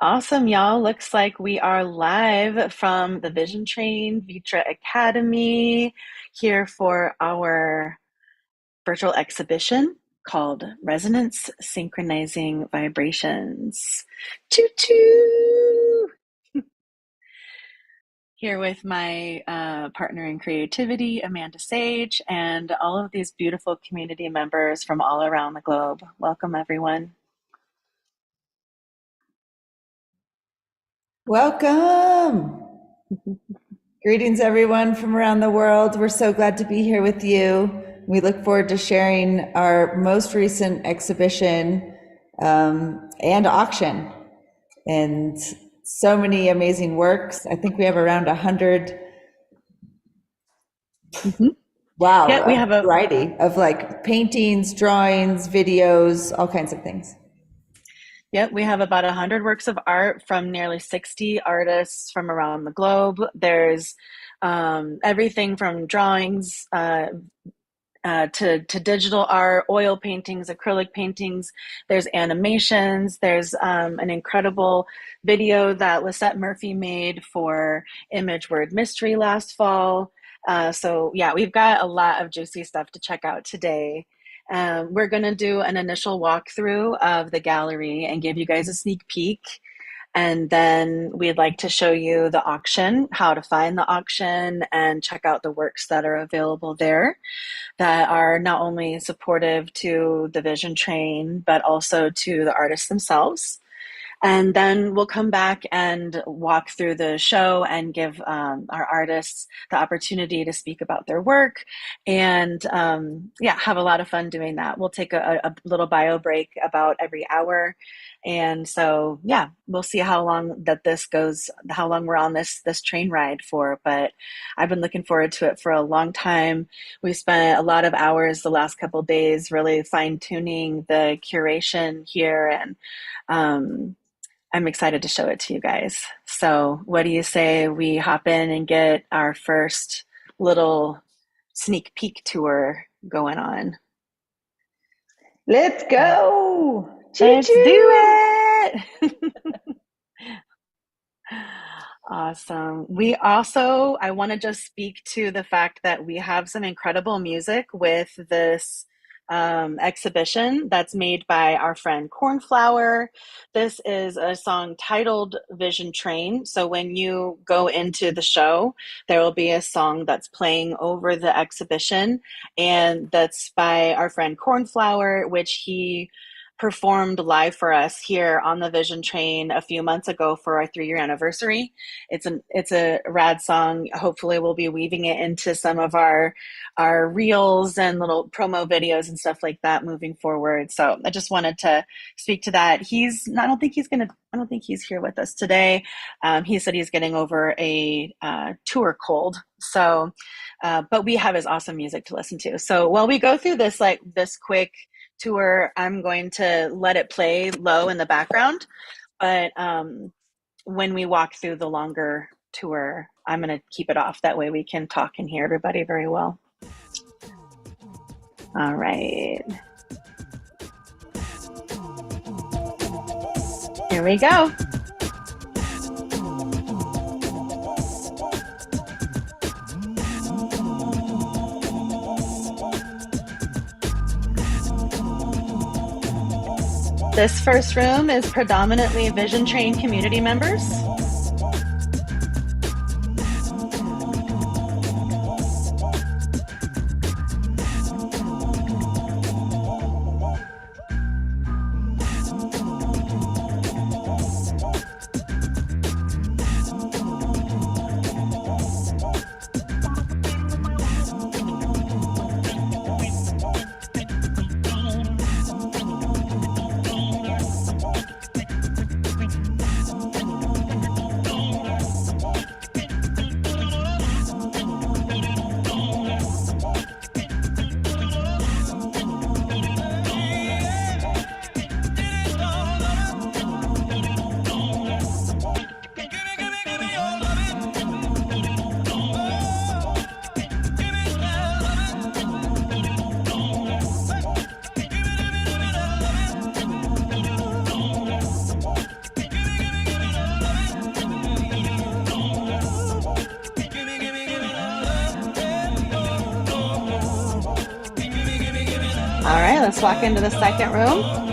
Awesome, y'all. Looks like we are live from the Vision Train ViTra Academy here for our virtual exhibition called Resonance Synchronizing Vibrations. Choo choo! Here with my partner in creativity, Amanda Sage, and all of these beautiful community members from all around the globe. Welcome, everyone. Welcome. Greetings, everyone from around the world. We're so glad to be here with you. We look forward to sharing our most recent exhibition and auction, and so many amazing works. I think we have around 100. Wow, Yeah, we have a variety of like paintings, drawings, videos, all kinds of things. Yep, we have about 100 works of art from nearly 60 artists from around the globe. There's everything from drawings to digital art, oil paintings, acrylic paintings. There's animations. There's an incredible video that Lisette Murphy made for Image Word Mystery last fall. So yeah, we've got a lot of juicy stuff to check out today. We're going to do an initial walkthrough of the gallery and give you guys a sneak peek. And then we'd like to show you the auction, how to find the auction, and check out the works that are available there that are not only supportive to the Vision Train, but also to the artists themselves. And then we'll come back and walk through the show and give our artists the opportunity to speak about their work and yeah, have a lot of fun doing that. We'll take a little bio break about every hour. And so, yeah, we'll see how long that this goes, how long we're on this train ride for. But I've been looking forward to it for a long time. We spent a lot of hours the last couple of days really fine tuning the curation here, and I'm excited to show it to you guys. So what do you say we hop in and get our first little sneak peek tour going on? Let's go. Let's do it. Awesome. I want to just speak to the fact that we have some incredible music with this exhibition that's made by our friend Cornflower. This is a song titled Vision Train. So when you go into the show, there will be a song that's playing over the exhibition, and that's by our friend Cornflower, which he performed live for us here on the Vision Train a few months ago for our 3-year anniversary. It's a rad song. Hopefully we'll be weaving it into some of our reels and little promo videos and stuff like that moving forward. So I just wanted to speak to that. I don't think he's here with us today. He said he's getting over a tour cold. So, but we have his awesome music to listen to. So while we go through this quick tour, I'm going to let it play low in the background, but when we walk through the longer tour, I'm going to keep it off. That way we can talk and hear everybody very well. All right. Here we go. This first room is predominantly Vision Train community members. let's walk into the second room.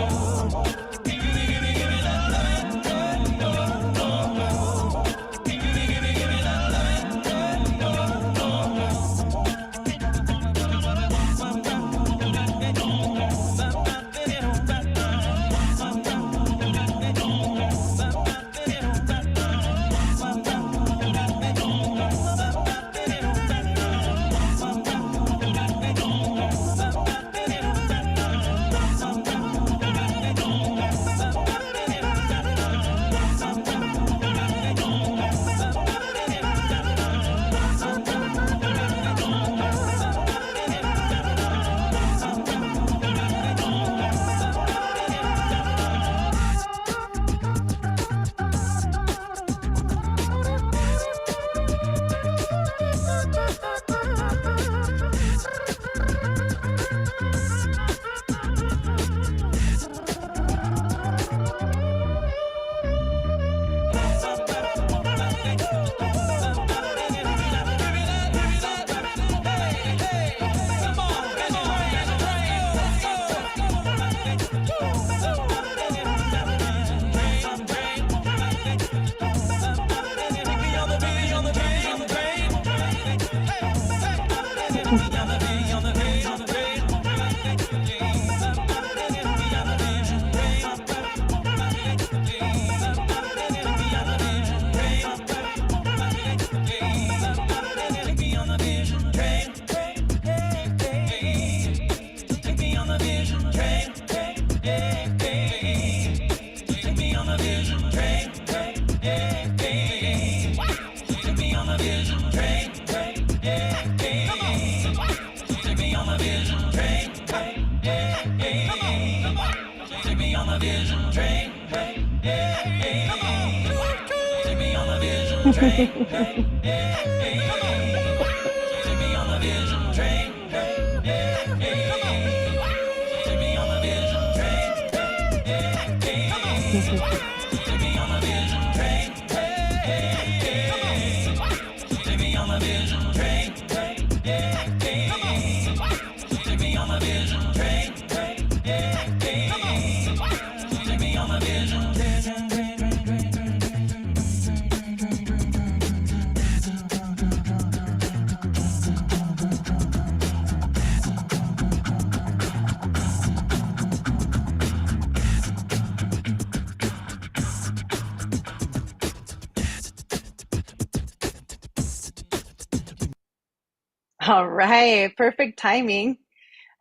All right, perfect timing.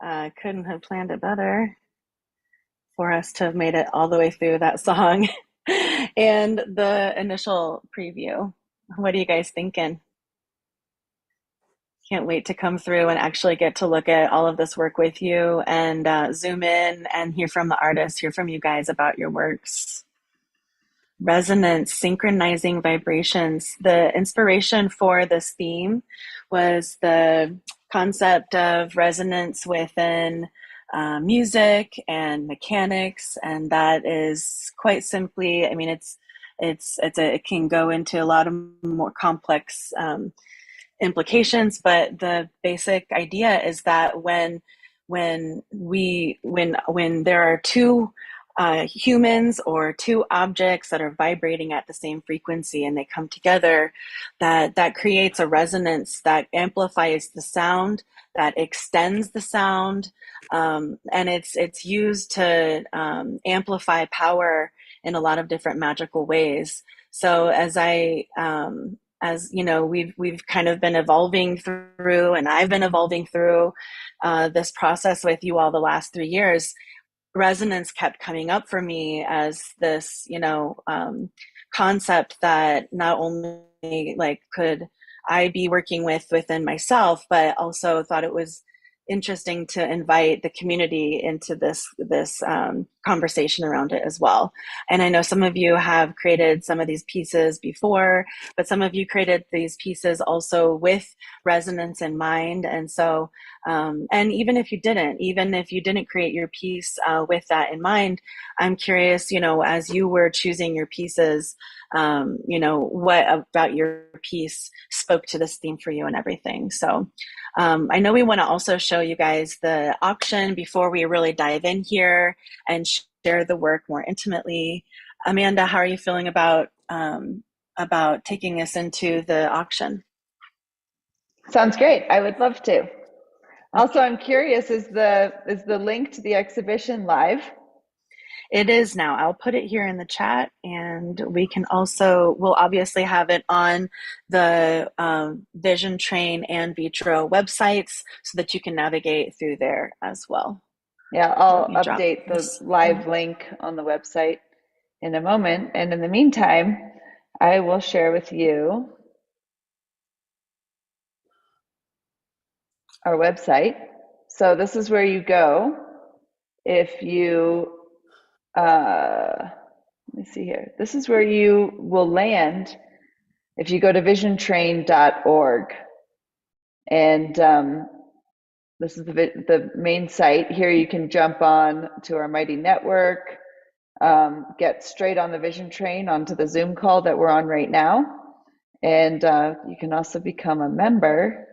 Couldn't have planned it better for us to have made it all the way through that song and the initial preview. What are you guys thinking? Can't wait to come through and actually get to look at all of this work with you and zoom in and hear from the artists, hear from you guys about your works. Resonance, synchronizing vibrations. The inspiration for this theme was the concept of resonance within music and mechanics, and that is quite simply, I mean, it can go into a lot of more complex implications, but the basic idea is that when there are two humans or two objects that are vibrating at the same frequency and they come together, that creates a resonance that amplifies the sound, that extends the sound, and it's used to amplify power in a lot of different magical ways. So as you know, we've kind of been evolving through, and I've been evolving through this process with you all the last 3 years. Resonance kept coming up for me as this, concept that not only like could I be working within myself, but also thought it was interesting to invite the community into this conversation around it as well. And I know some of you have created some of these pieces before, but some of you created these pieces also with resonance in mind. And so And even if you didn't create your piece with that in mind, I'm curious, as you were choosing your pieces, what about your piece spoke to this theme for you and everything. So I know we want to also show you guys the auction before we really dive in here and share the work more intimately. Amanda, how are you feeling about taking us into the auction? Sounds great. I would love to. Also, I'm curious, is the link to the exhibition live? It is now. I'll put it here in the chat, and we'll obviously have it on the Vision Train and ViTra websites so that you can navigate through there as well. Yeah, Let I'll me drop update the this. live link on the website in a moment. And in the meantime, I will share with you our website. So this is where you go if you, let me see here. This is where you will land if you go to visiontrain.org. And this is the main site. Here you can jump on to our Mighty Network, get straight on the Vision Train onto the Zoom call that we're on right now. And you can also become a member.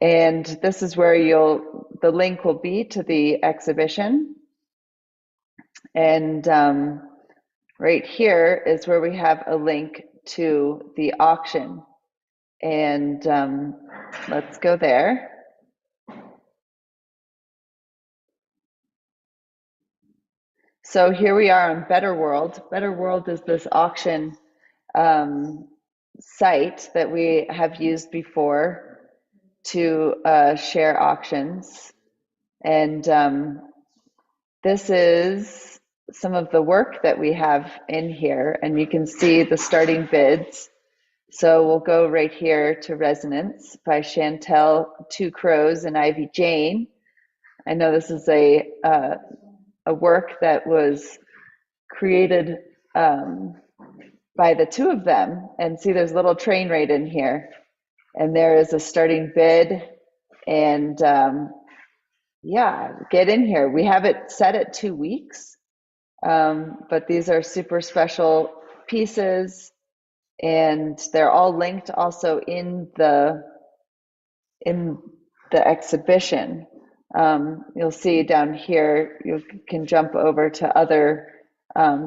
And this is where the link will be to the exhibition. And right here is where we have a link to the auction. And let's go there. So here we are on Better World. Better World is this auction site that we have used before to share auctions. And this is some of the work that we have in here, and you can see the starting bids. So we'll go right here to Resonance by Chantel Two Crows and Ivy Jane. I know this is a work that was created by the two of them. And see, there's a little train right in here. And there is a starting bid. And yeah, get in here. We have it set at 2 weeks. But these are super special pieces. And they're all linked also in the exhibition. You'll see down here, you can jump over to other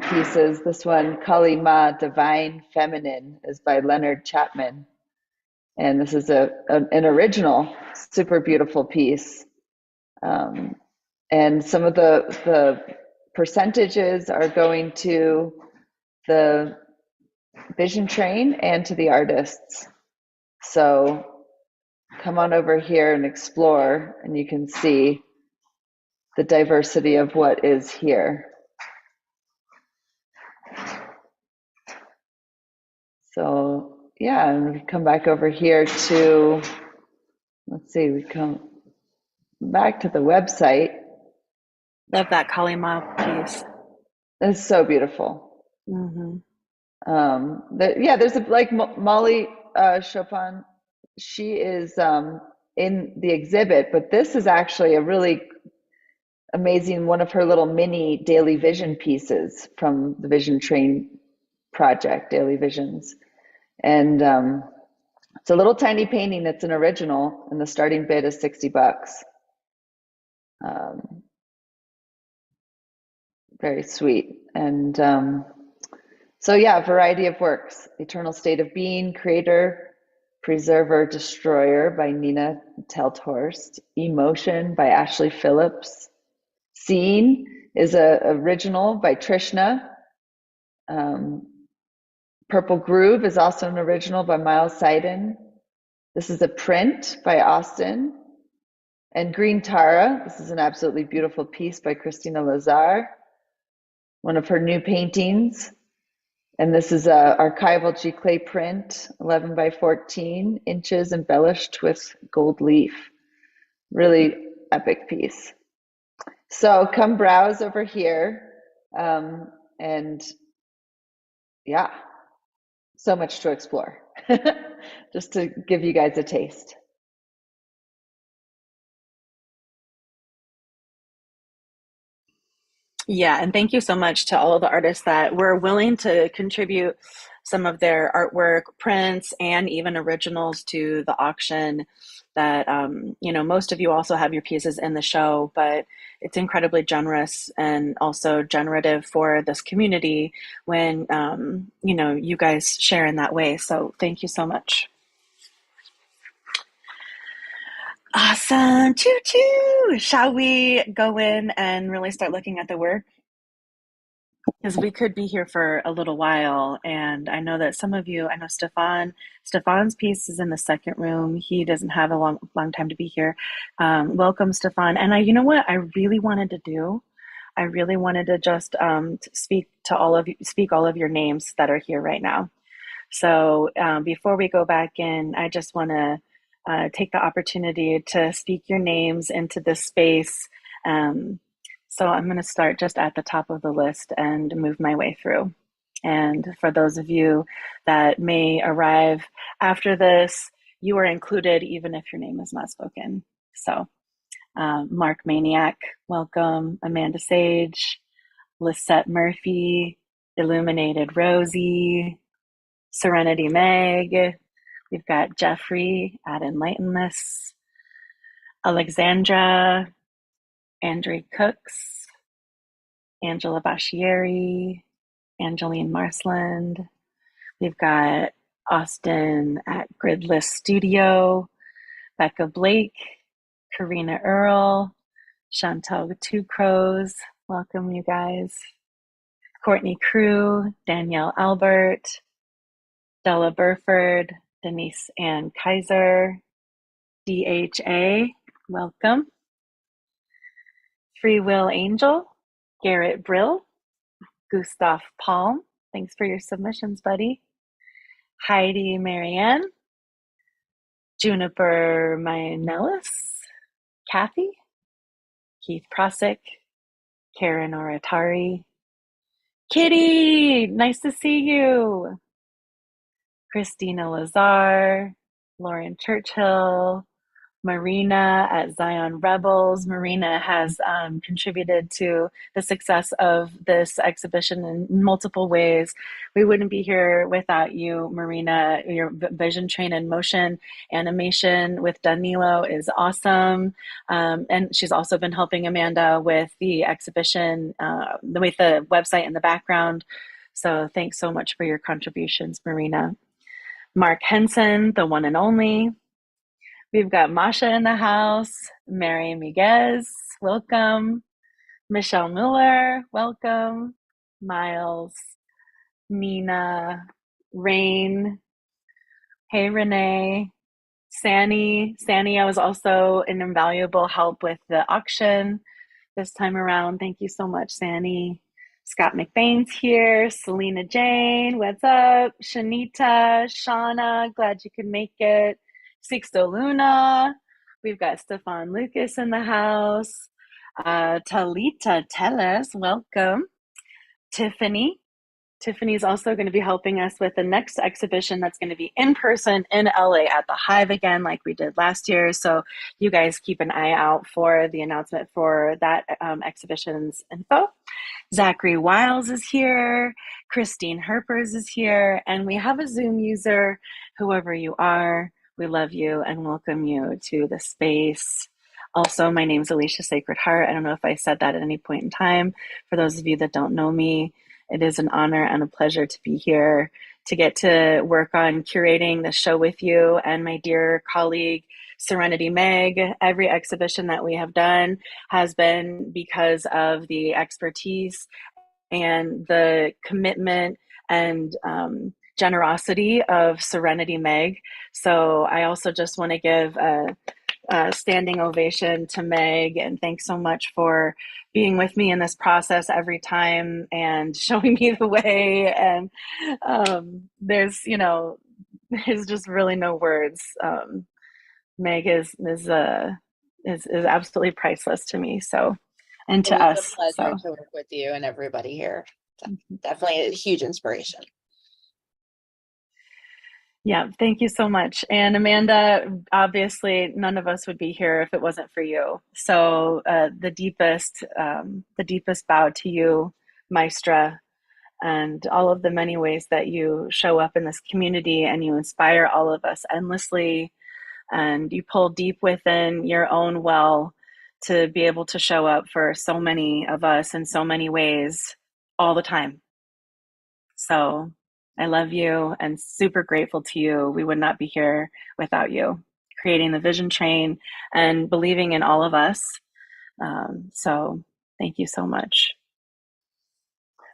pieces. This one, Kali Ma, Divine Feminine, is by Leonard Chapman. And this is an original, super beautiful piece. And some of the percentages are going to the Vision Train and to the artists. So come on over here and explore, and you can see the diversity of what is here. So yeah, and we come back over here to, let's see, we come back to the website. Love that Kalima piece. It's so beautiful. Mm-hmm. There's like Molly Chopin. She is in the exhibit, but this is actually a really amazing one of her little mini Daily Vision pieces from the Vision Train project, Daily Visions. And it's a little tiny painting. It's an original, and the starting bid is $60. Very sweet. And so yeah, a variety of works. Eternal State of Being, Creator, Preserver, Destroyer by Nina Telthorst. Emotion by Ashley Phillips. Seeing is a original by Trishna. Purple Groove is also an original by Miles Seiden. This is a print by Austin. And Green Tara, this is an absolutely beautiful piece by Christina Lazar, one of her new paintings. And this is a archival giclée print, 11 by 14 inches, embellished with gold leaf. Really epic piece. So come browse over here, and yeah, so much to explore, just to give you guys a taste. Yeah, and thank you so much to all of the artists that were willing to contribute some of their artwork, prints, and even originals to the auction. That most of you also have your pieces in the show, but it's incredibly generous and also generative for this community when you guys share in that way. So thank you so much. Awesome, choo choo. Shall we go in and really start looking at the work? Because we could be here for a little while, and I know that some of you, I know Stefan's piece is in the second room. He doesn't have a long time to be here. Welcome, Stefan. And you know what I really wanted to do? I really wanted to just speak to all of you, speak all of your names that are here right now. So before we go back in, I just want to take the opportunity to speak your names into this space. Um, so I'm going to start just at the top of the list and move my way through. And for those of you that may arrive after this, you are included even if your name is not spoken. So, Mark Maniac, welcome. Amanda Sage, Lisette Murphy, Illuminated Rosie, Serenity Meg. We've got Jeffrey at Enlightenedness, Alexandra, Andre Cooks, Angela Bashieri, Angeline Marsland. We've got Austin at Gridless Studio, Becca Blake, Karina Earl, Chantal with Two Crows. Welcome, you guys. Courtney Crew, Danielle Albert, Della Burford, Denise Ann Kaiser, DHA, welcome. Free Will Angel, Garrett Brill, Gustav Palm, thanks for your submissions, buddy. Heidi Marianne, Juniper Mayanellis, Kathy, Keith Prosick, Karen Oratari, Kitty, nice to see you. Christina Lazar, Lauren Churchill, Marina at Zion Rebels. Marina has contributed to the success of this exhibition in multiple ways. We wouldn't be here without you, Marina. Your vision train in motion animation with Danilo is awesome. And she's also been helping Amanda with the exhibition, with the website in the background. So thanks so much for your contributions, Marina. Mark Henson, the one and only. We've got Masha in the house, Mary Miguez, welcome. Michelle Miller, welcome. Miles, Nina, Rain, hey Renee, Sani, I was also an invaluable help with the auction this time around. Thank you so much, Sani. Scott McBain's here. Selena Jane, what's up? Shanita, Shauna, glad you could make it. Sixto Luna. We've got Stefan Lucas in the house. Talita Tellez, welcome. Tiffany. Tiffany's also going to be helping us with the next exhibition that's going to be in person in LA at the Hive again, like we did last year. So you guys keep an eye out for the announcement for that exhibition's info. Zachary Wiles is here. Christine Herpers is here. And we have a Zoom user, whoever you are. We love you and welcome you to the space. Also, my name is Alecia Sacred Heart. I don't know if I said that at any point in time. For those of you that don't know me, it is an honor and a pleasure to be here to get to work on curating the show with you and my dear colleague, Serenity Meg. Every exhibition that we have done has been because of the expertise and the commitment and generosity of Serenity Meg. So I also just want to give a standing ovation to Meg, and thanks so much for being with me in this process every time and showing me the way. And there's just really no words. Meg is absolutely priceless to me. So, and to Always a us. pleasure So, to work with you and everybody here. Definitely a huge inspiration. Yeah, thank you so much. And Amanda, obviously, none of us would be here if it wasn't for you. So the deepest bow to you, Maestra, and all of the many ways that you show up in this community and you inspire all of us endlessly, and you pull deep within your own well to be able to show up for so many of us in so many ways all the time. So I love you and super grateful to you. We would not be here without you creating the vision train and believing in all of us. So thank you so much.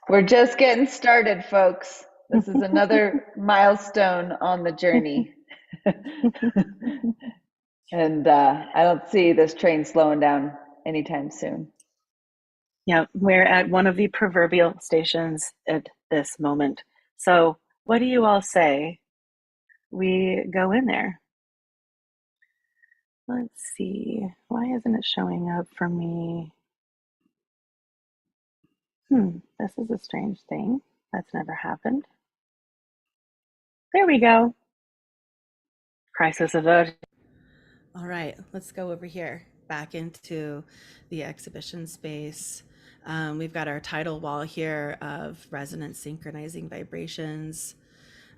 We're just getting started, folks. This is another milestone on the journey. And I don't see this train slowing down anytime soon. Yeah, we're at one of the proverbial stations at this moment. So, what do you all say we go in there? Let's see. Why isn't it showing up for me? This is a strange thing. That's never happened. There we go. Crisis averted. All right, let's go over here back into the exhibition space. We've got our title wall here of Resonance Synchronizing Vibrations.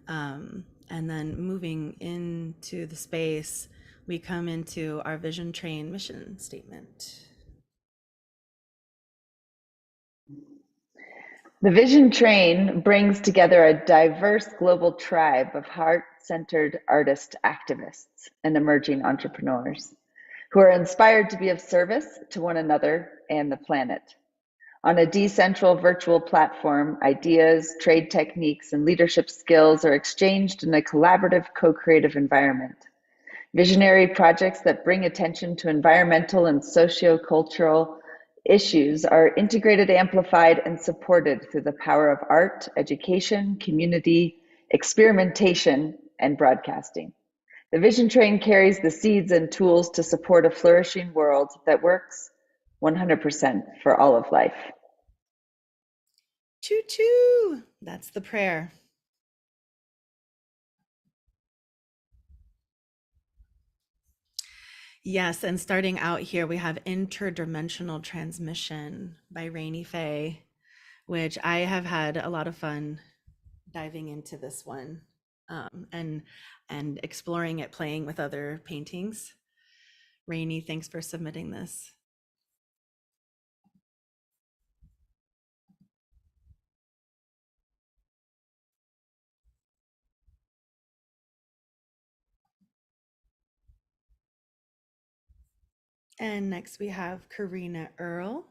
And then moving into the space, we come into our Vision Train mission statement. The Vision Train brings together a diverse global tribe of heart-centered artist activists and emerging entrepreneurs who are inspired to be of service to one another and the planet. On a decentral virtual platform, ideas, trade techniques, and leadership skills are exchanged in a collaborative, co-creative environment. Visionary projects that bring attention to environmental and socio-cultural issues are integrated, amplified, and supported through the power of art, education, community, experimentation, and broadcasting. The Vision Train carries the seeds and tools to support a flourishing world that works 100% for all of life. Choo choo! That's the prayer. Yes, and starting out here, we have Interdimensional Transmission by Rainy Faye, which I have had a lot of fun diving into this one, and exploring it, playing with other paintings. Rainy, thanks for submitting this. And next we have Karina Earl,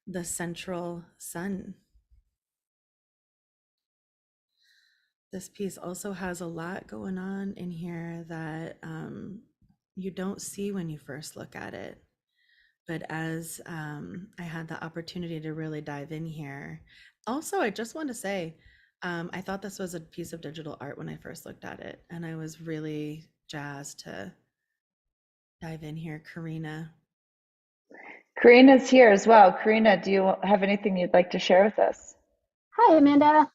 The Central Sun. This piece also has a lot going on in here that you don't see when you first look at it. But as I had the opportunity to really dive in here, also, I just want to say, I thought this was a piece of digital art when I first looked at it, and I was really jazzed to dive in here. Karina. Karina's here as well. Karina, do you have anything you'd like to share with us? Hi, Amanda.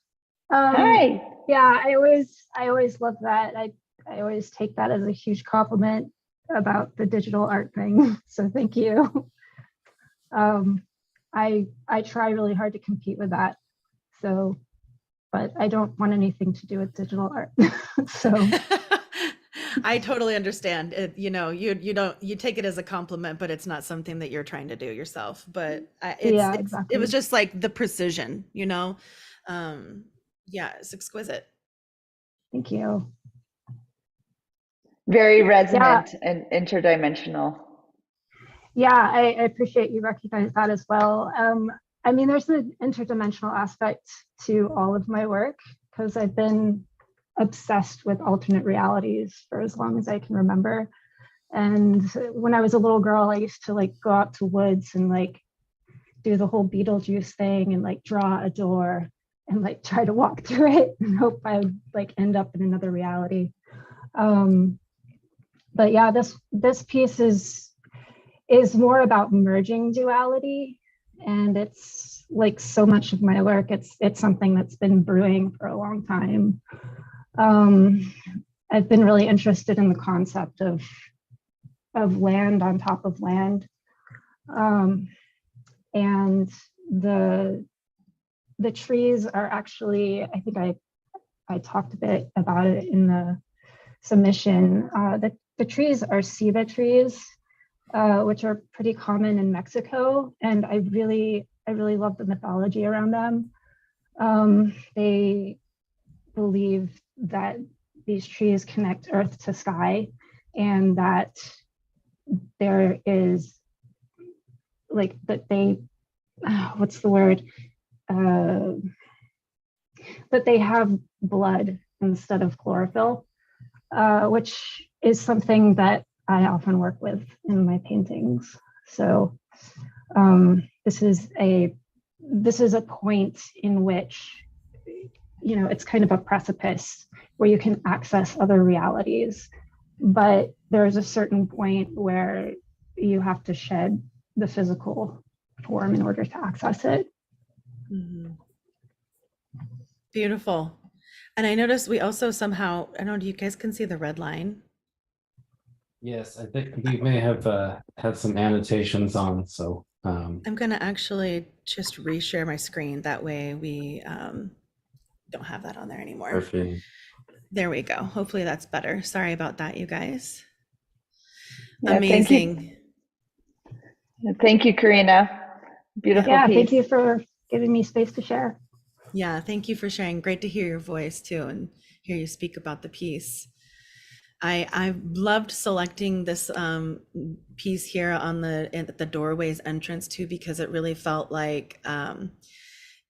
Hi. Yeah, I always love that. I always take that as a huge compliment about the digital art thing. So thank you. I try really hard to compete with that. So, but I don't want anything to do with digital art. So I totally understand it. You know, you take it as a compliment, but it's not something that you're trying to do yourself. But yeah, exactly. it was just like the precision, you know. Yeah, it's exquisite. Thank you. Very resonant and interdimensional. Yeah, I appreciate you recognize that as well. I mean, there's an interdimensional aspect to all of my work because I've been obsessed with alternate realities for as long as I can remember. And when I was a little girl, I used to like go out to woods and like do the whole Beetlejuice thing and like draw a door and like try to walk through it and hope I would like end up in another reality. But yeah, this piece is more about merging duality, and it's like so much of my work. It's something that's been brewing for a long time. I've been really interested in the concept of land on top of land. And the trees are actually, I think I talked a bit about it in the submission. The trees are ceiba trees, which are pretty common in Mexico, and I really love the mythology around them. They believe that these trees connect earth to sky, and that there is like that they what's the word that they have blood instead of chlorophyll, which is something that I often work with in my paintings. So this is a point in which, you know, it's kind of a precipice where you can access other realities, but there's a certain point where you have to shed the physical form in order to access it. Mm-hmm. Beautiful. And I noticed we also somehow, I don't know, you guys can see the red line? Yes, I think we may have had some annotations on, so. I'm going to actually just reshare my screen. That way we don't have that on there anymore. Perfect. There we go. Hopefully that's better. Sorry about that, you guys. Yeah, amazing. Thank you, Karina. Beautiful piece. Thank you for giving me space to share. Yeah, thank you for sharing. Great to hear your voice too and hear you speak about the piece. I loved selecting this piece here on at the doorway's entrance too, because it really felt like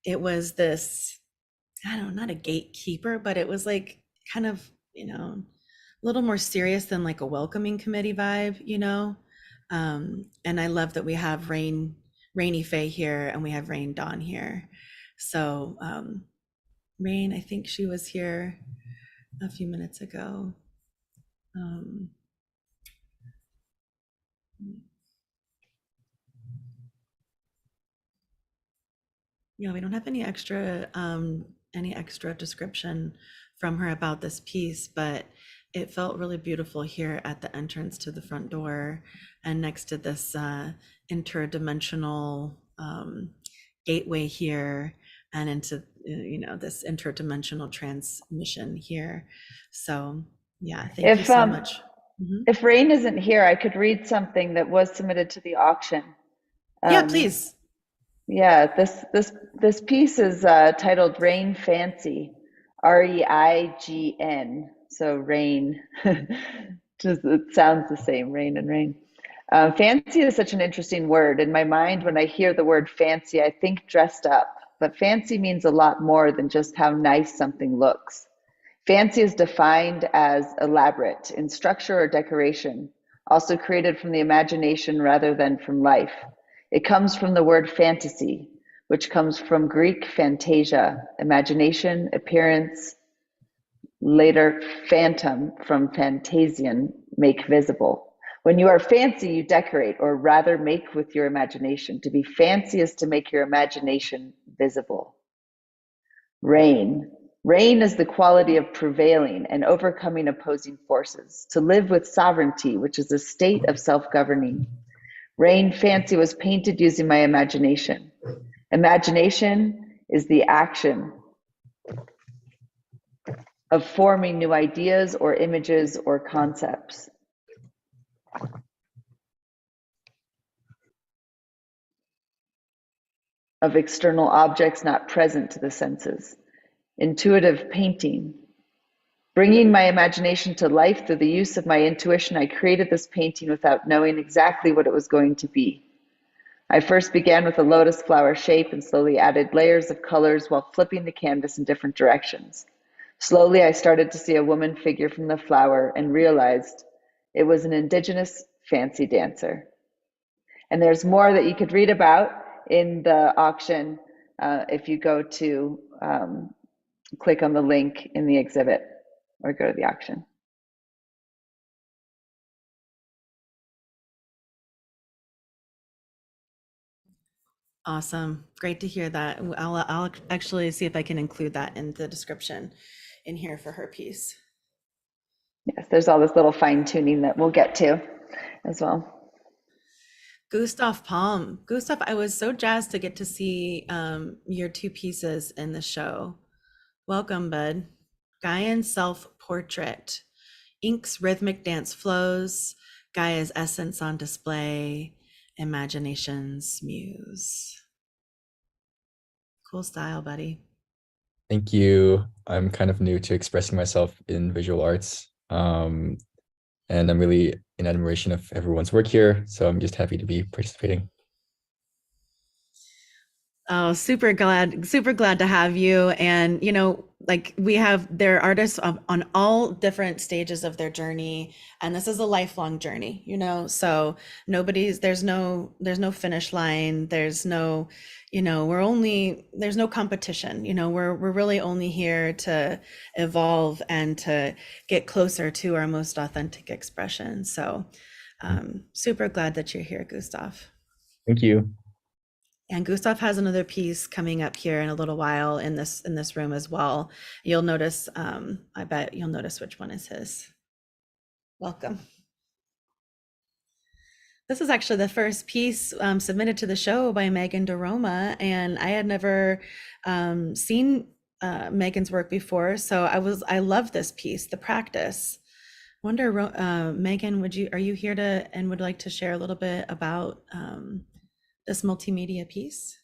it was this, I don't know, not a gatekeeper, but it was like kind of, you know, a little more serious than like a welcoming committee vibe, you know. And I love that we have Rainy Faye here and we have Rain Dawn here. So Rain, I think she was here a few minutes ago. Yeah, we don't have any extra description from her about this piece, but it felt really beautiful here at the entrance to the front door and next to this interdimensional gateway here and into, you know, this interdimensional transmission here. So yeah, thank you so much. If Rain isn't here, I could read something that was submitted to the auction. Yeah, please. Yeah, this piece is titled Rain Fancy, REIGN. So rain, just it sounds the same, rain and rain. Fancy is such an interesting word. In my mind, when I hear the word fancy, I think dressed up. But fancy means a lot more than just how nice something looks. Fancy is defined as elaborate in structure or decoration, also created from the imagination rather than from life. It comes from the word fantasy, which comes from Greek phantasia, imagination, appearance, later phantom from phantasian, make visible. When you are fancy, you decorate, or rather make with your imagination. To be fancy is to make your imagination visible. Rain. Reign is the quality of prevailing and overcoming opposing forces, to live with sovereignty, which is a state of self-governing. Rain Fancy was painted using my imagination. Imagination is the action of forming new ideas or images or concepts. Of external objects not present to the senses. Intuitive painting. Bringing my imagination to life through the use of my intuition, I created this painting without knowing exactly what it was going to be. I first began with a lotus flower shape and slowly added layers of colors while flipping the canvas in different directions. Slowly, I started to see a woman figure from the flower and realized it was an indigenous fancy dancer. And there's more that you could read about in the auction if you go to click on the link in the exhibit or go to the auction. Awesome. Great to hear that. I'll actually see if I can include that in the description in here for her piece. Yes, there's all this little fine tuning that we'll get to as well. Gustav Palm. Gustav, I was so jazzed to get to see your two pieces in the show. Welcome, bud. Gaian Self-Portrait. Ink's rhythmic dance flows, Gaia's essence on display, imagination's muse. Cool style, buddy. Thank you. I'm kind of new to expressing myself in visual arts. And I'm really in admiration of everyone's work here. So I'm just happy to be participating. Oh, super glad to have you. And, you know, like there are artists on all different stages of their journey. And this is a lifelong journey, you know, so there's no finish line. There's no, you know, there's no competition, you know, we're really only here to evolve and to get closer to our most authentic expression. So super glad that you're here, Gustav. Thank you. And Gustav has another piece coming up here in a little while in this room as well. You'll notice, I bet you'll notice which one is his. Welcome. This is actually the first piece submitted to the show by Megan DeRoma, and I had never seen Megan's work before, so I love this piece, The Practice. Wonder, Megan, are you here and would like to share a little bit about this multimedia piece?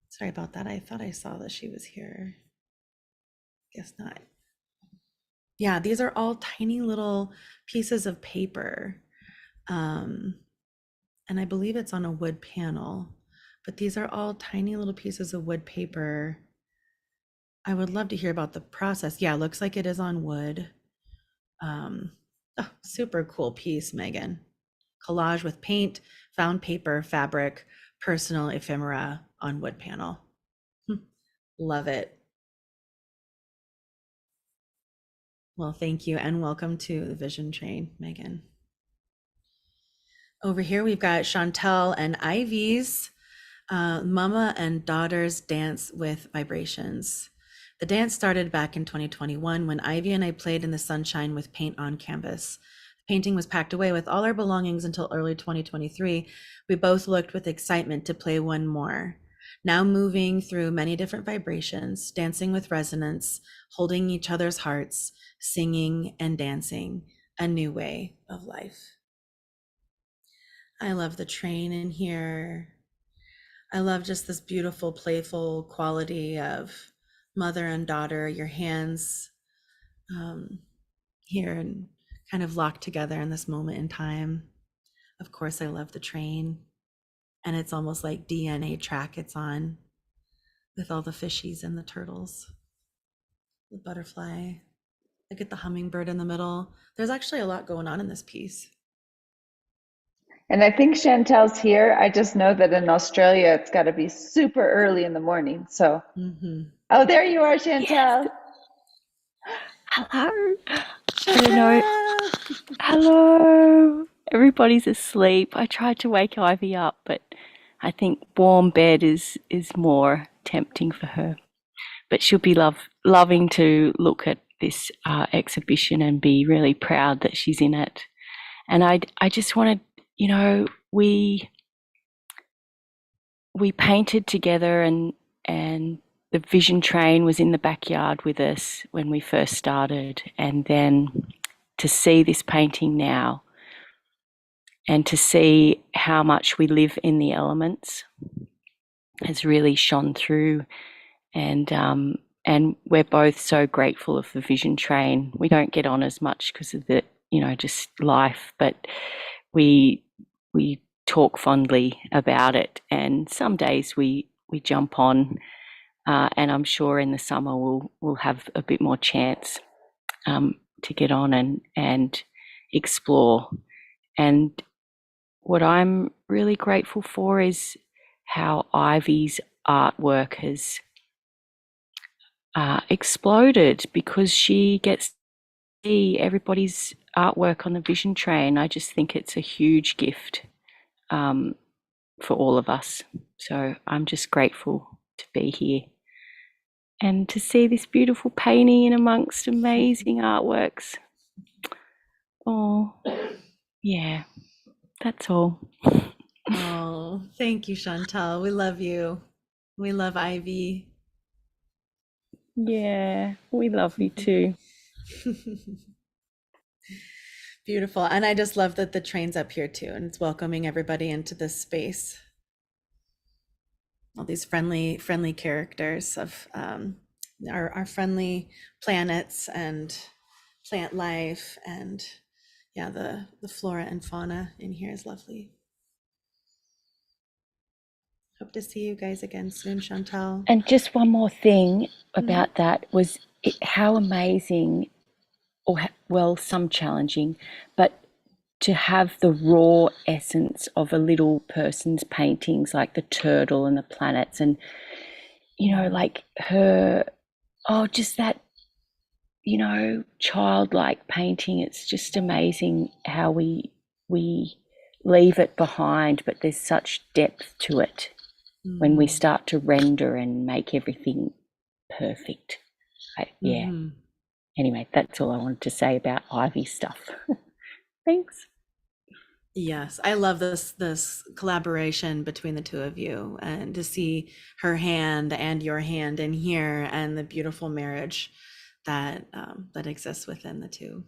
Sorry about that. I thought I saw that she was here. Guess not. Yeah, these are all tiny little pieces of paper. And I believe it's on a wood panel, but these are all tiny little pieces of wood paper. I would love to hear about the process. Yeah, looks like it is on wood. Super cool piece, Megan. Collage with paint, found paper, fabric, personal ephemera on wood panel. Love it. Well, thank you and welcome to the Vision Train, Megan. Over here, we've got Chantel and Ivy's Mama and Daughter's Dance with Vibrations. The dance started back in 2021 when Ivy and I played in the sunshine with paint on canvas. The painting was packed away with all our belongings until early 2023. We both looked with excitement to play one more. Now moving through many different vibrations, dancing with resonance, holding each other's hearts, singing and dancing, a new way of life. I love the train in here. I love just this beautiful, playful quality of mother and daughter, your hands here and kind of locked together in this moment in time. Of course, I love the train, and it's almost like DNA track it's on with all the fishies and the turtles, the butterfly. I get the hummingbird in the middle. There's actually a lot going on in this piece. And I think Chantel's here. I just know that in Australia, it's got to be super early in the morning. So, Oh, there you are, Chantel. Yes. Hello. I don't know. Hello. Everybody's asleep. I tried to wake Ivy up, but I think warm bed is more tempting for her. But she'll be loving to look at this exhibition and be really proud that she's in it. And I just wanted, you know, we painted together and the Vision Train was in the backyard with us when we first started, and then to see this painting now and to see how much we live in the elements has really shone through, and we're both so grateful of the Vision Train. We don't get on as much because of the, you know, just life, but we talk fondly about it, and some days we jump on. And I'm sure in the summer we'll have a bit more chance to get on and explore. And what I'm really grateful for is how Ivy's artwork has exploded, because she gets to see everybody's artwork on the Vision Train. I just think it's a huge gift for all of us. So I'm just grateful to be here and to see this beautiful painting in amongst amazing artworks. Oh, yeah, that's all. Oh, thank you, Chantal. We love you. We love Ivy. Yeah, we love you too. Beautiful. And I just love that the train's up here too, and it's welcoming everybody into this space. All these friendly characters of our friendly planets and plant life, and yeah, the flora and fauna in here is lovely. Hope to see you guys again soon, Chantal. And just one more thing about that was how amazing, or well, some challenging, but to have the raw essence of a little person's paintings, like the turtle and the planets, and like her, just that, childlike painting. It's just amazing how we leave it behind, but there's such depth to it when we start to render and make everything perfect. Yeah. Anyway, that's all I wanted to say about Ivy stuff. Thanks. Yes, I love this collaboration between the two of you, and to see her hand and your hand in here, and the beautiful marriage that that exists within the two.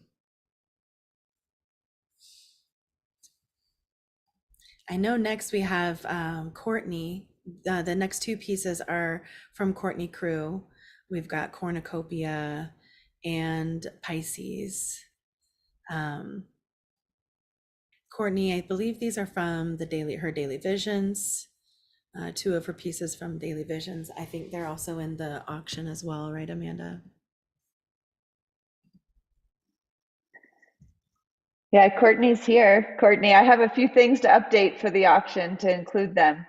I know next we have Courtney. The next two pieces are from Courtney Crew. We've got Cornucopia and Pisces. Courtney, I believe these are from her Daily Visions. Two of her pieces from Daily Visions. I think they're also in the auction as well, right, Amanda? Yeah, Courtney's here. Courtney, I have a few things to update for the auction to include them,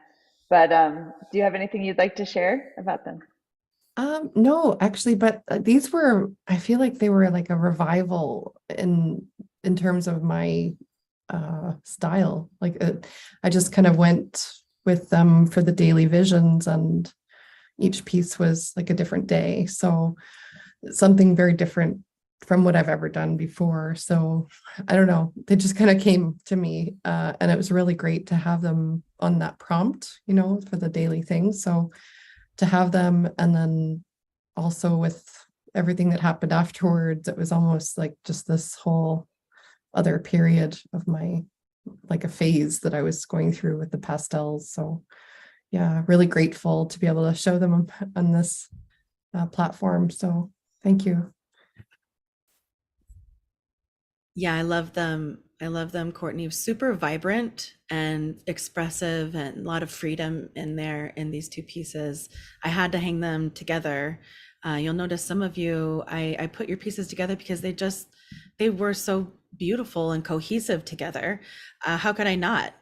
but do you have anything you'd like to share about them? No, actually, but these were, I feel like they were like a revival in terms of my style. Like I just kind of went with them for the Daily Visions, and each piece was like a different day. So something very different from what I've ever done before. So I don't know, they just kind of came to me, and it was really great to have them on that prompt, for the daily things. So to have them, and then also with everything that happened afterwards, it was almost like just this whole other period of my, like a phase that I was going through with the pastels. So yeah, really grateful to be able to show them on this platform. So thank you. Yeah, I love them. I love them, Courtney. Super vibrant and expressive, and a lot of freedom in there in these two pieces. I had to hang them together. You'll notice some of you, I put your pieces together because they were so beautiful and cohesive together. How could I not,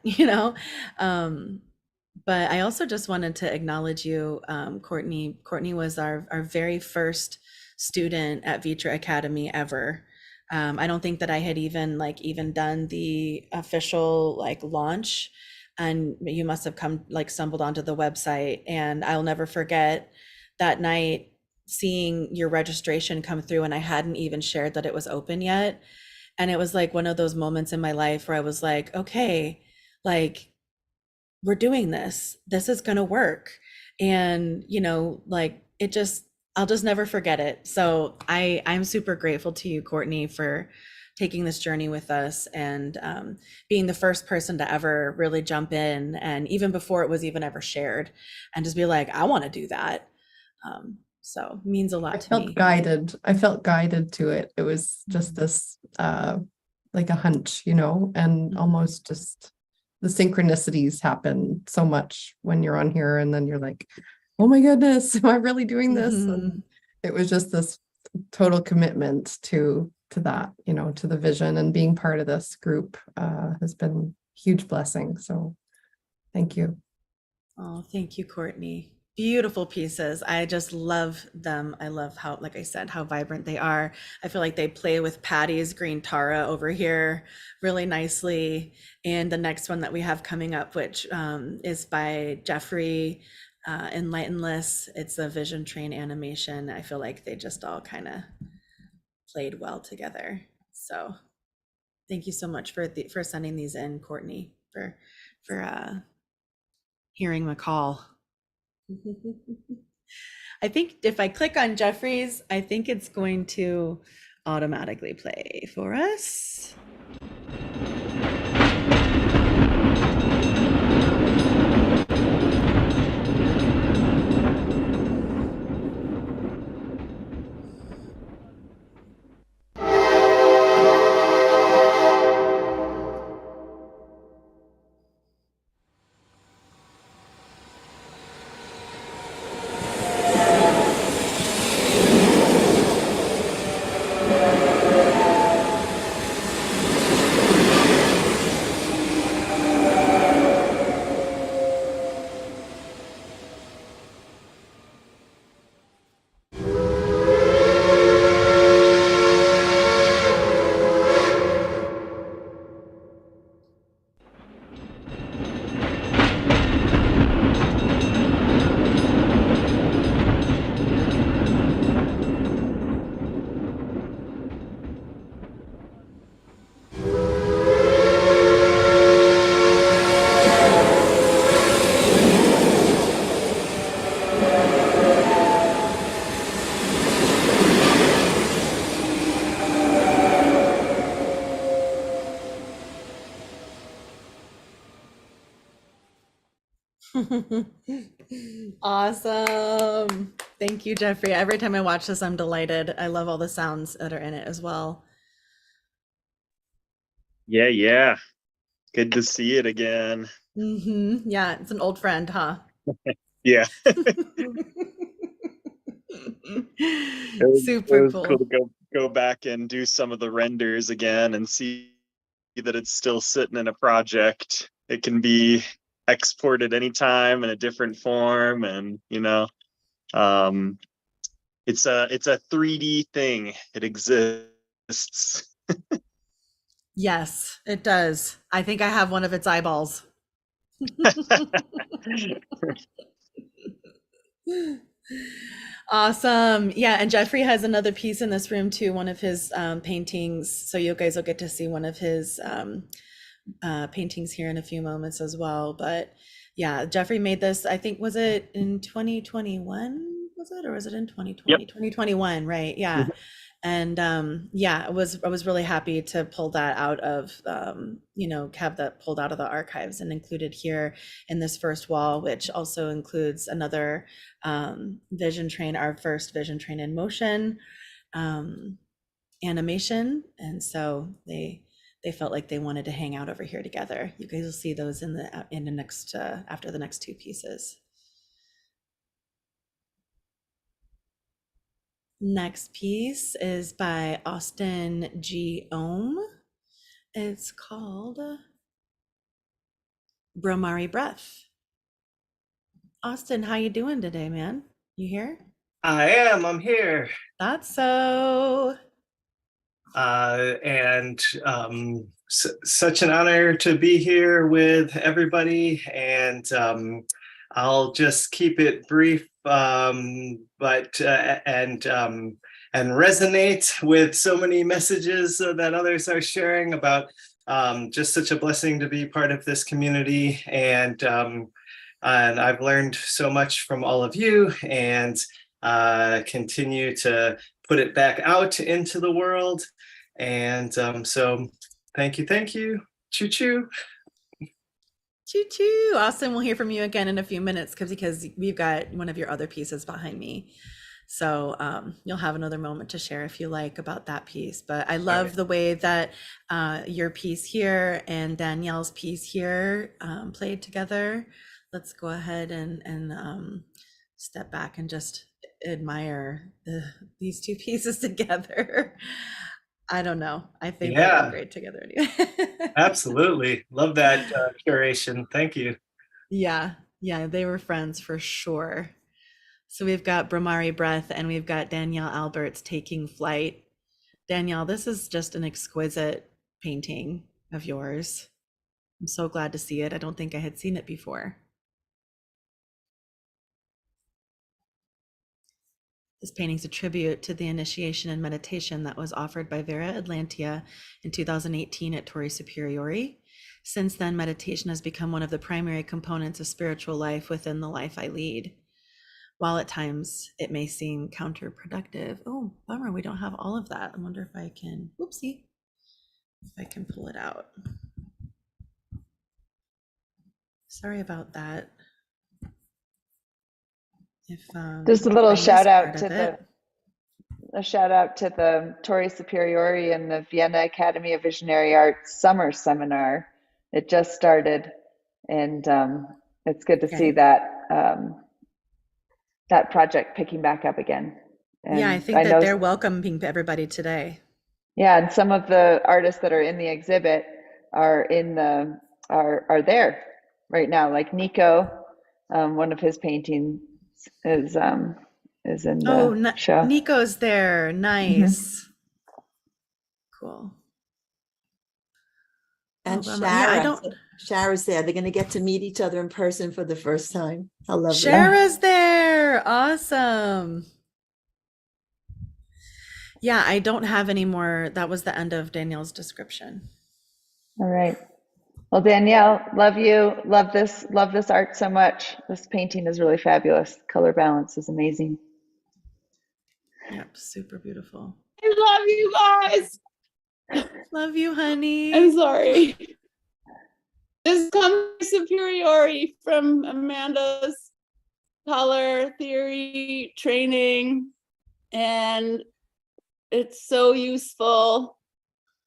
But I also just wanted to acknowledge you, Courtney. Courtney was our very first student at ViTra Academy ever. I don't think that I had even done the official launch, and you must have stumbled onto the website. And I'll never forget that night seeing your registration come through, and I hadn't even shared that it was open yet. And it was like one of those moments in my life where I was like, okay, we're doing this. This is going to work. And, I'll just never forget it. So I'm super grateful to you, Courtney, for taking this journey with us, and being the first person to ever really jump in, and even before it was even ever shared, and just be like, I want to do that. So it means a lot to me. I felt guided to it. It was just this like a hunch, and almost just the synchronicities happen so much when you're on here, and then you're like, oh my goodness, am I really doing this? And it was just this total commitment to that, to the vision, and being part of this group has been a huge blessing. So thank you. Oh, thank you, Courtney. Beautiful pieces. I just love them. I love how, like I said, how vibrant they are. I feel like they play with Patty's green Tara over here really nicely. And the next one that we have coming up, which is by Jeffrey, Enlightenless. It's a Vision Train animation. I feel like they just all kind of played well together. So thank you so much for sending these in, Courtney, for hearing the call. I think if I click on Jeffrey's, I think it's going to automatically play for us. Awesome. Thank you, Jeffrey. Every time I watch this, I'm delighted. I love all the sounds that are in it as well. Yeah. Good to see it again. Yeah, it's an old friend, huh? Yeah. Super it was cool. to go back and do some of the renders again and see that it's still sitting in a project. It can be exported anytime in a different form, and it's a 3D thing. It exists. Yes, it does. I think I have one of its eyeballs. Awesome. Yeah, and Jeffrey has another piece in this room too, one of his paintings. So you guys will get to see one of his paintings here in a few moments as well. But yeah, Jeffrey made this, I think, was it in 2021? Was it, or was it in 2020? Yep. 2021, right? Yeah. And yeah, I was really happy to pull that out of have that pulled out of the archives and included here in this first wall, which also includes another Vision Train, our first Vision Train in motion animation. And so they felt like they wanted to hang out over here together. You guys will see those in the next after the next two pieces. Next piece is by Austin G. Ohm. It's called Bromari Breath. Austin, how you doing today, man? You here? I'm here. Thought so. And such an honor to be here with everybody. And I'll just keep it brief, but resonate with so many messages that others are sharing about just such a blessing to be part of this community. And I've learned so much from all of you, and continue to put it back out into the world. And so thank you. Choo choo. Choo choo. Austin, we'll hear from you again in a few minutes because we've got one of your other pieces behind me. So you'll have another moment to share if you like about that piece. But I love the way that your piece here and Danielle's piece here played together. Let's go ahead and step back and just admire these two pieces together. I don't know. I think they look great together anyway. Absolutely. Love that curation. Thank you. Yeah, they were friends for sure. So we've got Brahmari Breath and we've got Danielle Alberts Taking Flight. Danielle, this is just an exquisite painting of yours. I'm so glad to see it. I don't think I had seen it before. This painting's a tribute to the initiation and meditation that was offered by ViTra Atlantia in 2018 at Torrey Superiore. Since then, meditation has become one of the primary components of spiritual life within the life I lead. While at times it may seem counterproductive. Oh, bummer, we don't have all of that. I wonder if I can, whoopsie, if I can pull it out. Sorry about that. If Just a little I missed shout out part to of it. the Torrey Superiore and the Vienna Academy of Visionary Arts summer seminar. It just started, and it's good to see that that project picking back up again. And Yeah, I think that they're welcoming everybody today. Yeah, and some of the artists that are in the exhibit are there right now. Like Nico, one of his paintings is in the show. Nico's there. Nice. Cool. And Shara's there. They're going to get to meet each other in person for the first time. How lovely. Shara's there. Awesome. Yeah, I don't have any more. That was the end of Danielle's description. All right. Well, Danielle, love you. Love this art so much. This painting is really fabulous. Color balance is amazing. Yep, super beautiful. I love you guys. Love you, honey. I'm sorry. This comes Superiore from Amanda's color theory training, and it's so useful.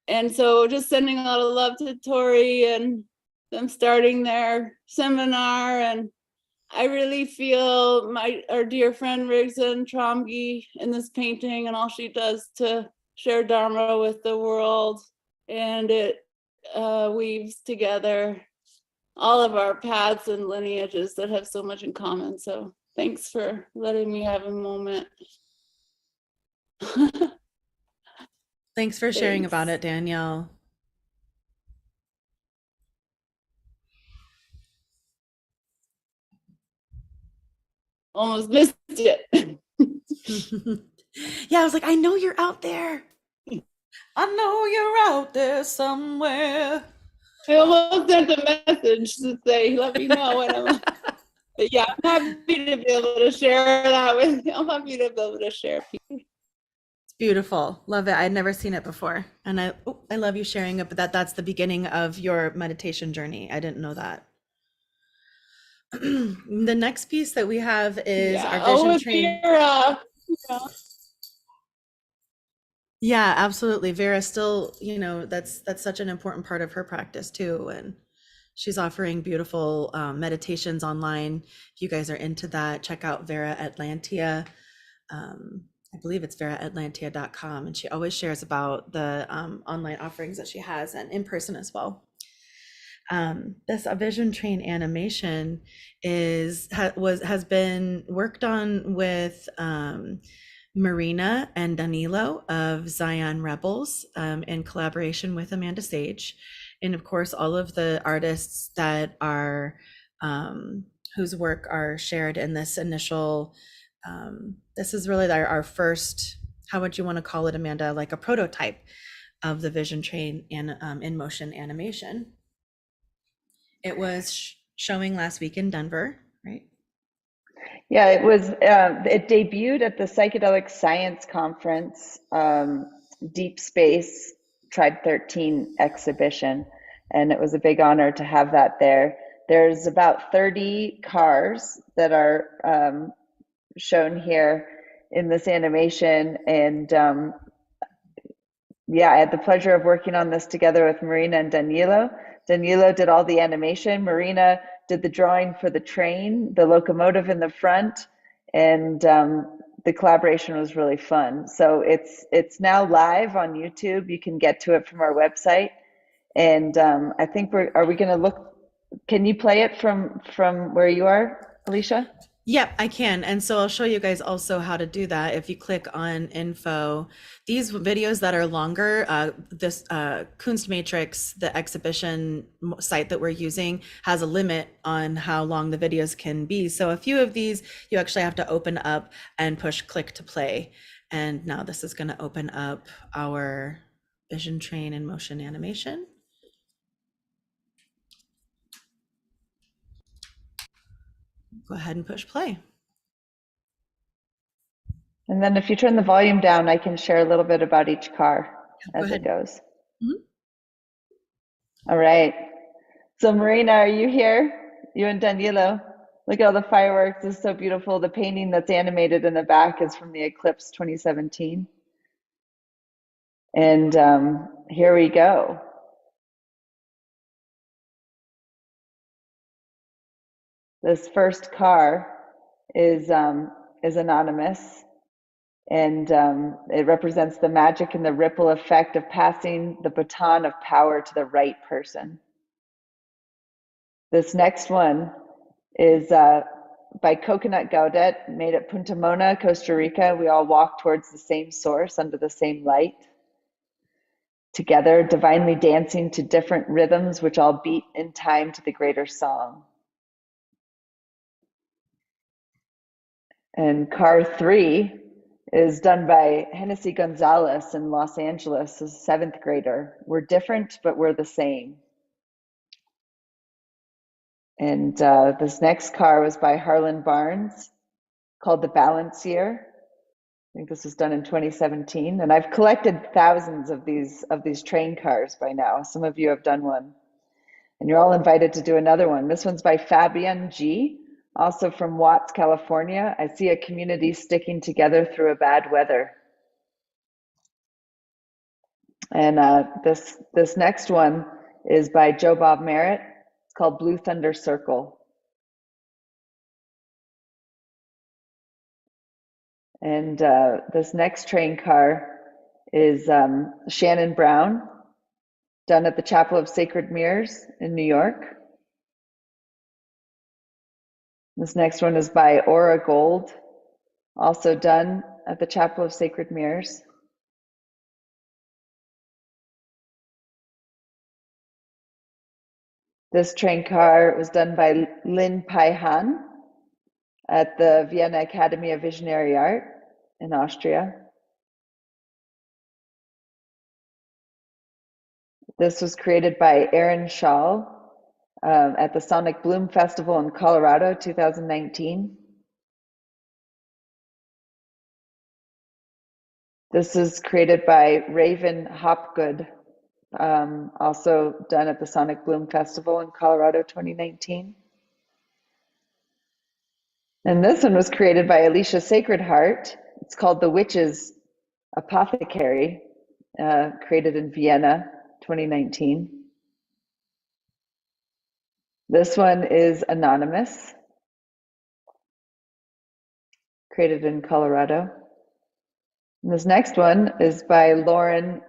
And so just sending a lot of love to Tori and them starting their seminar. And I really feel our dear friend Rigzin Tromgi in this painting and all she does to share Dharma with the world. And it weaves together all of our paths and lineages that have so much in common. So thanks for letting me have a moment. Thanks for sharing about it, Danielle. Almost missed it. Yeah, I was like, I know you're out there. I know you're out there somewhere. I almost sent a message to say, let me know when I'm. But yeah, I'm happy to be able to share that with you. I'm happy to be able to share. It's beautiful. Love it. I'd never seen it before. And I love you sharing it, but that's the beginning of your meditation journey. I didn't know that. The next piece that we have is our vision train. Yeah, absolutely. Vera still, that's such an important part of her practice too. And she's offering beautiful meditations online. If you guys are into that, check out ViTra Atlantia. I believe it's ViTraAtlantia.com. And she always shares about the online offerings that she has and in person as well. This vision train animation has been worked on with Marina and Danilo of Zion Rebels in collaboration with Amanda Sage. And of course, all of the artists that are whose work are shared in this initial, this is really our first, how would you want to call it, Amanda, like a prototype of the vision train and in motion animation. It was showing last week in Denver, right? Yeah, it was. It debuted at the Psychedelic Science Conference, Deep Space Tribe 13 exhibition, and it was a big honor to have that there. There's about 30 cars that are shown here in this animation, and yeah, I had the pleasure of working on this together with Marina and Danilo. Danilo did all the animation. Marina did the drawing for the train, the locomotive in the front, and the collaboration was really fun. So it's now live on YouTube. You can get to it from our website. And I think are we going to look? Can you play it from where you are, Alecia? Yep, I can. And so I'll show you guys also how to do that. If you click on info, these videos that are longer, this Kunst Matrix, the exhibition site that we're using, has a limit on how long the videos can be. So a few of these, you actually have to open up and push click to play. And now this is going to open up our Vision Train in Motion animation. Go ahead and push play. And then if you turn the volume down, I can share a little bit about each car as it goes. Mhm. All right. So Marina, are you here? You and Danilo? Look at all the fireworks. It's so beautiful. The painting that's animated in the back is from the eclipse 2017. And here we go. This first car is anonymous, and it represents the magic and the ripple effect of passing the baton of power to the right person. This next one is by Coconut Gaudet, made at Punta Mona, Costa Rica. We all walk towards the same source under the same light, together, divinely dancing to different rhythms, which all beat in time to the greater song. And car 3 is done by Hennessy Gonzalez in Los Angeles, a 7th grader. We're different, but we're the same. And this next car was by Harlan Barnes, called the Balancier. I think this was done in 2017. And I've collected thousands of these train cars by now. Some of you have done one. And you're all invited to do another one. This one's by Fabian G., also from Watts, California. I see a community sticking together through a bad weather. And this next one is by Joe Bob Merritt. It's called Blue Thunder Circle. And this next train car is Shannon Brown, done at the Chapel of Sacred Mirrors in New York. This next one is by Aura Gold, also done at the Chapel of Sacred Mirrors. This train car was done by Lin Pai Han at the ViTra Academy of Visionary Art in Austria. This was created by Aaron Schall at the Sonic Bloom Festival in Colorado, 2019. This is created by Raven Hopgood, also done at the Sonic Bloom Festival in Colorado, 2019. And this one was created by Alecia Sacred Heart. It's called The Witch's Apothecary, created in Vienna, 2019. This one is anonymous, created in Colorado. And this next one is by Lauren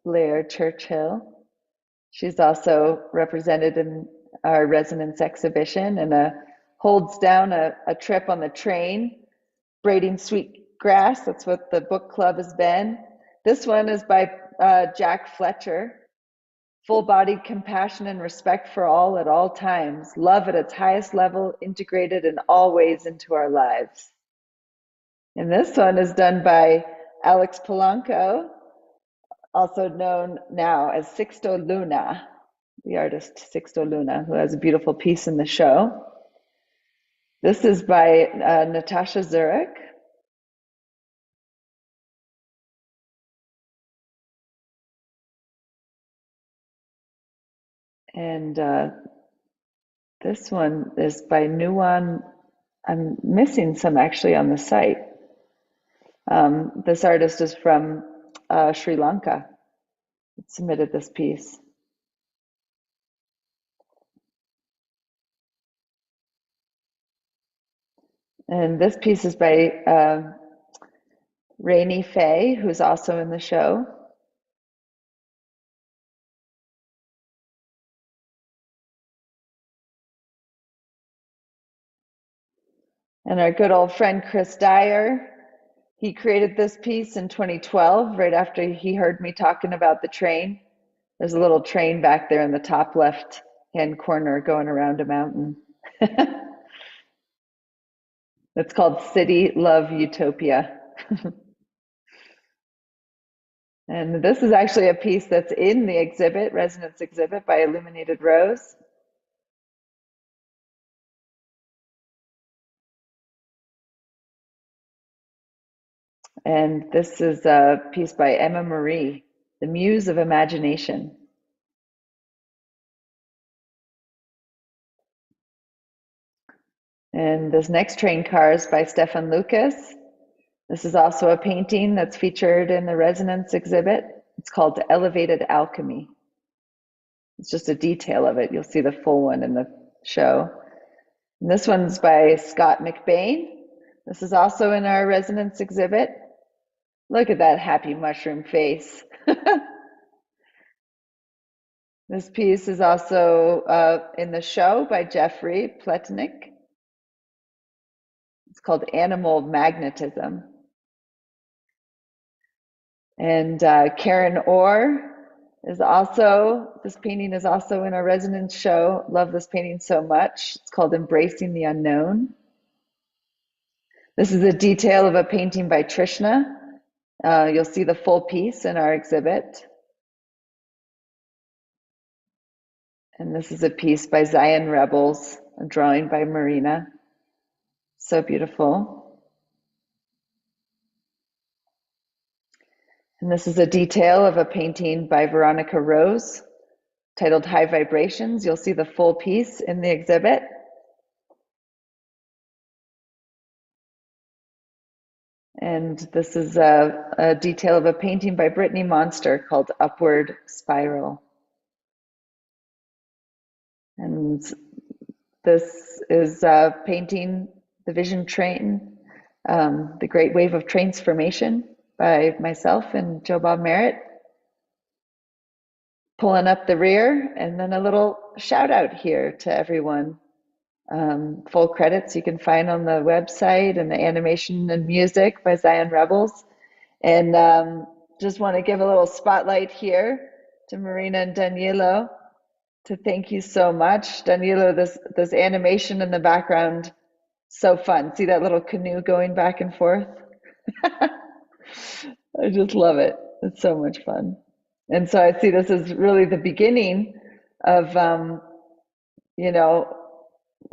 Blair Churchill. She's also represented in our resonance exhibition and holds down a trip on the train, braiding sweet grass. That's what the book club has been. This one is by Jack Fletcher. Full-bodied compassion and respect for all at all times. Love at its highest level, integrated in all ways into our lives. And this one is done by Alex Polanco, also known now as Sixto Luna, the artist Sixto Luna, who has a beautiful piece in the show. This is by Natasha Zurich. And this one is by Nuwan. I'm missing some actually on the site. This artist is from Sri Lanka. Submitted this piece. And this piece is by Rainy Faye, who's also in the show. And our good old friend Chris Dyer, he created this piece in 2012, right after he heard me talking about the train. There's a little train back there in the top left-hand corner going around a mountain. It's called City Love Utopia. And this is actually a piece that's in the exhibit, Resonance exhibit by Illuminated Rose. And this is a piece by Emma Marie, The Muse of Imagination. And this next train car is by Stefan Lucas. This is also a painting that's featured in the Resonance exhibit. It's called Elevated Alchemy. It's just a detail of it. You'll see the full one in the show. And this one's by Scott McBain. This is also in our Resonance exhibit. Look at that happy mushroom face. This piece is also in the show by Jeffrey Pletnick. It's called Animal Magnetism. And Karen Orr is also, this painting is also in our Resonance show. Love this painting so much. It's called Embracing the Unknown. This is a detail of a painting by Trishna. You'll see the full piece in our exhibit. And this is a piece by Zion Rebels, a drawing by Marina. So beautiful. And this is a detail of a painting by Veronica Rose titled High Vibrations. You'll see the full piece in the exhibit. And this is a detail of a painting by Brittany Monster called Upward Spiral. And this is painting The Vision Train, The Great Wave of Transformation by myself and Joe Bob Merritt. Pulling up the rear, and then a little shout out here to everyone. Full credits you can find on the website, and the animation and music by Zion Rebels. And just want to give a little spotlight here to Marina and Danilo to thank you so much. Danilo, this animation in the background, so fun. See that little canoe going back and forth? I just love it. It's so much fun. And so I see this is really the beginning of, you know,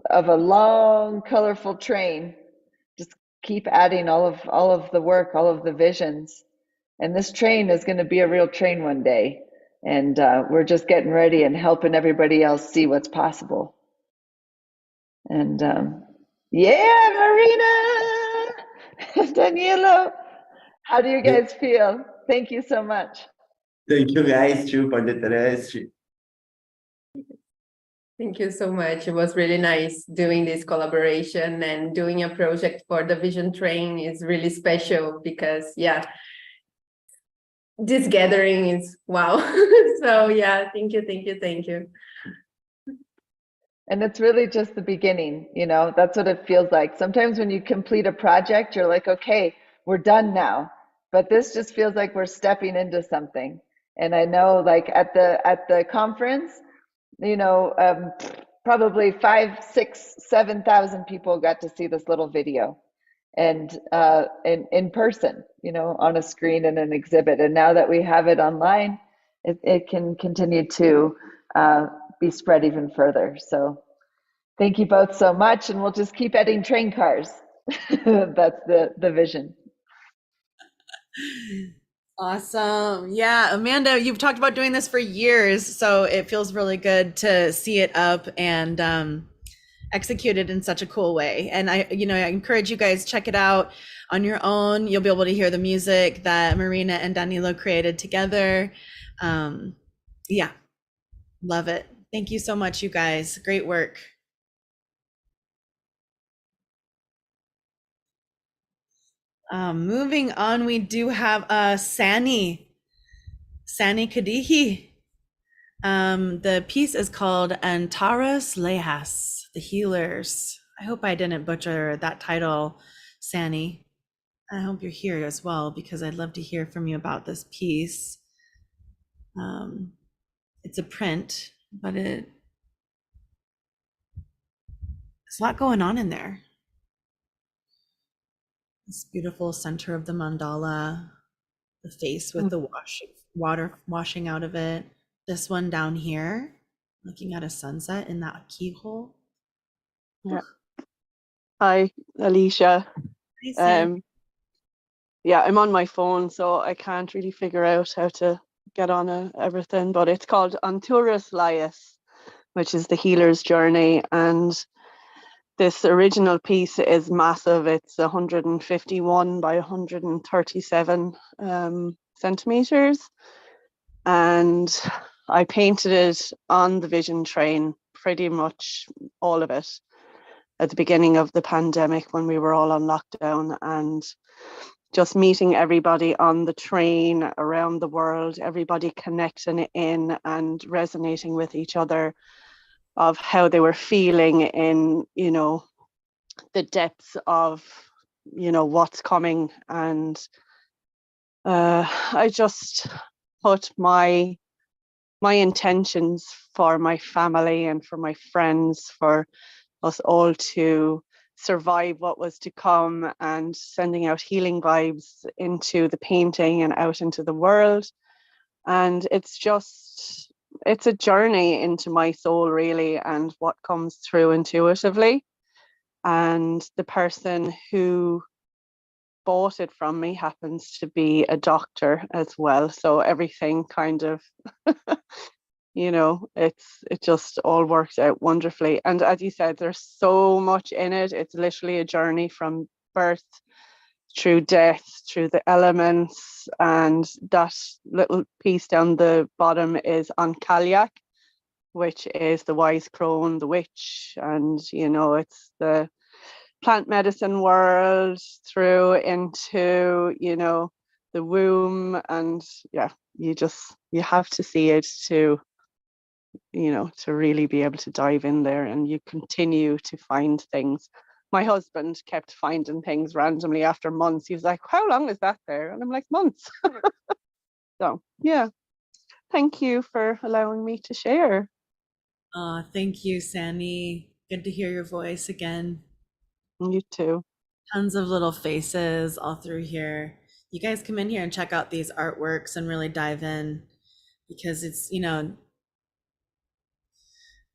of a long, colorful train. Just keep adding all of the work, all of the visions. And this train is going to be a real train one day. And we're just getting ready and helping everybody else see what's possible. And yeah, Marina, Danilo, how do you guys feel? Thank you so much. Thank you guys too for the trust. Thank you so much. It was really nice doing this collaboration, and doing a project for the Vision Train is really special because, yeah, this gathering is wow. So yeah, thank you, thank you, thank you. And it's really just the beginning, you know, that's what it feels like. Sometimes when you complete a project, you're like, okay, we're done now. But this just feels like we're stepping into something. And I know, like at the conference, you know, probably 5, 6, 7,000 people got to see this little video, and in person, you know, on a screen in an exhibit. And now that we have it online, it can continue to be spread even further. So thank you both so much, and we'll just keep adding train cars. That's the vision. Awesome. Yeah, Amanda, you've talked about doing this for years, so it feels really good to see it up and executed in such a cool way. And I encourage you guys, check it out on your own. You'll be able to hear the music that Marina and Danilo created together. Yeah, love it. Thank you so much, you guys. Great work. Moving on, we do have Sani Kadihi. The piece is called Antaras Lehas, the Healers. I hope I didn't butcher that title, Sani. I hope you're here as well, because I'd love to hear from you about this piece. It's a print, but there's a lot going on in there. This beautiful center of the mandala, the face with the water washing out of it. This one down here, looking at a sunset in that keyhole. Yeah. Hi, Alecia. Yeah, I'm on my phone, so I can't really figure out how to get on everything, but it's called Anturas Laius, which is the healer's journey. And this original piece is massive. It's 151 by 137 centimeters. And I painted it on the vision train, pretty much all of it, at the beginning of the pandemic when we were all on lockdown, and just meeting everybody on the train around the world, everybody connecting in and resonating with each other of how they were feeling in, you know, the depths of, you know, what's coming. And I just put my intentions for my family and for my friends, for us all to survive what was to come, and sending out healing vibes into the painting and out into the world. And it's a journey into my soul, really, and what comes through intuitively. And the person who bought it from me happens to be a doctor as well, so everything kind of you know, it just all worked out wonderfully. And as you said, there's so much in it. It's literally a journey from birth through death, through the elements. And that little piece down the bottom is on Kalyak, which is the wise crone, the witch. And, you know, it's the plant medicine world through into, you know, the womb. And yeah, you have to see it to, you know, to really be able to dive in there. And you continue to find things. My husband kept finding things randomly after months. He was like, how long is that there? And I'm like, months. So yeah, thank you for allowing me to share. Thank you, Sani. Good to hear your voice again. You too. Tons of little faces all through here. You guys come in here and check out these artworks and really dive in, because it's, you know,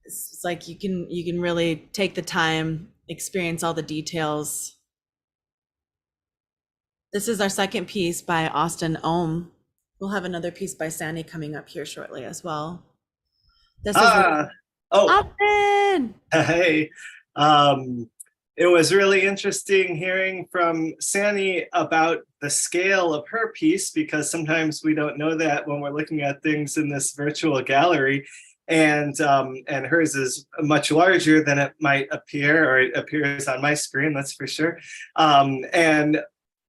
it's like you can really take the time, experience all the details. This is our second piece by Austin Ohm. We'll have another piece by Sani coming up here shortly as well. This is Austin. Hey, it was really interesting hearing from Sani about the scale of her piece, because sometimes we don't know that when we're looking at things in this virtual gallery. And hers is much larger than it might appear, or it appears on my screen, that's for sure. And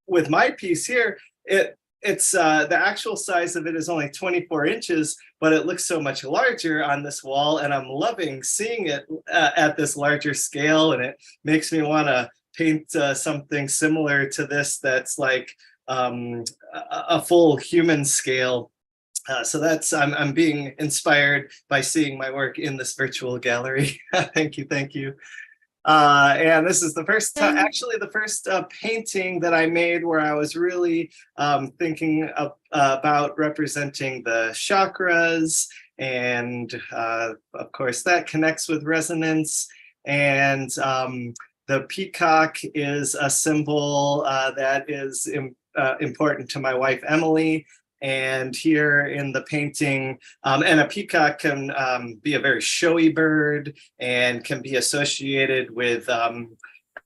with my piece here, it's the actual size of it is only 24 inches, but it looks so much larger on this wall, and I'm loving seeing it at this larger scale, and it makes me want to paint something similar to this that's like a full human scale. So that's, I'm being inspired by seeing my work in this virtual gallery. Thank you. And this is the first time, actually the first painting that I made where I was really thinking about representing the chakras, and of course that connects with resonance. And the peacock is a symbol that is important to my wife, Emily. And here in the painting, and a peacock can be a very showy bird and can be associated with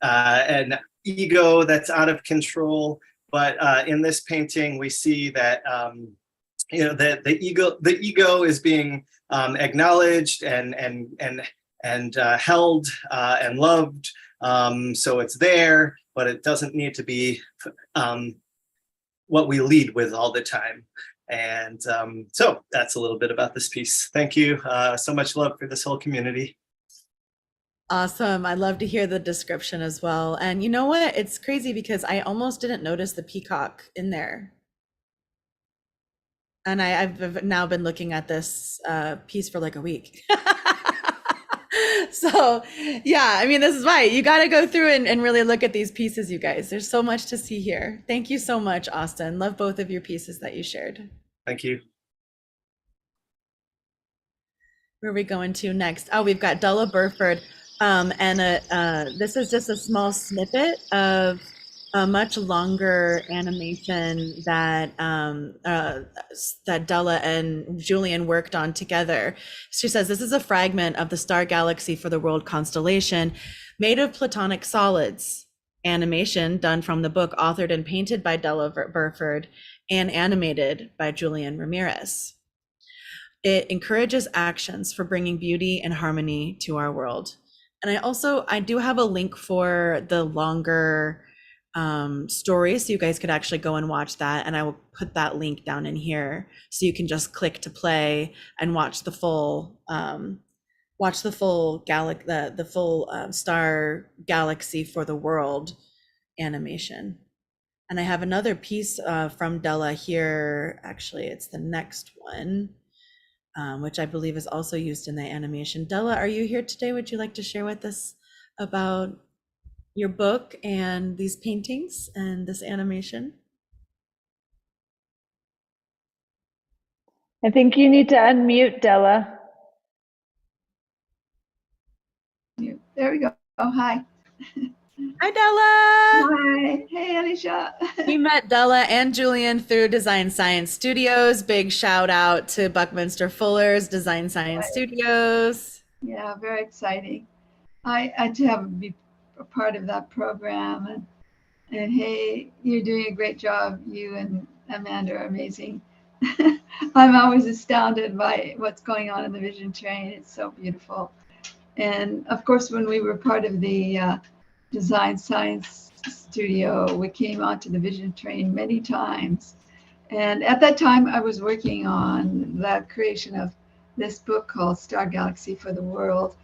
an ego that's out of control. But in this painting, we see that you know, that the ego is being acknowledged and held and loved. So it's there, but it doesn't need to be what we lead with all the time. And so that's a little bit about this piece. Thank you. So much love for this whole community. Awesome. I love to hear the description as well. And you know what? It's crazy because I almost didn't notice the peacock in there. And I've now been looking at this piece for like a week. So yeah, I mean, this is why you got to go through and really look at these pieces, you guys. There's so much to see here. Thank you so much, Austin. Love both of your pieces that you shared. Thank you. Where are we going to next? Oh, we've got Della Burford. This is just a small snippet of a much longer animation that that Della and Julian worked on together. She says, this is a fragment of the star galaxy for the world constellation made of platonic solids. Animation done from the book, authored and painted by Della Burford and animated by Julian Ramirez. It encourages actions for bringing beauty and harmony to our world. And I do have a link for the longer story, so you guys could actually go and watch that, and I will put that link down in here so you can just click to play and watch the full star galaxy for the world animation. And I have another piece from Della here. Actually, it's the next one, which I believe is also used in the animation. Della, are you here today? Would you like to share with us about your book and these paintings and this animation? I think you need to unmute, Della. There we go. Oh, hi. Hi, Della. Hi. Hey, Alecia. We met Della and Julian through Design Science Studios. Big shout out to Buckminster Fuller's Design Science Studios. Yeah, very exciting. I to have be a part of that program, and hey, you're doing a great job. You and Amanda are amazing. I'm always astounded by what's going on in the Vision Train. It's so beautiful. And of course, when we were part of the Design Science Studio, we came onto the Vision Train many times. And at that time, I was working on the creation of this book called Star Galaxy for the World.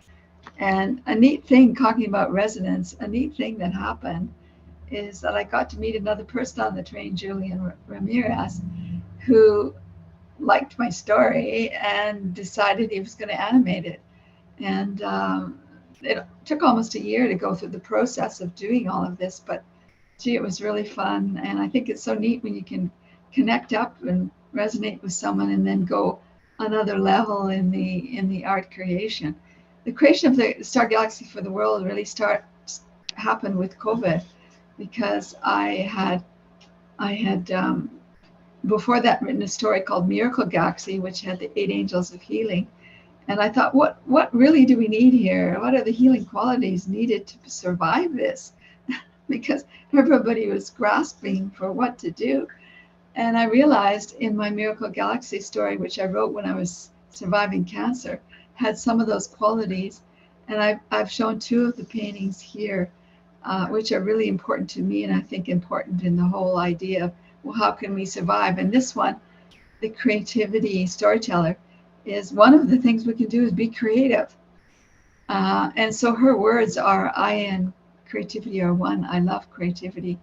And a neat thing, talking about resonance, a neat thing that happened is that I got to meet another person on the train, Julian Ramirez, who liked my story and decided he was going to animate it. And it took almost a year to go through the process of doing all of this, but gee, it was really fun. And I think it's so neat when you can connect up and resonate with someone and then go another level in the art creation. The creation of the Star Galaxy for the World really happened with COVID, because I had before that written a story called Miracle Galaxy, which had the 8 angels of healing. And I thought, what really do we need here? What are the healing qualities needed to survive this? Because everybody was grasping for what to do. And I realized in my Miracle Galaxy story, which I wrote when I was surviving cancer, had some of those qualities. And I've shown 2 of the paintings here, which are really important to me, and I think important in the whole idea of, well, how can we survive? And this one, the creativity storyteller, is one of the things we can do is be creative. And so her words are, I and creativity are one. I love creativity.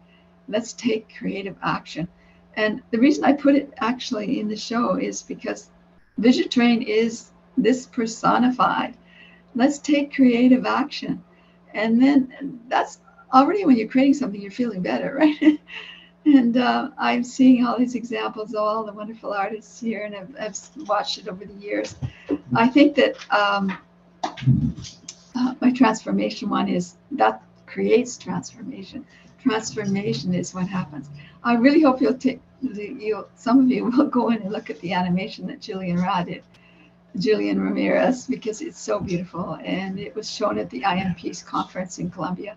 Let's take creative action. And the reason I put it actually in the show is because Vision Train is this personified. Let's take creative action. And then that's already, when you're creating something, you're feeling better, right? And I'm seeing all these examples of all the wonderful artists here, and I've watched it over the years. I think that my transformation one is that creates transformation. Transformation is what happens. I really hope some of you will go in and look at the animation that Julian Ramirez, because it's so beautiful, and it was shown at the IMP's conference in Colombia.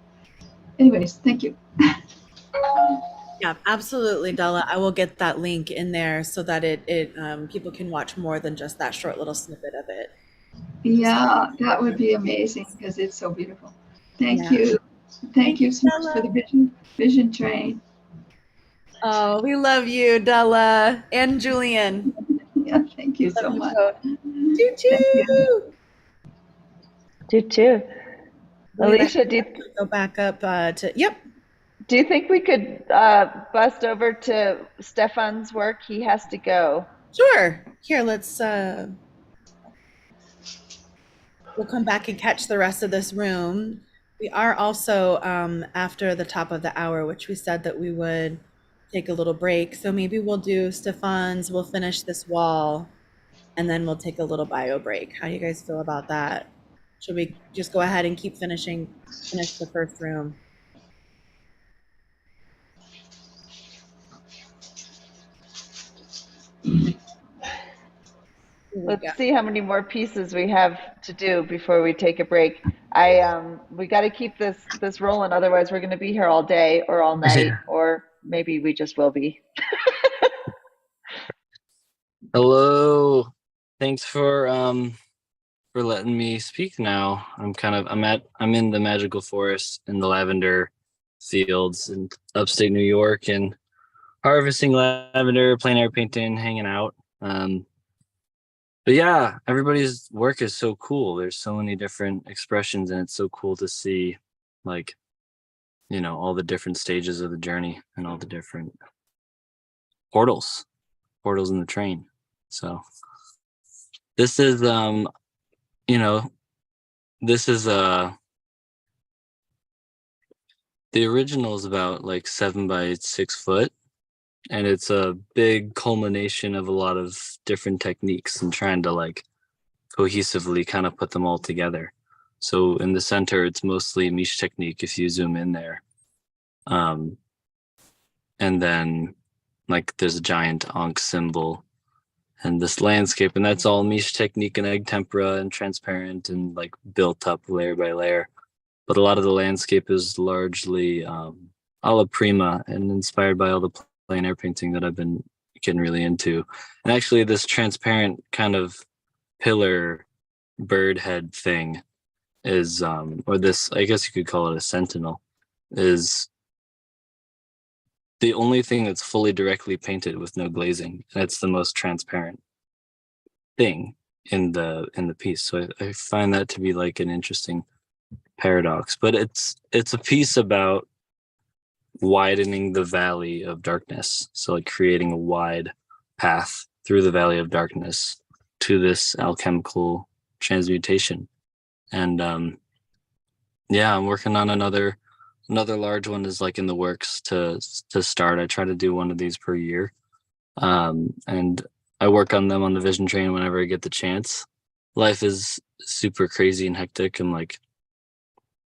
Anyways, thank you. Yeah, absolutely, Della. I will get that link in there so that people can watch more than just that short little snippet of it. Yeah, that would be amazing, because it's so beautiful. Thank you. Thank you so much for the Vision Train. Oh, we love you, Della and Julian. Yeah, thank you so much. Choo choo. Choo choo. Alecia, go back up to, yep. Do you think we could bust over to Stefan's work? He has to go. Sure. Here, let's we'll come back and catch the rest of this room. We are also after the top of the hour, which we said that we would take a little break. So maybe we'll do Stefan's, we'll finish this wall, and then we'll take a little bio break. How do you guys feel about that? Should we just go ahead and keep finish the first room? Let's see how many more pieces we have to do before we take a break. We got to keep this rolling, otherwise we're going to be here all day or all night, or maybe we just will be. Hello. Thanks for letting me speak now. I'm in the magical forest in the lavender fields in upstate New York and harvesting lavender, plein air painting, hanging out. But yeah, everybody's work is so cool. There's so many different expressions, and it's so cool to see, like, all the different stages of the journey and all the different portals in the train. So this is, the original is about like 7 by 6 foot. And it's a big culmination of a lot of different techniques and trying to like cohesively kind of put them all together. So in the center, it's mostly Miche technique if you zoom in there. And then like there's a giant Ankh symbol and this landscape, and that's all Miche technique and egg tempera and transparent and like built up layer by layer. But a lot of the landscape is largely alla prima and inspired by all the plein air painting that I've been getting really into. And actually this transparent kind of pillar bird head thing is or this, I guess you could call it a sentinel, is the only thing that's fully directly painted with no glazing. And it's the most transparent thing in the piece. So I find that to be like an interesting paradox. But it's a piece about widening the valley of darkness, so like creating a wide path through the valley of darkness to this alchemical transmutation. And yeah, I'm working on another large one is like in the works to start. I try to do one of these per year, and I work on them on the vision train whenever I get the chance. Life is super crazy and hectic. I'm like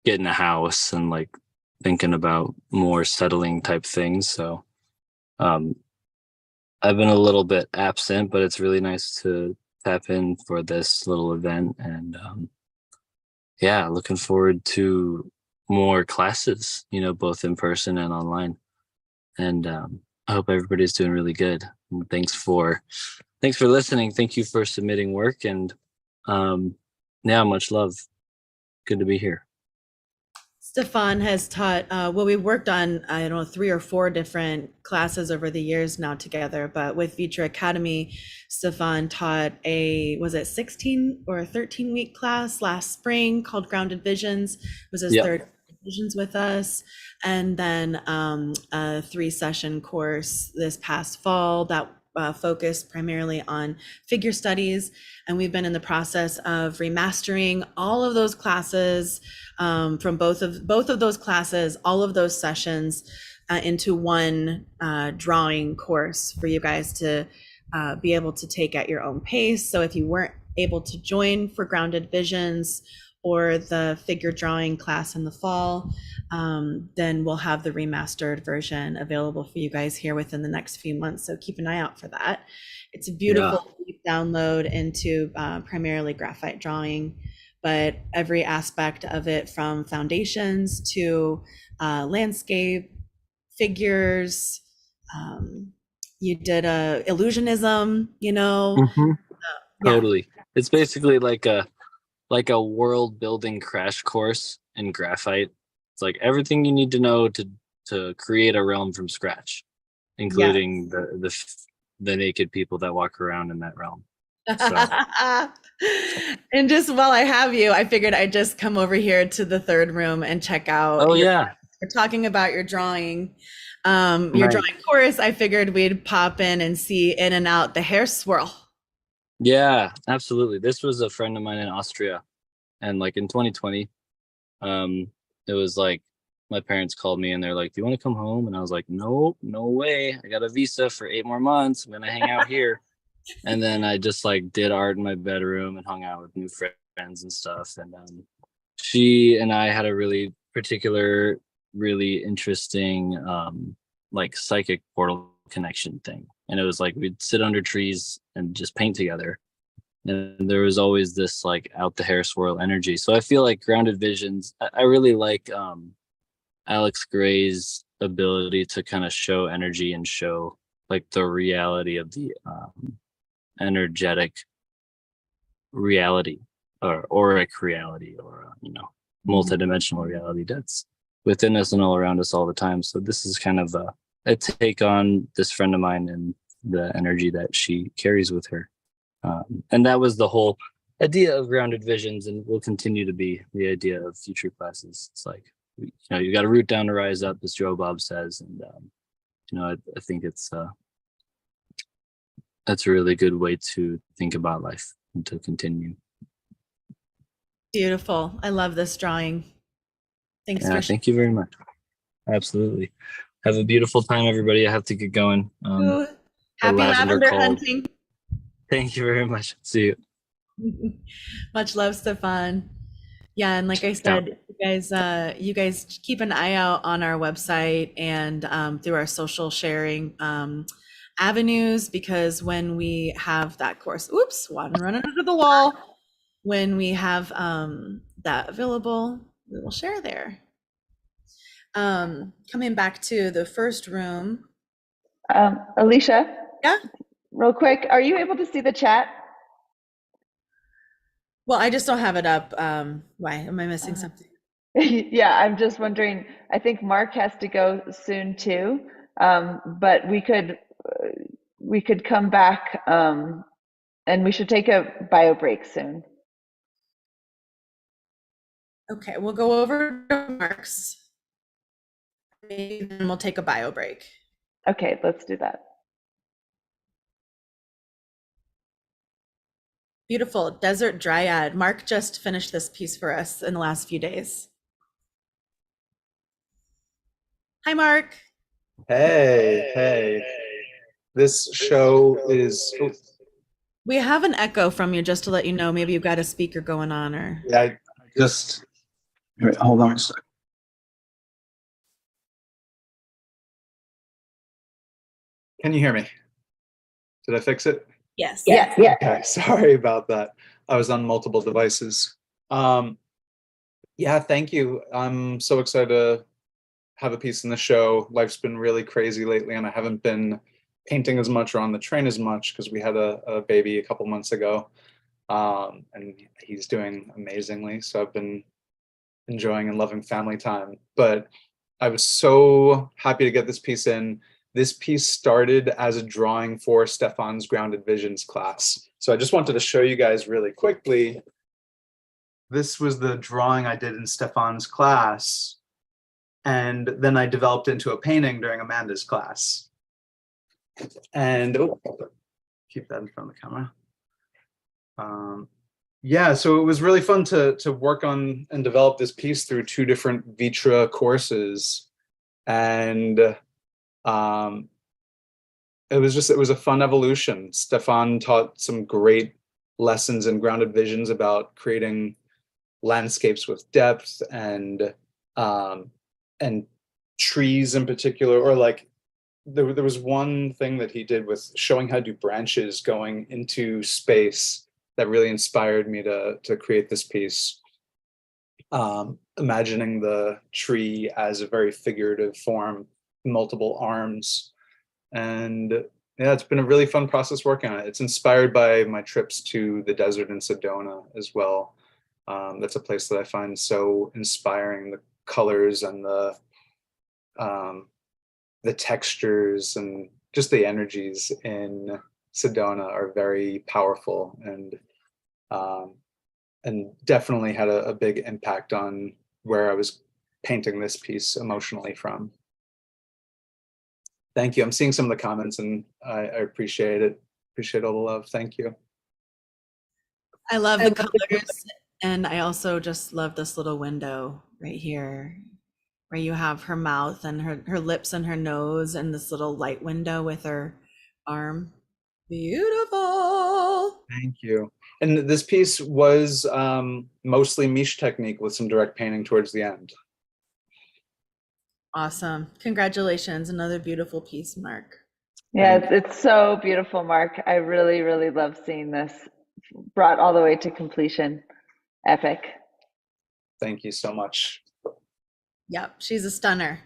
getting a house and like thinking about more settling type things. So I've been a little bit absent, but it's really nice to tap in for this little event. And yeah, looking forward to more classes, both in person and online. And I hope everybody's doing really good. And thanks for listening. Thank you for submitting work, and yeah, much love. Good to be here. Stefan has taught, we've worked on, 3 or 4 different classes over the years now together, but with ViTra Academy, Stefan taught was it 16 or 13-week class last spring called Grounded Visions. It was his third Visions with us. And then a 3-session course this past fall that focused primarily on figure studies. And we've been in the process of remastering all of those classes from both of those classes, all of those sessions into one drawing course for you guys to be able to take at your own pace. So if you weren't able to join for Grounded Visions or the figure drawing class in the fall, then we'll have the remastered version available for you guys here within the next few months. So keep an eye out for that. It's a beautiful download into primarily graphite drawing, but every aspect of it, from foundations to landscape, figures, you did illusionism, Totally. It's basically like a world building crash course in graphite. It's like everything you need to know to create a realm from scratch, including the naked people that walk around in that realm. So And just while I have you, I figured I'd just come over here to the third room and check out oh yeah, we're talking about your drawing, your right. drawing course. I figured we'd pop in and see in and out the hair swirl. Yeah, absolutely. This was a friend of mine in Austria, and like in 2020, it was like my parents called me and they're like, "Do you want to come home?" And I was like, "Nope, no way. I got a visa for 8 more months. I'm gonna hang out here." And then I just like did art in my bedroom and hung out with new friends and stuff. And she and I had a really particular, really interesting, like psychic portal connection thing. And it was like we'd sit under trees and just paint together. And there was always this like out the hair swirl energy. So I feel like Grounded Visions, I really like Alex Gray's ability to kind of show energy and show like the reality of the energetic reality or auric reality or multidimensional reality that's within us and all around us all the time. So this is kind of a take on this friend of mine and the energy that she carries with her. And that was the whole idea of Grounded Visions, and will continue to be the idea of future classes. It's like, you got to root down to rise up, as Joe Bob says. And, I think that's a really good way to think about life and to continue. Beautiful. I love this drawing. Thanks Yeah, thank you very much. Absolutely. Have a beautiful time, everybody. I have to get going. Happy lavender hunting. Thank you very much. See you. Much love, Stefan. Yeah, and like I said, you guys keep an eye out on our website and through our social sharing avenues, because when we have that course, oops, one running into the wall. When we have that available, we will share there. Coming back to the first room. Alecia? Yeah? Real quick, are you able to see the chat? Well, I just don't have it up. Why? Am I missing something? Yeah, I'm just wondering. I think Mark has to go soon too, but we could come back, and we should take a bio break soon. Okay, we'll go over to Mark's. Maybe then we'll take a bio break. Okay, let's do that. Beautiful Desert Dryad. Mark just finished this piece for us in the last few days. Hi, Mark. Hey. This show is. We have an echo from you, just to let you know. Maybe you've got a speaker going on, or. Yeah, I just. Wait, hold on a second. Can you hear me? Did I fix it? Yes. Yeah. Okay, sorry about that. I was on multiple devices. Yeah, thank you. I'm so excited to have a piece in the show. Life's been really crazy lately, and I haven't been painting as much or on the train as much because we had a baby a couple months ago, and he's doing amazingly. So I've been enjoying and loving family time. But I was so happy to get this piece in. This piece started as a drawing for Stefan's Grounded Visions class. So I just wanted to show you guys really quickly. This was the drawing I did in Stefan's class. And then I developed into a painting during Amanda's class. And keep that in front of the camera. Yeah, so it was really fun to work on and develop this piece through 2 different ViTra courses. And it was a fun evolution. Stefan taught some great lessons in Grounded Visions about creating landscapes with depth and trees in particular, or like there was one thing that he did with showing how to do branches going into space that really inspired me to create this piece. Imagining the tree as a very figurative form, multiple arms. And yeah, it's been a really fun process working on it. It's inspired by my trips to the desert in Sedona as well. That's a place that I find so inspiring, the colors and the textures and just the energies in Sedona are very powerful and definitely had a big impact on where I was painting this piece emotionally from. Thank you. I'm seeing some of the comments and I appreciate it. Appreciate all the love. Thank you. I love the colors, and I also just love this little window right here where you have her mouth and her lips and her nose and this little light window with her arm. Beautiful. Thank you. And this piece was mostly Miche technique with some direct painting towards the end. Awesome. Congratulations. Another beautiful piece, Mark. Yeah, it's so beautiful, Mark. I really, really love seeing this brought all the way to completion. Epic. Thank you so much. Yep, she's a stunner.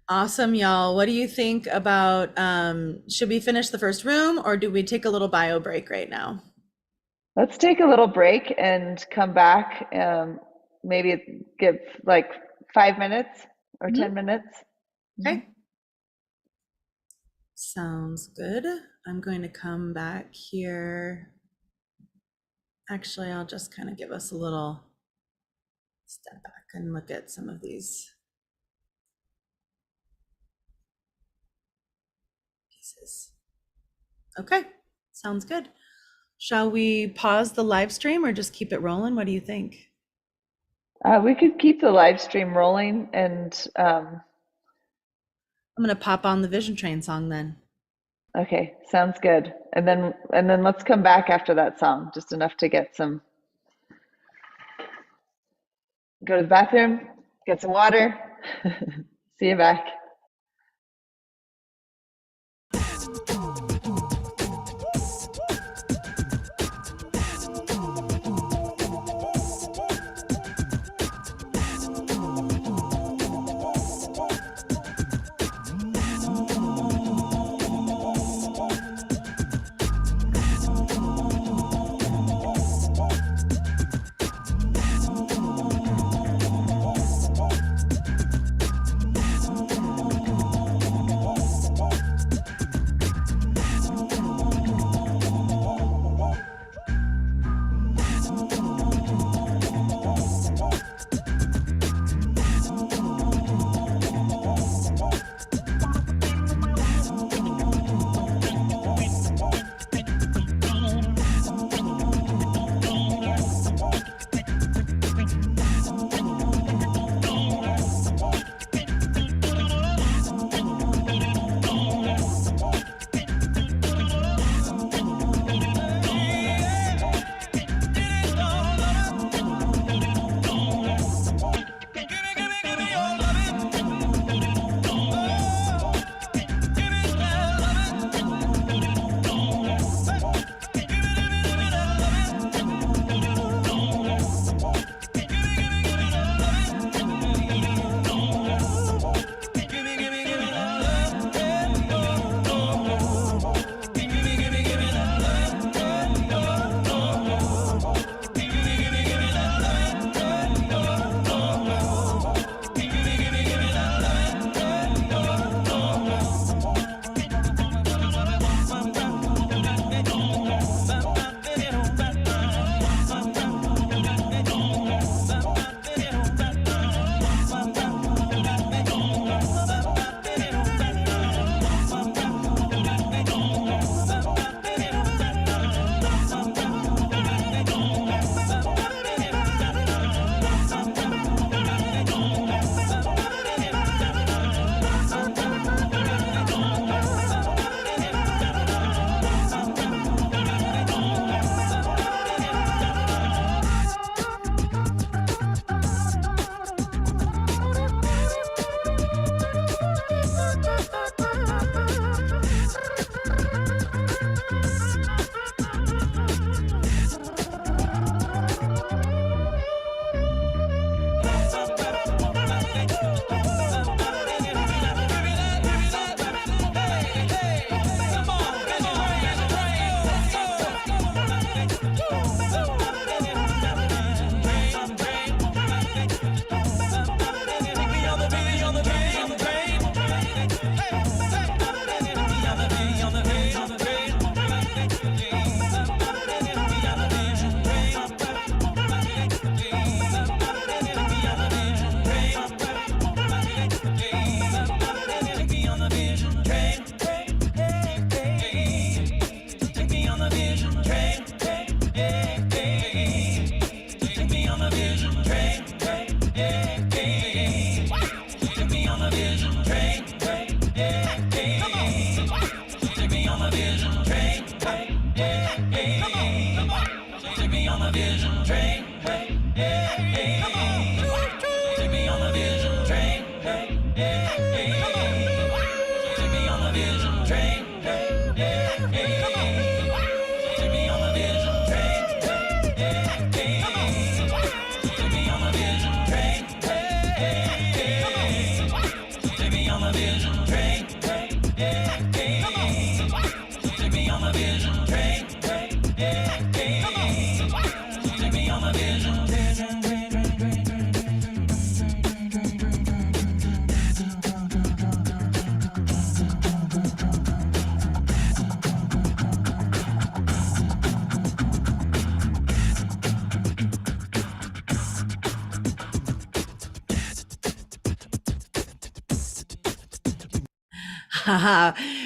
Awesome, y'all. What do you think about, should we finish the first room or do we take a little bio break right now? Let's take a little break and come back. Maybe give like 5 minutes or 10 minutes. Okay. Sounds good. I'm going to come back here. Actually, I'll just kind of give us a little step back and look at some of these pieces. Okay, sounds good. Shall we pause the live stream or just keep it rolling? What do you think? We could keep the live stream rolling and I'm gonna pop on the Vision Train song then. okay, sounds good. And then let's come back after that song, just enough to get some, go to the bathroom, get some water. See you back.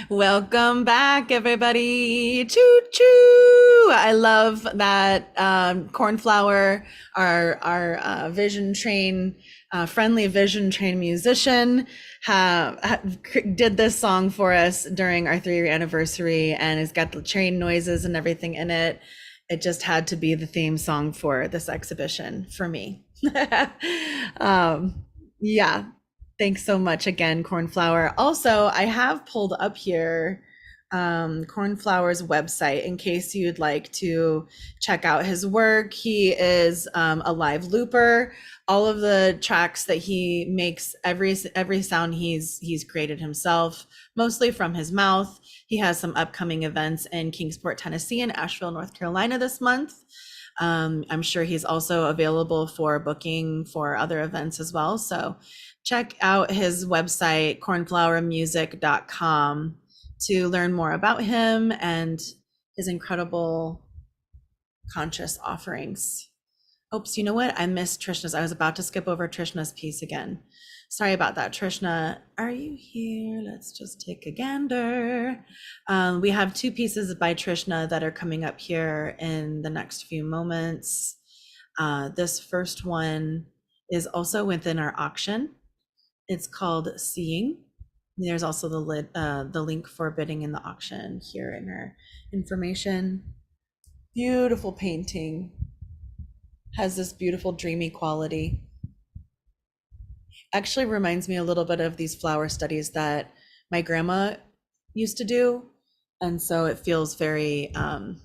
Welcome back, everybody. Choo choo! I love that Cornflower, our Vision Train, friendly Vision Train musician, did this song for us during our 3-year anniversary, and it's got the train noises and everything in it. It just had to be the theme song for this exhibition for me. Yeah. Thanks so much again, Cornflower. Also, I have pulled up here Cornflower's website in case you'd like to check out his work. He is a live looper. All of the tracks that he makes, every sound he's created himself, mostly from his mouth. He has some upcoming events in Kingsport, Tennessee, and Asheville, North Carolina this month. I'm sure he's also available for booking for other events as well. So check out his website, cornflowermusic.com, to learn more about him and his incredible conscious offerings. Oops, you know what? I missed Trishna's. I was about to skip over Trishna's piece again. Sorry about that, Trishna. Are you here? Let's just take a gander. We have 2 pieces by Trishna that are coming up here in the next few moments. This first one is also within our auction. It's called Seeing. There's also the link for bidding in the auction here in our information. Beautiful painting. Has this beautiful dreamy quality. Actually reminds me a little bit of these flower studies that my grandma used to do. And so it feels very, I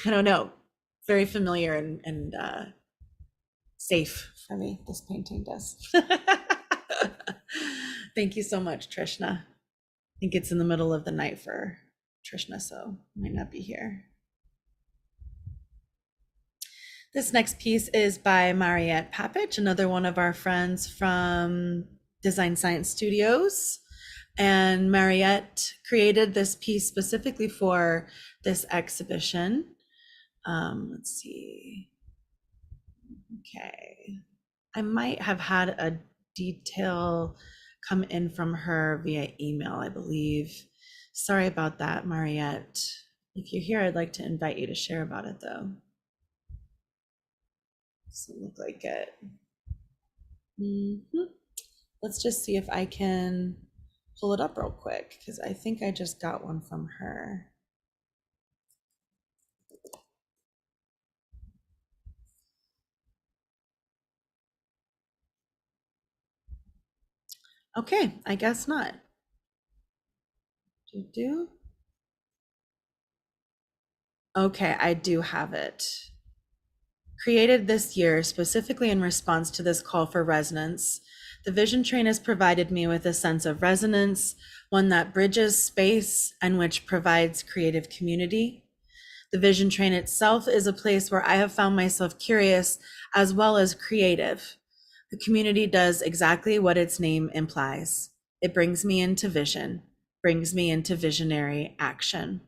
don't know, very familiar and safe for me, this painting does. Thank you so much, Trishna. I think it's in the middle of the night for Trishna, so might not be here. This next piece is by Mariette Papich, another one of our friends from Design Science Studios. And Mariette created this piece specifically for this exhibition. Let's see. Okay. I might have had a detail come in from her via email, I believe. Sorry about that, Mariette. If you're here, I'd like to invite you to share about it, though. Doesn't look like it. Let's just see if I can pull it up real quick, because I think I just got one from her. Okay, I guess not. Okay, I do have it. Created this year specifically in response to this call for resonance, the Vision Train has provided me with a sense of resonance, one that bridges space and which provides creative community. The Vision Train itself is a place where I have found myself curious as well as creative. The community does exactly what its name implies. It brings me into vision, brings me into visionary action.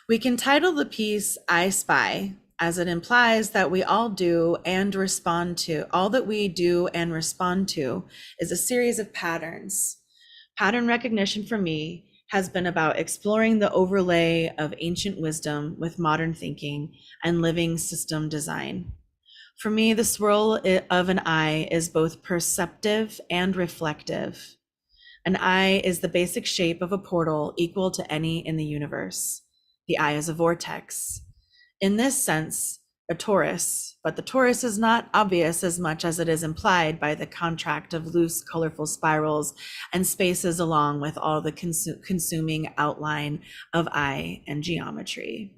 We can title the piece I Spy, as it implies that we all do and respond to. All that we do and respond to is a series of patterns. Pattern recognition for me has been about exploring the overlay of ancient wisdom with modern thinking and living system design. For me, the swirl of an eye is both perceptive and reflective. An eye is the basic shape of a portal equal to any in the universe. The eye is a vortex. In this sense, a torus, but the torus is not obvious as much as it is implied by the contract of loose, colorful spirals and spaces along with all the consuming outline of eye and geometry.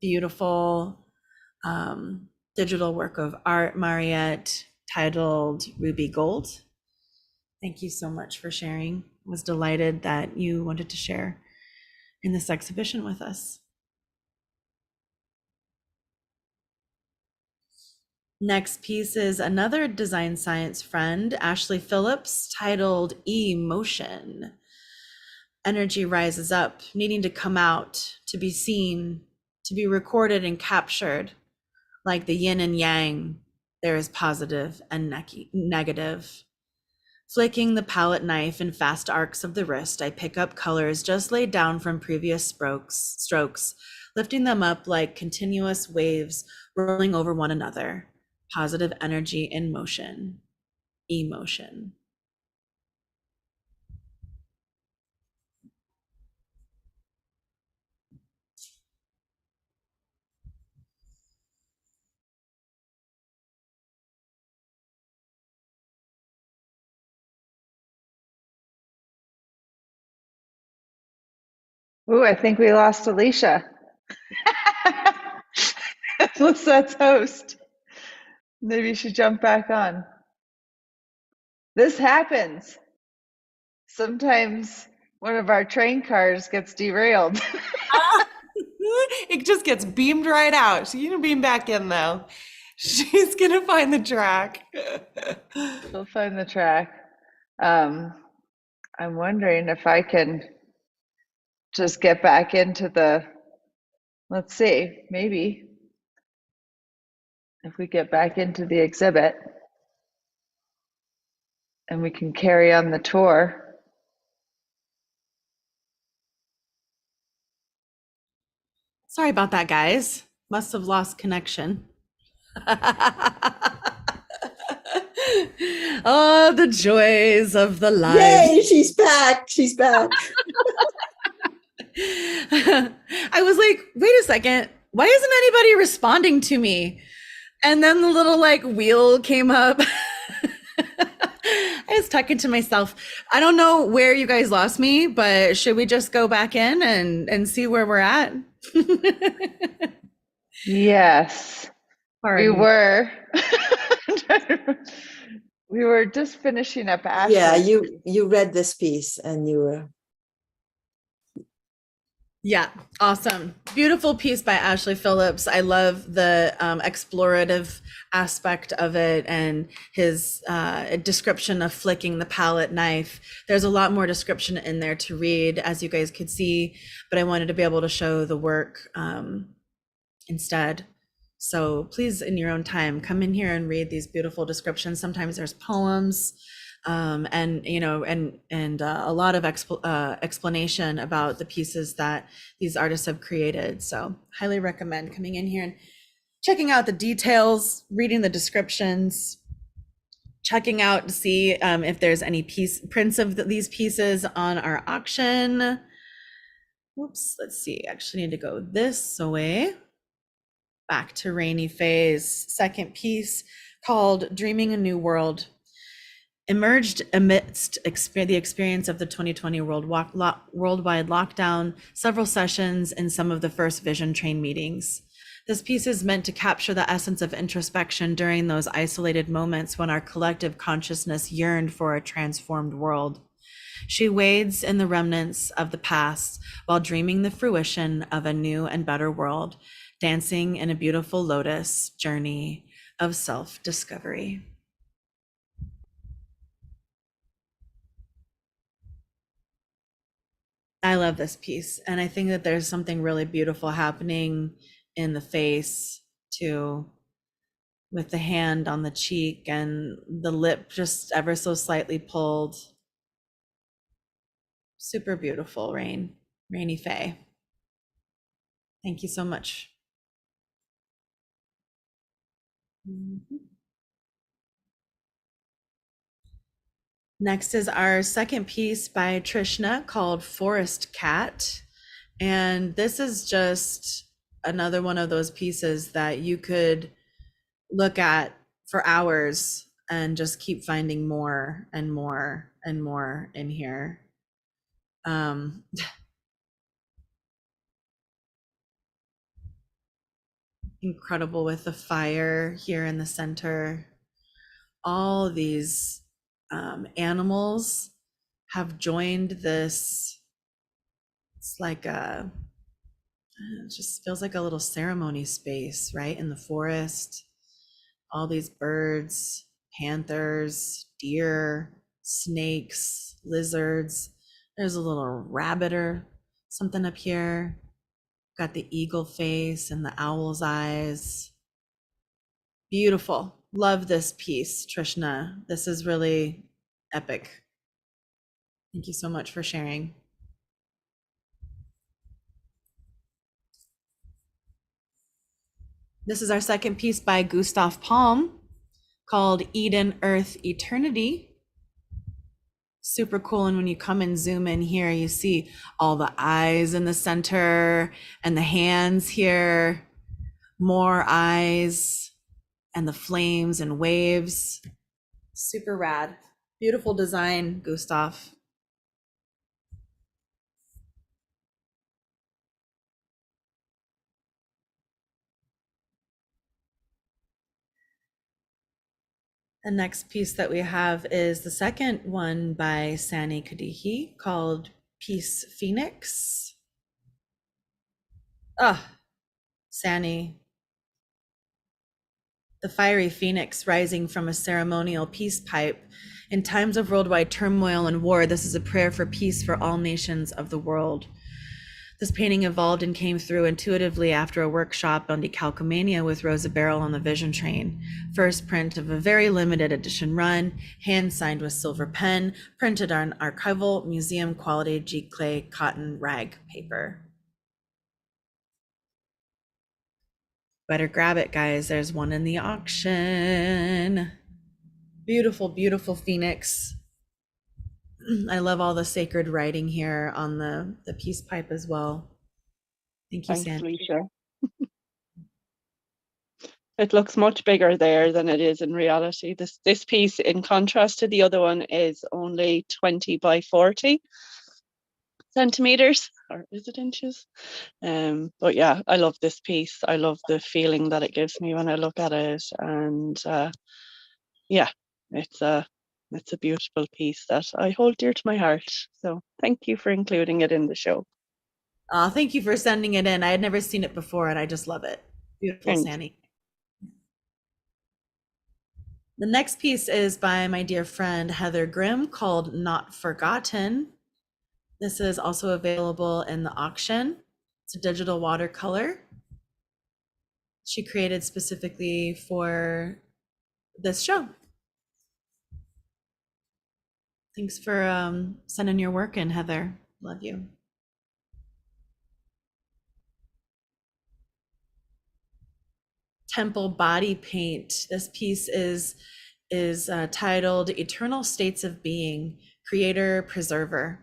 Beautiful digital work of art, Mariette, titled Ruby Gold. Thank you so much for sharing. I was delighted that you wanted to share in this exhibition with us. Next piece is another design science friend, Ashley Phillips, titled Emotion. Energy rises up, needing to come out, to be seen, to be recorded and captured. Like the yin and yang, there is positive and negative. Flicking the palette knife in fast arcs of the wrist, I pick up colors just laid down from previous strokes, lifting them up like continuous waves rolling over one another. Positive energy in motion, emotion. Ooh, I think we lost Alecia. Let's host. Maybe she jumped back on. This happens. Sometimes one of our train cars gets derailed. It just gets beamed right out. She's gonna beam back in though. She's gonna find the track. She'll find the track. I'm wondering if I can just get back into the, let's see, maybe if we get back into the exhibit and we can carry on the tour. Sorry about that, guys. Must have lost connection. Oh, the joys of the live. Yay, she's back. She's back. I was like, wait a second, why isn't anybody responding to me? And then the little like wheel came up. I was talking to myself. I don't know where you guys lost me, but should we just go back in and see where we're at? Yes, Pardon. we were. We were just finishing up Ashley. Yeah, you read this piece and you were. Yeah, awesome. Beautiful piece by Ashley Phillips. I love the explorative aspect of it and his description of flicking the palette knife. There's a lot more description in there to read, as you guys could see, but I wanted to be able to show the work instead. So please, in your own time, come in here and read these beautiful descriptions. Sometimes there's poems, and you know, and a lot of explanation about the pieces that these artists have created. So highly recommend coming in here and checking out the details, reading the descriptions, checking out to see if there's any prints of these pieces on our auction. Whoops, let's see. Actually need to go this way. Back to Rainy Faye's second piece called Dreaming a New World. Emerged amidst the experience of the 2020 worldwide lockdown, several sessions, and some of the first Vision Train meetings. This piece is meant to capture the essence of introspection during those isolated moments when our collective consciousness yearned for a transformed world. She wades in the remnants of the past while dreaming the fruition of a new and better world, dancing in a beautiful lotus journey of self-discovery. I love this piece, and I think that there's something really beautiful happening in the face too, with the hand on the cheek and the lip just ever so slightly pulled. Super beautiful, Rainy Faye. Thank you so much. Next is our second piece by Trishna called Forest Cat. And this is just another one of those pieces that you could look at for hours and just keep finding more and more and more in here. Incredible with the fire here in the center. All these animals have joined this. It's like it just feels like a little ceremony space, right? In the forest, all these birds, panthers, deer, snakes, lizards. There's a little rabbit or something up here. Got the eagle face and the owl's eyes. Beautiful. Love this piece, Trishna. This is really epic. Thank you so much for sharing. This is our second piece by Gustav Palm called Eden, Earth, Eternity. Super cool. And when you come and zoom in here, you see all the eyes in the center and the hands here, more eyes and the flames and waves. Super rad. Beautiful design, Gustav. The next piece that we have is the second one by Sani Kadihi called Peace Phoenix. Sani. The fiery phoenix rising from a ceremonial peace pipe. In times of worldwide turmoil and war, this is a prayer for peace for all nations of the world. This painting evolved and came through intuitively after a workshop on decalcomania with Rosa Barrel on the Vision Train. First print of a very limited edition run, hand signed with silver pen, printed on archival museum quality G clay cotton rag paper. Better grab it, guys. There's one in the auction. Beautiful, beautiful phoenix. I love all the sacred writing here on the peace pipe as well. Thank you, Thanks, Sandy. Alecia. It looks much bigger there than it is in reality. This piece, in contrast to the other one, is only 20 by 40 centimeters, or is it inches? But yeah, I love this piece. I love the feeling that it gives me when I look at it, and yeah, it's a beautiful piece that I hold dear to my heart. So thank you for including it in the show. Thank you for sending it in. I had never seen it before, and I just love it. Beautiful, Thanks. Sani. The next piece is by my dear friend Heather Grimm called Not Forgotten. This is also available in the auction. It's a digital watercolor she created specifically for this show. Thanks for sending your work in, Heather. Love you. Temple body paint. This piece is titled Eternal States of Being, Creator, Preserver.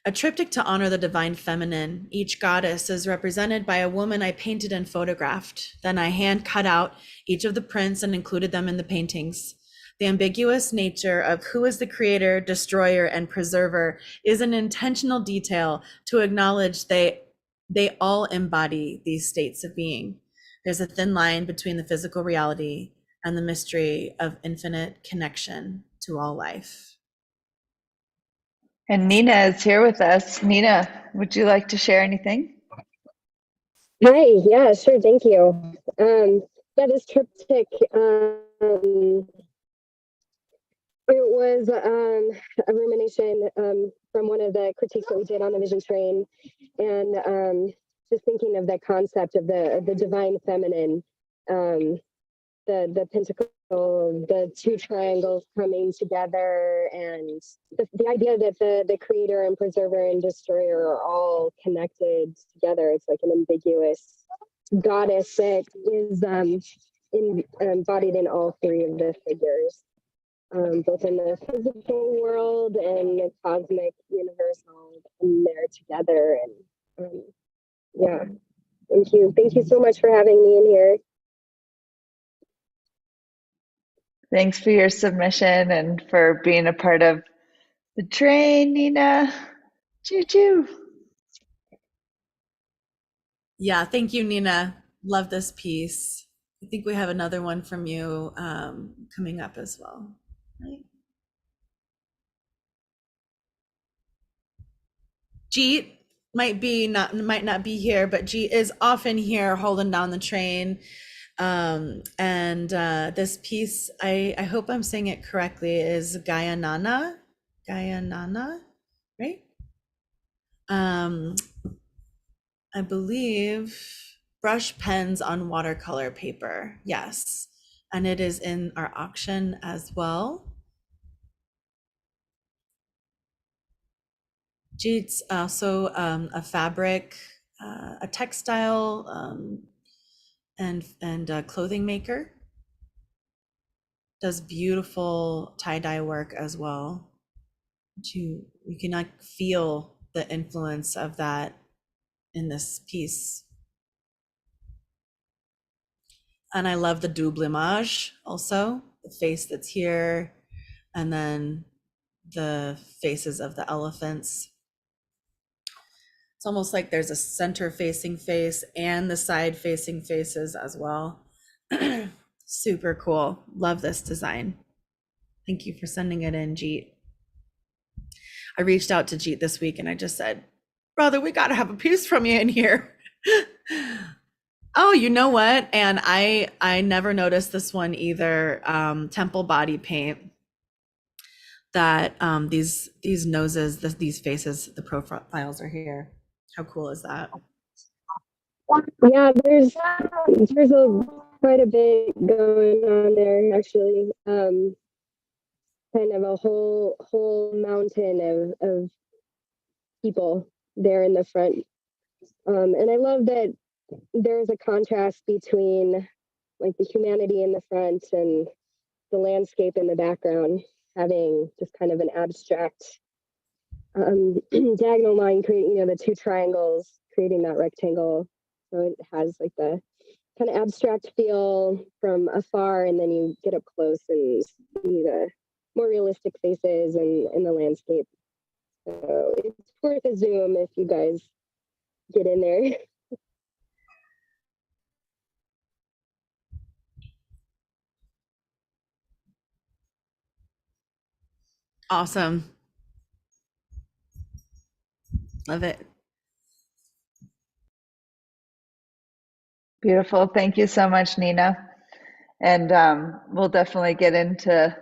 A triptych to honor the divine feminine. Each goddess is represented by a woman I painted and photographed. Then I hand cut out each of the prints and included them in the paintings. The ambiguous nature of who is the creator, destroyer, and preserver is an intentional detail to acknowledge they all embody these states of being. There's a thin line between the physical reality and the mystery of infinite connection to all life. And Nina is here with us. Nina, would you like to share anything? Hi, yeah, sure, thank you. Yeah, this triptych, it was a rumination from one of the critiques that we did on the Vision Train, and just thinking of the concept of the divine feminine, the pentacle, the two triangles coming together, and the idea that the creator and preserver and destroyer are all connected together. It's like an ambiguous goddess that is embodied in all three of the figures. Both in the physical world and the cosmic universe, all in there together. And yeah, Thank you. Thank you so much for having me in here. Thanks for your submission and for being a part of the train, Nina. Choo choo. Yeah, thank you, Nina. Love this piece. I think we have another one from you coming up as well. Right? Jeet might not be here, but Jeet is often here holding down the train. This piece, I hope I'm saying it correctly, is Gayanana, right? I believe brush pens on watercolor paper, yes. And it is in our auction as well. Jeet's also a fabric, a textile, and a clothing maker. Does beautiful tie-dye work as well. You can like feel the influence of that in this piece. And I love the double image also, the face that's here, and then the faces of the elephants. It's almost like there's a center facing face and the side facing faces as well. Super cool. Love this design. Thank you for sending it in, Jeet. I reached out to Jeet this week and I just said, brother, we got to have a piece from you in here. Oh, you know what? And I never noticed this one either. Temple body paint. That these noses, these faces, the profiles are here. How cool is that? Yeah, there's quite a bit going on there actually. Kind of a whole mountain of people there in the front. And I love that there's a contrast between like the humanity in the front and the landscape in the background, having just kind of an abstract diagonal line creating, the two triangles creating that rectangle. So it has like the kind of abstract feel from afar, and then you get up close and see the more realistic faces and the landscape. So it's worth a zoom if you guys get in there. Awesome. Love it. Beautiful. Thank you so much, Nina. And we'll definitely get into.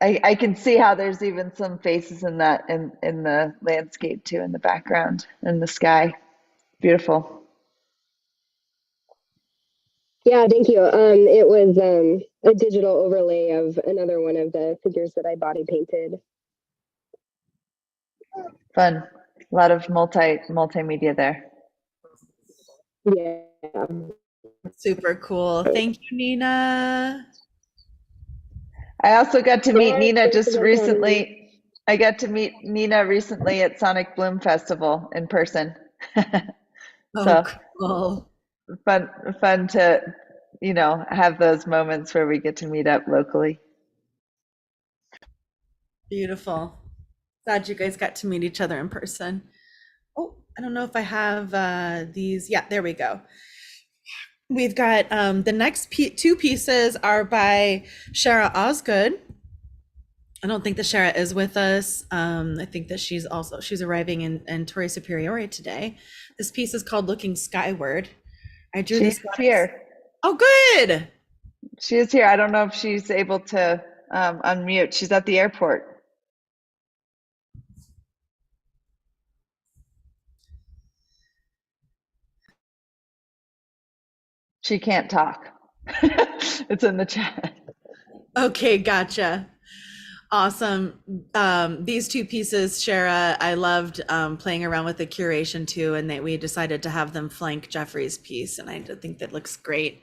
I can see how there's even some faces in that in the landscape too, in the background, in the sky. Beautiful. Yeah, thank you. It was a digital overlay of another one of the figures that I body painted. Fun. A lot of multimedia there. Yeah. Super cool. Thank you, Nina. I also got to meet Nina just recently. I got to meet Nina recently at Sonic Bloom Festival in person. So cool. Fun to, have those moments where we get to meet up locally. Beautiful. Glad you guys got to meet each other in person. Oh, I don't know if I have these. Yeah, there we go. We've got the next two pieces are by Shara Osgood. I don't think that Shara is with us. I think that she's arriving in Torre Superiore today. This piece is called Looking Skyward. I drew She's this here. Oh, good. She is here. I don't know if she's able to unmute. She's at the airport. She can't talk. It's in the chat. Okay, gotcha. Awesome. These two pieces, Shara, I loved playing around with the curation too, and we decided to have them flank Jeffrey's piece, and I think that looks great.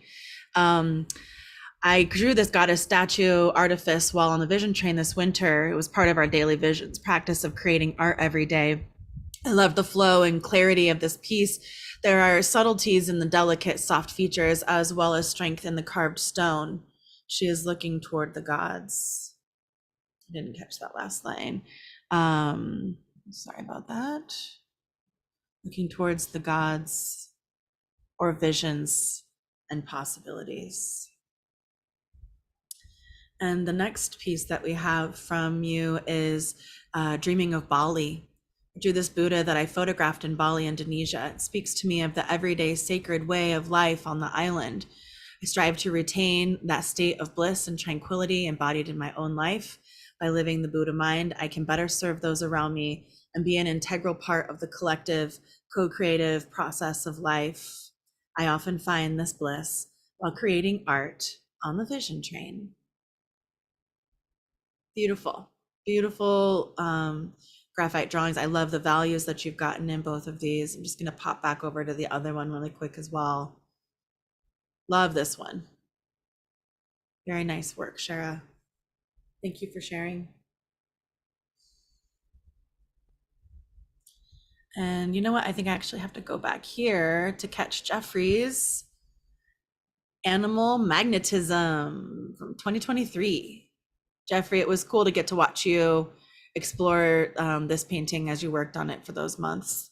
I drew this goddess statue artifice while on the vision train this winter. It was part of our daily visions practice of creating art every day. I love the flow and clarity of this piece. There are subtleties in the delicate, soft features, as well as strength in the carved stone. She is looking toward the gods. I didn't catch that last line. Sorry about that. Looking towards the gods or visions and possibilities. And the next piece that we have from you is Dreaming of Bali. I drew this Buddha that I photographed in Bali, Indonesia. It speaks to me of the everyday sacred way of life on the island. I strive to retain that state of bliss and tranquility embodied in my own life. By living the Buddha mind, I can better serve those around me and be an integral part of the collective, co-creative process of life. I often find this bliss while creating art on the vision train. Beautiful, beautiful graphite drawings. I love the values that you've gotten in both of these. I'm just going to pop back over to the other one really quick as well. Love this one. Very nice work, Shara. Thank you for sharing. And you know what? I think I actually have to go back here to catch Jeffrey's Animal Magnetism from 2023. Jeffrey, it was cool to get to watch you explore this painting as you worked on it for those months.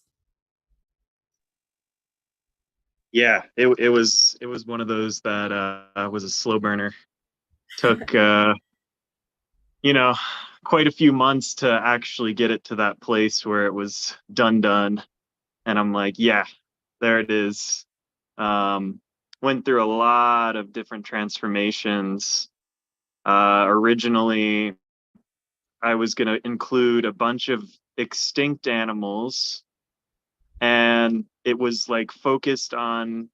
Yeah, it was one of those that was a slow burner. Took you know, quite a few months to actually get it to that place where it was done. And I'm like, yeah, there it is. Went through a lot of different transformations. Originally, I was going to include a bunch of extinct animals, and it was like focused on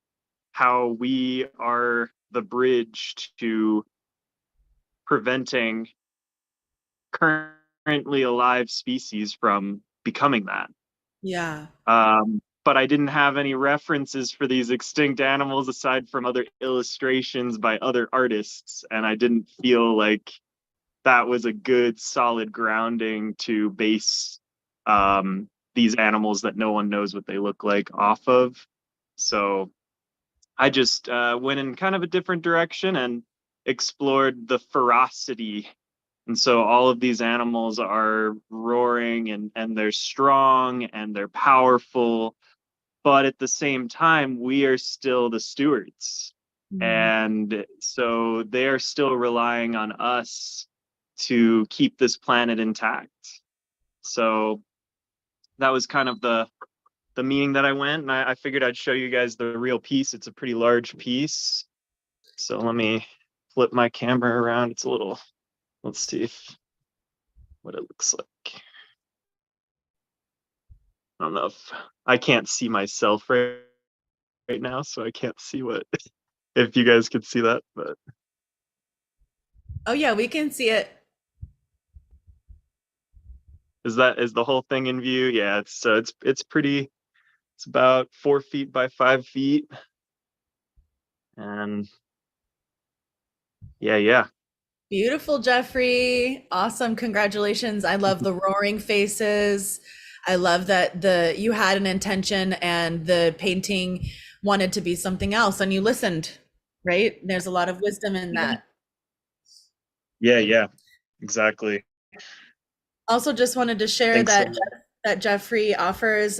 how we are the bridge to preventing currently alive species from becoming that. Yeah. But I didn't have any references for these extinct animals aside from other illustrations by other artists, and I didn't feel like that was a good solid grounding to base these animals that no one knows what they look like off of. So I just went in kind of a different direction and explored the ferocity. And so all of these animals are roaring and they're strong and they're powerful, but at the same time, we are still the stewards. And so they are still relying on us to keep this planet intact. So that was kind of the meaning that I went, and I figured I'd show you guys the real piece. It's a pretty large piece. So let me flip my camera around. It's a little, let's see what it looks like. I don't know if I can't see myself right now, so I can't see what if you guys could see that, but Oh yeah, we can see it. is the whole thing in view? Yeah, it's pretty. It's about 4 feet by 5 feet, and yeah. Beautiful, Jeffrey. Awesome. Congratulations. I love the roaring faces. I love that you had an intention and the painting wanted to be something else and you listened, right? There's a lot of wisdom in that. Yeah, exactly. Also just wanted to share Thanks so that much. that Jeffrey offers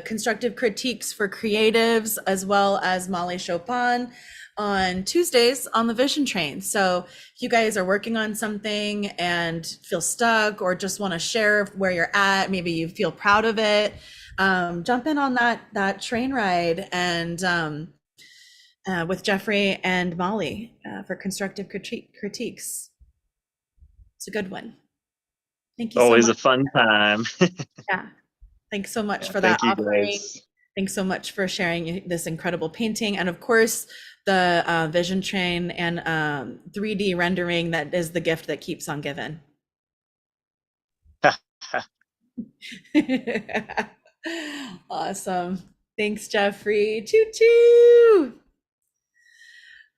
constructive critiques for creatives as well as Molly Chopin on Tuesdays on the Vision Train. So if you guys are working on something and feel stuck or just want to share where you're at, maybe you feel proud of it, jump in on that train ride and with Jeffrey and Molly for constructive critiques. It's a good one. Thank you so Always much. a fun time. Yeah. Thanks so much Yeah, for that thank you offering. guys. Thanks so much for sharing this incredible painting. And of course, the Vision Train and 3D rendering that is the gift that keeps on giving. Awesome. Thanks, Jeffrey. Choo choo.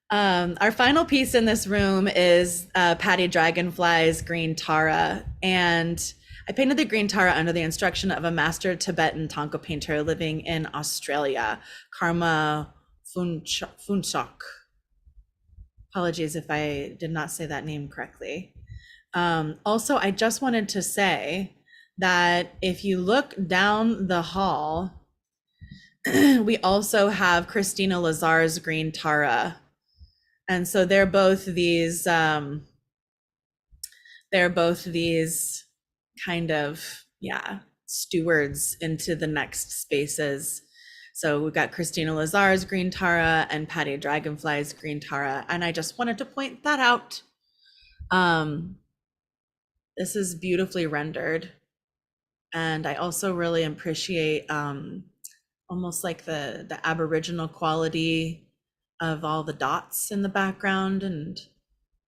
Our final piece in this room is Patty Dragonfly's Green Tara. And I painted the green Tara under the instruction of a master Tibetan Thangka painter living in Australia, Karma Phunchok. Apologies if I did not say that name correctly. Also, I just wanted to say that if you look down the hall, we also have Christina Lazar's green Tara. And so they're both these kind of, yeah, stewards into the next spaces. So we've got Christina Lazar's green Tara and Patty Dragonfly's green Tara. And I just wanted to point that out. This is beautifully rendered. And I also really appreciate almost like the Aboriginal quality of all the dots in the background, and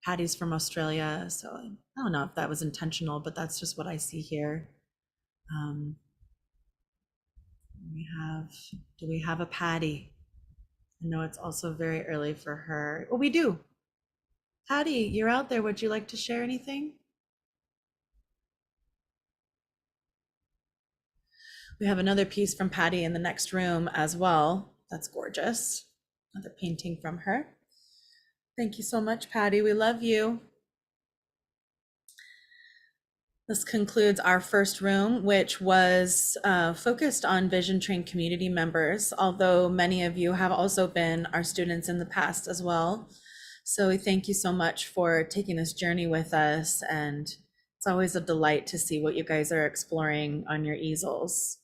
Patty's from Australia. So I don't know if that was intentional, but that's just what I see here. Do we have a Patty? I know it's also very early for her. Oh, we do. Patty, you're out there. Would you like to share anything? We have another piece from Patty in the next room as well. That's gorgeous. Another painting from her. Thank you so much, Patty. We love you. This concludes our first room, which was focused on Vision Trained community members, although many of you have also been our students in the past as well. So we thank you so much for taking this journey with us, and it's always a delight to see what you guys are exploring on your easels.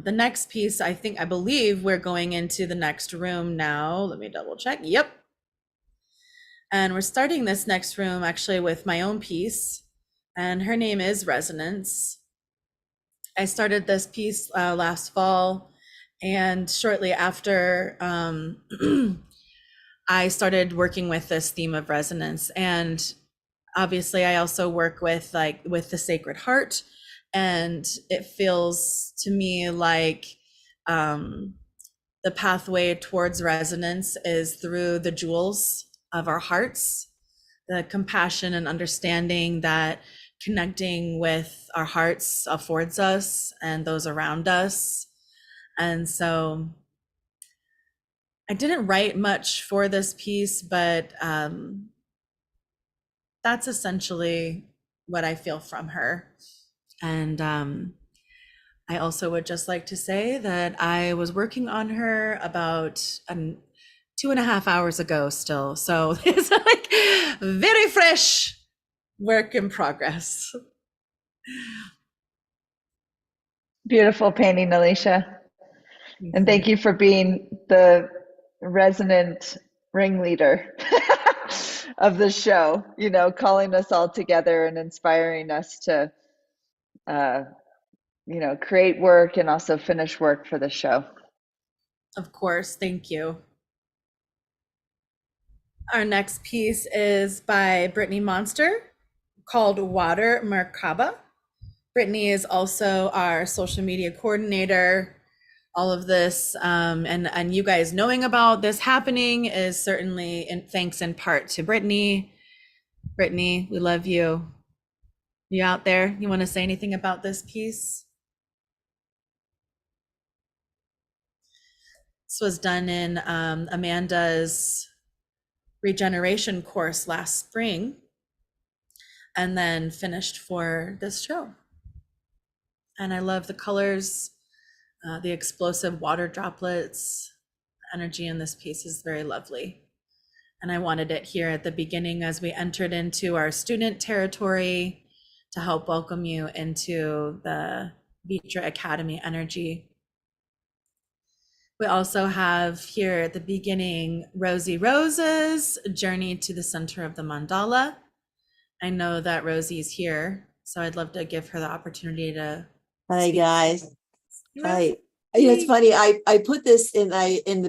The next piece, I believe we're going into the next room now. Let me double check. Yep. And we're starting this next room actually with my own piece, and her name is Resonance. I started this piece last fall, and shortly after, I started working with this theme of resonance. And obviously I also work with the Sacred Heart, and it feels to me like the pathway towards resonance is through the jewels of our hearts, the compassion and understanding that connecting with our hearts affords us and those around us. And so I didn't write much for this piece, but that's essentially what I feel from her. And I also would just like to say that I was working on her about 2.5 hours ago still. So it's like very fresh work in progress. Beautiful painting, Alecia. And thank you for being the resonant ringleader of the show, calling us all together and inspiring us to, create work and also finish work for the show. Of course, thank you. Our next piece is by Brittany Monster, called Water Merkaba. Brittany is also our social media coordinator. All of this, and you guys knowing about this happening is certainly thanks in part to Brittany. Brittany, we love you. You out there? You want to say anything about this piece? This was done in Amanda's regeneration course last spring, and then finished for this show. And I love the colors, the explosive water droplets. The energy in this piece is very lovely. And I wanted it here at the beginning as we entered into our student territory to help welcome you into the ViTra Academy energy. We also have here at the beginning Rosie Rose's Journey to the Center of the Mandala. I know that Rosie's here, so I'd love to give her the opportunity to. Hi guys. Hi. It's funny. I put this in the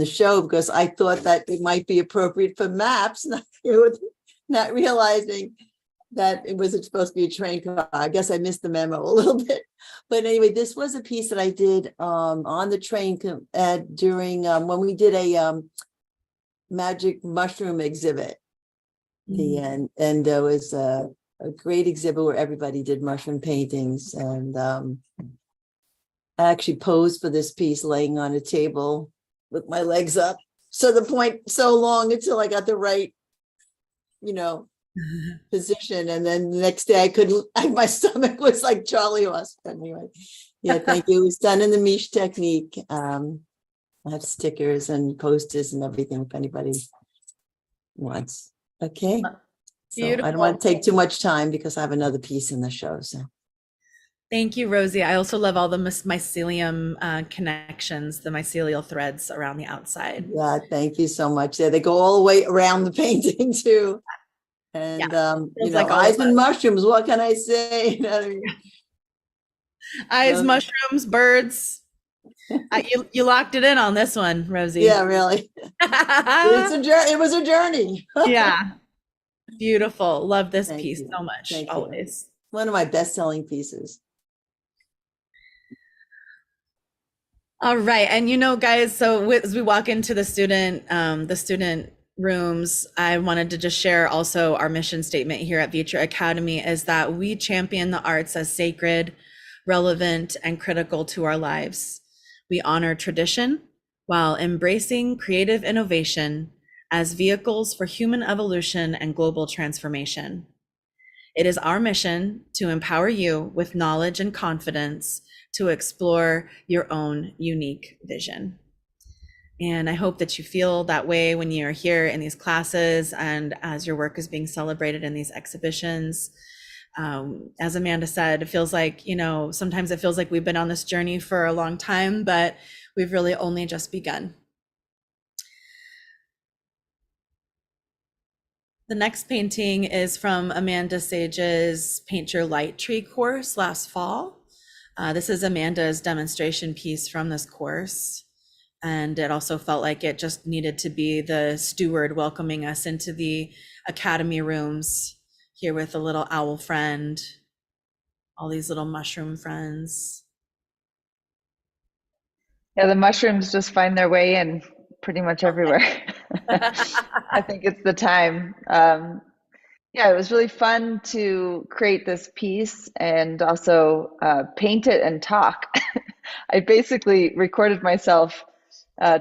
show because I thought that it might be appropriate for maps, not realizing that it wasn't supposed to be a train car. I guess I missed the memo a little bit. But anyway, this was a piece that I did on the train during when we did a magic mushroom exhibit. And there was a great exhibit where everybody did mushroom paintings. And I actually posed for this piece laying on a table with my legs up. So the point so long until I got the right, position. And then the next day I couldn't, my stomach was like Charlie horse. Anyway, yeah, thank you. It was done in the Miche technique. I have stickers and posters and everything if anybody wants. Okay. So I don't want to take too much time because I have another piece in the show. So thank you, Rosie. I also love all the mycelium connections, the mycelial threads around the outside. Yeah, thank you so much. Yeah, they go all the way around the painting too. And like eyes and mushrooms. What can I say? Eyes, mushrooms, birds. You locked it in on this one, Rosie. Yeah, really. It was a journey. Yeah. Beautiful. Love this piece so much. Always. One of my best-selling pieces. All right. And guys, so as we walk into the student rooms, I wanted to just share also our mission statement here at ViTra Academy is that we champion the arts as sacred, relevant, and critical to our lives. We honor tradition while embracing creative innovation as vehicles for human evolution and global transformation. It is our mission to empower you with knowledge and confidence to explore your own unique vision. And I hope that you feel that way when you're here in these classes and as your work is being celebrated in these exhibitions. As Amanda said, it feels like, sometimes it feels like we've been on this journey for a long time, but we've really only just begun. The next painting is from Amanda Sage's Paint Your Light Tree course last fall. This is Amanda's demonstration piece from this course. And it also felt like it just needed to be the steward welcoming us into the academy rooms here with a little owl friend, all these little mushroom friends. Yeah, the mushrooms just find their way in pretty much everywhere. I think it's the time. Yeah, it was really fun to create this piece and also paint it and talk. I basically recorded myself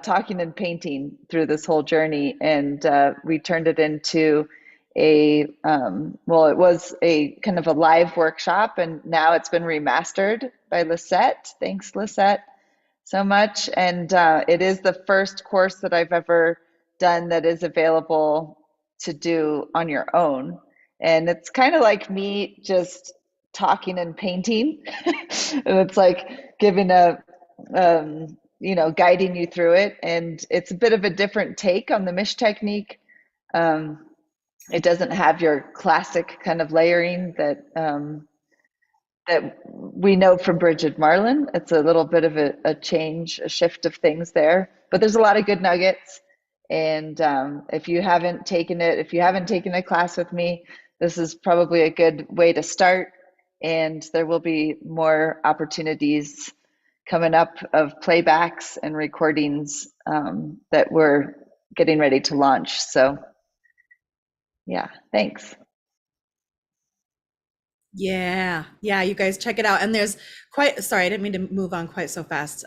talking and painting through this whole journey, and we turned it into it was a kind of a live workshop, and now it's been remastered by Lisette. Thanks, Lisette, so much. And it is the first course that I've ever done that is available to do on your own. And it's kind of like me just talking and painting. And it's like giving guiding you through it. And it's a bit of a different take on the Miche technique. It doesn't have your classic kind of layering that we know from Bridget Marlin. It's a little bit of a change, a shift of things there, but there's a lot of good nuggets. And if you haven't taken a class with me, this is probably a good way to start. And there will be more opportunities coming up of playbacks and recordings that we're getting ready to launch. So yeah, thanks. Yeah, you guys check it out. And there's sorry, I didn't mean to move on quite so fast.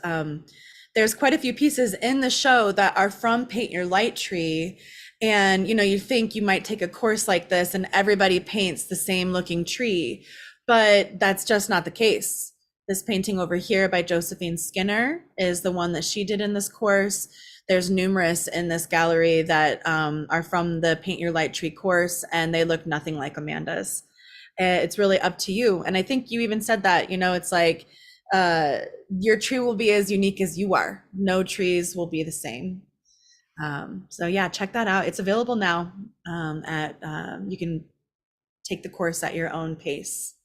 There's quite a few pieces in the show that are from Paint Your Light Tree. And, you think you might take a course like this and everybody paints the same looking tree, but that's just not the case. This painting over here by Josephine Skinner is the one that she did in this course. There's numerous in this gallery that are from the Paint Your Light Tree course, and they look nothing like Amanda's. It's really up to you. And I think you even said that, it's like your tree will be as unique as you are. No trees will be the same. So yeah, check that out. It's available now you can take the course at your own pace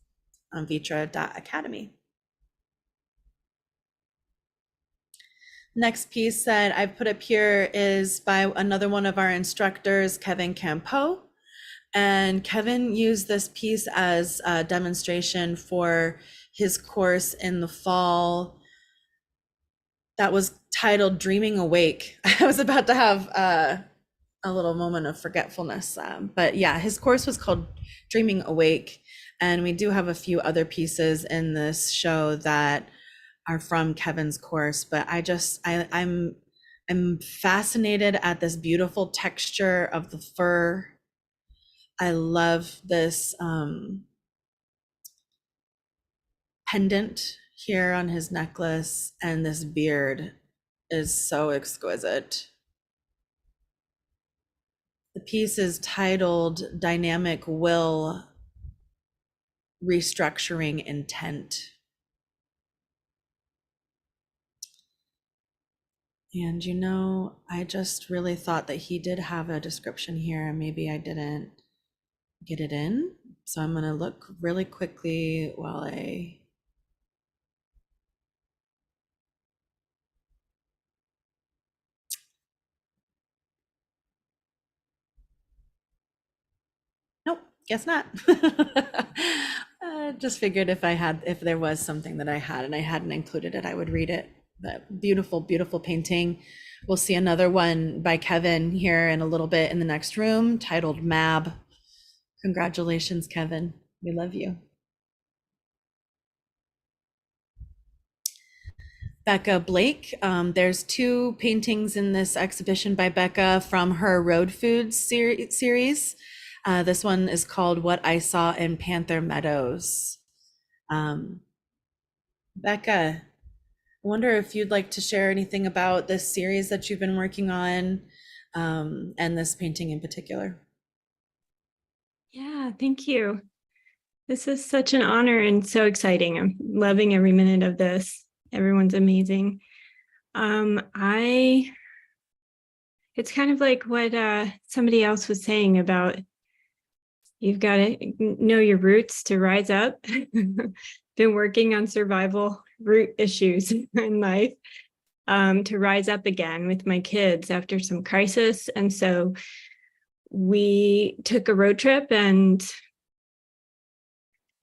on ViTra.Academy. Next piece that I've put up here is by another one of our instructors, Kevin Campeau. And Kevin used this piece as a demonstration for his course in the fall that was titled Dreaming Awake. I was about to have a little moment of forgetfulness. But yeah, his course was called Dreaming Awake. And we do have a few other pieces in this show that are from Kevin's course, but I'm fascinated at this beautiful texture of the fur. I love this pendant here on his necklace, and this beard is so exquisite. The piece is titled Dynamic Will Restructuring Intent. And you know, I just really thought that he did have a description here, and maybe I didn't get it in. So I'm going to look really quickly while I Nope, guess not. Just figured if there was something that I had and I hadn't included it, I would read it. But beautiful, beautiful painting. We'll see another one by Kevin here in a little bit in the next room, titled Mab. Congratulations, Kevin. We love you. Becca Blake. There's 2 paintings in this exhibition by Becca from her Road Foods series. This one is called What I Saw in Panther Meadows. Becca, I wonder if you'd like to share anything about this series that you've been working on, and this painting in particular. Yeah, thank you. This is such an honor and so exciting. I'm loving every minute of this. Everyone's amazing. It's kind of like what somebody else was saying about you've got to know your roots to rise up. Been working on survival root issues in life to rise up again with my kids after some crisis. And so we took a road trip, and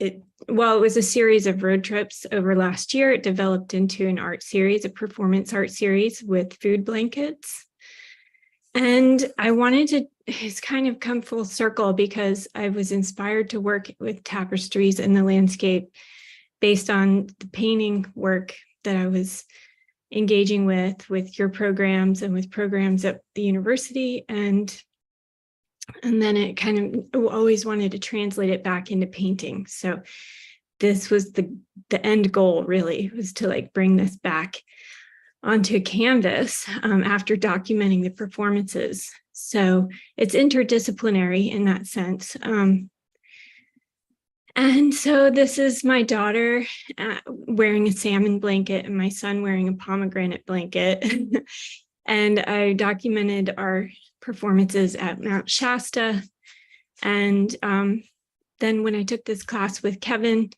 it was a series of road trips over last year. It developed into an art series, a performance art series with food blankets. And I wanted to, it's kind of come full circle because I was inspired to work with tapestries in the landscape based on the painting work that I was engaging with your programs and with programs at the university. And then it kind of always wanted to translate it back into painting. So this was the end goal, really, was to like bring this back onto a canvas after documenting the performances. So it's interdisciplinary in that sense. And so this is my daughter wearing a salmon blanket and my son wearing a pomegranate blanket. And I documented our performances at Mount Shasta. And then when I took this class with Kevin,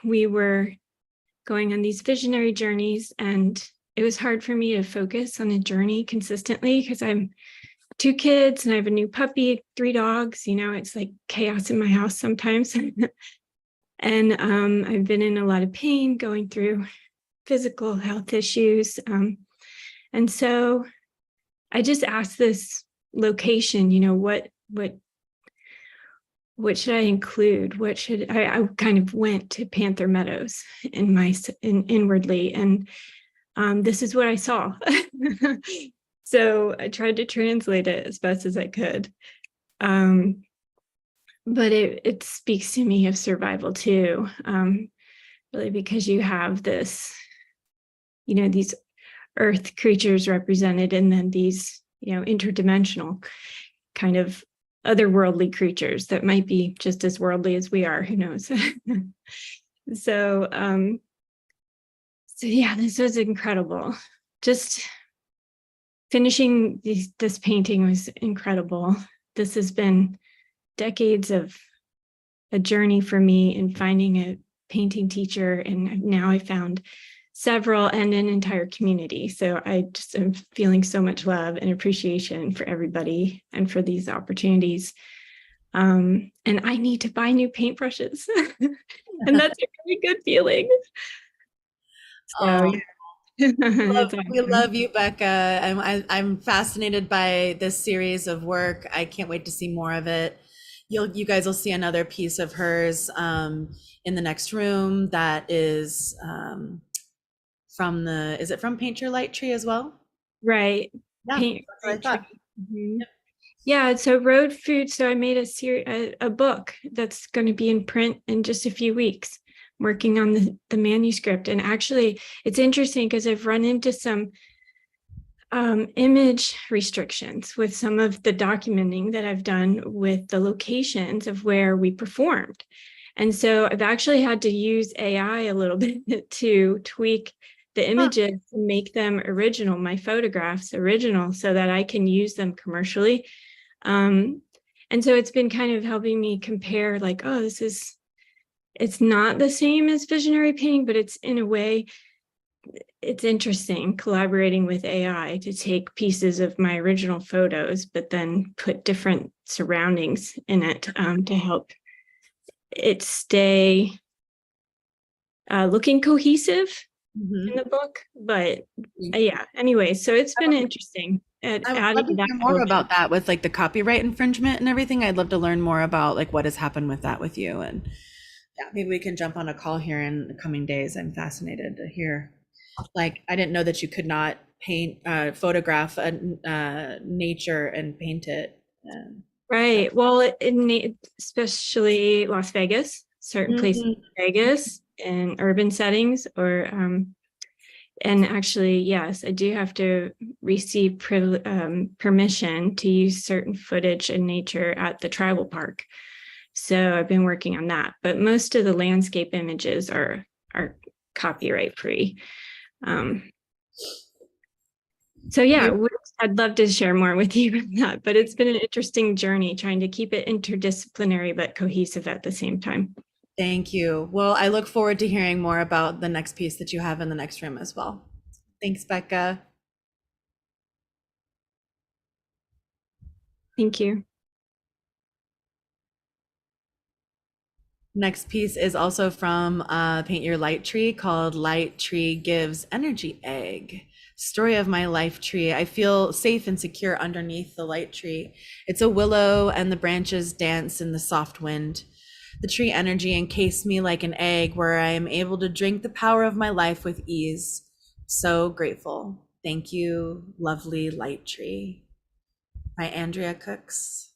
we were going on these visionary journeys, and it was hard for me to focus on a journey consistently because I'm 2 kids and I have a new puppy, 3 dogs. You know, it's like chaos in my house sometimes. And I've been in a lot of pain, going through physical health issues. And so I just asked this location, you know, what should I include? What should I kind of went to Panther Meadows inwardly, and this is what I saw. So I tried to translate it as best as I could. But it speaks to me of survival too, really, because you have this, you know, these earth creatures represented, and then these, you know, interdimensional kind of otherworldly creatures that might be just as worldly as we are, who knows. So yeah, this was incredible. Just finishing this painting was incredible. This has been decades of a journey for me in finding a painting teacher, and now I found several and an entire community. So I just am feeling so much love and appreciation for everybody and for these opportunities. And I need to buy new paintbrushes. And that's a really good feeling. So, yeah. That's We awesome. love you, Becca. I'm fascinated by this series of work. I can't wait to see more of it. You guys will see another piece of hers in the next room that is is it from Paint Your Light Tree as well? Right. Yeah, Paint that's what I thought. Mhm. Yeah, so Road Food. So I made a book that's going to be in print in just a few weeks. I'm working on the manuscript, and actually, it's interesting because I've run into some image restrictions with some of the documenting that I've done with the locations of where we performed. And so I've actually had to use AI a little bit to tweak the images to make them original, my photographs original, so that I can use them commercially. And so it's been kind of helping me compare, like, oh, it's not the same as visionary painting, but it's in a way, it's interesting collaborating with AI to take pieces of my original photos, but then put different surroundings in it to help it stay looking cohesive in the book. But yeah, anyway, so it's been interesting at I would adding love to that hear more culture. about that with like the copyright infringement and everything. I'd love to learn more about like what has happened with that with you. And yeah, maybe we can jump on a call here in the coming days. I'm fascinated to hear. Like, I didn't know that you could not photograph nature and paint it. Right. Well, especially Las Vegas, certain places in Vegas in urban settings, or and actually, yes, I do have to receive permission to use certain footage in nature at the tribal park. So I've been working on that, but most of the landscape images are copyright free. So yeah, I'd love to share more with you on that, but it's been an interesting journey trying to keep it interdisciplinary but cohesive at the same time. Thank you. Well, I look forward to hearing more about the next piece that you have in the next room as well. Thanks, Becca. Thank you. Next piece is also from Paint Your Light Tree, called Light Tree Gives Energy Egg. Story of my life tree. I feel safe and secure underneath the light tree. It's a willow and the branches dance in the soft wind. The tree energy encased me like an egg where I am able to drink the power of my life with ease. So grateful. Thank you, lovely light tree. By Andrea Cooks.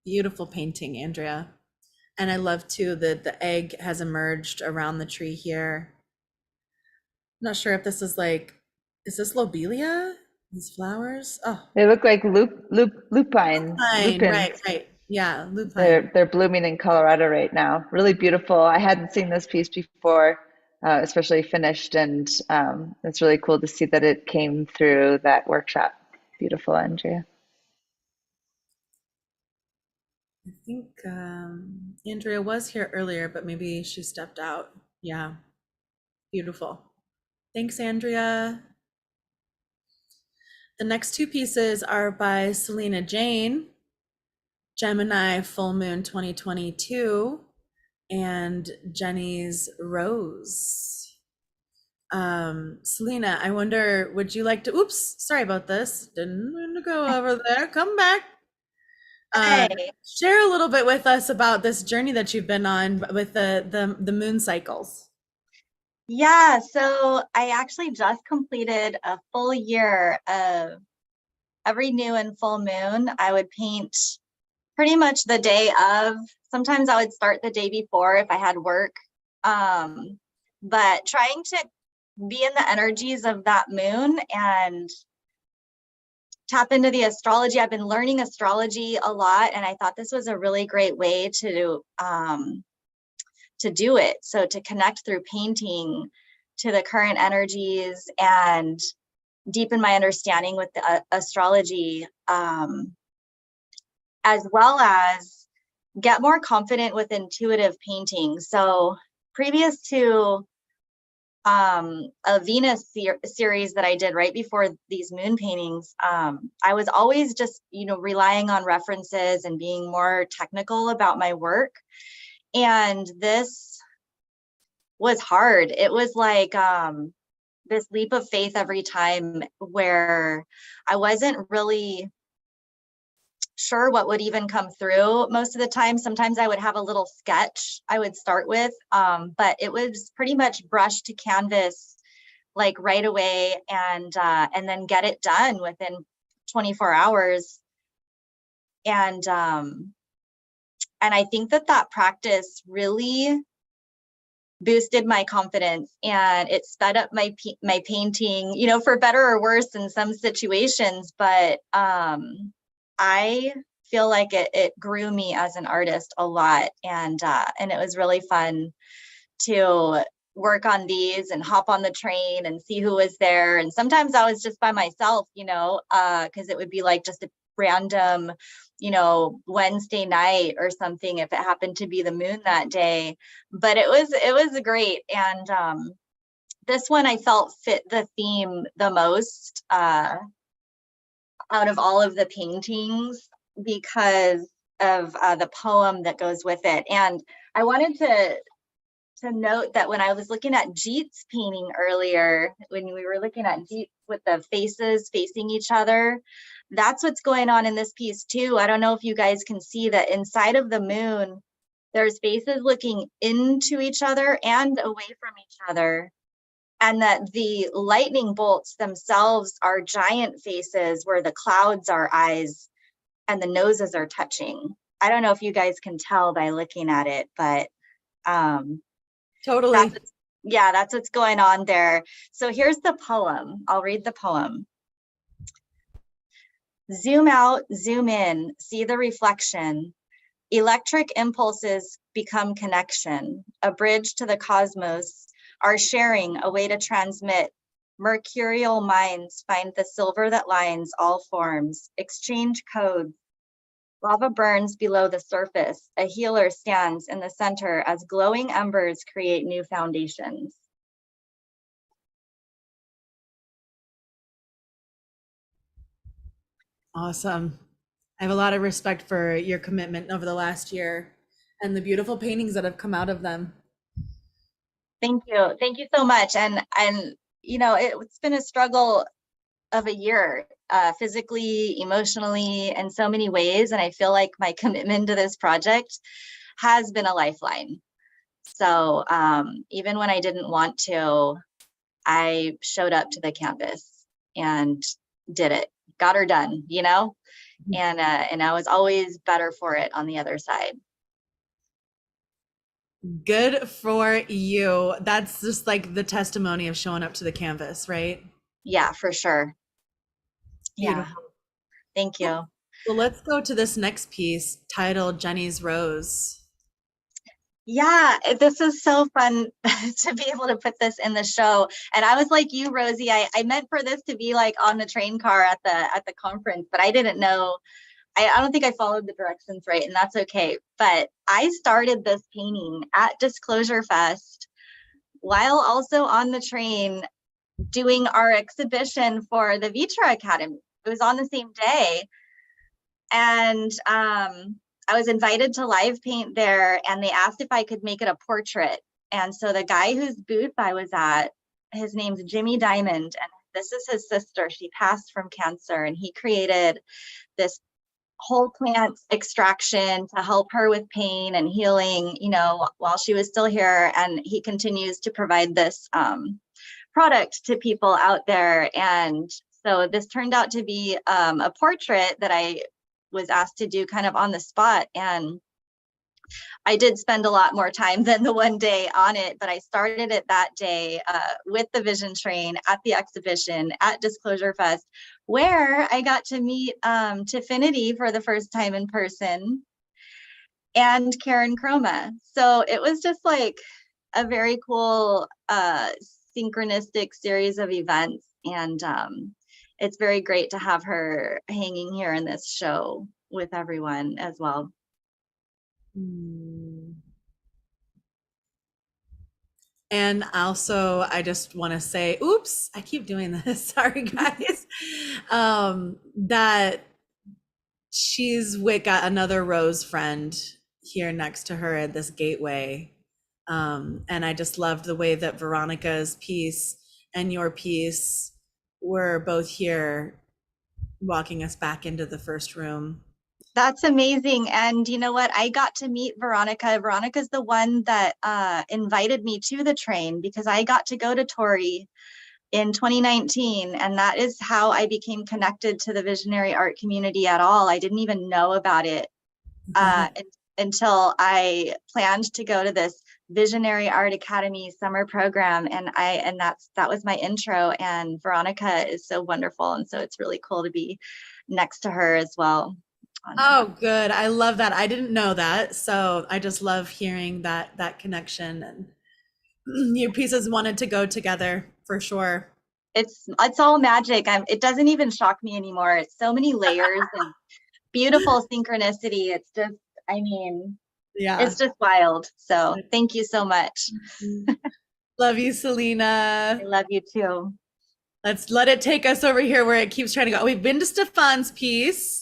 Beautiful painting, Andrea. And I love too that the egg has emerged around the tree here. I'm not sure if this is is this lobelia? These flowers? Oh, They look like lupines. lupine, Lupins. right. Yeah, lupine. They're blooming in Colorado right now. Really beautiful. I hadn't seen this piece before, especially finished, and it's really cool to see that it came through that workshop. Beautiful, Andrea. I think Andrea was here earlier, but maybe she stepped out. Yeah, beautiful. Thanks, Andrea. The next two pieces are by Selena Jane, Gemini Full Moon 2022, and Jenny's Rose. Selena, I wonder, would you like to, oops, sorry about this. Didn't mean to go over there. Come back. Share a little bit with us about this journey that you've been on with the moon cycles. Yeah, so I actually just completed a full year of every new and full moon. I would paint pretty much the day of. Sometimes I would start the day before if I had work. But trying to be in the energies of that moon and tap into the astrology. I've been learning astrology a lot, and I thought this was a really great way to do it. So to connect through painting to the current energies and deepen my understanding with the astrology, as well as get more confident with intuitive painting. So previous to a Venus series that I did right before these moon paintings, I was always just, relying on references and being more technical about my work. And this was hard. It was like this leap of faith every time where I wasn't really sure what would even come through most of the time. Sometimes I would have a little sketch I would start with, but it was pretty much brush to canvas like right away, and then get it done within 24 hours. And I think that practice really boosted my confidence, and it sped up my painting, you know, for better or worse in some situations. But I feel like it grew me as an artist a lot, and it was really fun to work on these and hop on the train and see who was there. And sometimes I was just by myself, you know, because it would be like just a random, you know, Wednesday night or something if it happened to be the moon that day. But it was great. And this one I felt fit the theme the most out of all of the paintings because of the poem that goes with it. And I wanted to note that when I was looking at Jeet's painting earlier, when we were looking at Jeet with the faces facing each other, that's what's going on in this piece too. I don't know if you guys can see that inside of the moon, there's faces looking into each other and away from each other. And that the lightning bolts themselves are giant faces where the clouds are eyes and the noses are touching. I don't know if you guys can tell by looking at it, but totally. That's what's going on there. So here's the poem. I'll read the poem. Zoom out, zoom in, see the reflection. Electric impulses become connection, a bridge to the cosmos, our sharing, a way to transmit. Mercurial minds find the silver that lines all forms, exchange codes. Lava burns below the surface. A healer stands in the center as glowing embers create new foundations. Awesome. I have a lot of respect for your commitment over the last year and the beautiful paintings that have come out of them. Thank you. Thank you so much. And you know, it's been a struggle of a year, physically, emotionally, in so many ways. And I feel like my commitment to this project has been a lifeline. So even when I didn't want to, I showed up to the canvas and did it, got her done, you know, and I was always better for it on the other side. Good for you. That's just like the testimony of showing up to the canvas, right? Yeah, for sure. Beautiful. Yeah. Thank you. Well, let's go to this next piece titled Jenny's Rose. Yeah, this is so fun to be able to put this in the show. And I was like you, Rosie, I meant for this to be like on the train car at the conference, but I didn't know. I don't think I followed the directions right, and that's okay. But I started this painting at Disclosure Fest while also on the train doing our exhibition for the ViTra Academy. It was on the same day. And I was invited to live paint there, and they asked if I could make it a portrait. And so the guy whose booth I was at, his name's Jimmy Diamond, and this is his sister. She passed from cancer, and he created this whole plant extraction to help her with pain and healing, you know, while she was still here. And he continues to provide this product to people out there. And so this turned out to be a portrait that I was asked to do kind of on the spot. And I did spend a lot more time than the one day on it, but I started it that day with the Vision Train at the exhibition at Disclosure Fest, where I got to meet Tifinity for the first time in person, and Karen Chroma. So it was just like a very cool synchronistic series of events. And it's very great to have her hanging here in this show with everyone as well. And also, I just want to say, oops, I keep doing this. Sorry, guys. That she's got another Rose friend here next to her at this gateway And I just loved the way that Veronica's piece and your piece were both here walking us back into the first room. That's amazing. And you know what? I got to meet Veronica. Veronica's the one that invited me to the train, because I got to go to Tori in 2019. And that is how I became connected to the visionary art community at all. I didn't even know about it until I planned to go to this Visionary Art Academy summer program. And that was my intro. And Veronica is so wonderful. And so it's really cool to be next to her as well. Oh, good. I love that. I didn't know that. So I just love hearing that connection, and your pieces wanted to go together for sure. It's all magic. It doesn't even shock me anymore. It's so many layers and beautiful synchronicity. It's just, I mean, yeah, it's just wild. So thank you so much. Love you, Selena. I love you too. Let's let it take us over here where it keeps trying to go. We've been to Stefan's piece.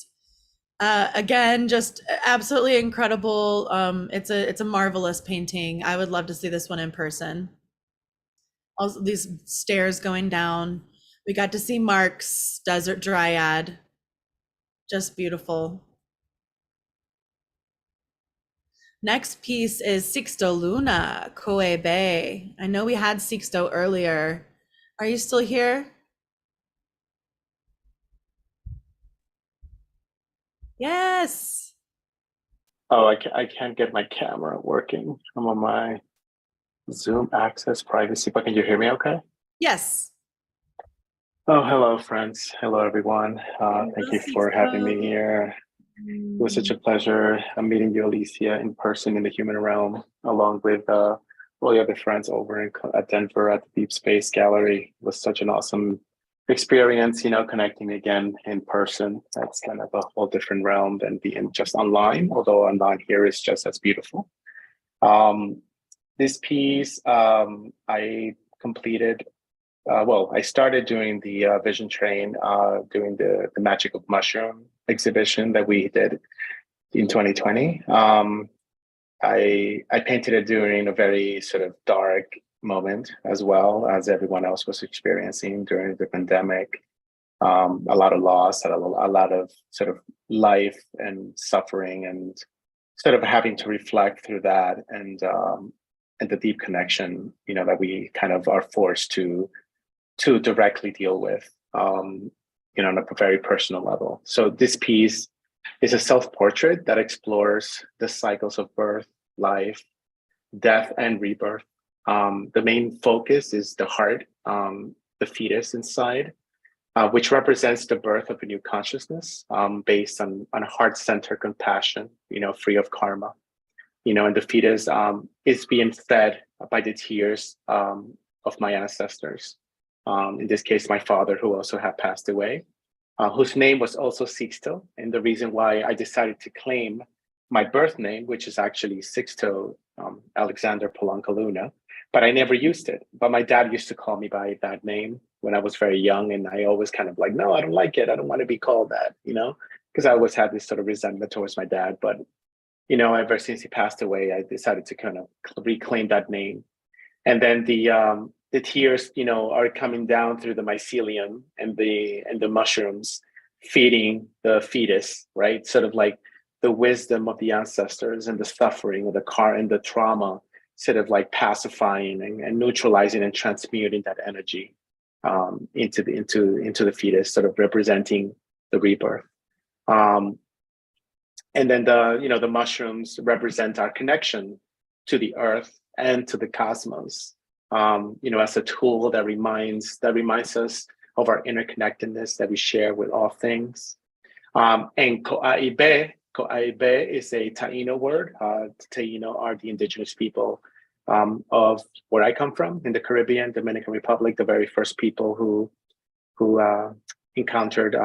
Again, just absolutely incredible. It's a marvelous painting. I would love to see this one in person. Also, these stairs going down. We got to see Mark's Desert Dryad. Just beautiful. Next piece is Sixto Luna, Koe Bay. I know we had Sixto earlier. Are you still here? Yes. Oh, I can't get my camera working. I'm on my Zoom access privacy, but can you hear me okay? Yes. Oh, hello, friends. Hello, everyone. Thank you for having me here. It was such a pleasure meeting you, Alecia, in person in the human realm, along with all the other friends over at Denver at the Deep Space Gallery. It was such an awesome experience, connecting again in person. That's kind of a whole different realm than being just online, although online here is just as beautiful. This piece I completed, I started doing the Vision Train, doing the Magic of Mushroom exhibition that we did in 2020. I painted it during a very sort of dark moment, as well as everyone else was experiencing during the pandemic. A lot of loss, a lot of sort of life and suffering, and sort of having to reflect through that, and the deep connection, that we kind of are forced to directly deal with, on a very personal level. So this piece is a self-portrait that explores the cycles of birth, life, death, and rebirth. The main focus is the heart, the fetus inside, which represents the birth of a new consciousness, based on heart-centered compassion, free of karma. And the fetus is being fed by the tears of my ancestors. In this case, my father, who also had passed away, whose name was also Sixto. And the reason why I decided to claim my birth name, which is actually Sixto Alexander Polanco Luna, but I never used it. But my dad used to call me by that name when I was very young. And I always kind of like, no, I don't like it. I don't want to be called that, because I always had this sort of resentment towards my dad. But, ever since he passed away, I decided to kind of reclaim that name. And then the tears, are coming down through the mycelium and the mushrooms, feeding the fetus, right? Sort of like the wisdom of the ancestors and the suffering of the trauma, sort of like pacifying and neutralizing and transmuting that energy into the fetus, sort of representing the rebirth. And then the mushrooms represent our connection to the earth and to the cosmos, as a tool that reminds us of our interconnectedness that we share with all things. And Ko'aibe is a Taino word. Taino are the indigenous people of where I come from, in the Caribbean, Dominican Republic, the very first people who encountered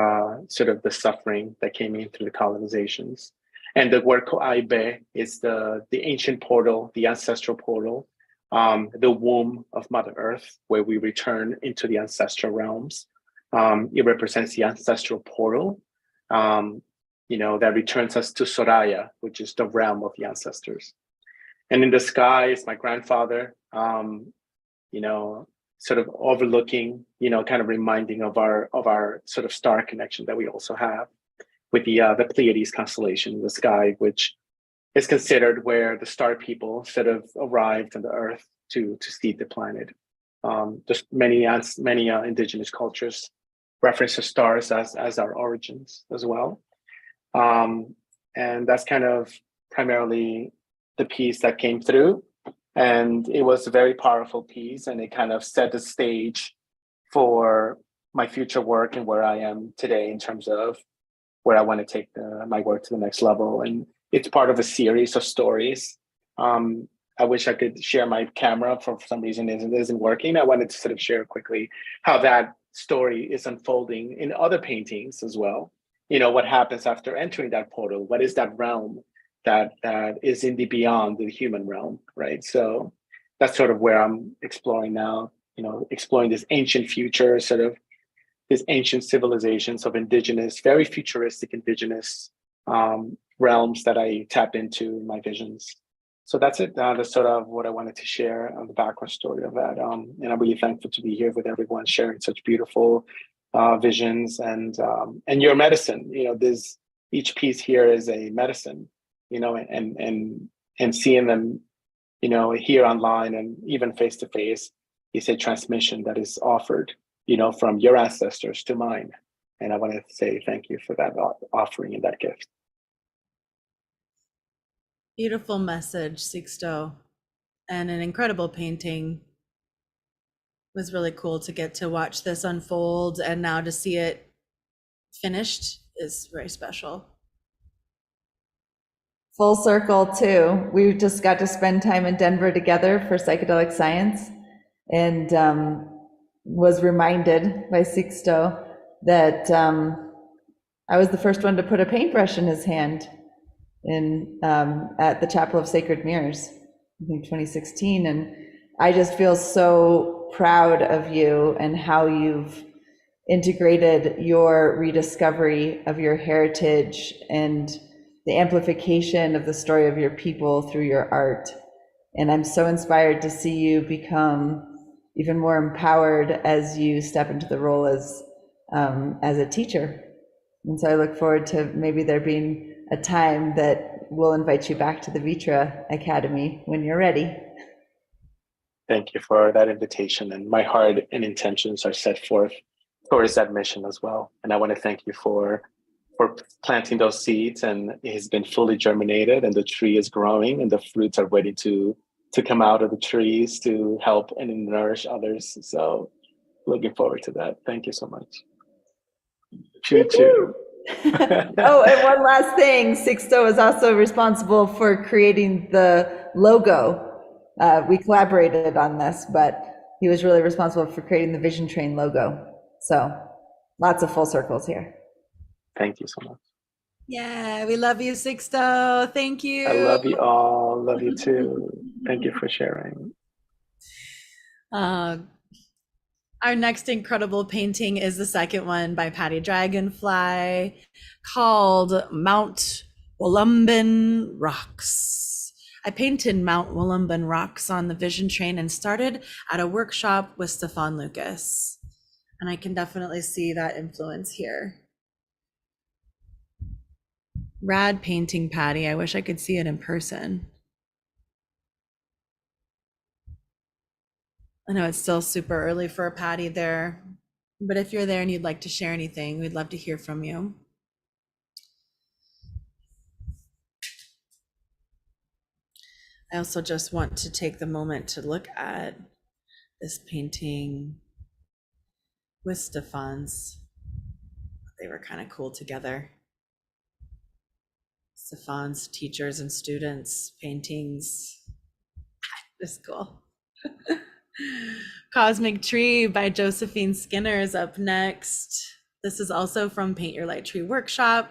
sort of the suffering that came in through the colonizations. And the word Ko'aibe is the ancient portal, the ancestral portal, the womb of Mother Earth, where we return into the ancestral realms. It represents the ancestral portal, that returns us to Soraya, which is the realm of the ancestors. And in the sky is my grandfather, you know, sort of overlooking, you know, kind of reminding of our sort of star connection that we also have with the Pleiades constellation in the sky, which is considered where the star people sort of arrived on the Earth to seed the planet. Just many indigenous cultures reference the stars as our origins as well. And that's kind of primarily the piece that came through. And it was a very powerful piece, and it kind of set the stage for my future work and where I am today in terms of where I want to take my work to the next level. And it's part of a series of stories. I wish I could share my camera. For some reason it isn't working. I wanted to sort of share quickly how that story is unfolding in other paintings as well. You know, what happens after entering that portal? What is that realm that is in the beyond the human realm, right? So that's sort of where I'm exploring now, you know, exploring this ancient future, sort of these ancient civilizations of indigenous, very futuristic indigenous realms that I tap into in my visions. So that's it. That's sort of what I wanted to share on the background story of that. And I'm really thankful to be here with everyone, sharing such beautiful visions and your medicine. You know, each piece here is a medicine. You know, and seeing them, you know, here online and even face to face is a transmission that is offered, you know, from your ancestors to mine. And I want to say thank you for that offering and that gift. Beautiful message, Sixto, and an incredible painting. It was really cool to get to watch this unfold, and now to see it finished is very special. Full circle too. We just got to spend time in Denver together for psychedelic science, and was reminded by Sixto that I was the first one to put a paintbrush in his hand at the Chapel of Sacred Mirrors, I think 2016. And I just feel so proud of you and how you've integrated your rediscovery of your heritage and the amplification of the story of your people through your art. And I'm so inspired to see you become even more empowered as you step into the role as a teacher. And so I look forward to maybe there being a time that we'll invite you back to the ViTra Academy when you're ready. Thank you for that invitation. And my heart and intentions are set forth towards that mission as well. And I want to thank you for planting those seeds, and it has been fully germinated, and the tree is growing, and the fruits are ready to come out of the trees to help and nourish others. So looking forward to that. Thank you so much. Choo choo. Oh, and one last thing, Sixto is also responsible for creating the logo. We collaborated on this, but he was really responsible for creating the Vision Train logo. So lots of full circles here. Thank you so much. Yeah, we love you, Sixto. Thank you. I love you all. Love you too. Thank you for sharing. Our next incredible painting is the second one by Patty Dragonfly, called Mount Wollumbin Rocks. I painted Mount Wollumbin Rocks on the Vision Train and started at a workshop with Stefan Lucas. And I can definitely see that influence here. Rad painting, Patty. I wish I could see it in person. I know it's still super early for a Patty there, but if you're there and you'd like to share anything, we'd love to hear from you. I also just want to take the moment to look at this painting with Stefan's. They were kind of cool together. Stefan's teachers and students paintings. This is cool. Cosmic Tree by Josephine Skinner is up next. This is also from Paint Your Light Tree workshop,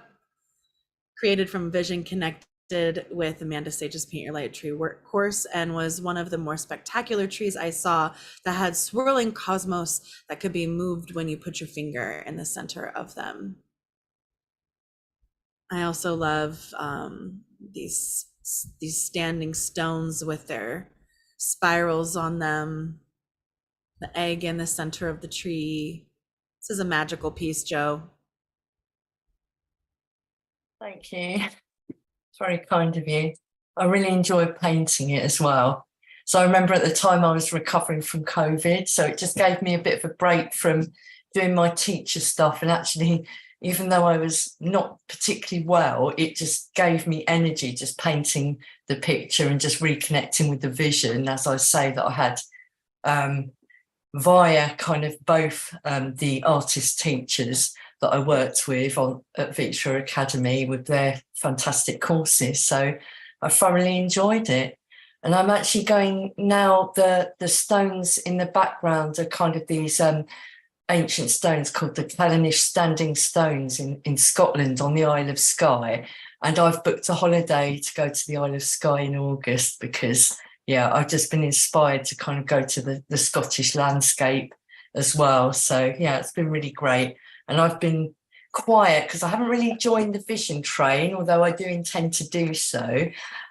created from Vision Connected with Amanda Sage's Paint Your Light Tree work course, and was one of the more spectacular trees I saw that had swirling cosmos that could be moved when you put your finger in the center of them. I also love these these standing stones with their spirals on them, the egg in the center of the tree. This is a magical piece, Joe. Thank you. It's very kind of you. I really enjoyed painting it as well. So I remember at the time I was recovering from COVID, so it just gave me a bit of a break from doing my teacher stuff. And actually, even though I was not particularly well, it just gave me energy just painting the picture and just reconnecting with the vision, as I say, that I had via kind of both the artist teachers that I worked with at ViTra Academy with their fantastic courses. So I thoroughly enjoyed it. And I'm actually going now, the stones in the background are kind of these ancient stones called the Callanish Standing Stones in Scotland on the Isle of Skye. And I've booked a holiday to go to the Isle of Skye in August because, yeah, I've just been inspired to kind of go to the Scottish landscape as well. So, yeah, it's been really great. And I've been quiet because I haven't really joined the vision train, although I do intend to do so.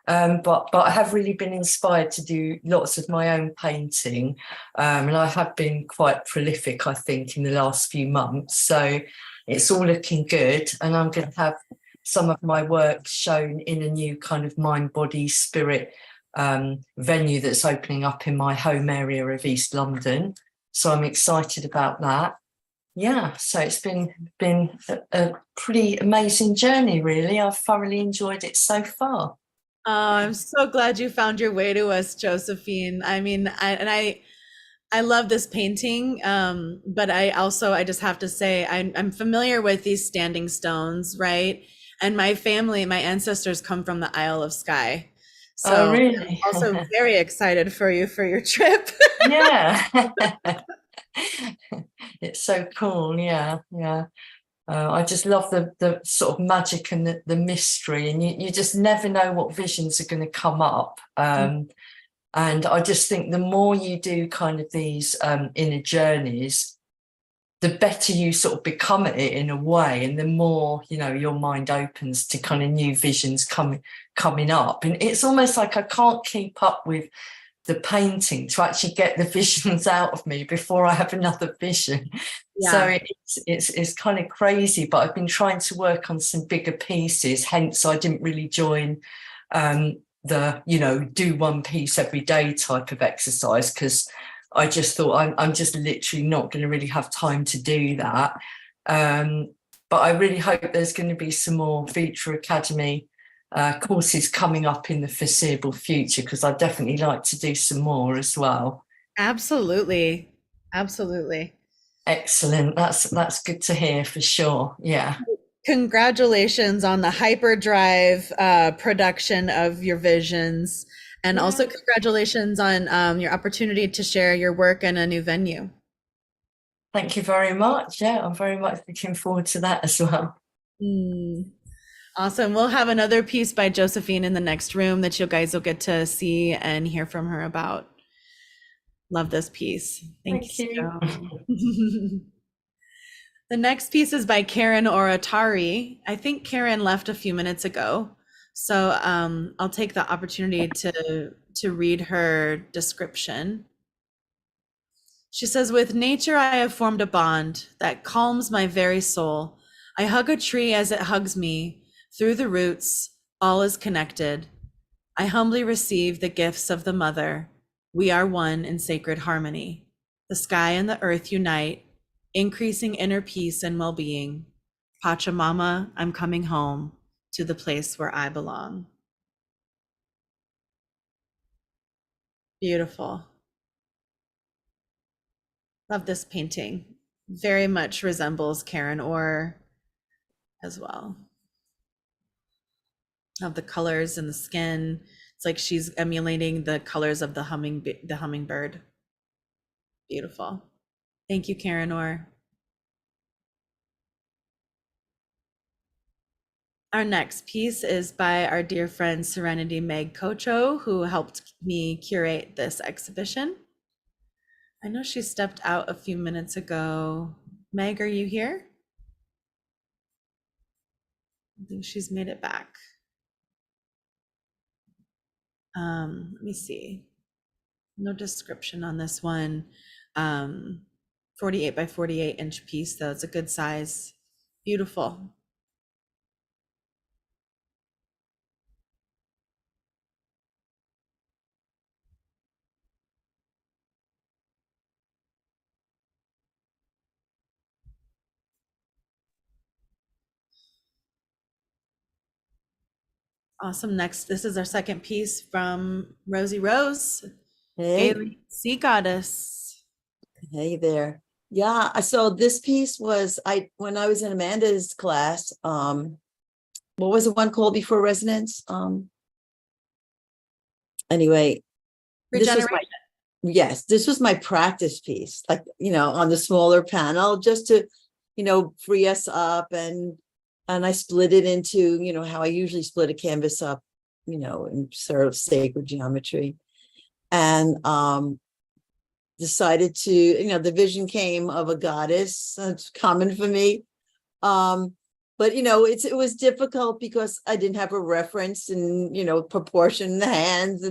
But I have really been inspired to do lots of my own painting. And I have been quite prolific, I think, in the last few months. So it's all looking good. And I'm going to have some of my work shown in a new kind of mind, body, spirit venue that's opening up in my home area of East London. So I'm excited about that. Yeah, so it's been a pretty amazing journey, really. I've thoroughly enjoyed it so far. Oh, I'm so glad you found your way to us, Josephine. I mean, I love this painting, but I just have to say I'm familiar with these standing stones, right? And my family, my ancestors come from the Isle of Skye. So Oh, really? I'm also very excited for you for your trip. Yeah. It's so cool. Yeah. I just love the sort of magic and the mystery, and you just never know what visions are going to come up. And I just think the more you do kind of these inner journeys, the better you sort of become at it in a way, and the more, you know, your mind opens to kind of new visions coming up. And it's almost like I can't keep up with the painting to actually get the visions out of me before I have another vision. Yeah. So it's kind of crazy, but I've been trying to work on some bigger pieces, hence I didn't really join the, you know, do one piece every day type of exercise, because I just thought I'm just literally not going to really have time to do that. But I really hope there's going to be some more ViTra Academy courses coming up in the foreseeable future, because I'd definitely like to do some more as well. Absolutely. Excellent. That's good to hear for sure. Yeah. Congratulations on the hyperdrive production of your visions, and also congratulations on your opportunity to share your work in a new venue. Thank you very much. Yeah, I'm very much looking forward to that as well. Awesome. We'll have another piece by Josephine in the next room that you guys will get to see and hear from her about. Love this piece. Thank you. The next piece is by Karen Oratari. I think Karen left a few minutes ago, so I'll take the opportunity to read her description. She says, "With nature I have formed a bond that calms my very soul. I hug a tree as it hugs me. Through the roots, all is connected. I humbly receive the gifts of the mother. We are one in sacred harmony. The sky and the earth unite, increasing inner peace and well-being. Pachamama, I'm coming home to the place where I belong." Beautiful. Love this painting. Very much resembles Karen Orr as well. Of the colors and the skin. It's like she's emulating the colors of the hummingbird. Beautiful. Thank you, Karen Orr. Our next piece is by our dear friend Serenity Meg Kocho, who helped me curate this exhibition. I know she stepped out a few minutes ago. Meg, are you here? I think she's made it back. Let me see. No description on this one. 48 by 48 inch piece, though. It's a good size. Beautiful. Awesome. Next, this is our second piece from Rosie Rose, Hey. Gaelic Sea Goddess. Hey there. Yeah, so this piece was when I was in Amanda's class, what was the one called before resonance? Anyway, this was this was my practice piece, like, on the smaller panel, just to, free us up, and I split it into, how I usually split a canvas up, in sort of sacred geometry. And decided to, the vision came of a goddess. That's common for me. But it was difficult because I didn't have a reference and, proportion in the hands.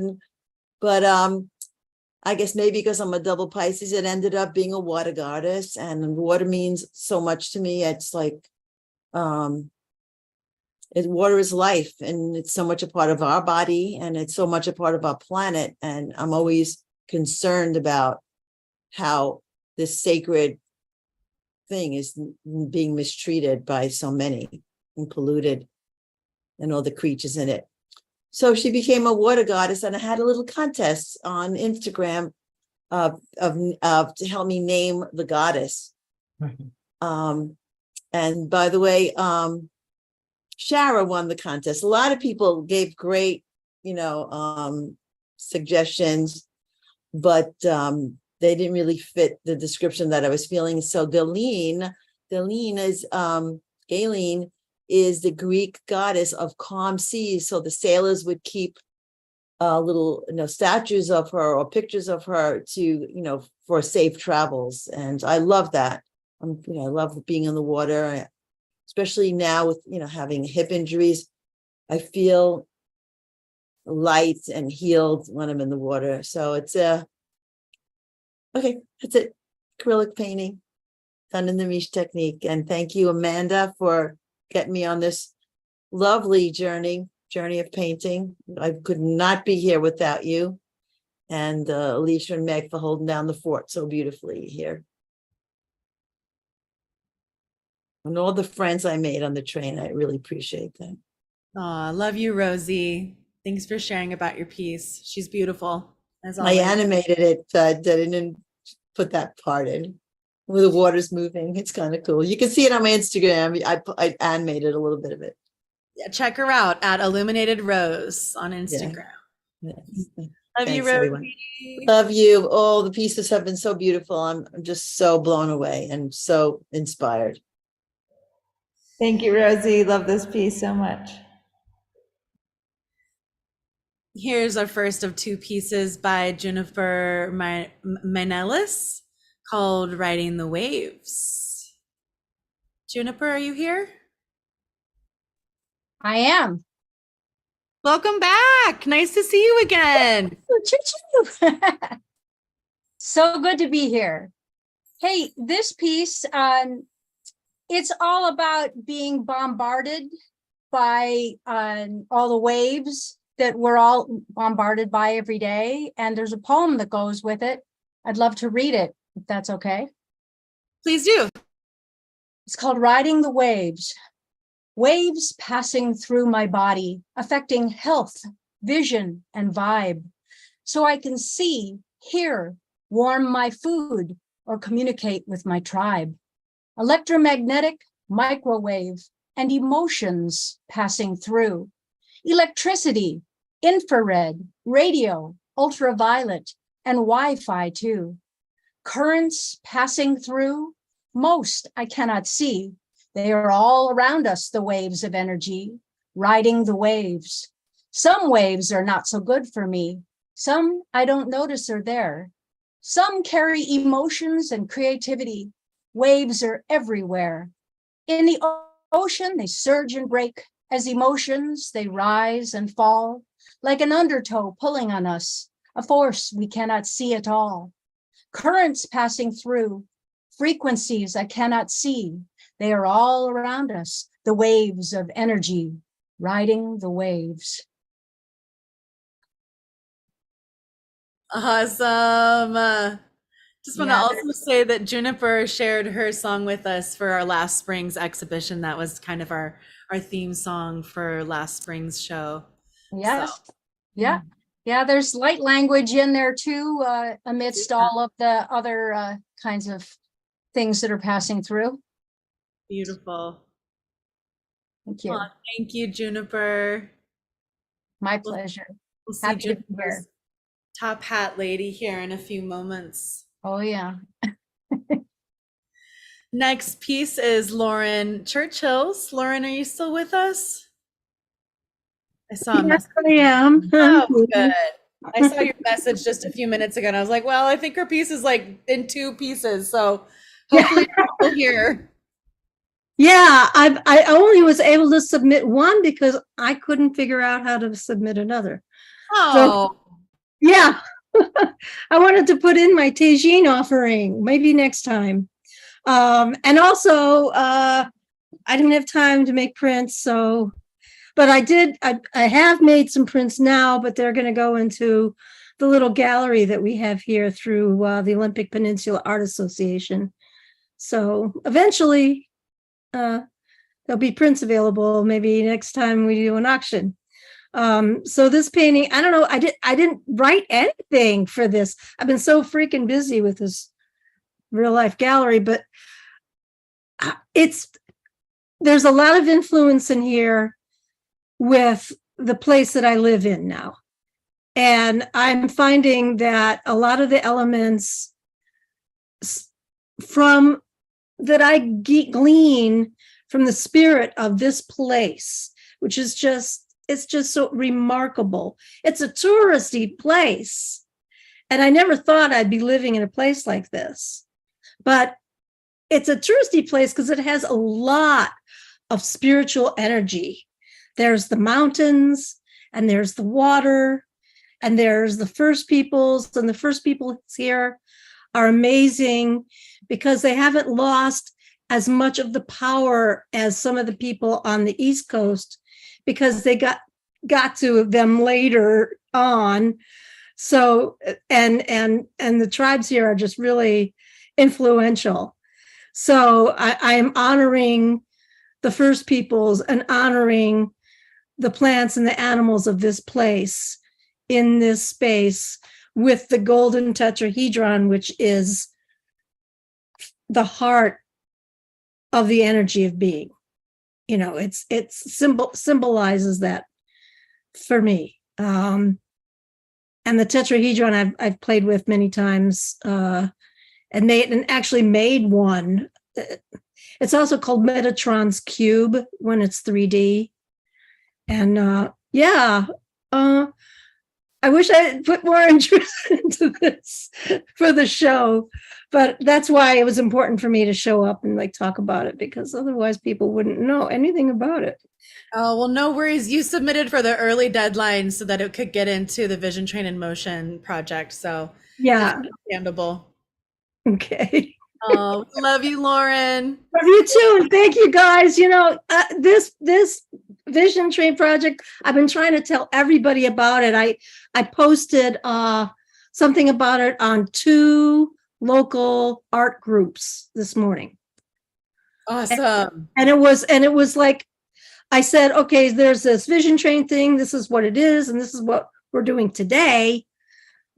But I guess maybe because I'm a double Pisces, it ended up being a water goddess, and water means so much to me. It's like, water is life, and it's so much a part of our body, and it's so much a part of our planet. And I'm always concerned about how this sacred thing is being mistreated by so many and polluted, and all the creatures in it. So she became a water goddess, and I had a little contest on Instagram of to help me name the goddess. And by the way, Shara won the contest. A lot of people gave great, suggestions, but they didn't really fit the description that I was feeling. So Galeen is the Greek goddess of calm seas. So the sailors would keep little, statues of her or pictures of her to, for safe travels. And I love that. I love being in the water, especially now with, having hip injuries. I feel light and healed when I'm in the water. So it's okay, that's it. Acrylic painting done in the Mish technique. And thank you, Amanda, for getting me on this lovely journey of painting. I could not be here without you. And Alecia and Meg for holding down the fort so beautifully here. And all the friends I made on the train, I really appreciate them. Aw, love you, Rosie. Thanks for sharing about your piece. She's beautiful, as I always. animated it, I didn't put that part in where the water's moving. It's kind of cool. You can see it on my Instagram. I animated a little bit of it. Yeah, check her out at Illuminated Rose on Instagram. Yeah. Love you, Thanks, Rosie. everyone. Love you. Oh, the pieces have been so beautiful. I'm just so blown away and so inspired. Thank you, Rosie. Love this piece so much. Here's our first of two pieces by Jennifer Manelis called Riding the Waves. Juniper, are you here? I am. Welcome back. Nice to see you again. So good to be here. Hey, this piece, it's all about being bombarded by all the waves that we're all bombarded by every day. And there's a poem that goes with it. I'd love to read it, if that's okay. Please do. It's called Riding the Waves. Waves passing through my body, affecting health, vision, and vibe. So I can see, hear, warm my food, or communicate with my tribe. Electromagnetic, microwave, and emotions passing through. Electricity, infrared, radio, ultraviolet, and Wi-Fi too. Currents passing through, most I cannot see. They are all around us, the waves of energy, riding the waves. Some waves are not so good for me. Some I don't notice are there. Some carry emotions and creativity. Waves are everywhere. In the ocean, they surge and break. As emotions, they rise and fall. like an undertow pulling on us, a force we cannot see at all. Currents passing through, frequencies I cannot see. They are all around us, the waves of energy, riding the waves. Awesome. Just want to Yeah, also say that Juniper shared her song with us for our last spring's exhibition. That was kind of our theme song for last spring's show. Yes. So, Yeah. Yeah, there's light language in there too, amidst all of the other kinds of things that are passing through. beautiful. Thank you. Aw, thank you, Juniper. My pleasure. We'll see Happy to be here. Juniper's top hat lady here in a few moments. Oh, yeah. Next piece is Lauren Churchill's. Lauren, are you still with us? I saw a message. I am. Oh, good. I saw your message just a few minutes ago, and I was like, well, I think her piece is like in 2 pieces, so hopefully you're still here. Yeah, I only was able to submit one because I couldn't figure out how to submit another. Oh. So, yeah. I wanted to put in my Tejin offering, maybe next time. And also, I didn't have time to make prints, so, but I have made some prints now, but they're going to go into the little gallery that we have here through the Olympic Peninsula Art Association. So eventually, there'll be prints available maybe next time we do an auction. So this painting, I don't know, I didn't write anything for this. I've been so freaking busy with this real life gallery, but there's a lot of influence in here with the place that I live in now. And I'm finding that a lot of the elements from that I glean from the spirit of this place, which is it's just so remarkable. It's a touristy place. And I never thought I'd be living in a place like this. But it's a touristy place because it has a lot of spiritual energy. There's the mountains, and there's the water, and there's the First Peoples, and the First Peoples here are amazing because they haven't lost as much of the power as some of the people on the East Coast, because they got to them later on. So, and the tribes here are just really influential. So I am honoring the First Peoples and honoring the plants and the animals of this place in this space with the golden tetrahedron, which is the heart of the energy of being. You know, it's symbolizes that for me. And the tetrahedron I've played with many times, and actually made one. It's also called Metatron's cube when it's 3D. And I wish I had put more interest into this for the show, but that's why it was important for me to show up and like talk about it, because otherwise people wouldn't know anything about it. Oh, well, no worries. You submitted for the early deadline so that it could get into the Vision Train in Motion project. So yeah, it's understandable. Okay. Oh, love you, Lauren. Love you too, and thank you guys. You know, this Vision Train project, I've been trying to tell everybody about it. I posted something about it on 2 local art groups this morning. Awesome. And it was like, I said, okay, there's this Vision Train thing. This is what it is, and this is what we're doing today.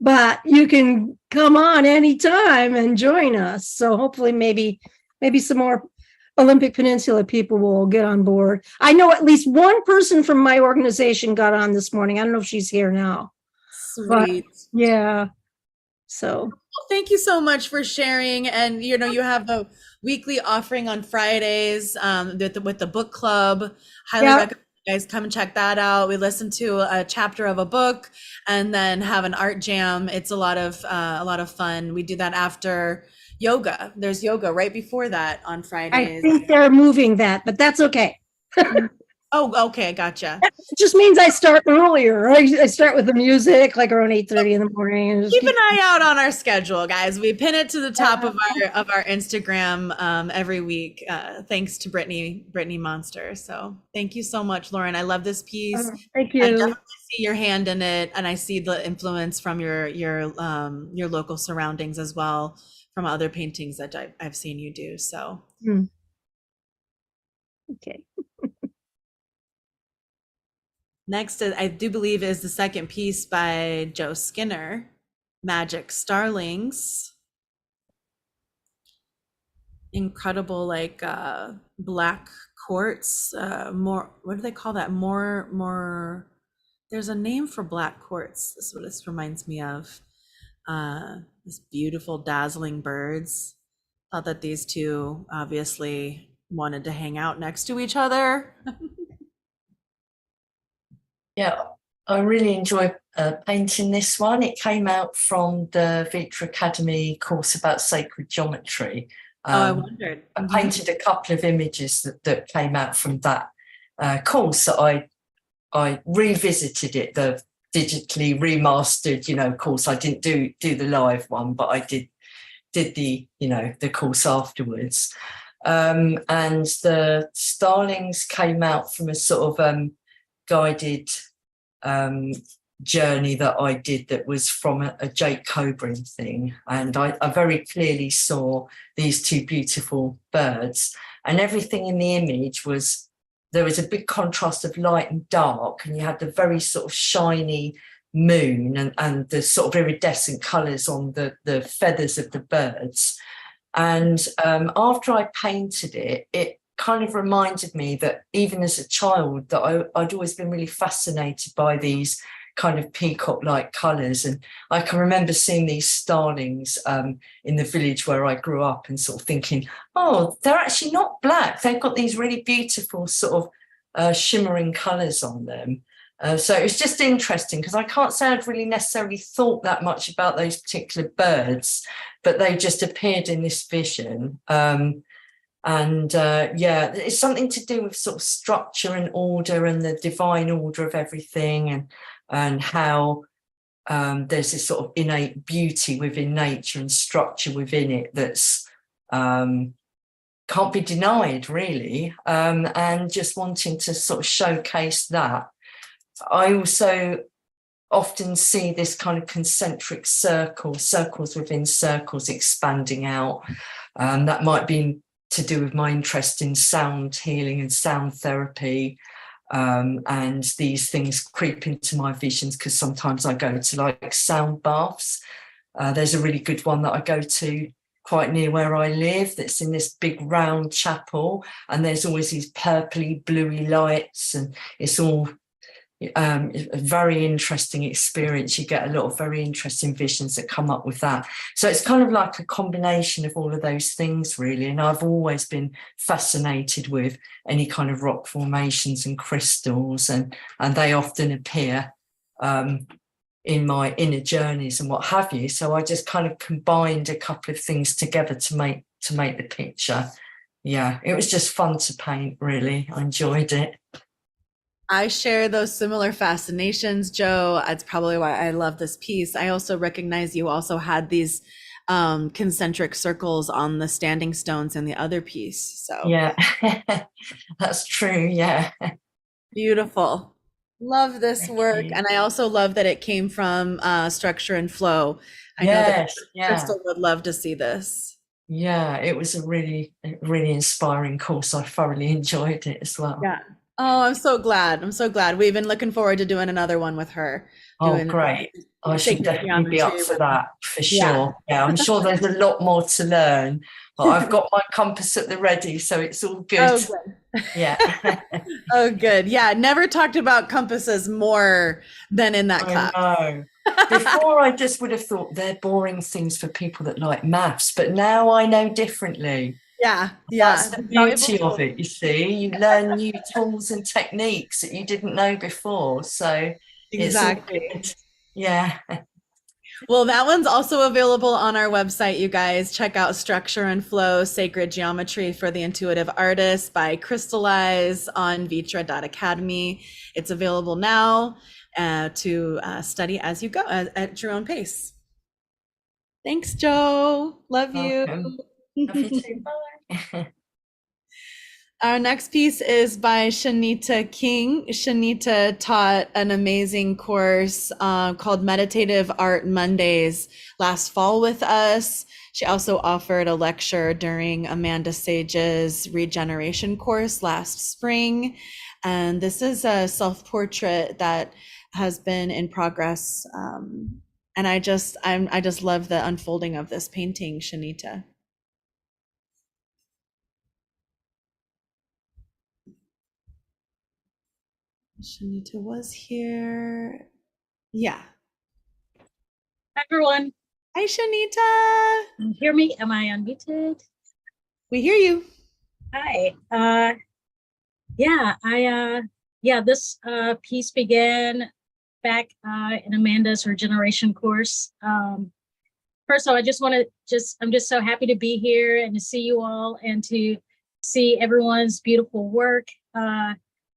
But you can come on anytime and join us. So hopefully maybe some more Olympic Peninsula people will get on board. I know at least one person from my organization got on this morning. I don't know if she's here now. Sweet. But, yeah. So well, thank you so much for sharing. And you know, you have a weekly offering on Fridays with the book club. Highly recommend you guys come and check that out. We listen to a chapter of a book and then have an art jam. It's a lot of fun. We do that after yoga. There's yoga right before that on Fridays. I think they're moving that, but that's okay. Oh, okay, gotcha. It just means I start earlier. I start with the music like around 8:30 in the morning and just Keep an eye out on our schedule, guys. We pin it to the top of our Instagram every week, thanks to Brittany Monster. So thank you so much, Lauren. I love this piece. Thank I you. definitely see your hand in it, and I see the influence from your local surroundings as well, from other paintings that I've seen you do. So okay. Next, I do believe is the second piece by Joe Skinner, Magic Starlings. Incredible, like black quartz, more, what do they call that? More, there's a name for black quartz. This is what this reminds me of. These beautiful, dazzling birds. Thought that these two obviously wanted to hang out next to each other. Yeah, I really enjoy painting this one. It came out from the ViTra Academy course about sacred geometry. I wondered. I painted a couple of images that came out from that course. That I revisited it, the digitally remastered, course. I didn't do the live one, but I did the the course afterwards. And the starlings came out from a sort of guided journey that I did that was from a Jake Coburn thing, and I very clearly saw these two beautiful birds, and everything in the image there was a big contrast of light and dark, and you had the very sort of shiny moon and the sort of iridescent colours on the feathers of the birds. And after I painted it, it kind of reminded me that even as a child that I'd always been really fascinated by these kind of peacock-like colours. And I can remember seeing these starlings in the village where I grew up and sort of thinking, oh, they're actually not black. They've got these really beautiful sort of shimmering colours on them. So it's just interesting because I can't say I'd really necessarily thought that much about those particular birds, but they just appeared in this vision. Yeah, it's something to do with sort of structure and order and the divine order of everything, and how there's this sort of innate beauty within nature and structure within it that's can't be denied, really. And just wanting to sort of showcase that. I also often see this kind of concentric circles within circles expanding out. That might be to do with my interest in sound healing and sound therapy, and these things creep into my visions because sometimes I go to like sound baths. There's a really good one that I go to quite near where I live that's in this big round chapel, and there's always these purpley bluey lights, and it's all a very interesting experience. You get a lot of very interesting visions that come up with that. So it's kind of like a combination of all of those things, really. And I've always been fascinated with any kind of rock formations and crystals, and they often appear in my inner journeys and what have you. So I just kind of combined a couple of things together to make the picture. Yeah, it was just fun to paint, really. I enjoyed it. I share those similar fascinations, Joe. That's probably why I love this piece. I also recognize you also had these concentric circles on the standing stones in the other piece. So yeah, that's true. Yeah. Beautiful. Love this work. And I also love that it came from Structure and Flow. I know that Crystal would love to see this. Yeah, it was a really inspiring course. I thoroughly enjoyed it as well. Yeah. Oh, I'm so glad. I'm so glad. We've been looking forward to doing another one with her. Oh, great. I should definitely be up for that, for sure. Yeah, I'm sure there's a lot more to learn, but I've got my compass at the ready, so it's all good. Oh, good. Yeah. Oh, good. Yeah, never talked about compasses more than in that class. I know. Before, I just would have thought they're boring things for people that like maths, but now I know differently. Yeah, that's the beauty of it. You see, you learn new tools and techniques that you didn't know before. So exactly. Yeah. Well, that one's also available on our website, you guys. Check out Structure and Flow, Sacred Geometry for the Intuitive Artist by Crystallize on ViTra.Academy. It's available now to study as you go at your own pace. Thanks, Joe. Love you. Welcome. Love you too. Bye. Our next piece is by Shanita King. Shanita taught an amazing course called Meditative Art Mondays last fall with us. She also offered a lecture during Amanda Sage's regeneration course last spring. And this is a self-portrait that has been in progress. And I just love the unfolding of this painting, Shanita. Shanita was here. Yeah. Hi, everyone. Hi, Shanita. Can you hear me? Am I unmuted? We hear you. Hi. This piece began back in Amanda's regeneration course. First of all, I'm just so happy to be here and to see you all and to see everyone's beautiful work.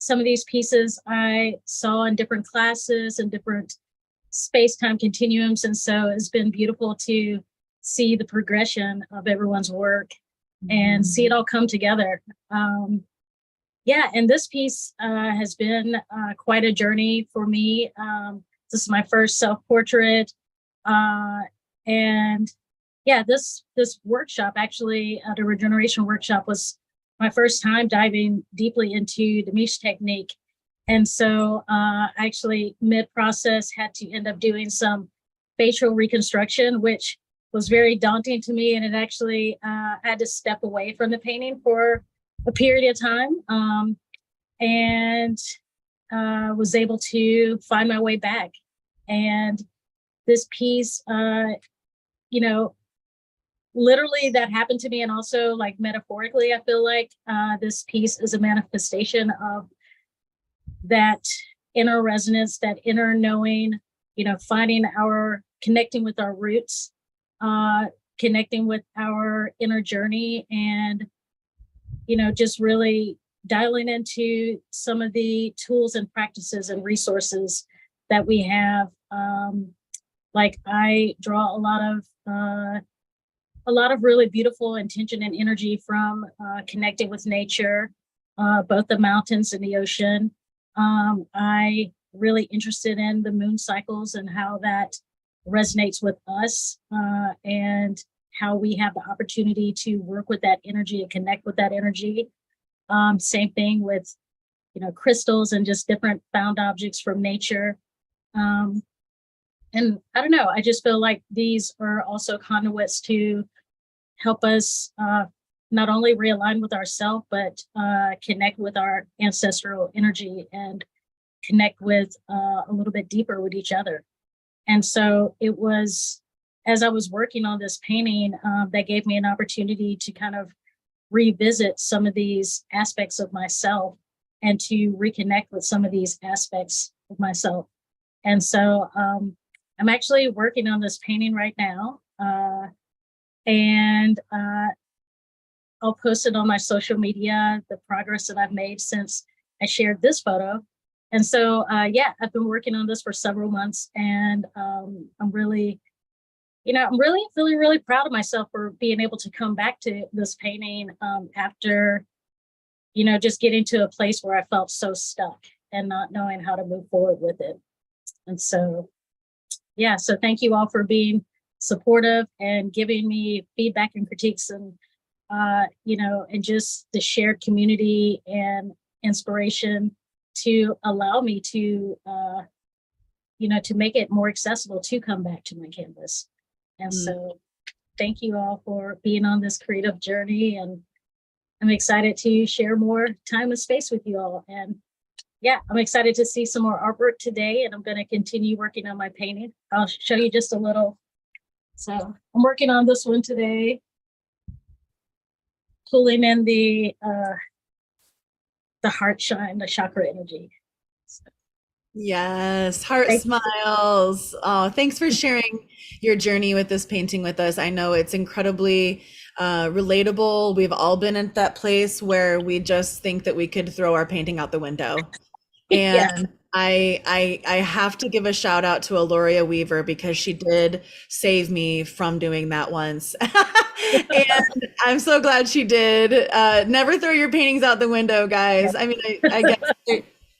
Some of these pieces I saw in different classes and different space-time continuums. And so it's been beautiful to see the progression of everyone's work and see it all come together. And this piece has been quite a journey for me. This is my first self-portrait. This workshop, actually, the regeneration workshop, was my first time diving deeply into the Mish technique. And so actually mid-process had to end up doing some facial reconstruction, which was very daunting to me. And it actually had to step away from the painting for a period of time and was able to find my way back. And this piece, literally that happened to me, and also like metaphorically, I feel like this piece is a manifestation of that inner resonance, that inner knowing, connecting with our roots, connecting with our inner journey, and just really dialing into some of the tools and practices and resources that we have. Like I draw a lot of really beautiful intention and energy from connecting with nature, both the mountains and the ocean. I really interested in the moon cycles and how that resonates with us, and how we have the opportunity to work with that energy and connect with that energy. Same thing with, crystals and just different found objects from nature. And I don't know, I just feel like these are also conduits to help us not only realign with ourselves, but connect with our ancestral energy and connect with a little bit deeper with each other. And so it was, as I was working on this painting, that gave me an opportunity to kind of revisit some of these aspects of myself and to reconnect with some of these aspects of myself. And so I'm actually working on this painting right now, and I'll post it on my social media, the progress that I've made since I shared this photo. And so, I've been working on this for several months, and I'm really feeling really proud of myself for being able to come back to this painting after, just getting to a place where I felt so stuck and not knowing how to move forward with it. And so, so thank you all for being supportive and giving me feedback and critiques, and and just the shared community and inspiration to allow me to to make it more accessible to come back to my canvas. And so thank you all for being on this creative journey, and I'm excited to share more time and space with you all. And I'm excited to see some more artwork today, and I'm going to continue working on my painting. I'll show you just a little. So I'm working on this one today, pulling in the heart shine, the chakra energy. So Yes, heart Thank smiles. Oh, thanks for sharing your journey with this painting with us. I know it's incredibly relatable. We've all been at that place where we just think that we could throw our painting out the window. Yeah. And I have to give a shout out to Aloria Weaver because she did save me from doing that once. And I'm so glad she did. Never throw your paintings out the window, guys. I mean, I guess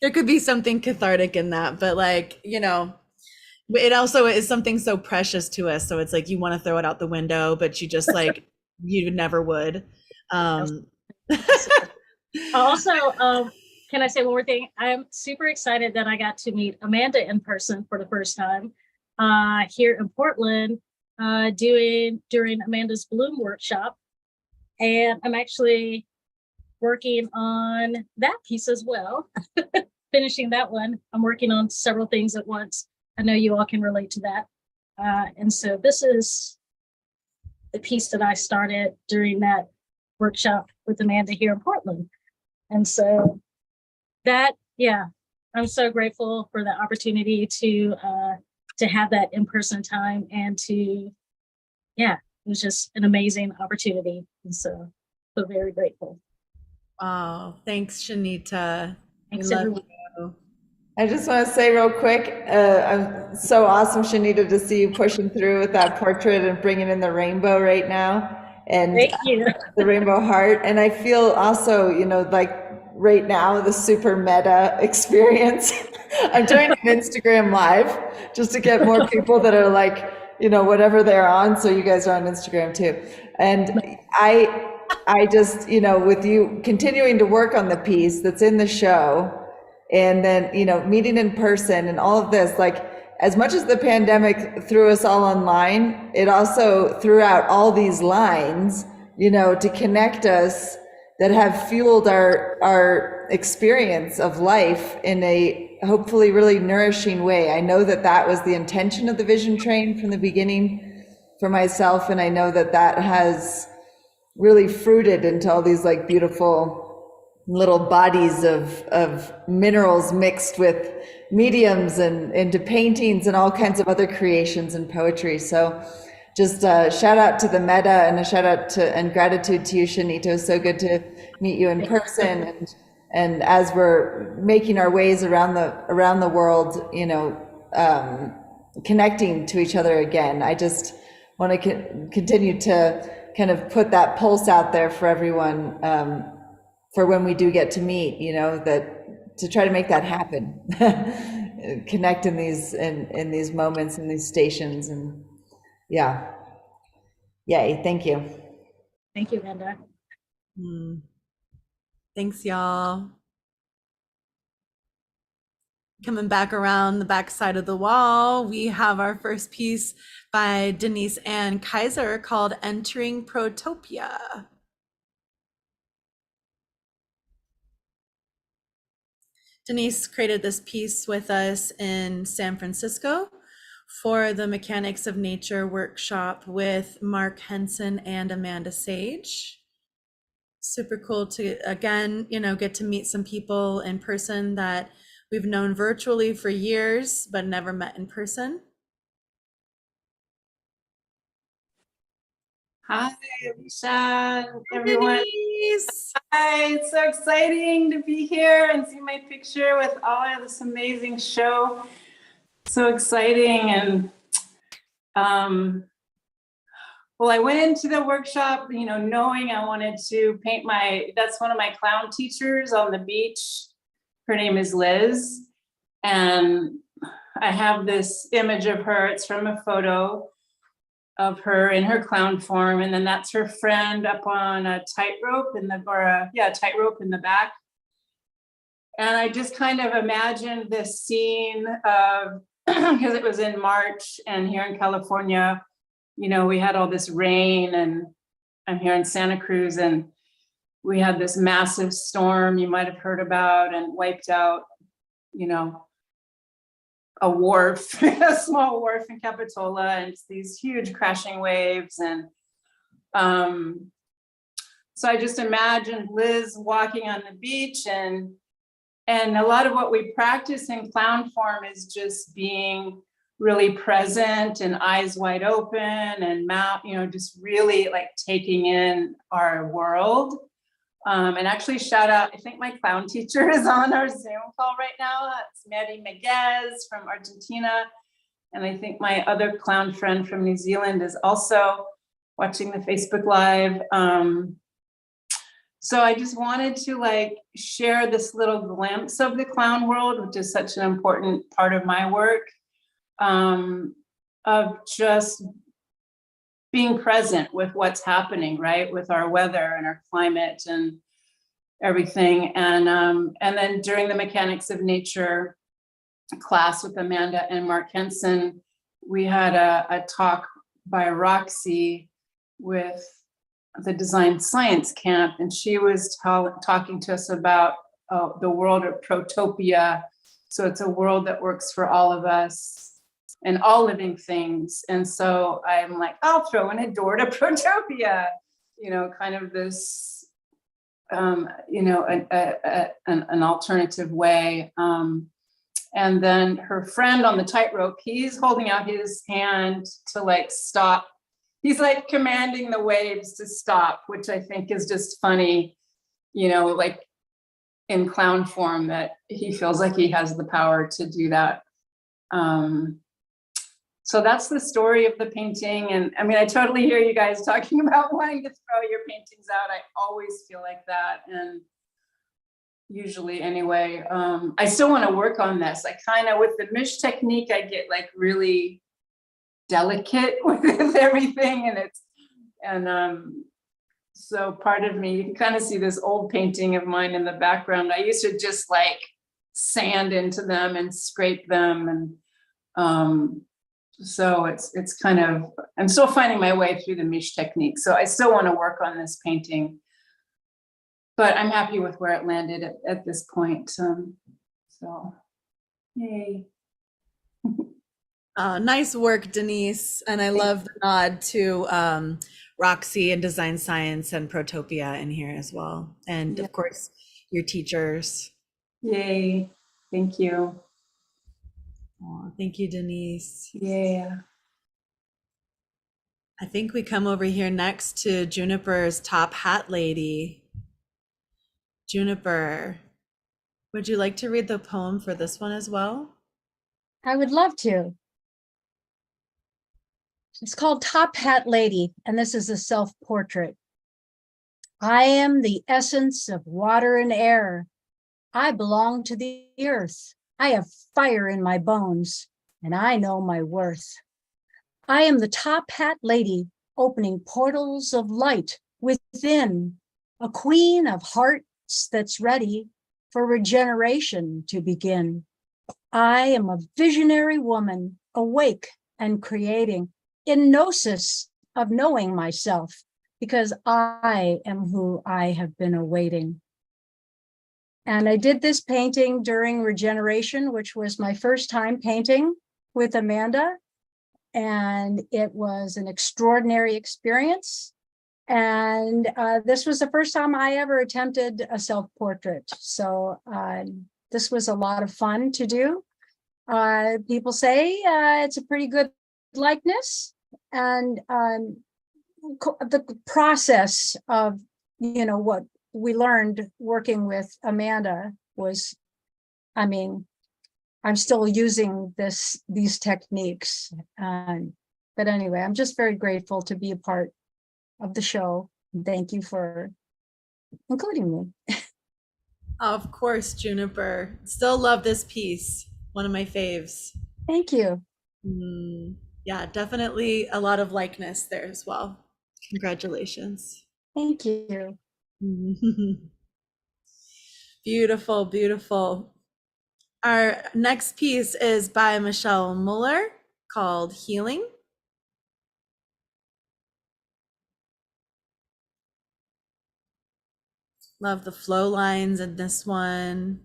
there could be something cathartic in that, but like, it also is something so precious to us. So it's like you want to throw it out the window, but you just like you never would. Also, can I say one more thing? I'm super excited that I got to meet Amanda in person for the first time here in Portland during Amanda's Bloom workshop. And I'm actually working on that piece as well, finishing that one. I'm working on several things at once. I know you all can relate to that. And so this is the piece that I started during that workshop with Amanda here in Portland. And so that, yeah, I'm so grateful for the opportunity to have that in-person time and to, yeah, it was just an amazing opportunity. And so very grateful. Oh, thanks, Shanita. Thanks, We love everyone. you. I just want to say real quick, I'm so awesome, Shanita, to see you pushing through with that portrait and bringing in the rainbow right now, and Thank you. the rainbow heart. And I feel also, like right now, the super meta experience. I'm doing an Instagram live just to get more people that are like, whatever they're on. So you guys are on Instagram too. And I just, with you continuing to work on the piece that's in the show, and then, meeting in person and all of this, like, as much as the pandemic threw us all online, it also threw out all these lines, to connect us that have fueled our experience of life in a hopefully really nourishing way. I know that that was the intention of the Vision Train from the beginning for myself, and I know that that has really fruited into all these like beautiful little bodies of minerals mixed with mediums and into paintings and all kinds of other creations and poetry. So just a shout out to the meta and a shout out to and gratitude to you, Shanita. So good to meet you in person. And as we're making our ways around the world, connecting to each other again, I just want to continue to kind of put that pulse out there for everyone, for when we do get to meet, that to try to make that happen, connect in these moments, in these stations, and yeah, yay! Thank you. Thank you, Amanda. Thanks, y'all. Coming back around the back side of the wall, we have our first piece by Denise Ann Kaiser called Entering Protopia. Denise created this piece with us in San Francisco for the Mechanics of Nature workshop with Mark Henson and Amanda Sage. Super cool to, again, get to meet some people in person that we've known virtually for years, but never met in person. Hi, Alecia, everyone. Denise. Hi, it's so exciting to be here and see my picture with all of this amazing show. So exciting. And well, I went into the workshop, knowing I wanted to paint that's one of my clown teachers on the beach. Her name is Liz. And I have this image of her. It's from a photo of her in her clown form, and then that's her friend up on a tightrope tightrope in the back. And I just kind of imagined this scene of, because it was in March, and here in California, we had all this rain, and I'm here in Santa Cruz, and we had this massive storm you might have heard about, and wiped out, a wharf, a small wharf in Capitola, and it's these huge crashing waves. And so I just imagined Liz walking on the beach, and And a lot of what we practice in clown form is just being really present and eyes wide open and mouth, just really like taking in our world. And actually shout out, I think my clown teacher is on our Zoom call right now. It's Maddie Miguez from Argentina. And I think my other clown friend from New Zealand is also watching the Facebook Live. So I just wanted to like share this little glimpse of the clown world, which is such an important part of my work, of just being present with what's happening, right? With our weather and our climate and everything. And then during the Mechanics of Nature class with Amanda and Mark Henson, we had a talk by Roxy with the Design Science Camp, and she was talking to us about the world of protopia. So it's a world that works for all of us and all living things. And so I'm like, I'll throw in a door to protopia, kind of this, an alternative way. And then her friend on the tightrope, he's holding out his hand to like stop. He's like commanding the waves to stop, which I think is just funny, like in clown form, that he feels like he has the power to do that. So that's the story of the painting. And I mean, I totally hear you guys talking about wanting to throw your paintings out. I always feel like that. And usually anyway, I still want to work on this. I kind of, with the Mish technique, I get like really delicate with everything. So part of me, you can kind of see this old painting of mine in the background. I used to just like sand into them and scrape them. And so it's kind of, I'm still finding my way through the Mish technique. So I still want to work on this painting, but I'm happy with where it landed at this point. So, yay. Nice work, Denise. And I love the nod to Roxy and Design Science and Protopia in here as well. And of course, your teachers. Yay. Thank you. Oh, thank you, Denise. Yeah. I think we come over here next to Juniper's Top Hat Lady. Juniper, would you like to read the poem for this one as well? I would love to. It's called Top Hat Lady, and this is a self-portrait. I am the essence of water and air. I belong to the earth. I have fire in my bones, and I know my worth. I am the top hat lady, opening portals of light within, a queen of hearts that's ready for regeneration to begin. I am a visionary woman, awake and creating, in gnosis of knowing myself, because I am who I have been awaiting. And I did this painting during regeneration, which was my first time painting with Amanda. And it was an extraordinary experience. And this was the first time I ever attempted a self-portrait. So this was a lot of fun to do. People say it's a pretty good likeness. And the process of, what we learned working with Amanda was, I'm still using these techniques. But anyway, I'm just very grateful to be a part of the show. Thank you for including me. Of course, Juniper. Still love this piece. One of my faves. Thank you. Yeah, definitely a lot of likeness there as well. Congratulations. Thank you. Beautiful, beautiful. Our next piece is by Michelle Muller called Healing. Love the flow lines in this one.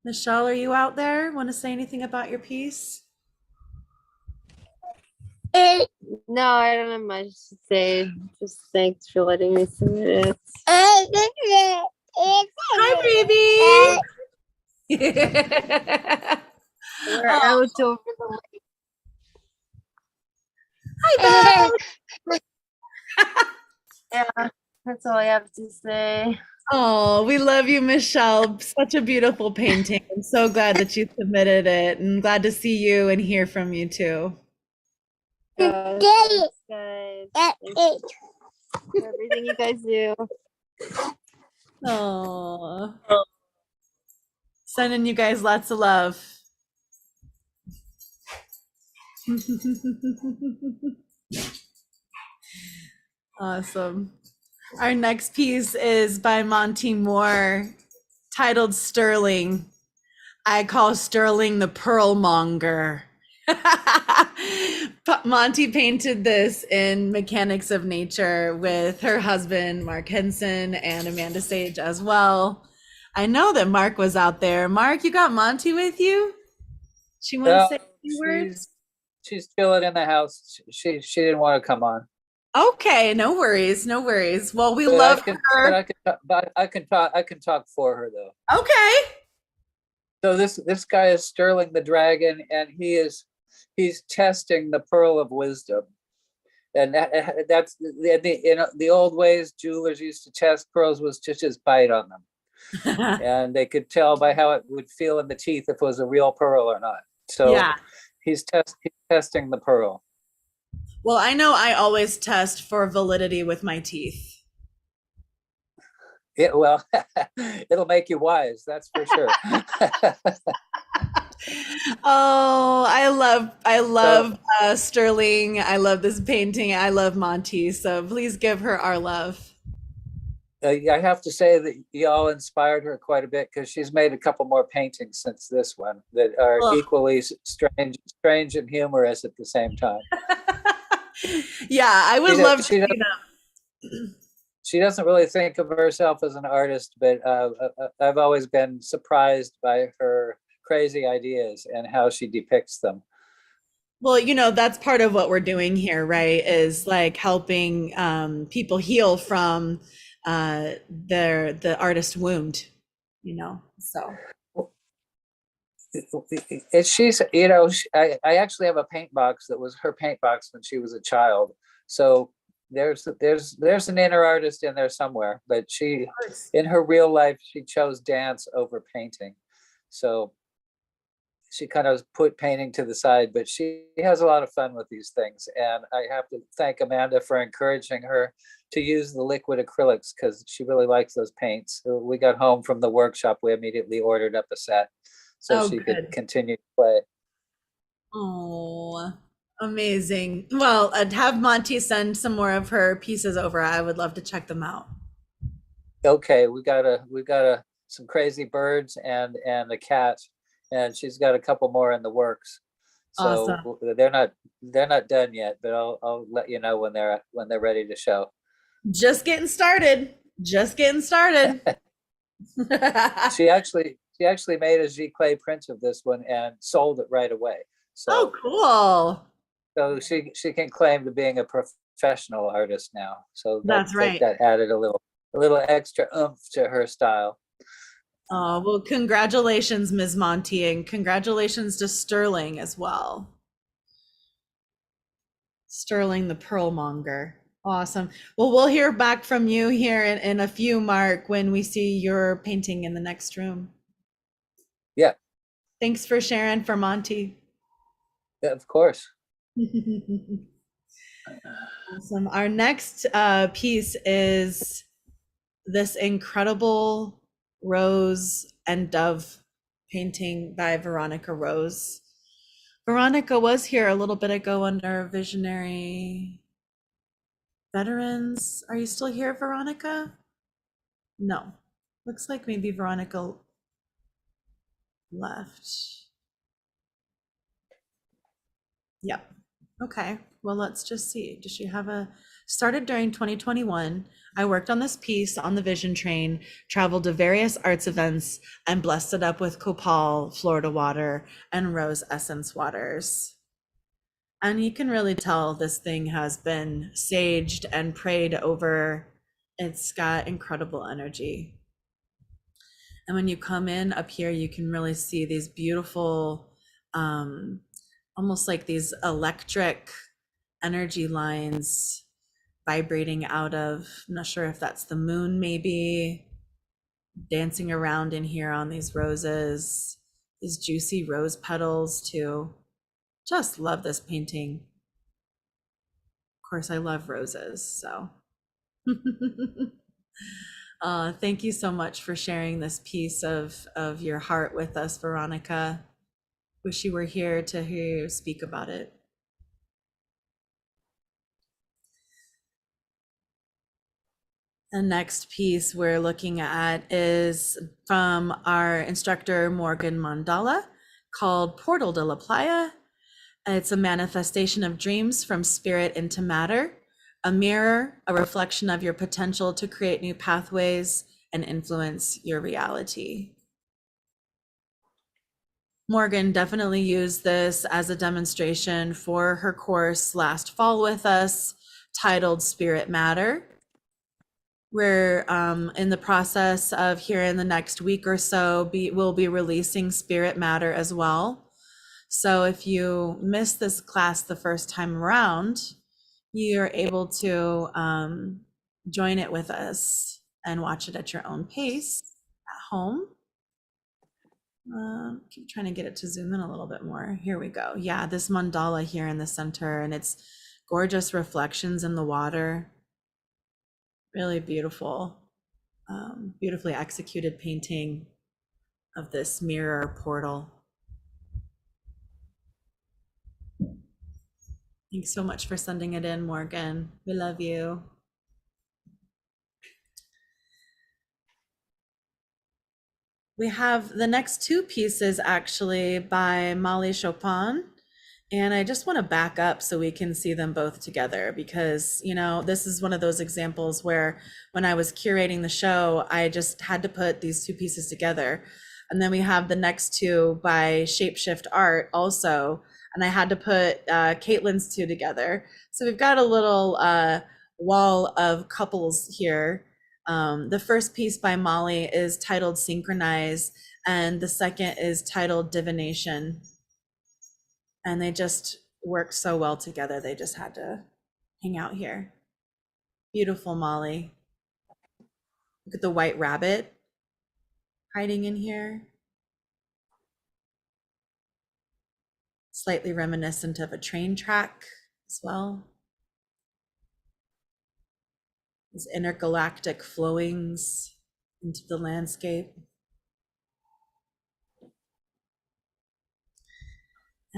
Michelle, are you out there? Want to say anything about your piece? No, I don't have much to say. Just thanks for letting me submit it. Hi, baby. We're Oh, out over the hi, Belle. Yeah, that's all I have to say. Oh, we love you, Michelle. Such a beautiful painting. I'm so glad that you submitted it, and glad to see you and hear from you too. Thanks, guys. Thanks for everything you guys do. Oh, sending you guys lots of love. Awesome. Our next piece is by Monty Moore, titled Sterling. I call Sterling the Pearl Monger. Monty painted this in Mechanics of Nature with her husband, Mark Henson, and Amanda Sage as well. I know that Mark was out there. Mark, you got Monty with you? She wants to say a few words? She's chilling in the house. She didn't want to come on. Okay, no worries, no worries. Well, we But love But her. I can talk for her though. Okay. So this guy is Sterling the Dragon, and he's testing the pearl of wisdom, and that's the old ways jewelers used to test pearls was to just bite on them, and they could tell by how it would feel in the teeth if it was a real pearl or not. So Yeah. he's testing the pearl. Well, I know I always test for validity with my teeth. Well, it'll make you wise, that's for sure. Oh, I love Sterling. I love this painting. I love Monty. So please give her our love. I have to say that y'all inspired her quite a bit, because she's made a couple more paintings since this one that are equally strange and humorous at the same time. Yeah, I would love to see them. She doesn't really think of herself as an artist, but I've always been surprised by her crazy ideas and how she depicts them. Well, that's part of what we're doing here, right? Is like helping people heal from the artist wound, so. She's, I actually have a paint box that was her paint box when she was a child. So there's an inner artist in there somewhere, but she, in her real life, she chose dance over painting. So she kind of put painting to the side, but she has a lot of fun with these things. And I have to thank Amanda for encouraging her to use the liquid acrylics, because she really likes those paints. So we got home from the workshop, we immediately ordered up a set so she could continue to play. Oh, amazing. Well, I'd have Monty send some more of her pieces over. I would love to check them out. Okay, we got some crazy birds and a cat, and she's got a couple more in the works. So Awesome. they're not done yet, but I'll let you know when they're ready to show. Just getting started. Just getting started. She actually made a giclée print of this one and sold it right away. So cool. So she can claim to being a professional artist now. So That's right. That added a little extra oomph to her style. Oh, well, congratulations, Ms. Monty, and congratulations to Sterling as well. Sterling the Pearl Monger. Awesome. Well, we'll hear back from you here in a few, Mark, when we see your painting in the next room. Yeah. Thanks for sharing for Monty. Yeah, of course. Awesome. Our next piece is this incredible rose and dove painting by Veronica Rose. Veronica was here a little bit ago under Visionary Veterans. Are you still here, Veronica? No. Looks like maybe Veronica left. Yep. Okay. Well, let's just see. Does she have started during 2021. I worked on this piece on the Vision Train, traveled to various arts events, and blessed it up with Copal, Florida water, and Rose Essence waters. And you can really tell this thing has been saged and prayed over. It's got incredible energy. And when you come in up here, you can really see these beautiful, almost like these electric energy lines vibrating out of, I'm not sure if that's the moon, maybe, dancing around in here on these roses, these juicy rose petals too. Just love this painting. Of course, I love roses, so. Thank you so much for sharing this piece of your heart with us, Veronica. Wish you were here to hear you speak about it. The next piece we're looking at is from our instructor, Morgan Mandala, called Portal de la Playa. It's a manifestation of dreams from spirit into matter, a mirror, a reflection of your potential to create new pathways and influence your reality. Morgan definitely used this as a demonstration for her course last fall with us, titled Spirit Matter. We're in the process of here in the next week or so, we'll be releasing Spirit Matter as well. So if you missed this class the first time around, you're able to join it with us and watch it at your own pace at home. Keep trying to get it to zoom in a little bit more. Here we go. Yeah, this mandala here in the center, and it's gorgeous reflections in the water. Really beautiful, beautifully executed painting of this mirror portal. Thanks so much for sending it in, Morgan. We love you. We have the next two pieces actually by Molly Chopin. And I just want to back up so we can see them both together, because, you know, this is one of those examples where when I was curating the show, I just had to put these two pieces together. And then we have the next two by Shapeshift Art also. And I had to put Caitlin's two together. So we've got a little wall of couples here. The first piece by Molly is titled Synchronize, and the second is titled Divination. And they just work so well together. They just had to hang out here. Beautiful, Molly. Look at the white rabbit hiding in here. Slightly reminiscent of a train track as well. These intergalactic flowings into the landscape.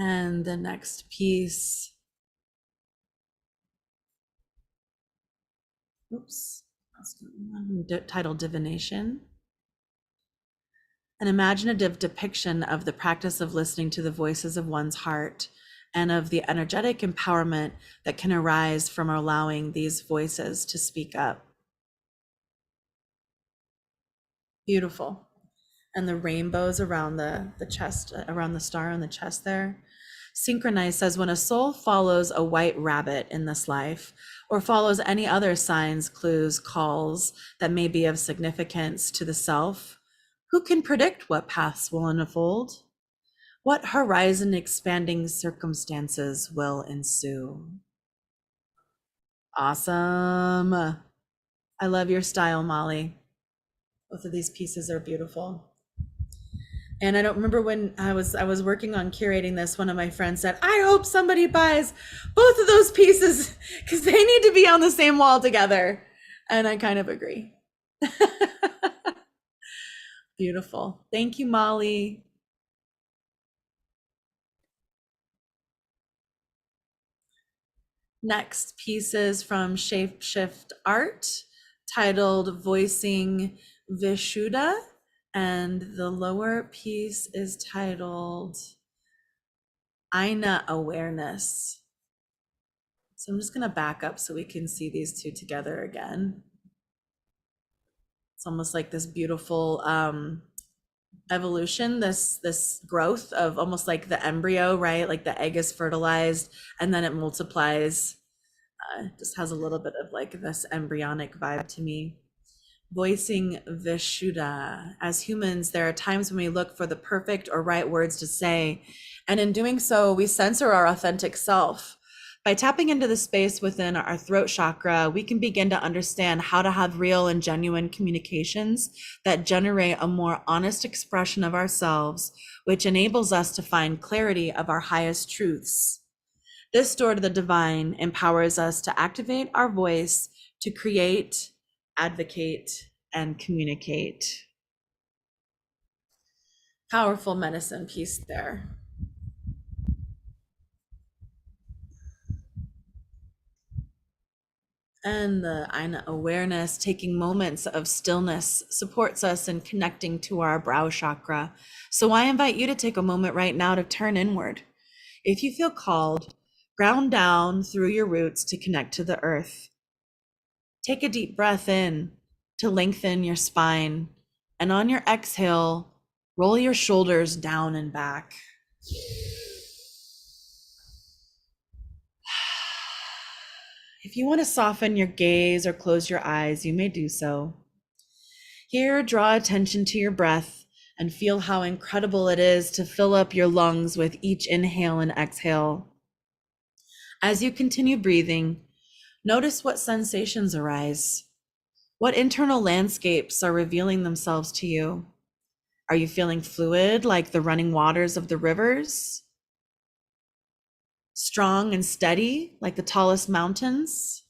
And the next piece, titled Divination. An imaginative depiction of the practice of listening to the voices of one's heart and of the energetic empowerment that can arise from allowing these voices to speak up. Beautiful. And the rainbows around the chest, around the star on the chest there. Synchronize says, when a soul follows a white rabbit in this life, or follows any other signs, clues, calls that may be of significance to the self, who can predict what paths will unfold? What horizon expanding circumstances will ensue? Awesome. I love your style, Molly. Both of these pieces are beautiful. And I don't remember when I was working on curating this, one of my friends said, I hope somebody buys both of those pieces because they need to be on the same wall together. And I kind of agree. Beautiful. Thank you, Molly. Next piece is from Shapeshift Art, titled Voicing Vishuddha. And the lower piece is titled Aina Awareness. So I'm just going to back up so we can see these two together again. It's almost like this beautiful evolution, this growth of almost like the embryo, right? Like the egg is fertilized and then it multiplies. Just has a little bit of like this embryonic vibe to me. Voicing Vishuddha. As humans, there are times when we look for the perfect or right words to say, and in doing so, we censor our authentic self. By tapping into the space within our throat chakra, we can begin to understand how to have real and genuine communications that generate a more honest expression of ourselves, which enables us to find clarity of our highest truths. This door to the divine empowers us to activate our voice to create, advocate, and communicate. Powerful medicine piece there. And the Aina awareness, taking moments of stillness, supports us in connecting to our brow chakra. So I invite you to take a moment right now to turn inward. If you feel called, ground down through your roots to connect to the earth. Take a deep breath in to lengthen your spine, and on your exhale, roll your shoulders down and back. If you want to soften your gaze or close your eyes, you may do so. Here, draw attention to your breath and feel how incredible it is to fill up your lungs with each inhale and exhale. As you continue breathing, notice what sensations arise. What internal landscapes are revealing themselves to you? Are you feeling fluid like the running waters of the rivers? Strong and steady like the tallest mountains?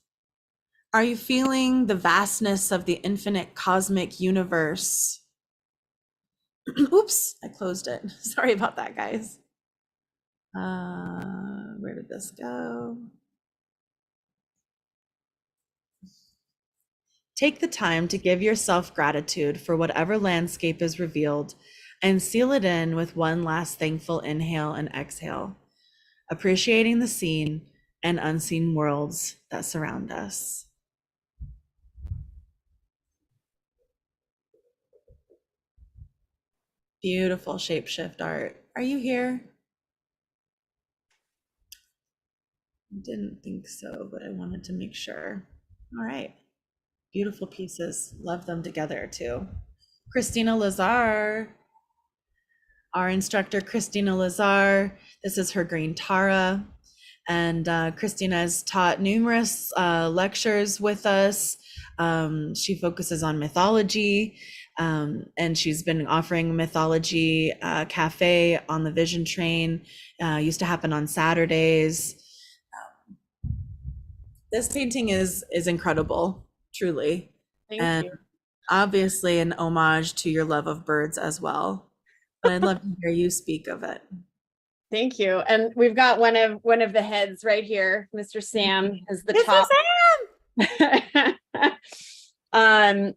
Are you feeling the vastness of the infinite cosmic universe? Oops, I closed it. Sorry about that, guys. Where did this go? Take the time to give yourself gratitude for whatever landscape is revealed and seal it in with one last thankful inhale and exhale, appreciating the seen and unseen worlds that surround us. Beautiful shapeshift art. Are you here? I didn't think so, but I wanted to make sure. All right. Beautiful pieces. Love them together too. Christina Lazar, our instructor, Christina Lazar. This is her green Tara. And Christina has taught numerous lectures with us. She focuses on mythology, and she's been offering mythology cafe on the Vision Train. Used to happen on Saturdays. This painting is incredible, truly. Thank you. Obviously an homage to your love of birds as well. But I'd love to hear you speak of it. Thank you. And we've got one of the heads right here. Mr. Sam is the top. Sam!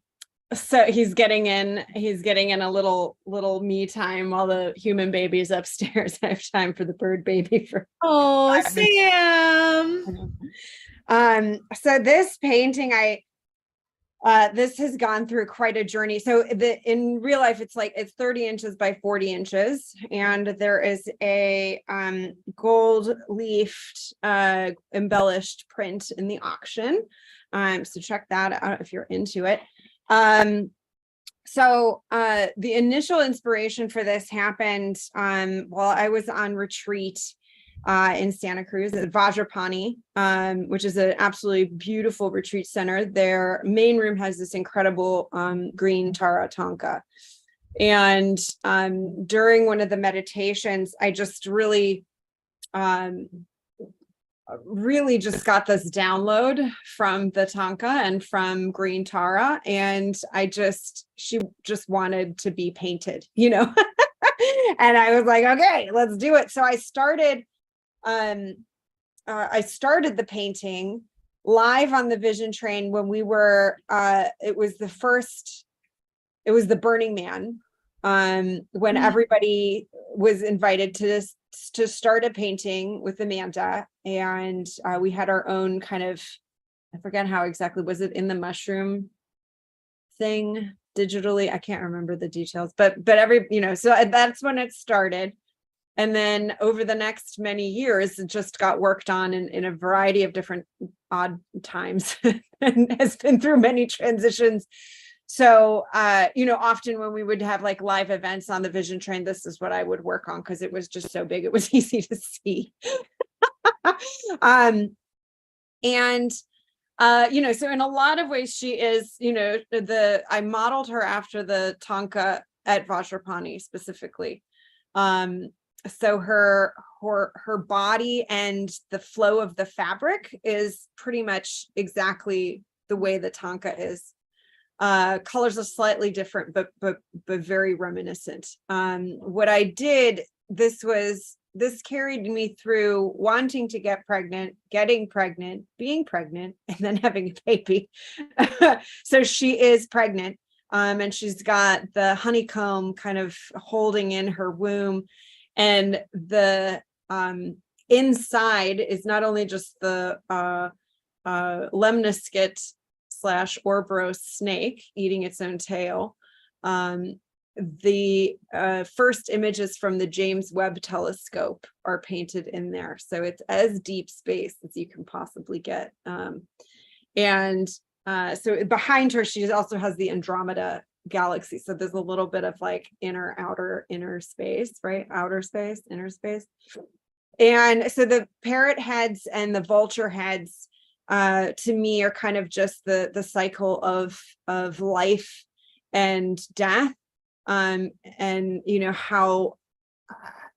So he's getting in a little me time while the human baby's upstairs. I have time for the bird baby for Sam. So this painting, this has gone through quite a journey. So in real life, it's 30 inches by 40 inches. And there is a gold leafed embellished print in the auction. So check that out if you're into it. So the initial inspiration for this happened while I was on retreat in Santa Cruz at Vajrapani, which is an absolutely beautiful retreat center. Their main room has this incredible green Tara Tonka. And during one of the meditations, I just really just got this download from the Tonka and from green Tara. And she just wanted to be painted, and I was like, okay, let's do it. So I started the painting live on the Vision Train when we were, it was the Burning Man, when everybody was invited to start a painting with Amanda. And we had our own kind of, I forget how exactly, was it in the mushroom thing? digitally. I can't remember the details, but every, so that's when it started. And then over the next many years, it just got worked on in a variety of different odd times and has been through many transitions. So, often when we would have like live events on the Vision Train, this is what I would work on because it was just so big. It was easy to see. So in a lot of ways, she is, I modeled her after the Tonka at Vajrapani specifically. So her body and the flow of the fabric is pretty much exactly the way the Tonka is. Colors are slightly different, but very reminiscent. What I did, this carried me through wanting to get pregnant, getting pregnant, being pregnant, and then having a baby. So she is pregnant, and she's got the honeycomb kind of holding in her womb, and the inside is not only just the lemniscate / Ouroboros snake eating its own tail. The first images from the James Webb Telescope are painted in there. So it's as deep space as you can possibly get. So behind her, she also has the Andromeda galaxy. So there's a little bit of like inner space, right? Outer space, inner space. And so the parrot heads and the vulture heads to me are kind of just the cycle of life and death. And how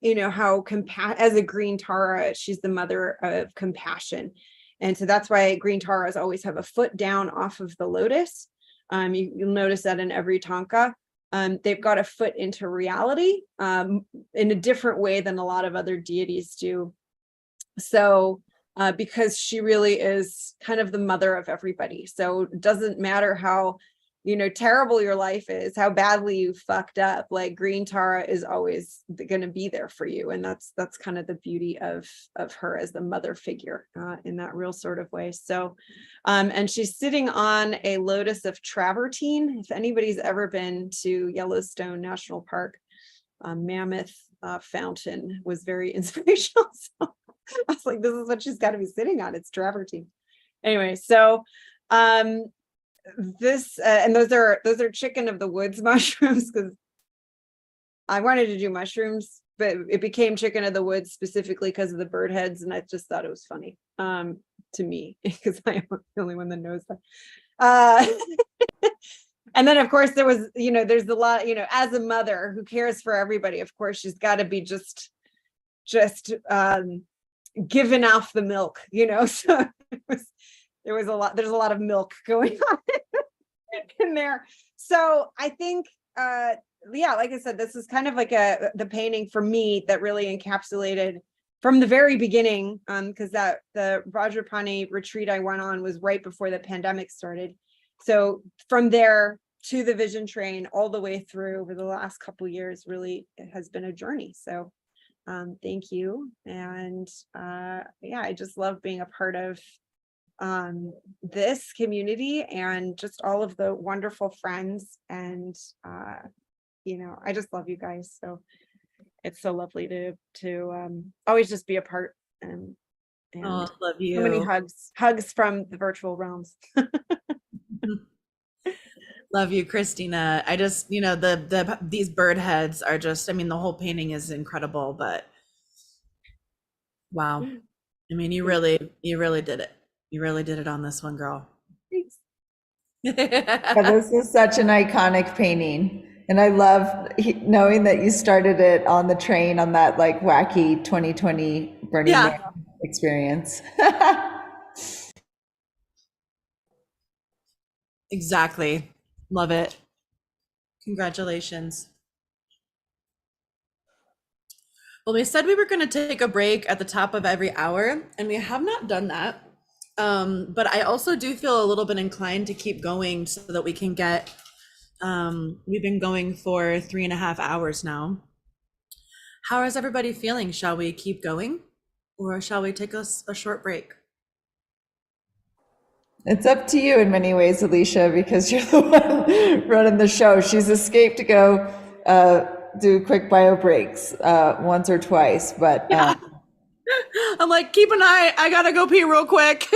as a green Tara, she's the mother of compassion. And so that's why green Taras always have a foot down off of the lotus. You'll notice that in every Tonka. They've got a foot into reality in a different way than a lot of other deities do. So because she really is kind of the mother of everybody. So it doesn't matter how, terrible your life is, how badly you fucked up, like green Tara is always going to be there for you. And that's kind of the beauty of her as the mother figure in that real sort of way. So, and she's sitting on a lotus of travertine. If anybody's ever been to Yellowstone National Park, Mammoth Fountain was very inspirational. So I was like, this is what she's got to be sitting on. It's travertine. Anyway, so this and those are chicken of the woods mushrooms, because I wanted to do mushrooms, but it became chicken of the woods specifically because of the bird heads, and I just thought it was funny to me because I am the only one that knows that. And then of course there was, there's a lot, as a mother who cares for everybody, of course she's got to be just giving off the milk, so there's a lot of milk going on in there. So I think like I said, this is kind of like the painting for me that really encapsulated from the very beginning, because the Vajrapani retreat I went on was right before the pandemic started. So from there to the Vision Train all the way through over the last couple of years, really it has been a journey. So thank you. And I just love being a part of this community and just all of the wonderful friends. And I just love you guys. So it's so lovely to always just be a part. And love you. So many hugs from the virtual realms. Love you, Christina. I just, these bird heads are just, the whole painting is incredible, but wow. You really did it. You really did it on this one, girl. Thanks. This is such an iconic painting. And I love knowing that you started it on the train on that like wacky 2020 Burning Man experience. Exactly. Love it. Congratulations. Well, we said we were going to take a break at the top of every hour, and we have not done that. But I also do feel a little bit inclined to keep going so that we can get, we've been going for 3.5 hours now. How is everybody feeling? Shall we keep going or shall we take a short break? It's up to you in many ways, Alecia, because you're the one running the show. She's escaped to go do quick bio breaks once or twice, but I'm like, keep an eye. I gotta go pee real quick.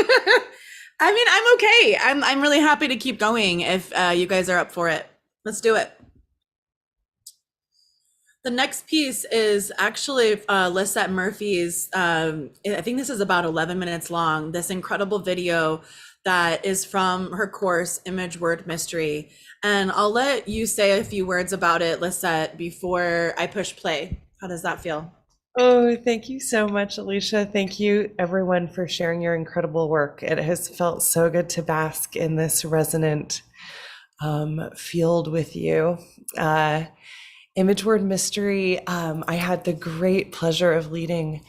I mean, I'm okay. I'm really happy to keep going if you guys are up for it. Let's do it. The next piece is actually Lisette Murphy's, I think this is about 11 minutes long, this incredible video that is from her course, Image Word Mystery. And I'll let you say a few words about it, Lisette, before I push play. How does that feel? Oh, thank you so much, Alecia. Thank you, everyone, for sharing your incredible work. It has felt so good to bask in this resonant field with you. Image Word Mystery, I had the great pleasure of leading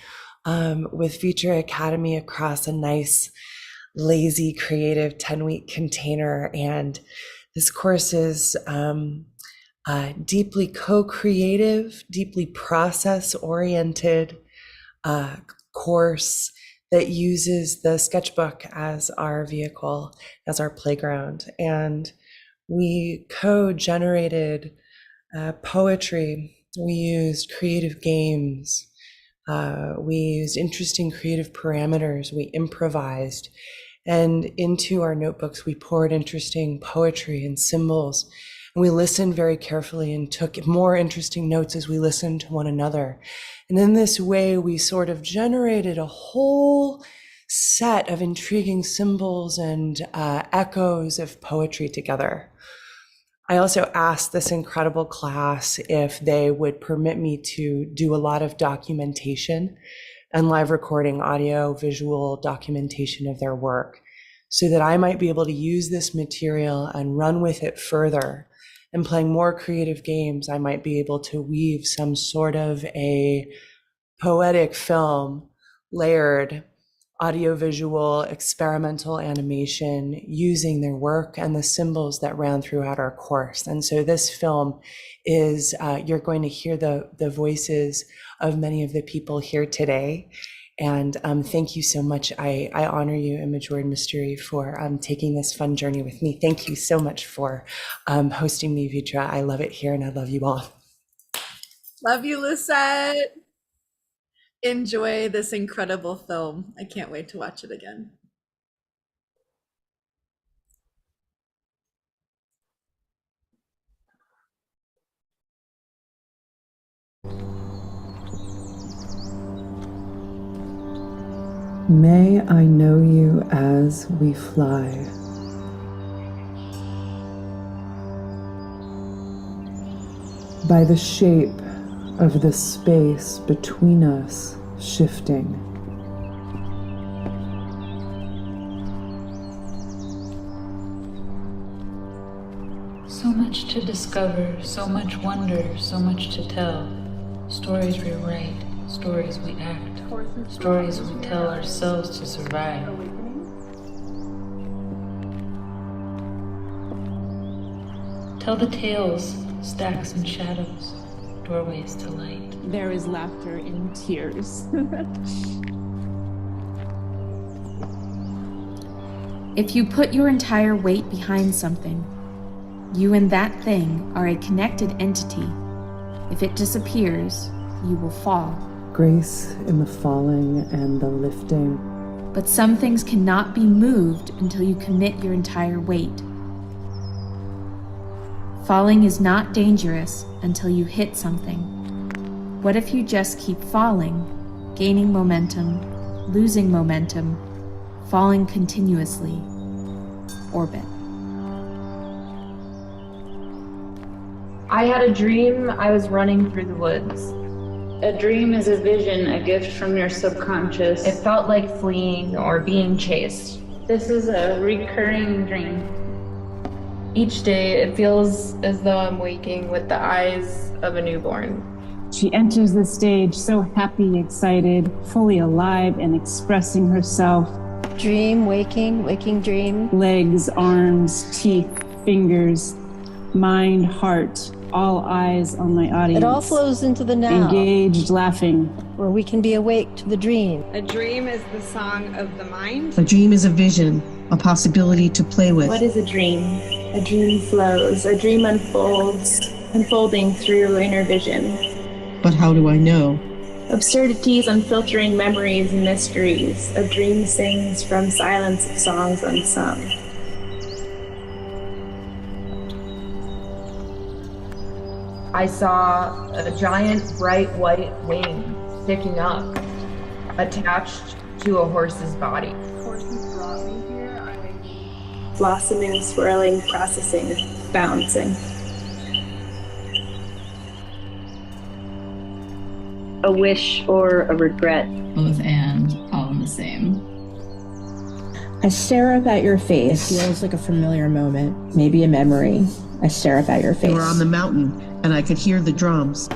with ViTra Academy across a nice, lazy, creative 10-week container. And this course is deeply co-creative, deeply process-oriented course that uses the sketchbook as our vehicle, as our playground. And we co-generated poetry, we used creative games, we used interesting creative parameters, we improvised, and into our notebooks we poured interesting poetry and symbols, and we listened very carefully and took more interesting notes as we listened to one another. And in this way we sort of generated a whole set of intriguing symbols and echoes of poetry together. I also asked this incredible class if they would permit me to do a lot of documentation and live recording, audio, visual documentation of their work, so that I might be able to use this material and run with it further. And playing more creative games, I might be able to weave some sort of a poetic film, layered audiovisual experimental animation using their work and the symbols that ran throughout our course. And so this film is, you're going to hear the voices of many of the people here today. And thank you so much. I honor you, Image Word Mystery, for taking this fun journey with me. Thank you so much for hosting me, ViTra. I love it here and I love you all. Love you, Lisette. Enjoy this incredible film. I can't wait to watch it again. May I know you as we fly. By the shape of the space between us shifting. So much to discover, so much wonder, so much to tell. Stories we write, stories we act, stories we tell ourselves to survive. Tell the tales, stacks and shadows, doorways to light. There is laughter in tears. If you put your entire weight behind something, you and that thing are a connected entity. If it disappears, you will fall. Grace in the falling and the lifting. But some things cannot be moved until you commit your entire weight. Falling is not dangerous until you hit something. What if you just keep falling, gaining momentum, losing momentum, falling continuously? Orbit. I had a dream I was running through the woods. A dream is a vision, a gift from your subconscious. It felt like fleeing or being chased. This is a recurring dream. Each day, it feels as though I'm waking with the eyes of a newborn. She enters the stage so happy, excited, fully alive and expressing herself. Dream, waking, waking dream. Legs, arms, teeth, fingers. mind, heart, all eyes on my audience. It all flows into the now, Engaged, laughing. where we can be awake to the dream. A dream is the song of the mind. A dream is a vision, a possibility to play with. What is a dream? A dream flows. A dream unfolds, unfolding through inner vision. But how do I know? Absurdities unfiltering memories and mysteries. A dream sings from silence of songs unsung. I saw a giant bright white wing sticking up, attached to a horse's body. Horses brought me here. Blossoming, swirling, processing, bouncing. A wish or a regret. Both and all in the same. I stare up at your face. It feels like a familiar moment, maybe a memory. I stare up at your face. We were on the mountain, and I could hear the drums.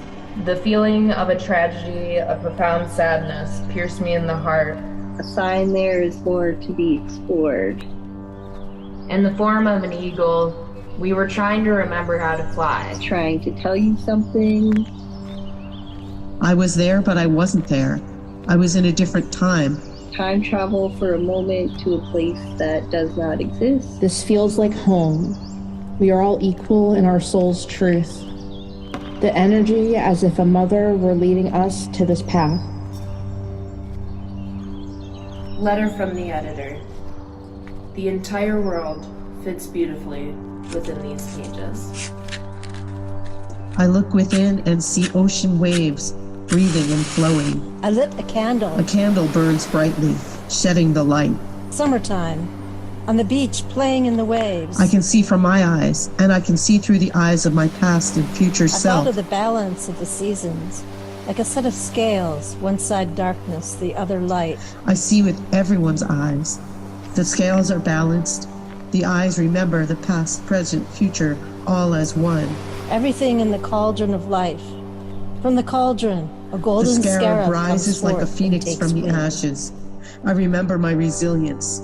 The feeling of a tragedy, a profound sadness, pierced me in the heart. A sign there is more to be explored. In the form of an eagle, we were trying to remember how to fly. Trying to tell you something. I was there, but I wasn't there. I was in a different time. Time travel for a moment to a place that does not exist. This feels like home. We are all equal in our soul's truth. The energy as if a mother were leading us to this path. Letter from the editor. The entire world fits beautifully within these pages. I look within and see ocean waves, breathing and flowing. I lit a candle. A candle burns brightly, shedding the light. Summertime, on the beach, playing in the waves. I can see from my eyes, and I can see through the eyes of my past and future I self. thought of the balance of the seasons, like a set of scales, one side darkness, the other light. I see with everyone's eyes. The scales are balanced. The eyes remember the past, present, future, all as one. Everything in the cauldron of life. From the cauldron, a golden The scarab scarab rises comes like a forth and phoenix takes from the wing. ashes. I remember my resilience.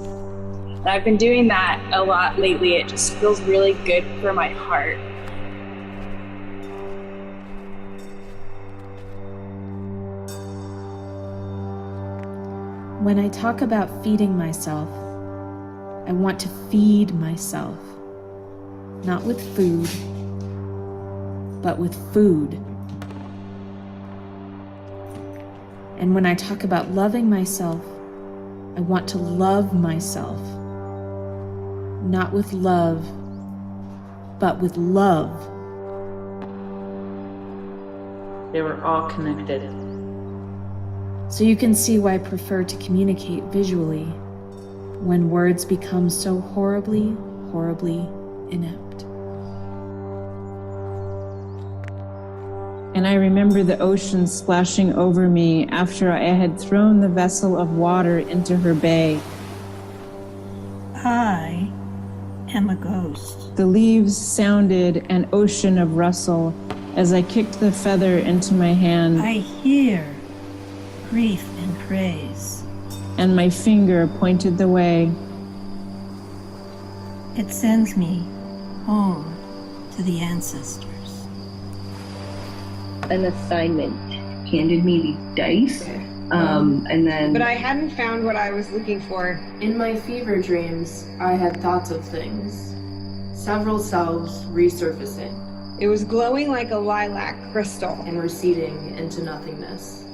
I've been doing that a lot lately. It just feels really good for my heart. When I talk about feeding myself, I want to feed myself, not with food, but with food. And when I talk about loving myself, I want to love myself, not with love, but with love. They were all connected. So you can see why I prefer to communicate visually when words become so horribly, horribly inept. And I remember the ocean splashing over me after I had thrown the vessel of water into her bay. I am a ghost. The leaves sounded an ocean of rustle as I kicked the feather into my hand. I hear grief and praise. And my finger pointed the way. It sends me home to the ancestors. An assignment handed me these dice, and then. But I hadn't found what I was looking for. In my fever dreams, I had thoughts of things. Several selves resurfacing. It was glowing like a lilac crystal. And receding into nothingness.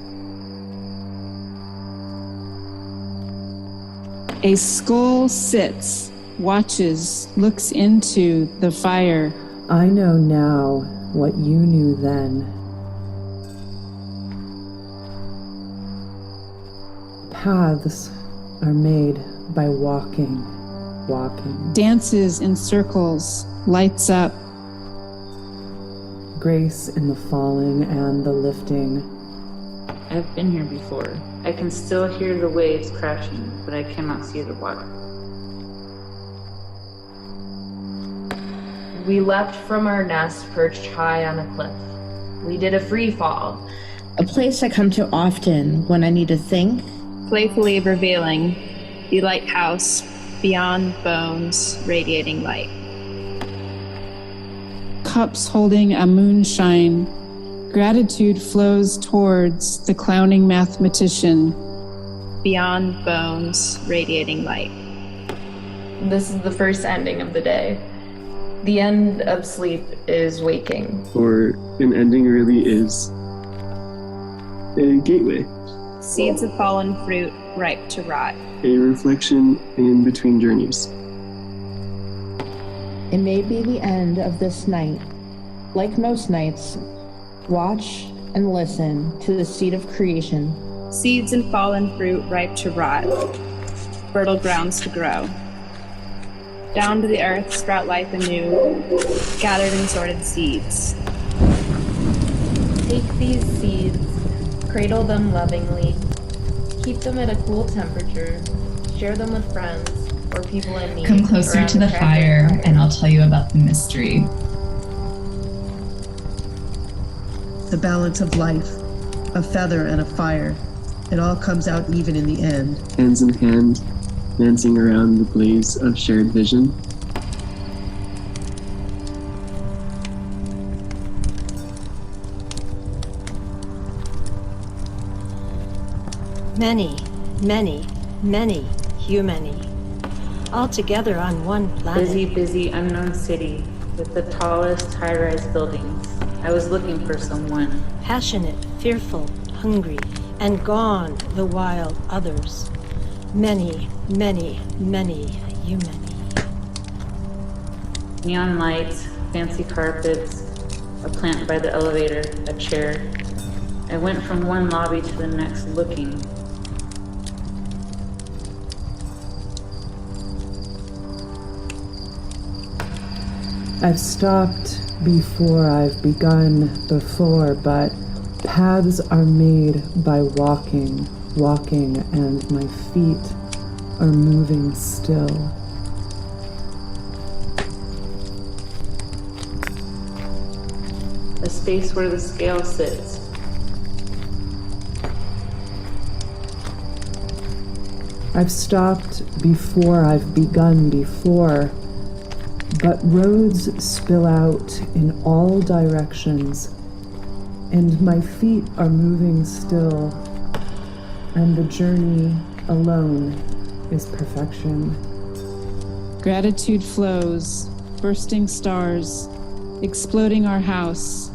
A skull sits, watches, looks into the fire. I know now what you knew then. Paths are made by walking. Dances in circles, lights up. Grace in the falling and the lifting. I've been here before. I can still hear the waves crashing, but I cannot see the water. We leapt from our nest perched high on a cliff. We did a free fall. A place I come to often when I need to think. Playfully revealing the lighthouse beyond bones, radiating light. cups holding a moonshine, gratitude flows towards the clowning mathematician. Beyond bones, radiating light. This is the first ending of the day. The end of sleep is waking. Or an ending really is a gateway. Seeds of fallen fruit, ripe to rot. A reflection in between journeys. It may be the end of this night. Like most nights, watch and listen to the seed of creation. Seeds and fallen fruit, ripe to rot. Fertile grounds to grow. Down to the earth, sprout life anew, gathered and sorted seeds. Take these seeds, cradle them lovingly, keep them at a cool temperature, share them with friends or people in need. Come closer to the fire and I'll tell you about the mystery. The balance of life, a feather and a fire. It all comes out even in the end. Hands in hand, dancing around the blaze of shared vision. Many, many, many, humany, all together on one planet. Busy, busy, unknown city with the tallest high-rise buildings. I was looking for someone. Passionate, fearful, hungry, and gone the wild others. Many, many, many, humany. Neon lights, fancy carpets, a plant by the elevator, a chair. I went from one lobby to the next looking. I've stopped before I've begun before, but paths are made by walking, and my feet are moving still. A space where the scale sits. I've stopped before I've begun before, but roads spill out in all directions, and my feet are moving still, and the journey alone is perfection. Gratitude flows, bursting stars, exploding our house.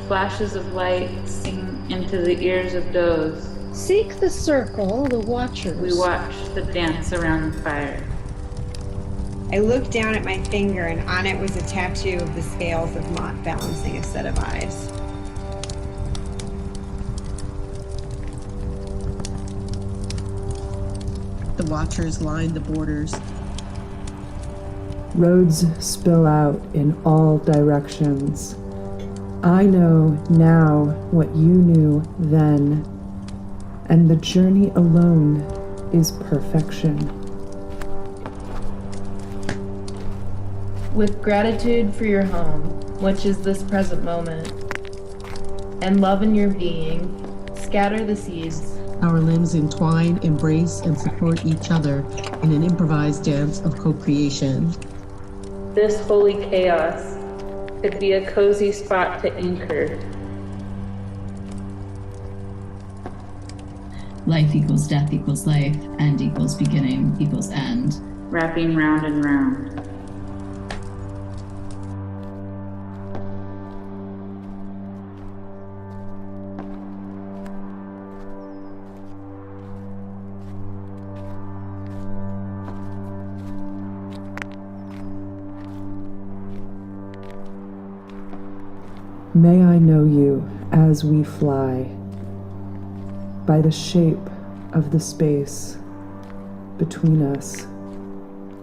Flashes of light sing into the ears of does. Seek the circle, the watchers. We watch the dance around the fire. I looked down at my finger, and on it was a tattoo of the scales of Mott balancing a set of eyes. The watchers line the borders. Roads spill out in all directions. I know now what you knew then, and the journey alone is perfection. With gratitude for your home, which is this present moment, and love in your being, scatter the seeds. Our limbs entwine, embrace, and support each other in an improvised dance of co-creation. This holy chaos could be a cozy spot to anchor. Life equals death equals life, end equals beginning equals end. Wrapping round and round. May I know you as we fly, by the shape of the space between us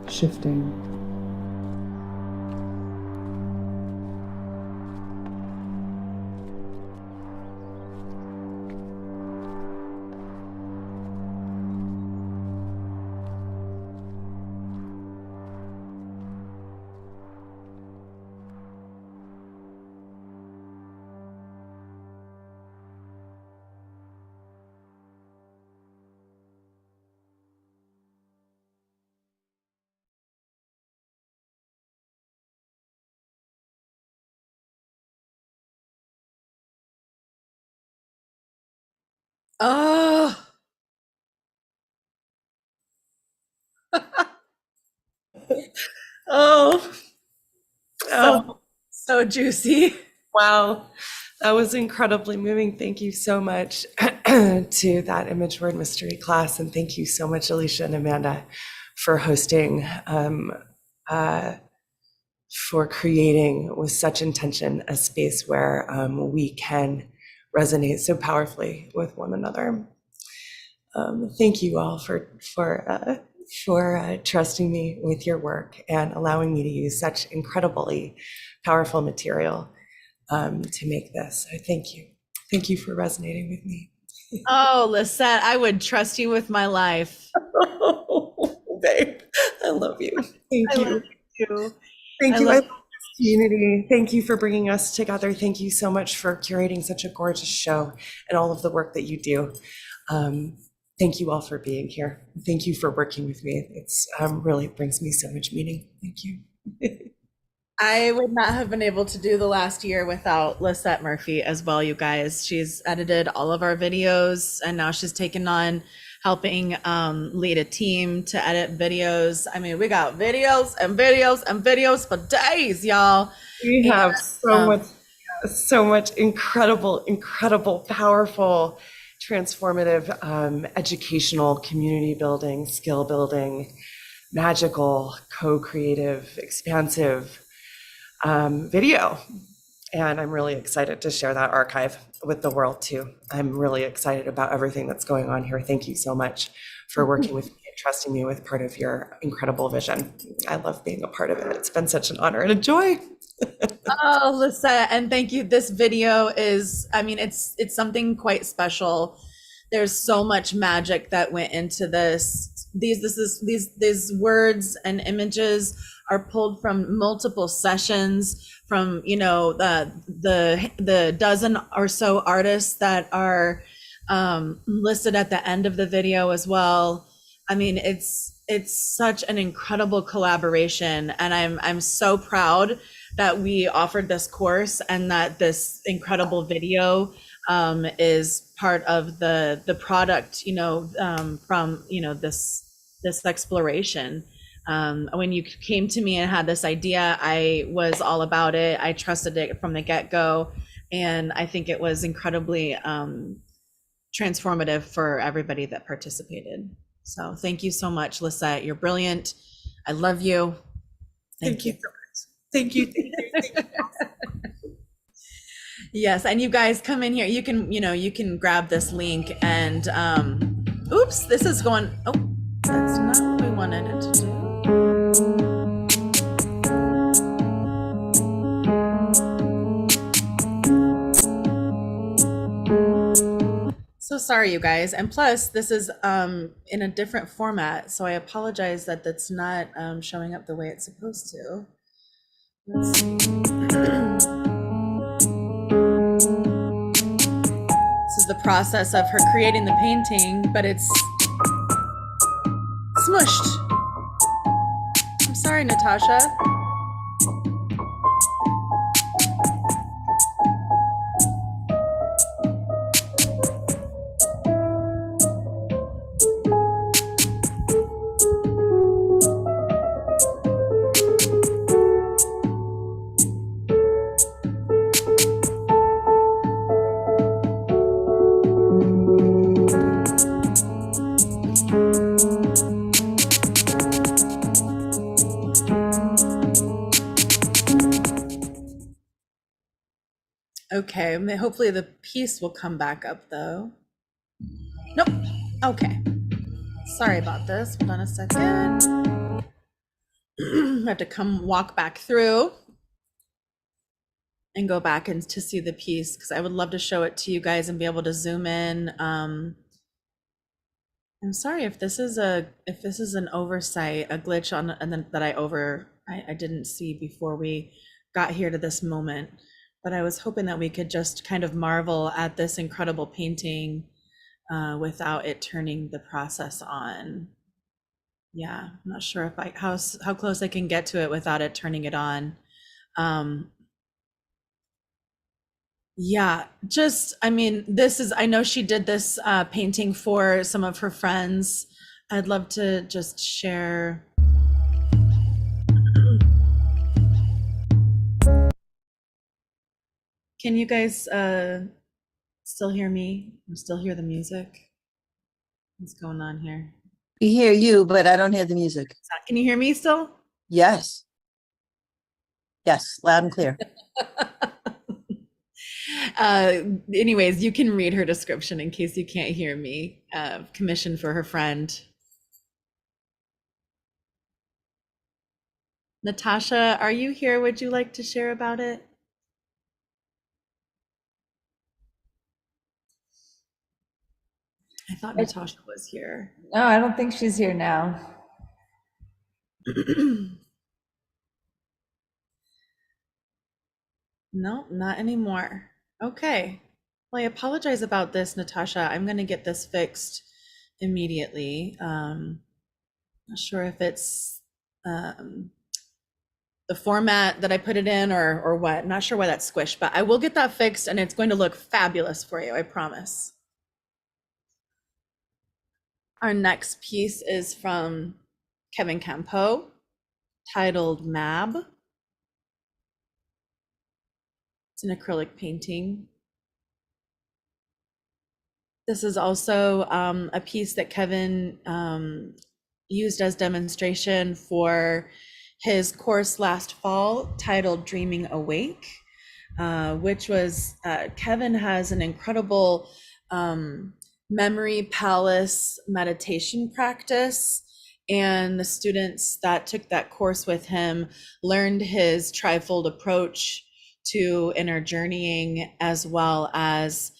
shifting. Oh, Oh, so, so juicy. wow. That was incredibly moving. Thank you so much to that image word mystery class. And thank you so much, Alecia and Amanda, for hosting, for creating with such intention a space where we can resonate so powerfully with one another. Thank you all for trusting me with your work and allowing me to use such incredibly powerful material to make this. So thank you. Thank you for resonating with me. Oh, Lisette, I would trust you with my life. Oh, babe, I love you. Thank you. Love you too. Thank I you. love I love this community. Thank you for bringing us together. Thank you so much for curating such a gorgeous show and all of the work that you do. Thank you all for being here. Thank you for working with me. It's really brings me so much meaning. Thank you. I would not have been able to do the last year without Lisette Murphy as well, you guys. She's edited all of our videos, and now she's taken on helping lead a team to edit videos. I mean, we got videos and videos and videos for days, y'all. We have so much incredible, powerful, transformative, educational, community building, skill building, magical, co-creative, expansive video. And I'm really excited to share that archive with the world too. I'm really excited about everything that's going on here. Thank you so much for working with me and trusting me with part of your incredible vision. I love being a part of it. It's been such an honor and a joy. Oh, Lisette, and thank you. This video is, I mean, it's something quite special. There's so much magic that went into this. These words and images are pulled from multiple sessions from, you know, the dozen or so artists that are listed at the end of the video as well. I mean, it's such an incredible collaboration, and I'm so proud that we offered this course and that this incredible video is part of the product, you know, from, you know, this exploration. When you came to me and had this idea, I was all about it. I trusted it from the get-go, and I think it was incredibly transformative for everybody that participated. So thank you so much, Lisette. You're brilliant. I love you. Thank you so much. Thank you. Yes, and you guys come in here. You can, you know, you can grab this link and oops, this is going, oh, that's not what we wanted it to do. So sorry, you guys. And plus, this is in a different format, so I apologize that that's not showing up the way it's supposed to. Let's see. This is the process of her creating the painting, but it's smushed. I'm sorry, Natasha. Okay, hopefully the piece will come back up though. Nope. Okay. Sorry about this. Hold on a second. I have to walk back through and go back and to see the piece, because I would love to show it to you guys and be able to zoom in. I'm sorry if this is an oversight, a glitch on, and then that I didn't see before we got here to this moment. But I was hoping that we could just kind of marvel at this incredible painting without it turning the process on. Yeah, I'm not sure if how close I can get to it without it turning it on. Yeah, just, I mean, this is, I know she did this painting for some of her friends. I'd love to just share. Can you guys still hear me? Or still hear the music? What's going on here? We hear you, but I don't hear the music. Can you hear me still? Yes. Yes, loud and clear. Anyways, you can read her description in case you can't hear me. Commission for her friend. Natasha, are you here? Would you like to share about it? I thought Natasha was here. No, I don't think she's here now. No, not anymore. Okay. Well, I apologize about this, Natasha. I'm going to get this fixed immediately. Not sure if it's the format that I put it in or what. Not sure why that's squished, but I will get that fixed and it's going to look fabulous for you, I promise. Our next piece is from Kevin Campeau, titled Mab. It's an acrylic painting. This is also a piece that Kevin used as demonstration for his course last fall titled Dreaming Awake, which was, Kevin has an incredible memory palace meditation practice. And the students that took that course with him learned his trifold approach to inner journeying, as well as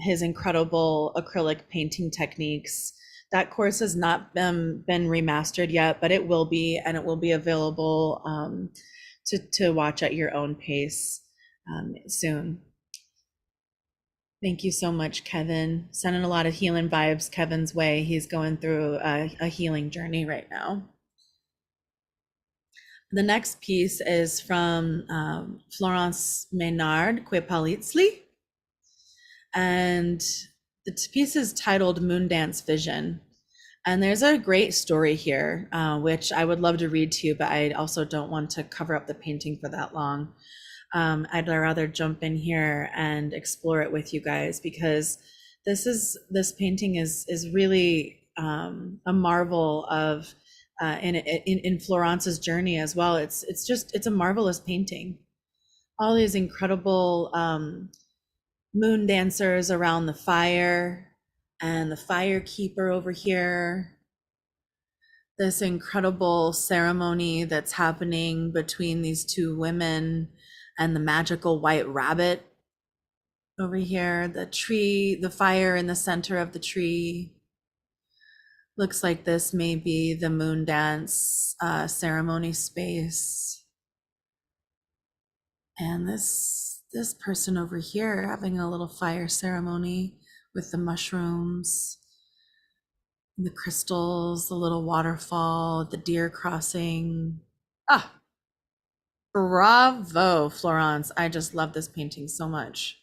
his incredible acrylic painting techniques. That course has not been remastered yet, but it will be, and it will be available to watch at your own pace soon. Thank you so much, Kevin. Sending a lot of healing vibes Kevin's way. He's going through a healing journey right now. The next piece is from Florence Maynard Quepalitzli, and the piece is titled Moondance Vision. And there's a great story here, which I would love to read to you, but I also don't want to cover up the painting for that long. I'd rather jump in here and explore it with you guys, because this painting is really a marvel of in Florence's journey as well. It's a marvelous painting. All these incredible moon dancers around the fire, and the fire keeper over here. This incredible ceremony that's happening between these two women, and the magical white rabbit over here. The tree, the fire in the center of the tree. Looks like this may be the moon dance ceremony space. And this person over here having a little fire ceremony with the mushrooms, the crystals, the little waterfall, the deer crossing. Ah, bravo, Florence. I just love this painting so much.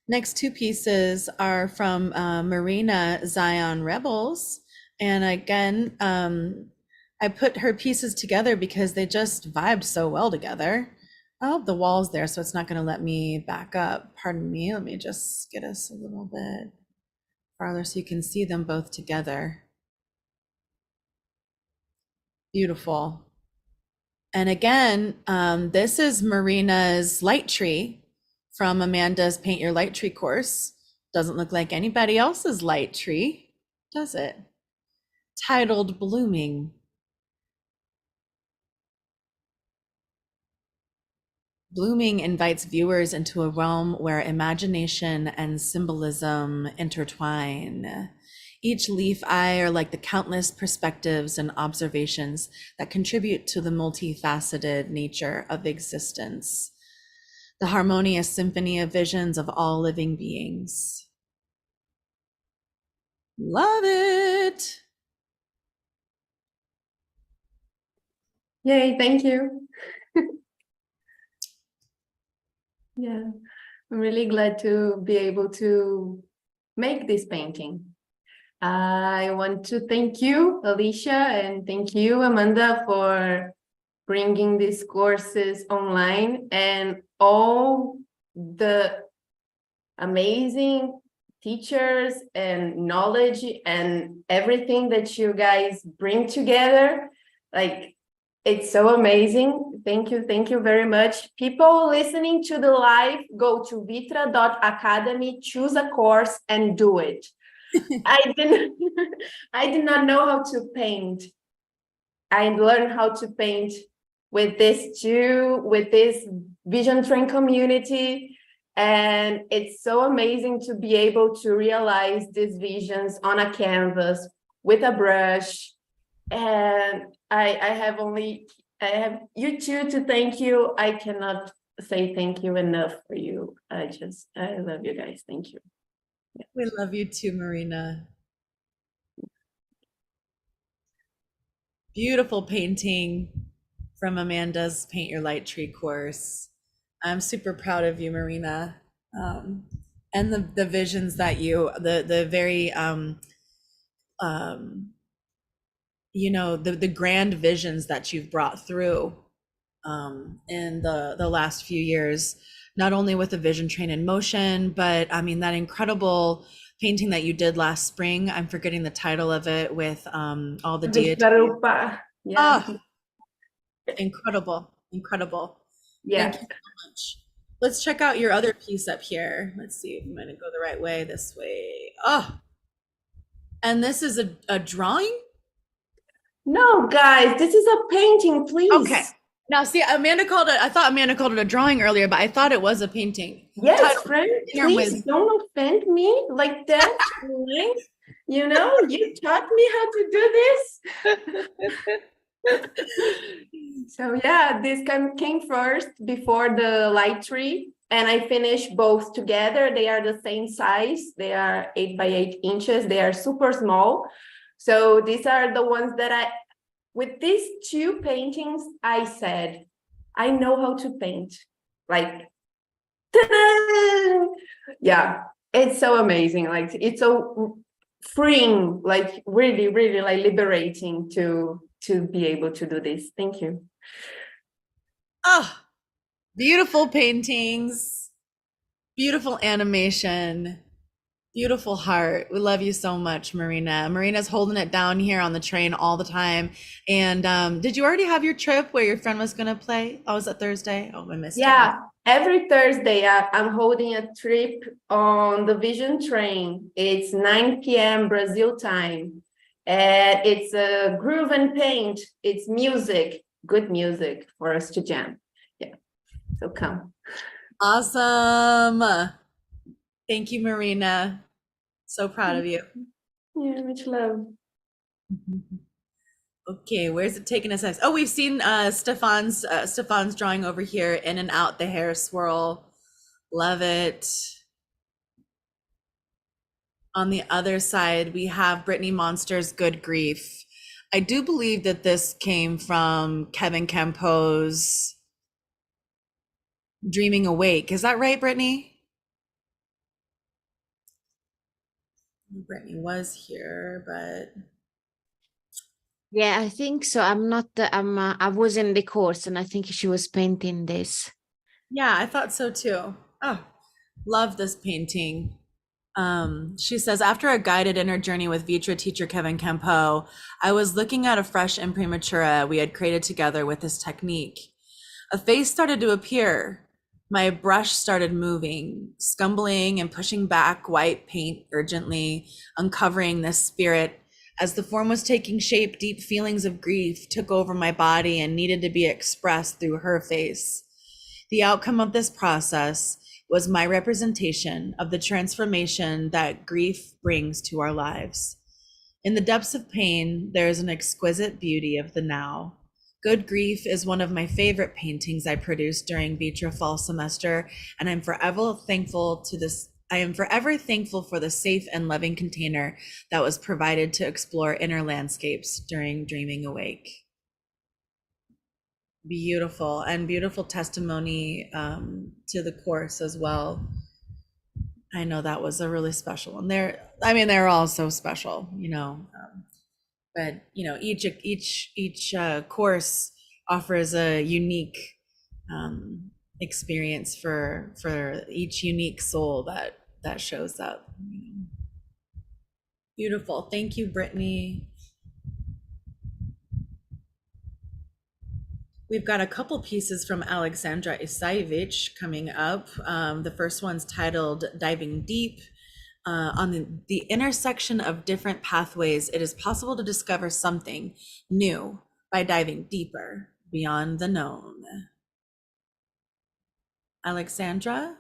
Next two pieces are from Marina Zion Rebels. And again, I put her pieces together because they just vibed so well together. Oh, the wall's there, so it's not going to let me back up. Pardon me. Let me just get us a little bit farther so you can see them both together. Beautiful. And again, this is Marina's light tree from Amanda's Paint Your Light Tree course. Doesn't look like anybody else's light tree, does it? Titled Blooming. Blooming invites viewers into a realm where imagination and symbolism intertwine. Each leaf eye are like the countless perspectives and observations that contribute to the multifaceted nature of existence. The harmonious symphony of visions of all living beings. Love it. Yay, thank you. Yeah, I'm really glad to be able to make this painting. I want to thank you, Alecia, and thank you, Amanda, for bringing these courses online and all the amazing teachers and knowledge and everything that you guys bring together. Like, it's so amazing. Thank you very much. People listening to the live, go to ViTra.academy, choose a course and do it. I did not know how to paint. I learned how to paint with this Vision Train community. And it's so amazing to be able to realize these visions on a canvas with a brush. And I have you two to thank you. I cannot say thank you enough for you. I love you guys. Thank you. Yeah. We love you too, Marina. Beautiful painting from Amanda's Paint Your Light Tree course. I'm super proud of you, Marina. And the visions that you, the very, you know, the grand visions that you've brought through in the last few years, not only with the Vision Train in Motion, but I mean, that incredible painting that you did last spring. I'm forgetting the title of it with all the deities. Yeah. Oh, incredible. Yeah. Thank you so much. Let's check out your other piece up here. Let's see if I'm going to go the right way, this way. Oh, and this is a drawing? No, guys, this is a painting, please. Okay. Now, see, I thought Amanda called it a drawing earlier, but I thought it was a painting. Yes, friend, please don't offend me like that. You know, you taught me how to do this. So yeah, this came first before the light tree, and I finished both together. They are the same size. They are 8 by 8 inches. They are super small. So these are the ones that with these two paintings, I said, I know how to paint. Like, ta-da! Yeah, it's so amazing. Like, it's so freeing, like really, really like liberating to be able to do this. Thank you. Oh, beautiful paintings, beautiful animation, beautiful heart. We love you so much, Marina. Marina's holding it down here on the train all the time. And did you already have your trip where your friend was going to play? Oh, was it Thursday? Oh, I missed it. Yeah, every Thursday I'm holding a trip on the Vision Train. It's 9 p.m. Brazil time. And it's a groove and paint. It's music, good music for us to jam. Yeah, so come. Awesome. Thank you, Marina. So proud of you. Yeah, much love. Okay, where's it taking us next? Oh, we've seen Stefan's drawing over here, in and out the hair swirl. Love it. On the other side, we have Brittany Monster's Good Grief. I do believe that this came from Kevin Campo's Dreaming Awake. Is that right, Brittany? Brittany was here, but yeah, I think so. I'm not. I was in the course, and I think she was painting this. Yeah, I thought so too. Oh, love this painting. She says, after a guided inner journey with ViTra teacher Kevin Campo, I was looking at a fresh imprimatura we had created together with this technique. A face started to appear. My brush started moving, scumbling and pushing back white paint urgently, uncovering this spirit. As the form was taking shape, deep feelings of grief took over my body and needed to be expressed through her face. The outcome of this process was my representation of the transformation that grief brings to our lives. In the depths of pain, there is an exquisite beauty of the now. Good Grief is one of my favorite paintings I produced during ViTra fall semester, and I'm forever thankful for the safe and loving container that was provided to explore inner landscapes during Dreaming Awake. Beautiful, and beautiful testimony to the course as well. I know that was a really special one. They're all so special, but each course offers a unique experience for each unique soul that shows up. Beautiful. Thank you, Brittany. We've got a couple pieces from Alexandra Isaievich coming up. The first one's titled Diving Deep. On the intersection of different pathways, it is possible to discover something new by diving deeper beyond the known. Alexandra?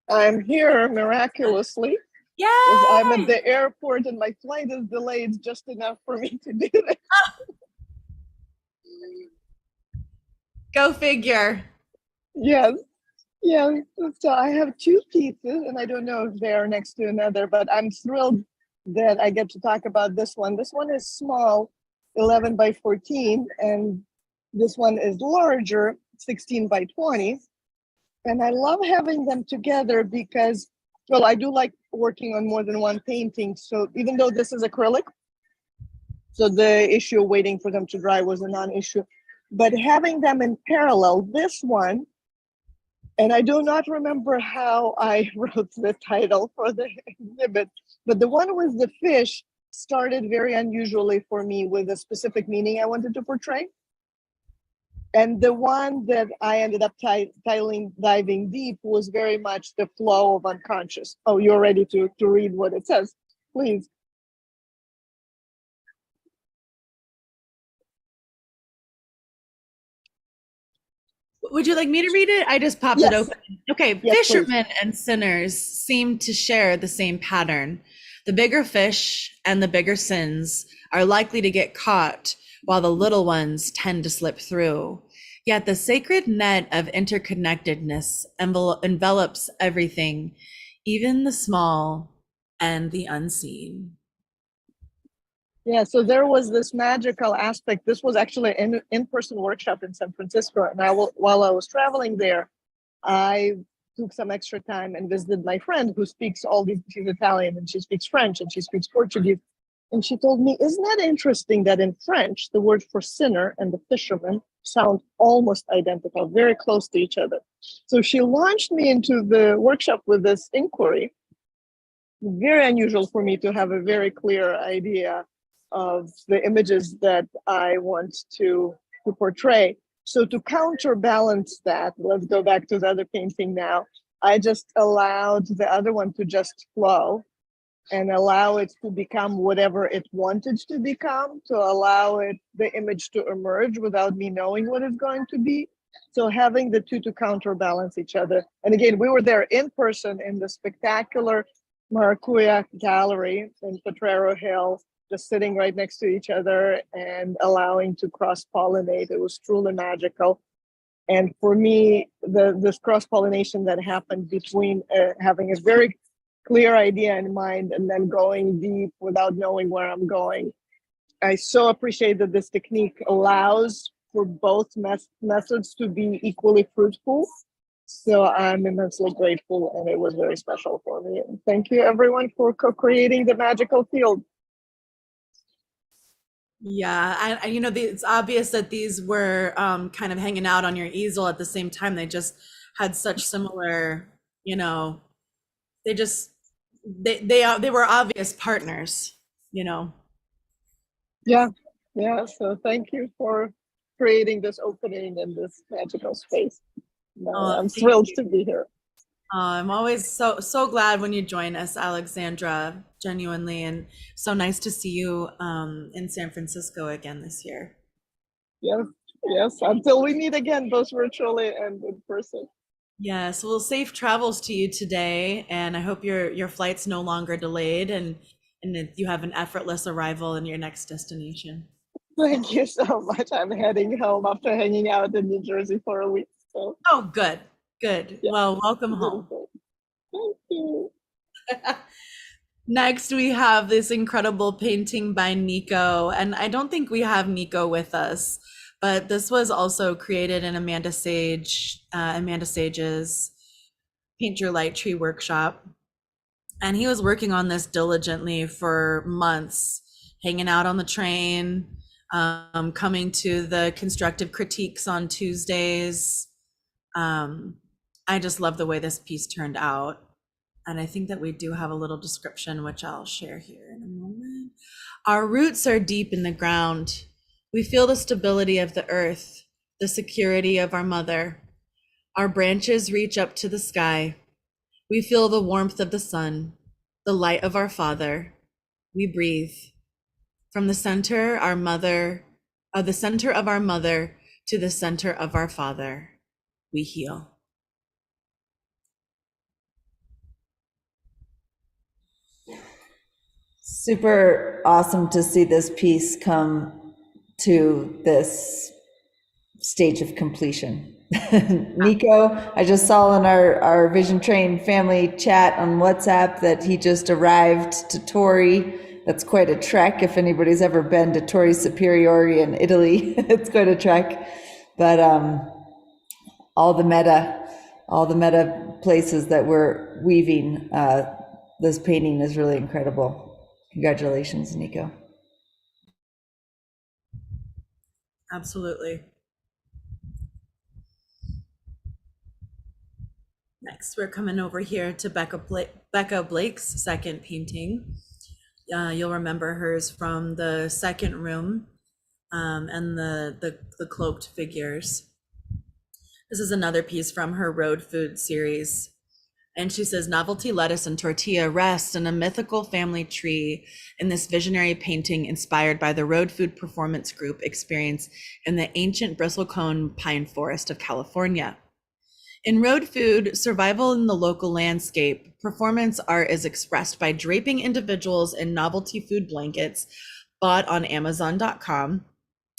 I'm here miraculously. Yeah. I'm at the airport and my flight is delayed just enough for me to do this. Go figure. Yes. Yeah. So I have two pieces and I don't know if they are next to another, but I'm thrilled that I get to talk about this one. This one is small, 11 by 14, and this one is larger, 16 by 20. And I love having them together because, well, I do like working on more than one painting. So even though this is acrylic, so the issue of waiting for them to dry was a non-issue, but having them in parallel, this one, and I do not remember how I wrote the title for the exhibit, but the one with the fish started very unusually for me with a specific meaning I wanted to portray. And the one that I ended up titling Diving Deep was very much the flow of unconscious. Oh, you're ready to read what it says, please. Would you like me to read it? I just popped it open. Okay, yes, fishermen and sinners seem to share the same pattern. The bigger fish and the bigger sins are likely to get caught, while the little ones tend to slip through. Yet the sacred net of interconnectedness envelops everything, even the small and the unseen. Yeah, so there was this magical aspect. This was actually an in-person workshop in San Francisco. And while I was traveling there, I took some extra time and visited my friend who speaks she's Italian and she speaks French and she speaks Portuguese. And she told me, isn't that interesting that in French, the word for sinner and the fisherman sound almost identical, very close to each other. So she launched me into the workshop with this inquiry. Very unusual for me to have a very clear idea of the images that I want to portray. So to counterbalance that, let's go back to the other painting now. I just allowed the other one to just flow and allow it to become whatever it wanted to become, to allow the image to emerge without me knowing what it's going to be. So having the two to counterbalance each other. And again, we were there in person in the spectacular Maracuya Gallery in Potrero Hill, just sitting right next to each other and allowing to cross-pollinate. It was truly magical. And for me, this cross-pollination that happened between having a very clear idea in mind and then going deep without knowing where I'm going. I so appreciate that this technique allows for both methods to be equally fruitful. So I'm immensely grateful and it was very special for me. And thank you everyone for co-creating the magical field. Yeah, and it's obvious that these were kind of hanging out on your easel at the same time. They just had such similar, they were obvious partners, Yeah. So thank you for creating this opening in this magical space. I'm thrilled to be here. I'm always so glad when you join us, Alexandra, genuinely, and so nice to see you in San Francisco again this year. Yes, until we meet again, both virtually and in person. Yes, well, safe travels to you today, and I hope your flight's no longer delayed and that you have an effortless arrival in your next destination. Thank you so much. I'm heading home after hanging out in New Jersey for a week. So. Oh, good. Yeah. Well, welcome home. Thank you. Next, we have this incredible painting by Nico, and I don't think we have Nico with us, But this was also created in Amanda Sage's Paint Your Light Tree workshop. And he was working on this diligently for months, hanging out on the train, coming to the constructive critiques on Tuesdays. I just love the way this piece turned out. And I think that we do have a little description, which I'll share here in a moment. Our roots are deep in the ground. We feel the stability of the earth, the security of our mother. Our branches reach up to the sky. We feel the warmth of the sun, the light of our Father. We breathe. From the center, the center of our mother to the center of our Father, we heal. Super awesome to see this piece come to this stage of completion. Nico, I just saw in our Vision Train family chat on WhatsApp that he just arrived to Torri. That's quite a trek. If anybody's ever been to Torri Superiore in Italy, it's quite a trek. But all the meta places that we're weaving, this painting is really incredible. Congratulations, Nico. Absolutely. Next, we're coming over here to Becca Blake's second painting. You'll remember hers from the second room and the cloaked figures. This is another piece from her Road Food series. And she says, novelty lettuce and tortilla rest in a mythical family tree in this visionary painting inspired by the Road Food Performance Group experience in the ancient bristlecone pine forest of California. In Road Food, survival in the local landscape, performance art is expressed by draping individuals in novelty food blankets bought on Amazon.com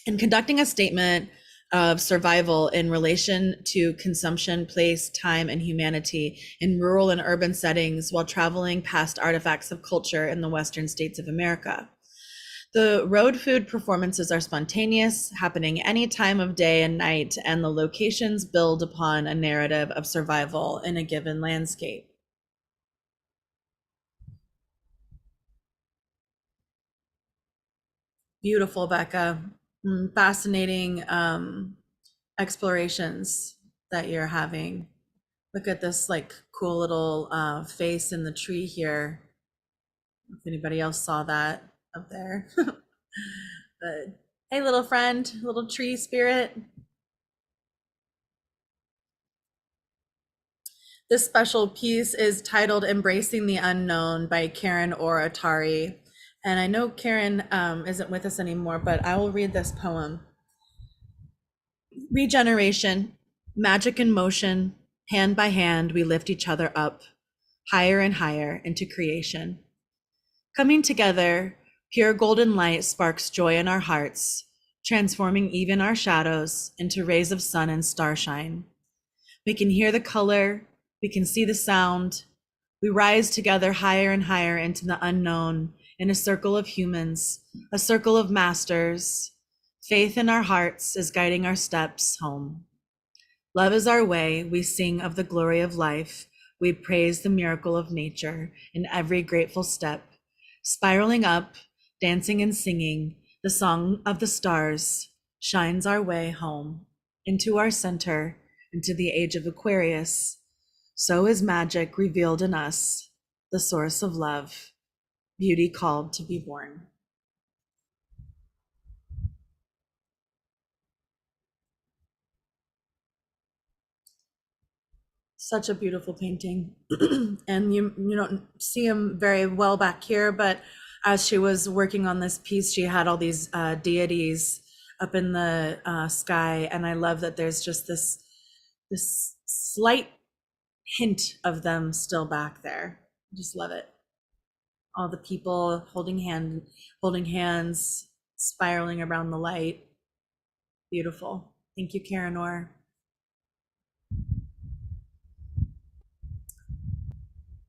and conducting a statement of survival in relation to consumption, place, time, and humanity in rural and urban settings while traveling past artifacts of culture in the Western states of America. The road food performances are spontaneous, happening any time of day and night, and the locations build upon a narrative of survival in a given landscape. Beautiful, Becca. Fascinating explorations that you're having. Look at this like cool little face in the tree here. If anybody else saw that up there. But hey, little friend, little tree spirit. This special piece is titled Embracing the Unknown by Karen Oratari. And I know Karen isn't with us anymore, but I will read this poem. Regeneration, magic in motion, hand by hand, we lift each other up, higher and higher into creation. Coming together, pure golden light sparks joy in our hearts, transforming even our shadows into rays of sun and starshine. We can hear the color, we can see the sound. We rise together higher and higher into the unknown, in a circle of humans, a circle of masters. Faith in our hearts is guiding our steps home. Love is our way, we sing of the glory of life. We praise the miracle of nature in every grateful step. Spiraling up, dancing and singing, the song of the stars shines our way home, into our center, into the age of Aquarius. So is magic revealed in us, the source of love. Beauty called to be born. Such a beautiful painting. And you don't see him very well back here, but as she was working on this piece, she had all these deities up in the sky. And I love that there's just this slight hint of them still back there. I just love it. All the people holding hands, spiraling around the light. Beautiful. Thank you, Karen Orr.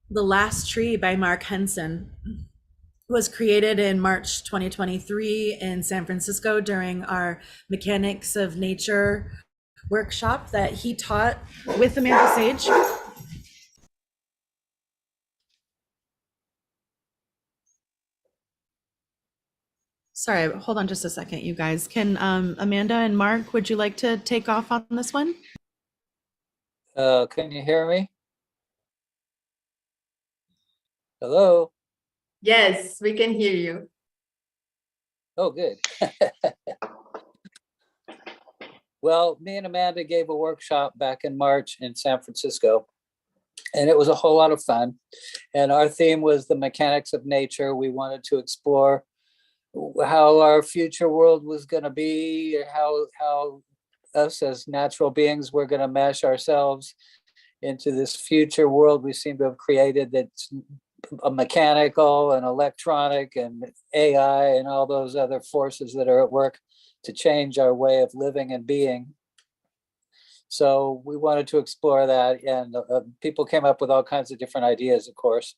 The Last Tree by Mark Henson. was created in March 2023 in San Francisco during our Mechanics of Nature workshop that he taught with Amanda Sage. Sorry, hold on just a second, you guys. Can Amanda and Mark, would you like to take off on this one? Can you hear me? Hello? Yes, we can hear you. Oh, good. Well, me and Amanda gave a workshop back in March in San Francisco, and it was a whole lot of fun. And our theme was the mechanics of nature. We wanted to explore how our future world was going to be, how us as natural beings were going to mesh ourselves into this future world we seem to have created, that's a mechanical and electronic and AI and all those other forces that are at work to change our way of living and being. So we wanted to explore that, and people came up with all kinds of different ideas, of course.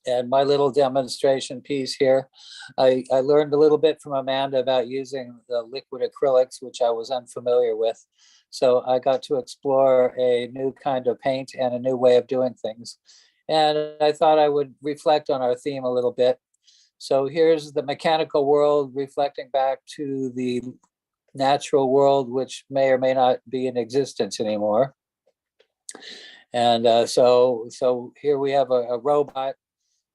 And my little demonstration piece here, I learned a little bit from Amanda about using the liquid acrylics, which I was unfamiliar with. So I got to explore a new kind of paint and a new way of doing things. And I thought I would reflect on our theme a little bit. So here's the mechanical world reflecting back to the natural world, which may or may not be in existence anymore. And so here we have a robot,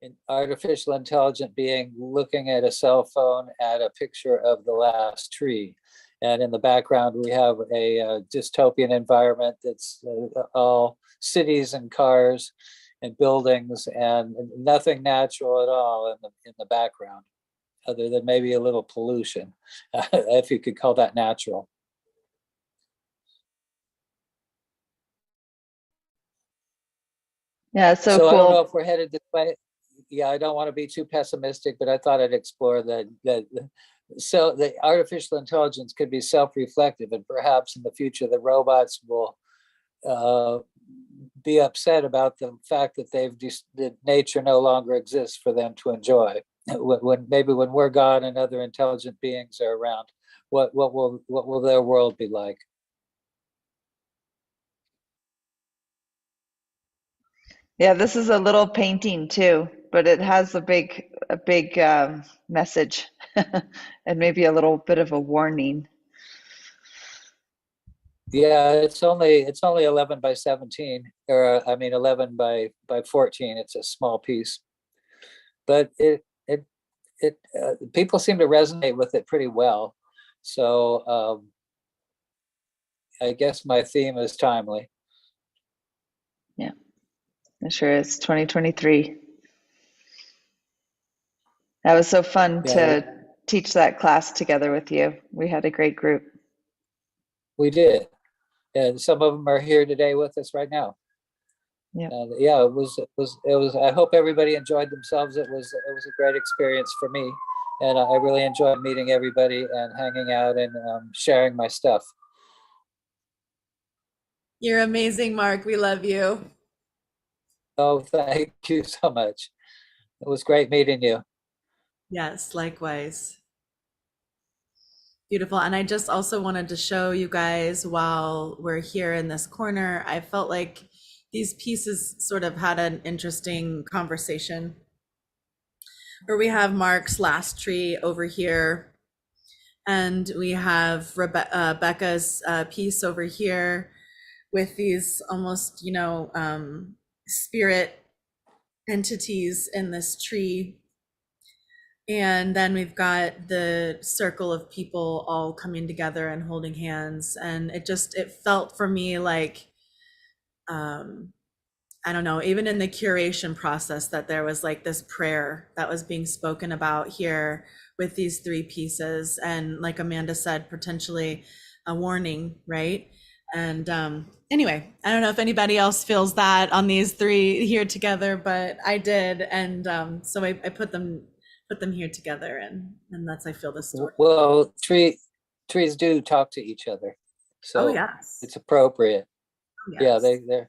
an artificial intelligent being looking at a cell phone at a picture of the last tree. And in the background, we have a dystopian environment that's all cities and cars and buildings, and nothing natural at all in the background, other than maybe a little pollution, if you could call that natural. Yeah, so cool. I don't know if cool. we're headed this way. Yeah, I don't want to be too pessimistic, but I thought I'd explore that. So the artificial intelligence could be self-reflective, and perhaps in the future the robots will be upset about the fact that that nature no longer exists for them to enjoy. Maybe when we're gone and other intelligent beings are around, what will their world be like? Yeah, this is a little painting too, but it has a big message and maybe a little bit of a warning. Yeah, it's only 11 by 17, or I mean 11 by 14. It's a small piece, but people seem to resonate with it pretty well. So I guess my theme is timely. Yeah, it sure is. 2023. That was so fun to teach that class together with you. We had a great group. We did. And some of them are here today with us right now. Yeah. Yeah, it was. I hope everybody enjoyed themselves. It was a great experience for me, and I really enjoyed meeting everybody and hanging out and sharing my stuff. You're amazing, Mark. We love you. Oh, thank you so much. It was great meeting you. Yes, likewise. Beautiful. And I just also wanted to show you guys, while we're here in this corner, I felt like these pieces sort of had an interesting conversation, where we have Mark's last tree over here, and we have Becca's piece over here with these almost, spirit entities in this tree. And then we've got the circle of people all coming together and holding hands. And it felt for me like, I don't know, even in the curation process, that there was like this prayer that was being spoken about here with these three pieces. And like Amanda said, potentially a warning, right? And anyway, I don't know if anybody else feels that on these three here together, but I did. And so I put them here together, and that's, I feel, the story. Well, trees do talk to each other, so yes, it's appropriate. Yes. Yeah,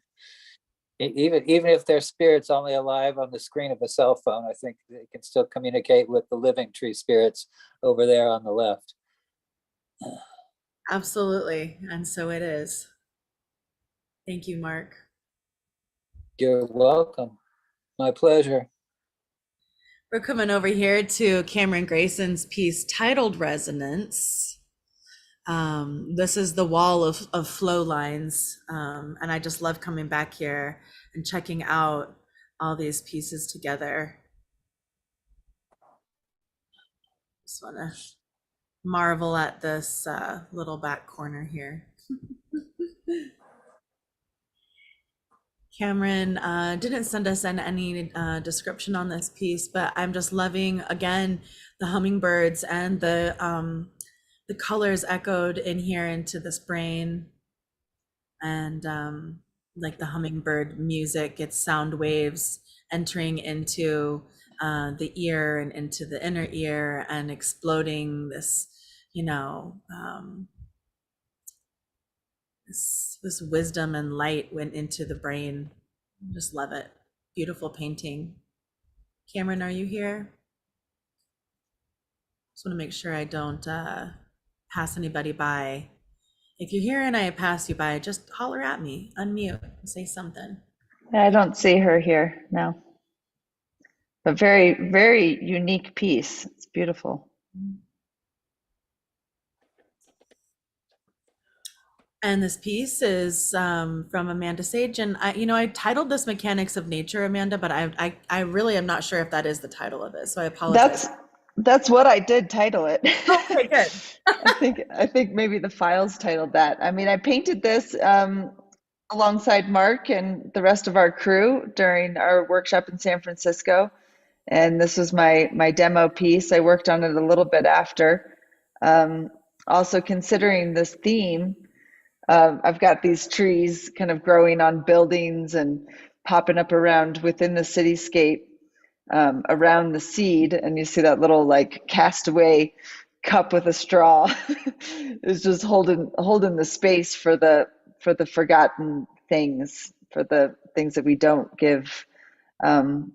Even if their spirit's only alive on the screen of a cell phone, I think they can still communicate with the living tree spirits over there on the left. Absolutely. And so it is. Thank you, Mark. You're welcome. My pleasure. We're coming over here to Cameron Grayson's piece titled Resonance. This is the wall of flow lines. And I just love coming back here and checking out all these pieces together. Just want to marvel at this little back corner here. Cameron didn't send us any description on this piece, but I'm just loving, again, the hummingbirds and the colors echoed in here into this brain, and like the hummingbird music, it's sound waves entering into the ear and into the inner ear and exploding this, you know, this wisdom and light went into the brain. Just love it. Beautiful painting. Cameron, are you here? Just want to make sure I don't pass anybody by. If you're here and I pass you by, just holler at me, unmute, and say something. I don't see her here, no. A very, very unique piece. It's beautiful. And this piece is from Amanda Sage, and I titled this "Mechanics of Nature," Amanda, but I really am not sure if that is the title of it, so I apologize. That's what I did title it. Okay, good. I think maybe the files titled that. I mean, I painted this alongside Mark and the rest of our crew during our workshop in San Francisco, and this was my demo piece. I worked on it a little bit after. Also considering this theme. I've got these trees kind of growing on buildings and popping up around within the cityscape, around the seed, and you see that little like castaway cup with a straw is just holding the space for the forgotten things, for the things that we don't give, all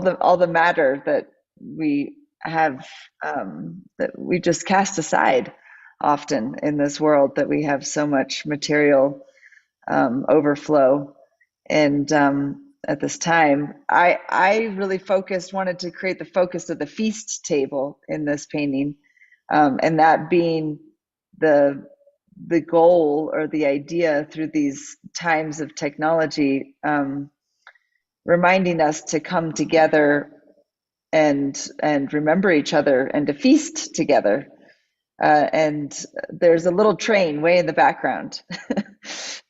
the matter that we have, that we just cast aside often in this world, that we have so much material overflow. And at this time, I really wanted to create the focus of the feast table in this painting, and that being the goal or the idea through these times of technology, reminding us to come together and remember each other and to feast together. And there's a little train way in the background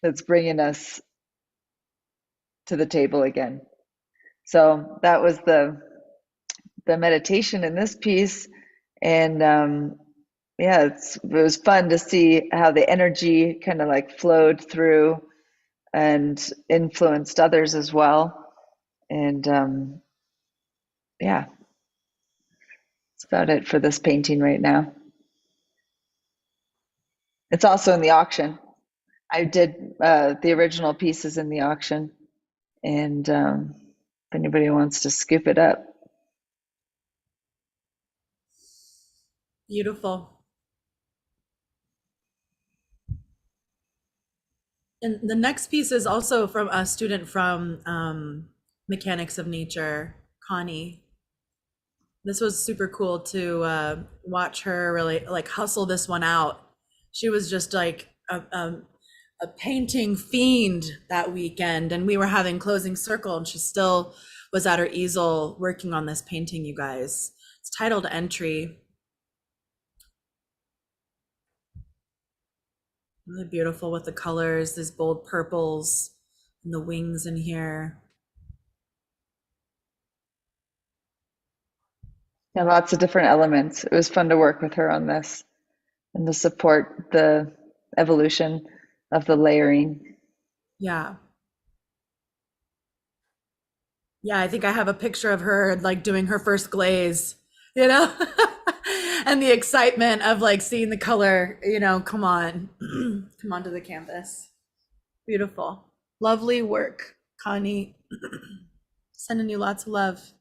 that's bringing us to the table again. So that was the meditation in this piece. And it was fun to see how the energy kind of like flowed through and influenced others as well. And that's about it for this painting right now. It's also in the auction. I did the original pieces in the auction, and if anybody wants to scoop it up. Beautiful. And the next piece is also from a student from Mechanics of Nature, Connie. This was super cool to watch her really like hustle this one out. She was just like a painting fiend that weekend, and we were having closing circle, and she still was at her easel working on this painting, you guys. It's titled Entry. Really beautiful with the colors, these bold purples and the wings in here. Yeah, lots of different elements. It was fun to work with her on this and to support the evolution of the layering. Yeah. Yeah, I think I have a picture of her like doing her first glaze, and the excitement of like seeing the color, come on, come onto the canvas. Beautiful. Lovely work, Connie. Sending you lots of love.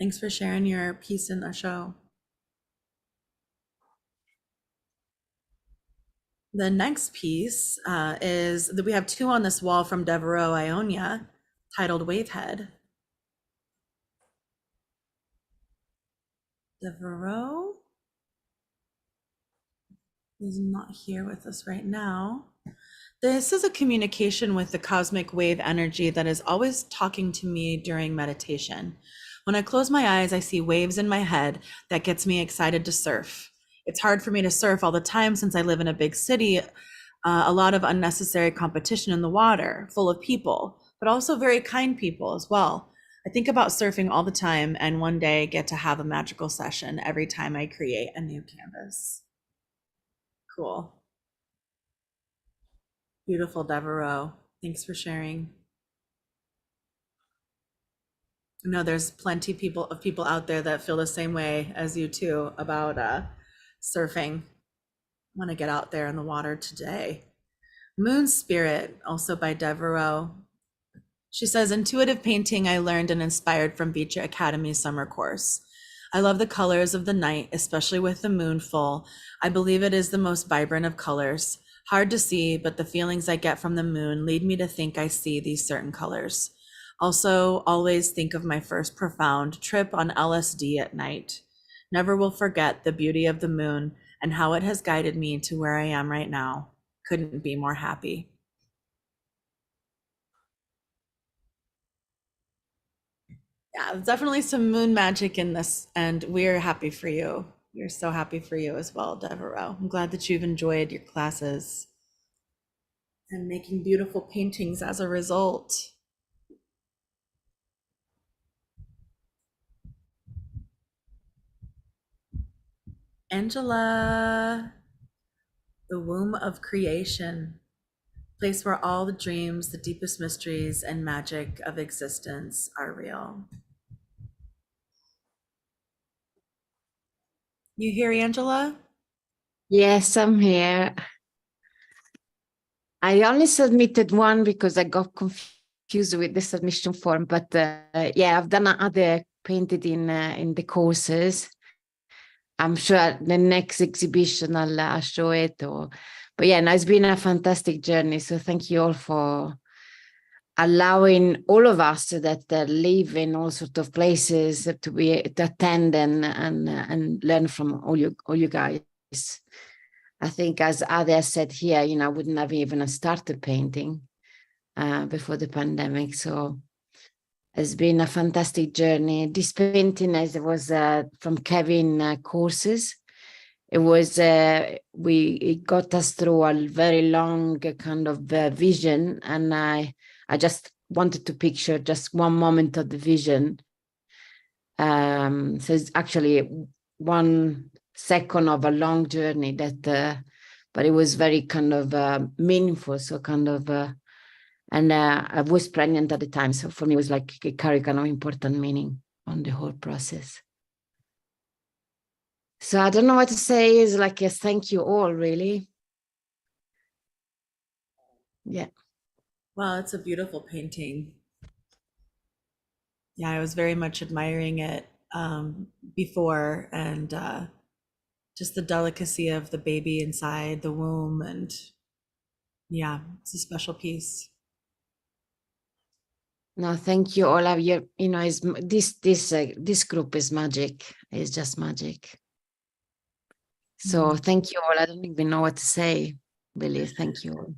Thanks for sharing your piece in the show. The next piece is that we have two on this wall from Devereaux, Ionia, titled Wavehead. Devereaux is not here with us right now. This is a communication with the cosmic wave energy that is always talking to me during meditation. When I close my eyes, I see waves in my head that gets me excited to surf. It's hard for me to surf all the time since I live in a big city, a lot of unnecessary competition in the water, full of people, but also very kind people as well. I think about surfing all the time and one day get to have a magical session every time I create a new canvas. Cool. Beautiful, Devereaux. Thanks for sharing. I know there's plenty of people out there that feel the same way as you too about surfing. I want to get out there in the water today. Moon Spirit, also by Devereaux. She says, intuitive painting I learned and inspired from ViTra Academy summer course. I love the colors of the night, especially with the moon full. I believe it is the most vibrant of colors. Hard to see, but the feelings I get from the moon lead me to think I see these certain colors. Also, always think of my first profound trip on LSD at night. Never will forget the beauty of the moon and how it has guided me to where I am right now. Couldn't be more happy. Yeah, there's definitely some moon magic in this, and we're happy for you. We're so happy for you as well, Devereaux. I'm glad that you've enjoyed your classes and making beautiful paintings as a result. Angela, the womb of creation, place where all the dreams, the deepest mysteries, and magic of existence are real. You hear Angela? Yes, I'm here. I only submitted one because I got confused with the submission form, but yeah, I've done other painted in the courses. I'm sure the next exhibition I'll show it. But yeah, no, it's been a fantastic journey. So thank you all for allowing all of us that live in all sorts of places to attend and learn from all you guys. I think, as others said here, I wouldn't have even started painting before the pandemic. So it's been a fantastic journey. This painting, as it was from Kevin courses, it was it got us through a very long kind of vision, and I just wanted to picture just one moment of the vision. So it's actually 1 second of a long journey but it was very kind of meaningful. So kind of, and I was pregnant at the time. So for me, it was like it carried kind of important meaning on the whole process. So I don't know what to say. Is like a thank you all, really. Yeah. Well, it's a beautiful painting. Yeah, I was very much admiring it before, and just the delicacy of the baby inside the womb, and yeah, it's a special piece. No, thank you all of you. This group is magic. It's just magic. So thank you all. I don't even know what to say. Really, thank you all.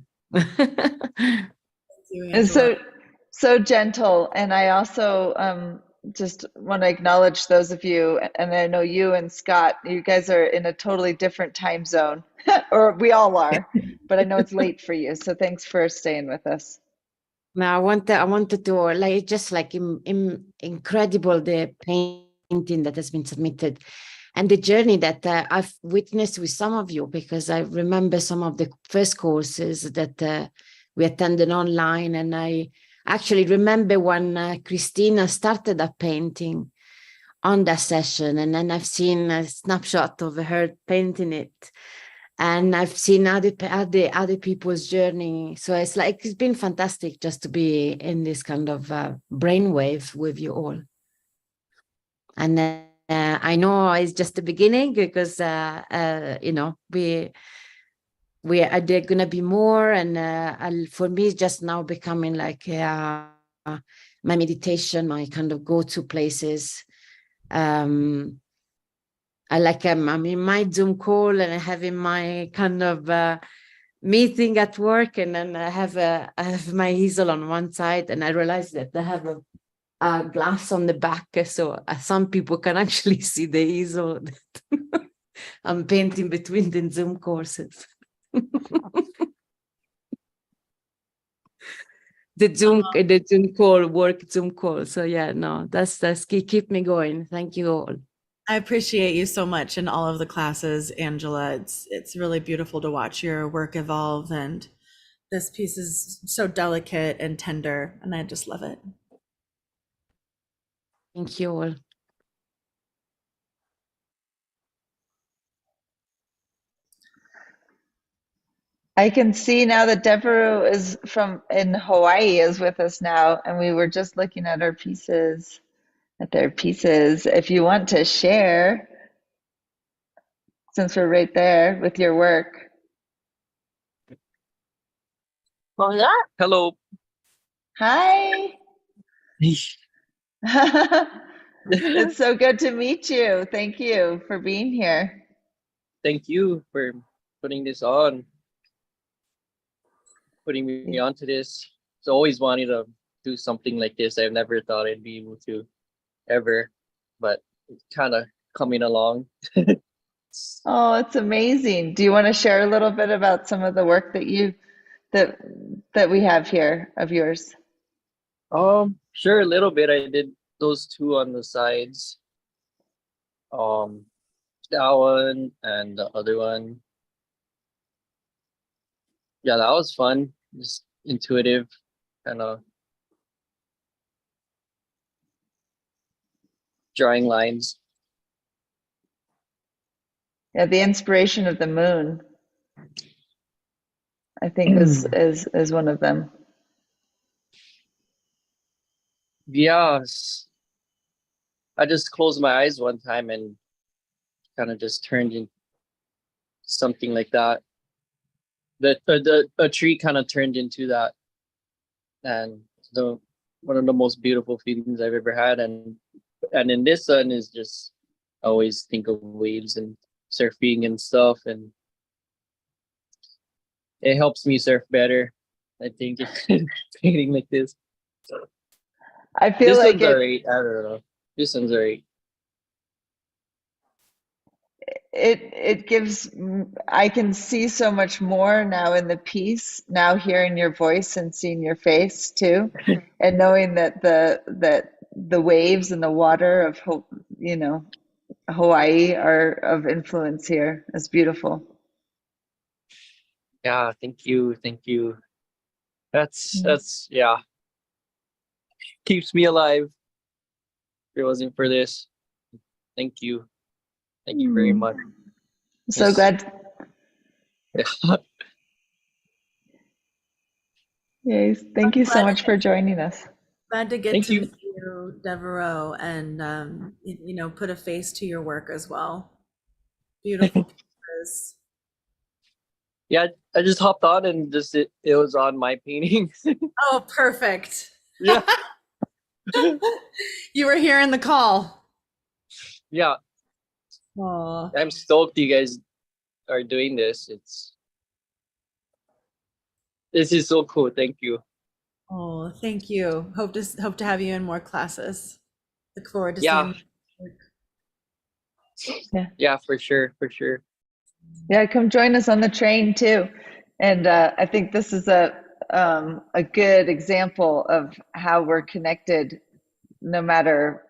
And so gentle. And I also just want to acknowledge those of you, and I know you and Scott, you guys are in a totally different time zone, or we all are, but I know it's late for you. So thanks for staying with us. Now I wanted to incredible the painting that has been submitted and the journey that I've witnessed with some of you, because I remember some of the first courses that we attended online, and I actually remember when Christina started a painting on that session, and then I've seen a snapshot of her painting it. and I've seen other people's journey. So it's been fantastic just to be in this kind of brainwave with you all. And I know it's just the beginning, because you know, there gonna be more, and for me, it's just now becoming like my meditation, my kind of go-to places. I'm in my Zoom call and having my kind of meeting at work, and then I have my easel on one side, and I realized that I have a glass on the back, so some people can actually see the easel that I'm painting between the Zoom courses. the Zoom call, work Zoom call. So yeah, no, that's keep me going. Thank you all. I appreciate you so much in all of the classes, Angela. It's really beautiful to watch your work evolve, and this piece is so delicate and tender, and I just love it. Thank you all. I can see now that Deborah is in Hawaii is with us now, and we were just looking at their pieces. If you want to share, since we're right there with your work. Hola. Hello. Hi. It's so good to meet you. Thank you for being here. Thank you for putting this on, putting me onto this. So always wanted to do something like this. I've never thought I'd be able to ever, but it's kind of coming along. Oh, it's amazing. Do you want to share a little bit about some of the work that we have here of yours? Sure, a little bit. I did those two on the sides. That one and the other one. Yeah, that was fun. Just intuitive, kind of drawing lines. Yeah, the inspiration of the moon, I think is one of them. Yes. I just closed my eyes one time and kind of just turned into something like that. A tree kind of turned into that, and one of the most beautiful feelings I've ever had. And in this sun is just, I always think of waves and surfing and stuff, and it helps me surf better, I think. Painting like this. I feel this like one's alright. I don't know. This one's alright. It gives, I can see so much more now in the piece, now hearing your voice and seeing your face too, and knowing that the waves and the water of Hawaii are of influence here. It's beautiful. Yeah, thank you. That's yeah. Keeps me alive. If it wasn't for this. Thank you. Thank you very much. So glad. Yeah. Yes, thank you so much for joining us. Glad to get Thank to you. meet you, Devereaux, and put a face to your work as well. Beautiful pieces. Yeah, I just hopped on and just it was on my painting. Oh, perfect. Yeah. You were hearing the call. Yeah. Aww. I'm stoked you guys are doing this. This is so cool. Thank you. Oh, thank you. Hope to have you in more classes. Look forward to Yeah. seeing. Yeah, for sure. Yeah, come join us on the train too. And I think this is a good example of how we're connected, no matter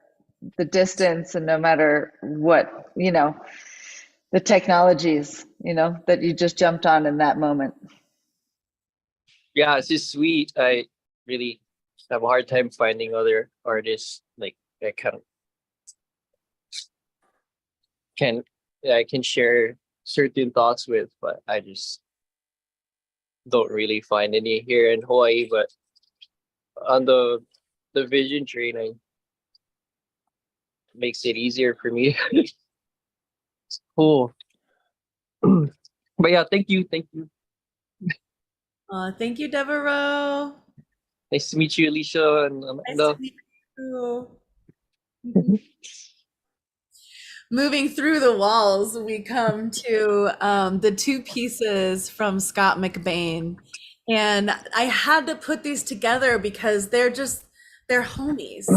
the distance and no matter what, the technologies, that you just jumped on in that moment. Yeah, it's just sweet. I really have a hard time finding other artists like that kind of I can share certain thoughts with, but I just don't really find any here in Hawaii. But on the vision training makes it easier for me. Cool. But yeah, thank you. Thank you, Devereaux. Nice to meet you, Alicia and Nice to Amanda. meet you. Moving through the walls, we come to the two pieces from Scott McBain. And I had to put these together because they're homies.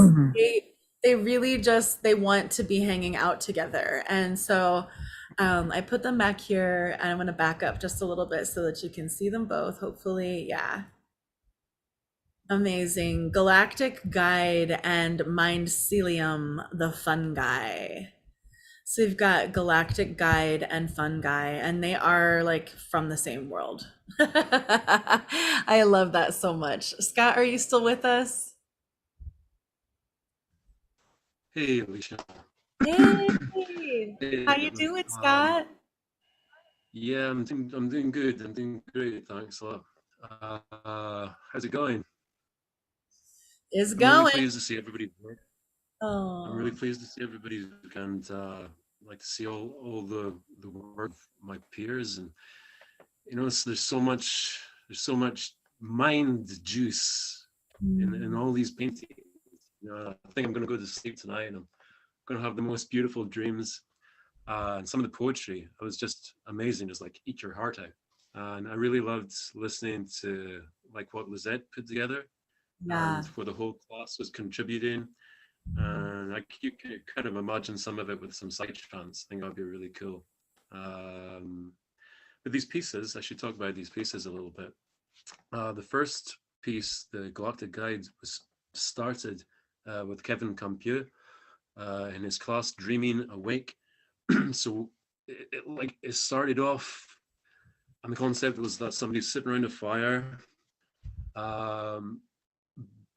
They really they want to be hanging out together. And so I put them back here, and I'm going to back up just a little bit so that you can see them both, hopefully. Yeah. Amazing. Galactic Guide and Mycelium, the fungi. So we've got Galactic Guide and Fungi, and they are like from the same world. I love that so much. Scott, are you still with us? Hey, Alicia. Hey, how you doing, Scott? Yeah, I'm doing good. I'm doing great. Thanks a lot. How's it going? It's I'm going. really pleased to see everybody. Oh. I'm really pleased to see everybody, and like to see all the work of my peers, and there's so much mind juice in all these paintings. I think I'm going to go to sleep tonight, and I'm going to have the most beautiful dreams. And some of the poetry, it was just amazing. It's like eat your heart out. And I really loved listening to like what Lizette put together, and where the whole class was contributing. And you can kind of imagine some of it with some side trance. I think that'd be really cool. But these pieces, I should talk about these pieces a little bit. The first piece, the Galactic Guide, was started with Kevin Campieu in his class, Dreaming Awake. So it started off, and the concept was that somebody's sitting around a fire,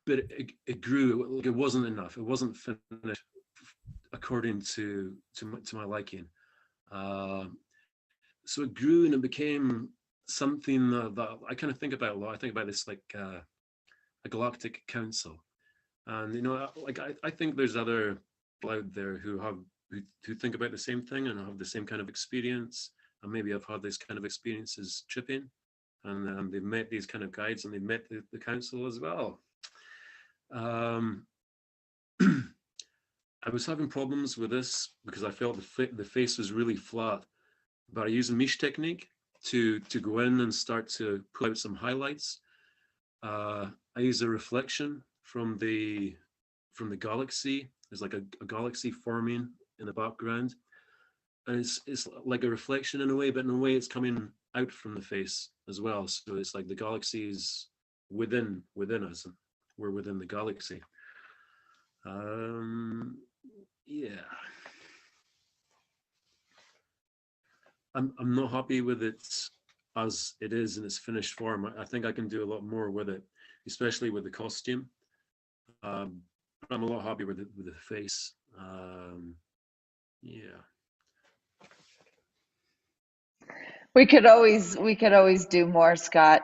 but it grew. It wasn't enough. It wasn't finished according to my liking. So it grew, and it became something that I kind of think about a lot. I think about this like a galactic council, and I think there's other people out there who think about the same thing and have the same kind of experience, and maybe have had this kind of experiences tripping, and they've met these kind of guides, and they've met the council as well. I was having problems with this because I felt the face was really flat, but I used a Mish technique to go in and start to pull out some highlights. I use a reflection from the galaxy. There's like a galaxy forming in the background, and it's like a reflection in a way, but in a way it's coming out from the face as well. So it's like the galaxy is within us, and we're within the galaxy. Yeah, I'm not happy with it as it is in its finished form. I think I can do a lot more with it, especially with the costume. I'm a lot happier with the face. Yeah. We could always do more, Scott.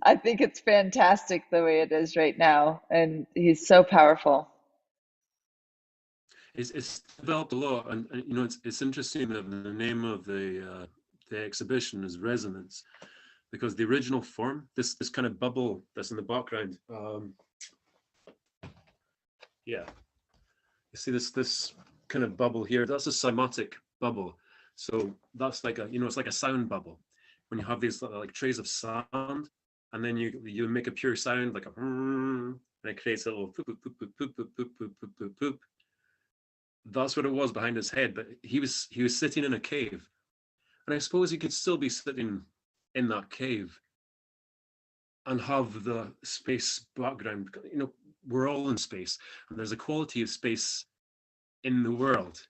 I think it's fantastic the way it is right now, and he's so powerful. It's developed a lot, and it's interesting that the name of the exhibition is Resonance, because the original form, this kind of bubble that's in the background, yeah, you see this kind of bubble here, that's a cymatic bubble. So that's like it's like a sound bubble. When you have these like trays of sound, and then you make a pure sound like a, and it creates a little poop poop poop poop poop poop poop poop poop poop. That's what it was behind his head, but he was sitting in a cave, and I suppose he could still be sitting in that cave and have the space background. We're all in space, and there's a quality of space in the world,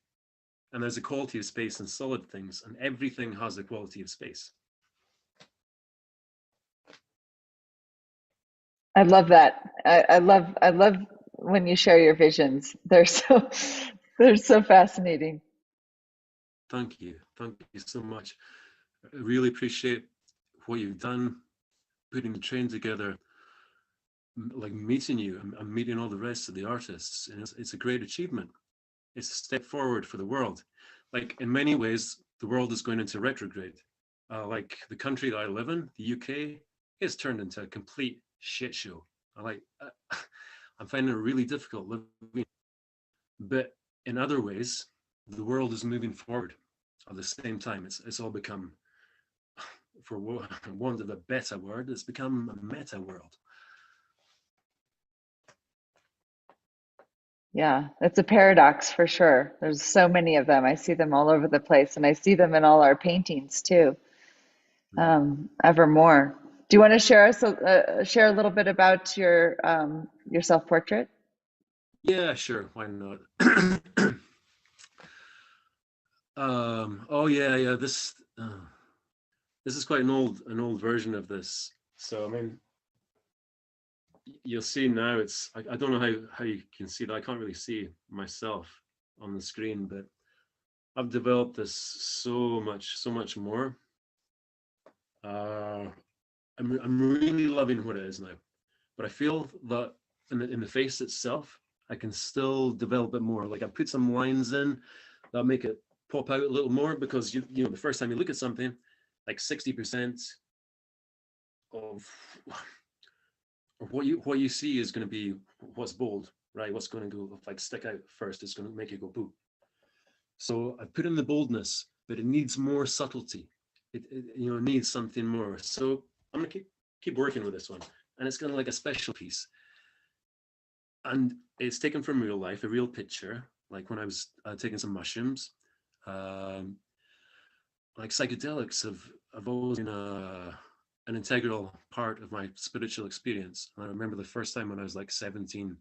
and there's a quality of space in solid things, and everything has a quality of space. I love that. I love when you share your visions. They're so fascinating. Thank you so much. I really appreciate what you've done, putting the train together, like meeting you and meeting all the rest of the artists. And it's a great achievement. It's a step forward for the world. Like in many ways, the world is going into retrograde. Like the country that I live in, the UK, it's turned into a complete shit show. I'm finding it really difficult living. But in other ways, the world is moving forward at the same time. It's all become, for want of a better word, it's become a meta world. Yeah, it's a paradox for sure. There's so many of them. I see them all over the place, and I see them in all our paintings too. Ever more. Do you want to share a little bit about your self-portrait? Yeah, sure. Why not? Oh yeah. This is quite an old version of this. So I mean, you'll see now. I don't know how you can see that. I can't really see myself on the screen, but I've developed this so much more. I'm really loving what it is now, but I feel that in the face itself, I can still develop it more. Like I put some lines in that make it pop out a little more, because you know the first time you look at something, like 60% of what you see is going to be what's bold, right? What's going to go like stick out first is going to make you go boo. So I put in the boldness, but it needs more subtlety. It needs something more. So I'm gonna keep working with this one, and it's kind of like a special piece. And it's taken from real life, a real picture, like when I was taking some mushrooms. Like psychedelics have always been an integral part of my spiritual experience. And I remember the first time when I was like 17,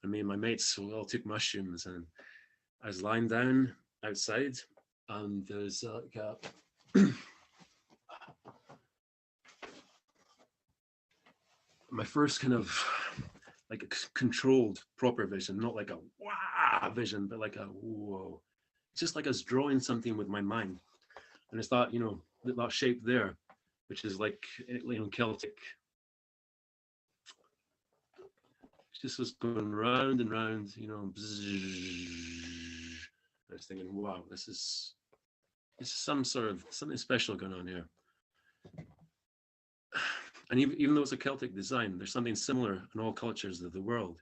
and me and my mates all took mushrooms, and I was lying down outside, and there's like my first kind of like a controlled proper vision, not like a wow vision, but like a whoa. It's just like I was drawing something with my mind. And it's that, that shape there, which is like, Celtic. It just was going round and round, bzzz. I was thinking, wow, it's something special going on here. And even though it's a Celtic design, there's something similar in all cultures of the world.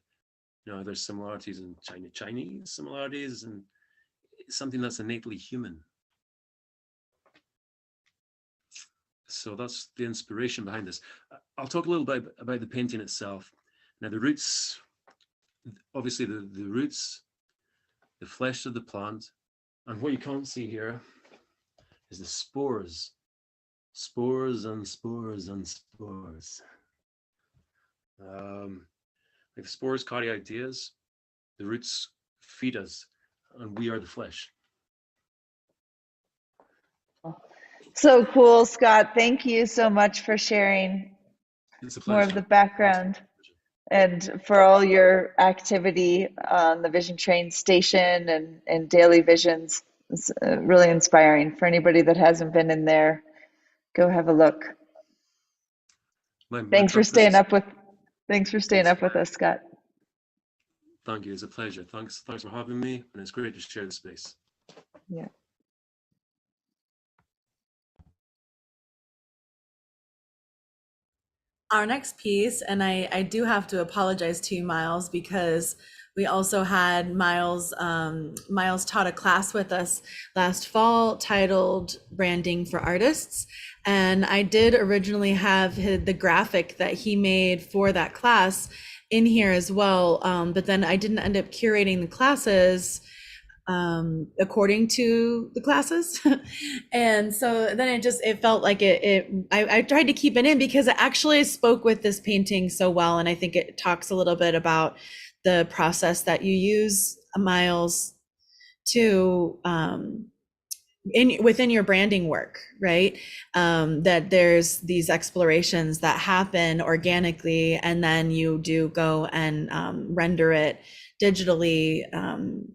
There's similarities in Chinese similarities, and something that's innately human. So that's the inspiration behind this. I'll talk a little bit about the painting itself. Now the roots, obviously the roots, the flesh of the plant, and what you can't see here is the spores. Spores and spores and spores. Like the spores carry ideas, the roots feed us, and we are the flesh. So cool, Scott. Thank you so much for sharing more of the background and for all your activity on the Vision Train station and daily visions. It's really inspiring. For anybody that hasn't been in there, go have a look. Thanks for staying up with us, Scott. Thank you. It's a pleasure. Thanks for having me, and it's great to share the space. Yeah. Our next piece, and I do have to apologize to you, Miles, because we also had Miles taught a class with us last fall titled Branding for Artists. And I did originally have the graphic that he made for that class in here as well. But then I didn't end up curating the classes according to the classes. And so then it felt like I tried to keep it in because it actually spoke with this painting so well. And I think it talks a little bit about the process that you use, Miles, to within your branding work, right? That there's these explorations that happen organically, and then you do go and render it digitally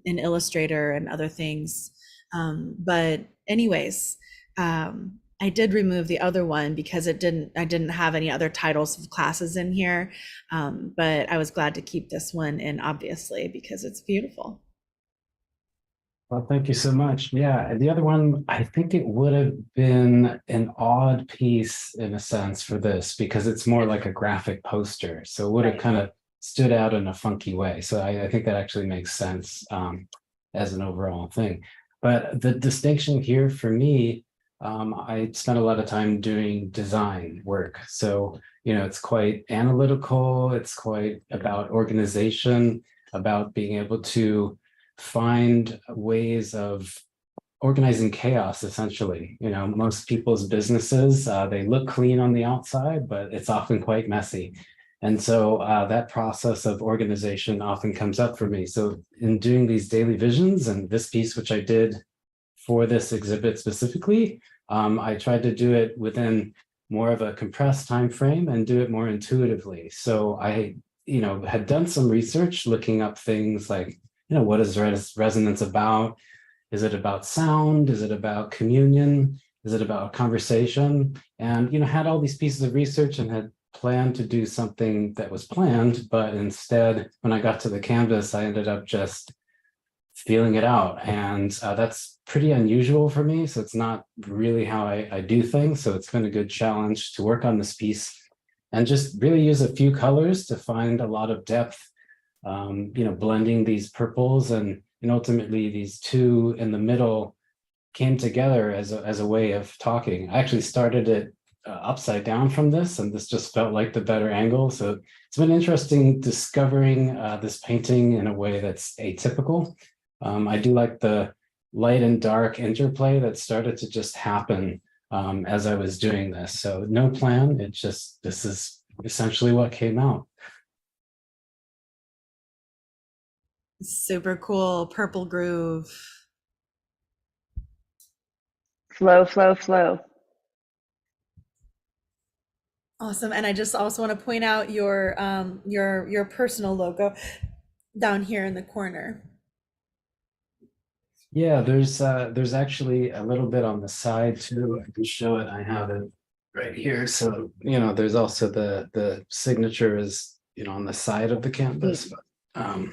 in Illustrator and other things But anyways, I did remove the other one because I didn't have any other titles of classes in here. But I was glad to keep this one in, obviously, because it's beautiful. Well, thank you so much. Yeah, the other one, I think it would have been an odd piece in a sense for this because it's more like a graphic poster. So it would have kind of stood out in a funky way. So I think that actually makes sense as an overall thing. But the distinction here for me, I spent a lot of time doing design work. So, it's quite analytical. It's quite about organization, about being able to find ways of organizing chaos, essentially. Most people's businesses, they look clean on the outside, but it's often quite messy. And so that process of organization often comes up for me. So in doing these daily visions and this piece, which I did for this exhibit specifically, I tried to do it within more of a compressed time frame and do it more intuitively. So I, had done some research looking up things like, what is resonance about? Is it about sound? Is it about communion? Is it about conversation? And, had all these pieces of research and had planned to do something that was planned, but instead, when I got to the canvas, I ended up just feeling it out. And that's pretty unusual for me. So it's not really how I do things. So it's been a good challenge to work on this piece and just really use a few colors to find a lot of depth, blending these purples and ultimately these two in the middle came together as a way of talking. I actually started it upside down from this, and this just felt like the better angle. So it's been interesting discovering this painting in a way that's atypical. I do like the light and dark interplay that started to just happen as I was doing this. So no plan, this is essentially what came out. Super cool. Purple groove. Flow, flow, flow. Awesome. And I just also want to point out your personal logo down here in the corner. Yeah, there's actually a little bit on the side too. I can show it. I have it right here. So, there's also the signature is, on the side of the canvas. But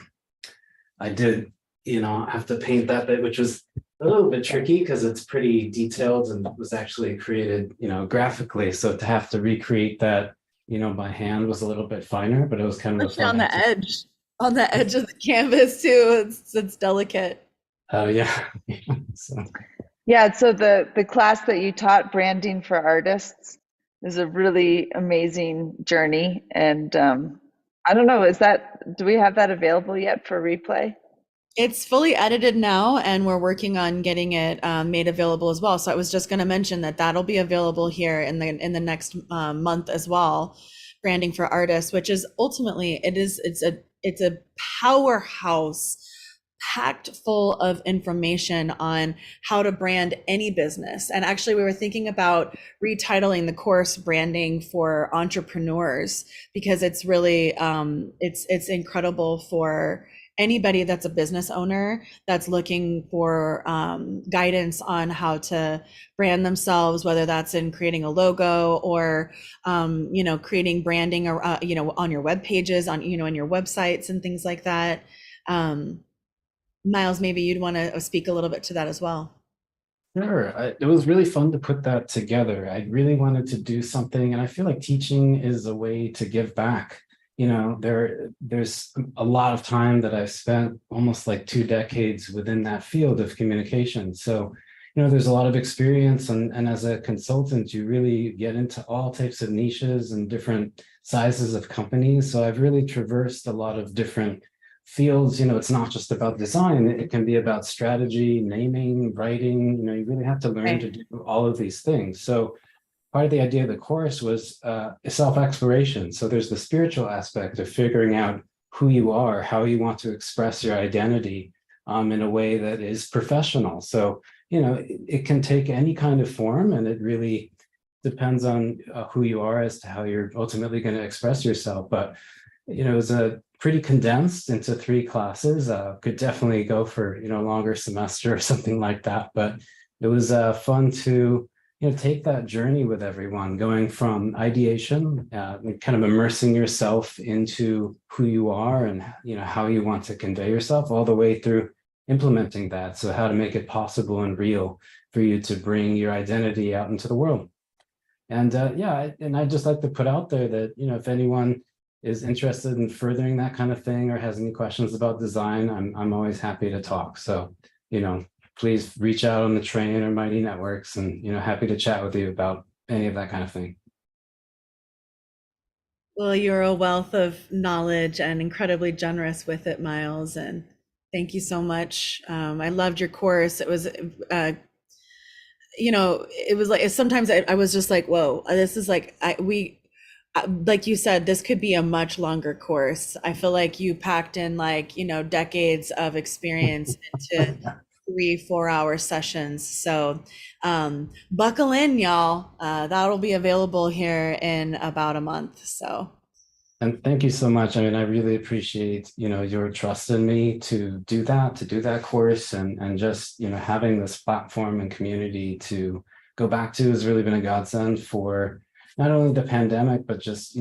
I did, have to paint that bit, which was a little bit tricky because it's pretty detailed and was actually created, graphically. So to have to recreate that, by hand was a little bit finer, but it was kind of Especially on the edge of the canvas too. It's delicate. Oh yeah. So. Yeah, so the class that you taught, Branding for Artists, is a really amazing journey. And I don't know, do we have that available yet for replay? It's fully edited now, and we're working on getting it made available as well. So I was just going to mention that that'll be available here in the next month as well. Branding for Artists, which is ultimately it's a powerhouse packed full of information on how to brand any business. And actually, we were thinking about retitling the course Branding for Entrepreneurs, because it's really it's incredible for anybody that's a business owner that's looking for guidance on how to brand themselves, whether that's in creating a logo or creating branding or on your web pages, on in your websites and things like that. Miles, maybe you'd want to speak a little bit to that as well. Sure. It was really fun to put that together. I really wanted to do something, and I feel like teaching is a way to give back. There's a lot of time that I've spent, almost like 2 decades within that field of communication. So, there's a lot of experience, and as a consultant, you really get into all types of niches and different sizes of companies. So I've really traversed a lot of different fields. It's not just about design. It can be about strategy, naming, writing. You really have to learn to do all of these things. So part of the idea of the course was self-exploration. So there's the spiritual aspect of figuring out who you are, how you want to express your identity in a way that is professional. So, it can take any kind of form, and it really depends on who you are as to how you're ultimately going to express yourself. But, it was a pretty condensed into 3 classes. Could definitely go for, a longer semester or something like that. But it was fun to, take that journey with everyone, going from ideation, kind of immersing yourself into who you are and, how you want to convey yourself, all the way through implementing that. So how to make it possible and real for you to bring your identity out into the world. And and I'd just like to put out there that, if anyone is interested in furthering that kind of thing or has any questions about design, I'm always happy to talk. So, please reach out on the Train or Mighty Networks, and, happy to chat with you about any of that kind of thing. Well, you're a wealth of knowledge and incredibly generous with it, Miles. And thank you so much. I loved your course. It was, it was like, sometimes I was just like, whoa, this is like, like you said, this could be a much longer course. I feel like you packed in decades of experience into 3-4 hour sessions. So buckle in, y'all. That'll be available here in about a month. So. And thank you so much. I mean, I really appreciate, your trust in me to do that course, and just, having this platform and community to go back to has really been a godsend for not only the pandemic, but just,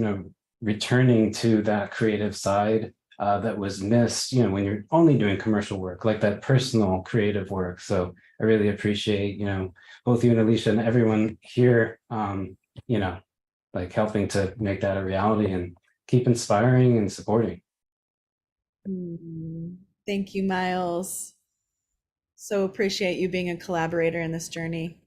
returning to that creative side that was missed, when you're only doing commercial work, like that personal creative work. So I really appreciate, both you and Alecia and everyone here, helping to make that a reality and keep inspiring and supporting. Thank you, Miles. So appreciate you being a collaborator in this journey.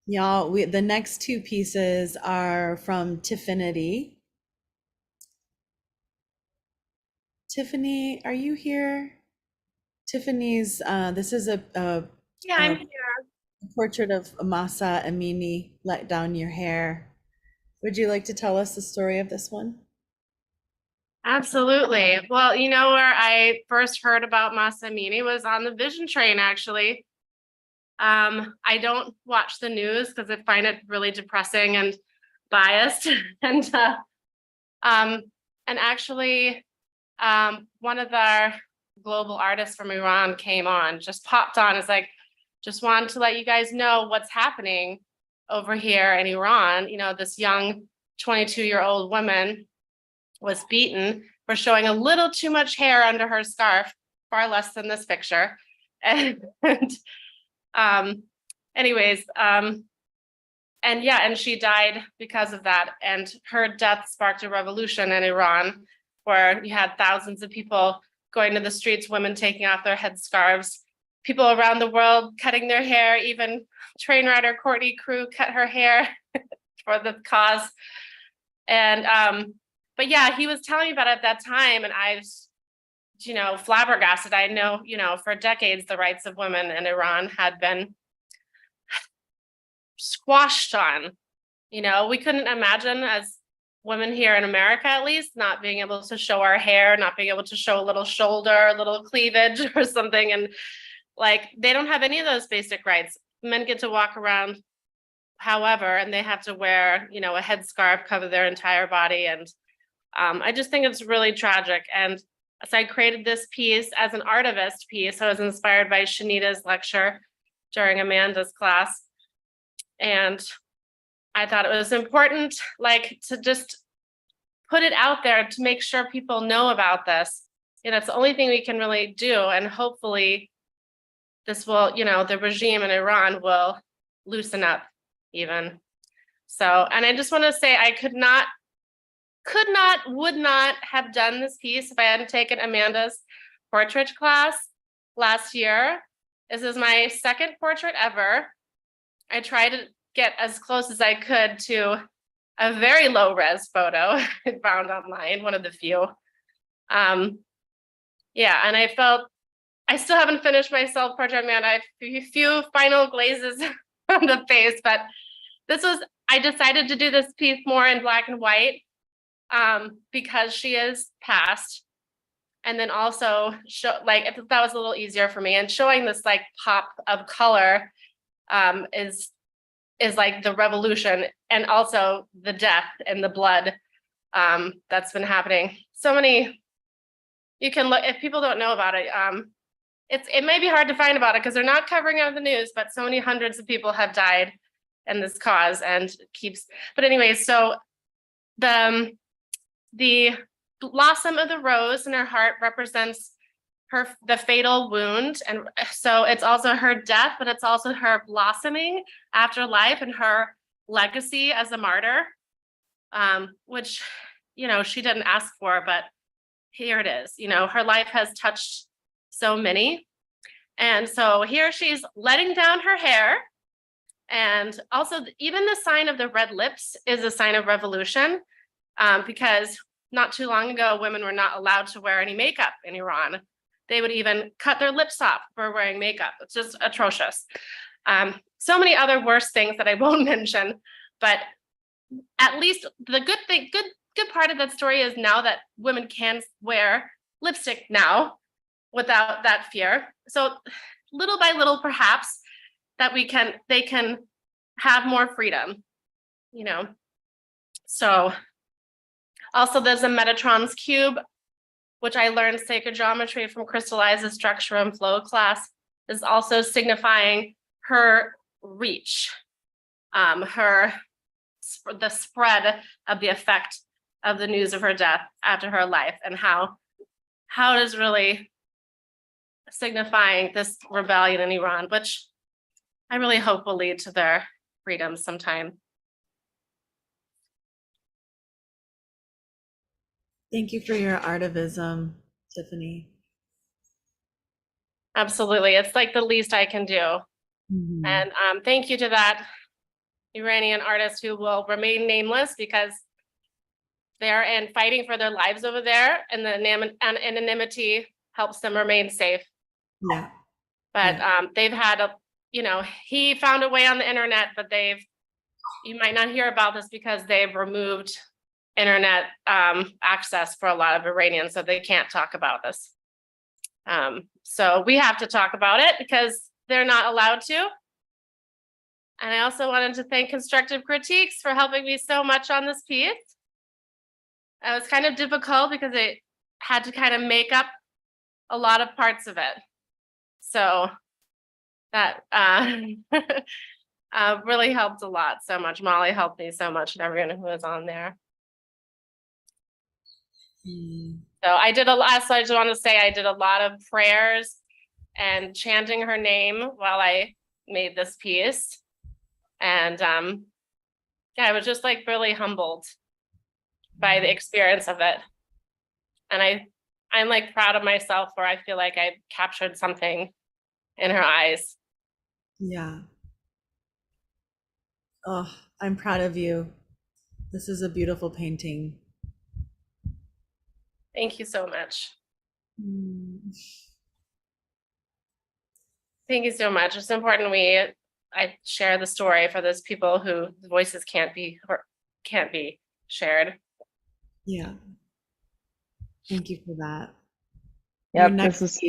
Y'all, the next 2 pieces are from Tiffany. Tiffany, are you here? Tiffany's, this is a yeah, I'm here. Portrait of Mahsa Amini, Let Down Your Hair. Would you like to tell us the story of this one? Absolutely. Well, where I first heard about Mahsa Amini was on the Vision Train, actually. I don't watch the news because I find it really depressing and biased. And actually, one of our global artists from Iran came on, just popped on. It's like, just wanted to let you guys know what's happening over here in Iran. This young 22-year-old woman was beaten for showing a little too much hair under her scarf, far less than this picture. And and she died because of that. And her death sparked a revolution in Iran, where you had thousands of people going to the streets, women taking off their headscarves, people around the world cutting their hair. Even train rider Courtney Crew cut her hair for the cause. And but yeah, he was telling me about it at that time, and I was, flabbergasted. I know, for decades the rights of women in Iran had been squashed on. We couldn't imagine, as women here in America at least, not being able to show our hair, not being able to show a little shoulder, a little cleavage or something. And they don't have any of those basic rights. Men get to walk around however, and they have to wear, a headscarf, cover their entire body. And I just think it's really tragic. And so I created this piece as an artivist piece. I was inspired by Shanita's lecture during Amanda's class. And I thought it was important, to just put it out there to make sure people know about this. It's the only thing we can really do. And hopefully this will, the regime in Iran will loosen up even. So, and I just want to say, I would not have done this piece if I hadn't taken Amanda's portrait class last year. This is my second portrait ever. I tried to get as close as I could to a very low res photo I found online, one of the few. And I still haven't finished my self-portrait, Amanda. I have a few final glazes on the face, but I decided to do this piece more in black and white because she is passed. And then also that was a little easier for me. And showing this pop of color is is like the revolution and also the death and the blood that's been happening. So many, you can look, if people don't know about it, it may be hard to find about it because they're not covering it on the news, but so many hundreds of people have died in this cause and keeps, but anyway, so the blossom of the rose in her heart represents the fatal wound. And so it's also her death, but it's also her blossoming after life and her legacy as a martyr, which, you know, she didn't ask for, but here it is. You know, her life has touched so many. And so here she's letting down her hair. And also even the sign of the red lips is a sign of revolution, because not too long ago, women were not allowed to wear any makeup in Iran. They would even cut their lips off for wearing makeup. It's just atrocious. So many other worse things that I won't mention, but at least the good part of that story is now that women can wear lipstick now without that fear. So little by little, perhaps, that they can have more freedom, you know. So also there's a Metatron's cube, which I learned sacred geometry from Crystallized Structure and Flow class, is also signifying her reach, the spread of the effect of the news of her death after her life, and how it is really signifying this rebellion in Iran, which I really hope will lead to their freedom sometime. Thank you for your artivism, Tiffany. Absolutely. It's like the least I can do. Mm-hmm. And thank you to that Iranian artist who will remain nameless because they're fighting for their lives over there, and the anonymity helps them remain safe. Yeah. But they've had he found a way on the internet, but you might not hear about this because they've removed internet access for a lot of Iranians, so they can't talk about this. So we have to talk about it because they're not allowed to. And I also wanted to thank Constructive Critiques for helping me so much on this piece. It was kind of difficult because it had to kind of make up a lot of parts of it. So that really helped a lot, so much. Molly helped me so much, and everyone who was on there. So I did a lot. So I just want to say I did a lot of prayers and chanting her name while I made this piece. And I was just like really humbled by the experience of it. And I'm like proud of myself, where I feel like I captured something in her eyes. Yeah. Oh, I'm proud of you. This is a beautiful painting. Thank you so much. Thank you so much. It's important I share the story for those people whose voices can't be shared. Yeah. Thank you for that. Yep, this is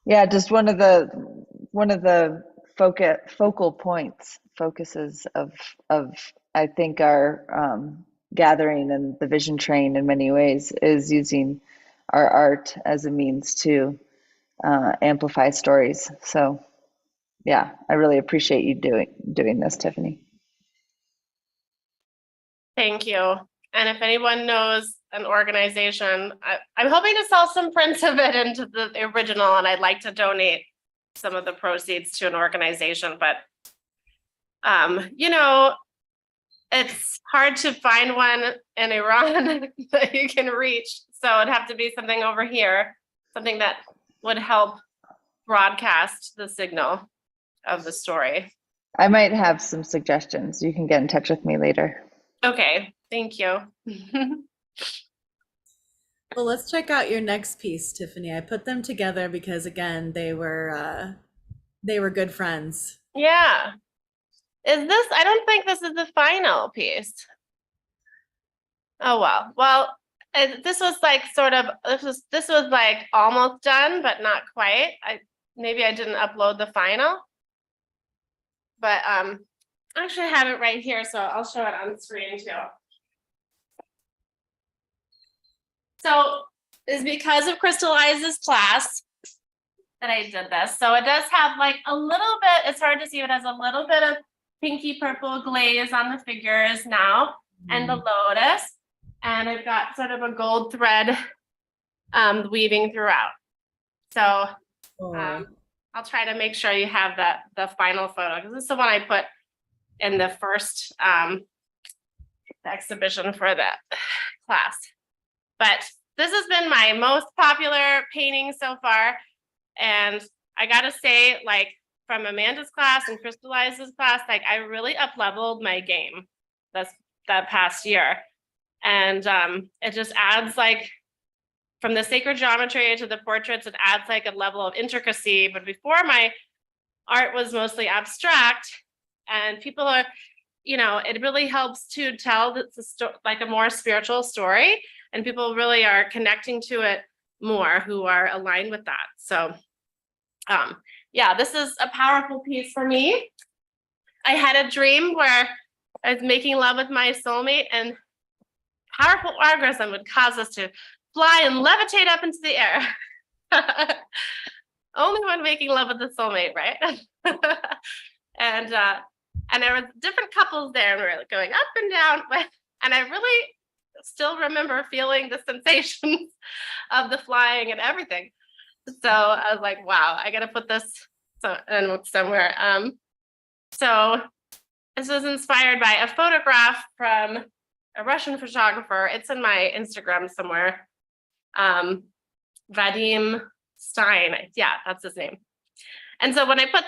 yeah, just one of the focal focuses of I think our gathering and the vision train in many ways is using our art as a means to amplify stories. So yeah, I really appreciate you doing this, Tiffany. Thank you. And if anyone knows an organization, I'm hoping to sell some prints of it into the original, and I'd like to donate some of the proceeds to an organization. But it's hard to find one in Iran that you can reach. So it'd have to be something over here, something that would help broadcast the signal of the story. I might have some suggestions. You can get in touch with me later. Okay, thank you. Well, let's check out your next piece, Tiffany. I put them together because, again, they were good friends. Yeah. I don't think this is the final piece. Oh, well. Well, this was like this was like almost done, but not quite. Maybe I didn't upload the final. but I actually have it right here, so I'll show it on screen too. So it's because of Crystallize's class that I did this. So it does have like a little bit, it's hard to see, it has a little bit of pinky purple glaze on the figures now, and the lotus. And I've got sort of a gold thread weaving throughout. So I'll try to make sure you have the final photo, because this is the one I put in the first exhibition for that class. But this has been my most popular painting so far. And I gotta say, like, from Amanda's class and Crystallize's class, like, I really up-leveled my game that past year. And it just adds, like, from the sacred geometry to the portraits, it adds like a level of intricacy. But before, my art was mostly abstract, and people are, you know, it really helps to tell like a more spiritual story, and people really are connecting to it more who are aligned with that. So yeah, this is a powerful piece for me. I had a dream where I was making love with my soulmate, and powerful orgasm would cause us to fly and levitate up into the air. Only when making love with the soulmate, right? And there were different couples there, and we were going up and down. And I really still remember feeling the sensations of the flying and everything. So I was like, wow, I gotta put this somewhere. So this was inspired by a photograph from a Russian photographer. It's in my Instagram somewhere. Vadim Stein. Yeah, that's his name. And so when I put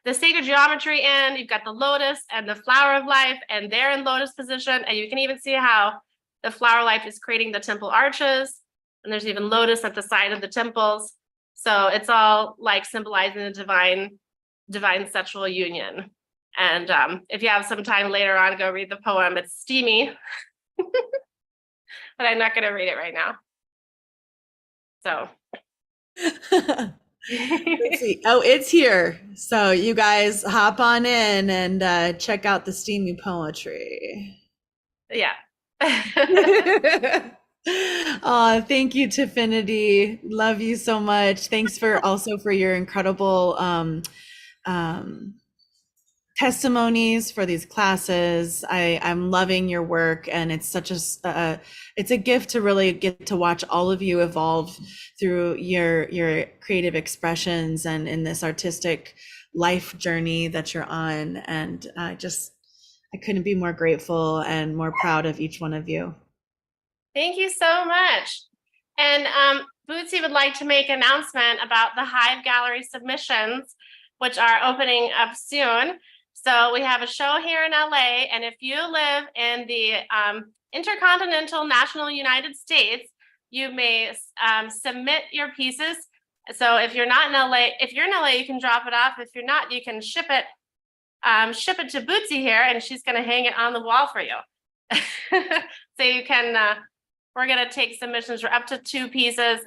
the sacred geometry in, you've got the lotus and the flower of life, and they're in lotus position. And you can even see how the flower of life is creating the temple arches. And there's even lotus at the side of the temples. So it's all like symbolizing the divine sexual union. And if you have some time later on, go read the poem. It's steamy, but I'm not going to read it right now. So. Let's see. Oh, it's here. So you guys hop on in and check out the steamy poetry. Yeah. Oh, thank you, Tifinity. Love you so much. Thanks for also for your incredible testimonies for these classes. I'm loving your work, and it's such it's a gift to really get to watch all of you evolve through your creative expressions and in this artistic life journey that you're on. And I couldn't be more grateful and more proud of each one of you. Thank you so much. And Bootsy would like to make an announcement about the Hive Gallery submissions, which are opening up soon. So we have a show here in LA, and if you live in the intercontinental national United States, you may submit your pieces. So if you're not in LA, if you're in LA, you can drop it off. If you're not, you can ship it to Bootsy here, and she's going to hang it on the wall for you. So you can, we're going to take submissions for up to 2 pieces.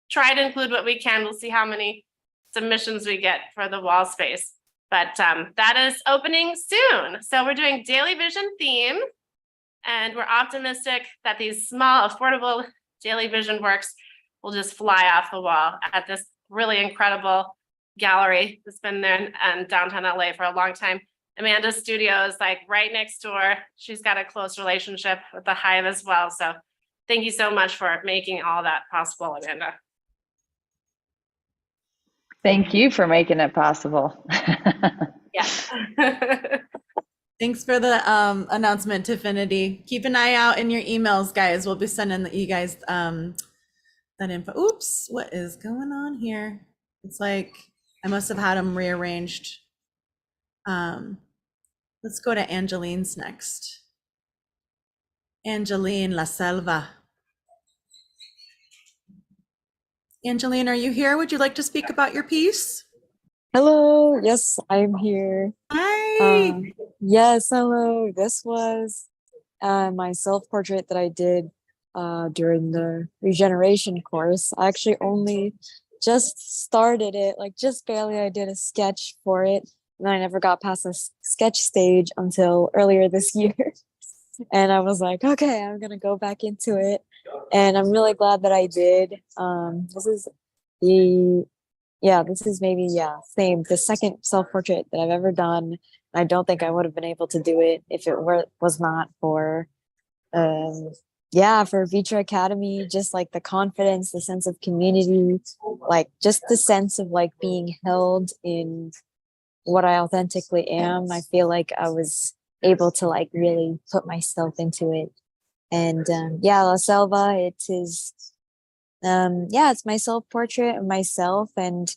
Try to include what we can. We'll see how many submissions we get for the wall space. But that is opening soon. So we're doing daily vision theme, and we're optimistic that these small, affordable daily vision works will just fly off the wall at this really incredible gallery that's been there in downtown LA for a long time. Amanda's studio is like right next door. She's got a close relationship with the Hive as well. So thank you so much for making all that possible, Amanda. Thank you for making it possible. Yeah. Thanks for the announcement, Tifinity. Keep an eye out in your emails, guys. We'll be sending you guys that info. Oops, what is going on here? It's like I must have had them rearranged. Let's go to Angeline's next. Angeline La Selva. Angeline, are you here? Would you like to speak about your piece? Hello, yes, I'm here. Hi. Yes, hello. This was my self-portrait that I did during the regeneration course. I actually only just started it, like just barely. I did a sketch for it, and I never got past the sketch stage until earlier this year. And I was like, okay, I'm gonna go back into it, and I'm really glad that I did. This is the this is maybe same the second self-portrait that I've ever done. I don't think I would have been able to do it if it was not for for ViTra Academy, just like the confidence, the sense of community, like just the sense of like being held in what I authentically am. I feel like I was able to like really put myself into it. And La Selva, it is it's my self-portrait of myself. And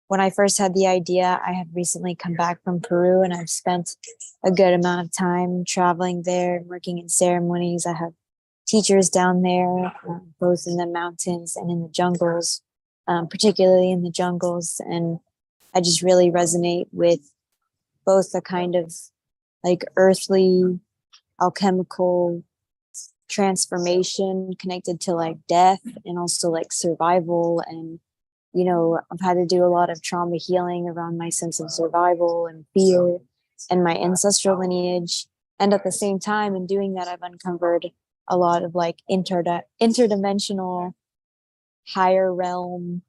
when I first had the idea, I had recently come back from Peru, and I've spent a good amount of time traveling there and working in ceremonies. I have teachers down there, both in the mountains and in the jungles, particularly in the jungles. And I just really resonate with both the kind of like earthly, alchemical transformation connected to like death, and also like survival. And I've had to do a lot of trauma healing around my sense of survival and fear and my ancestral lineage. And at the same time, in doing that, I've uncovered a lot of like interdimensional, higher realm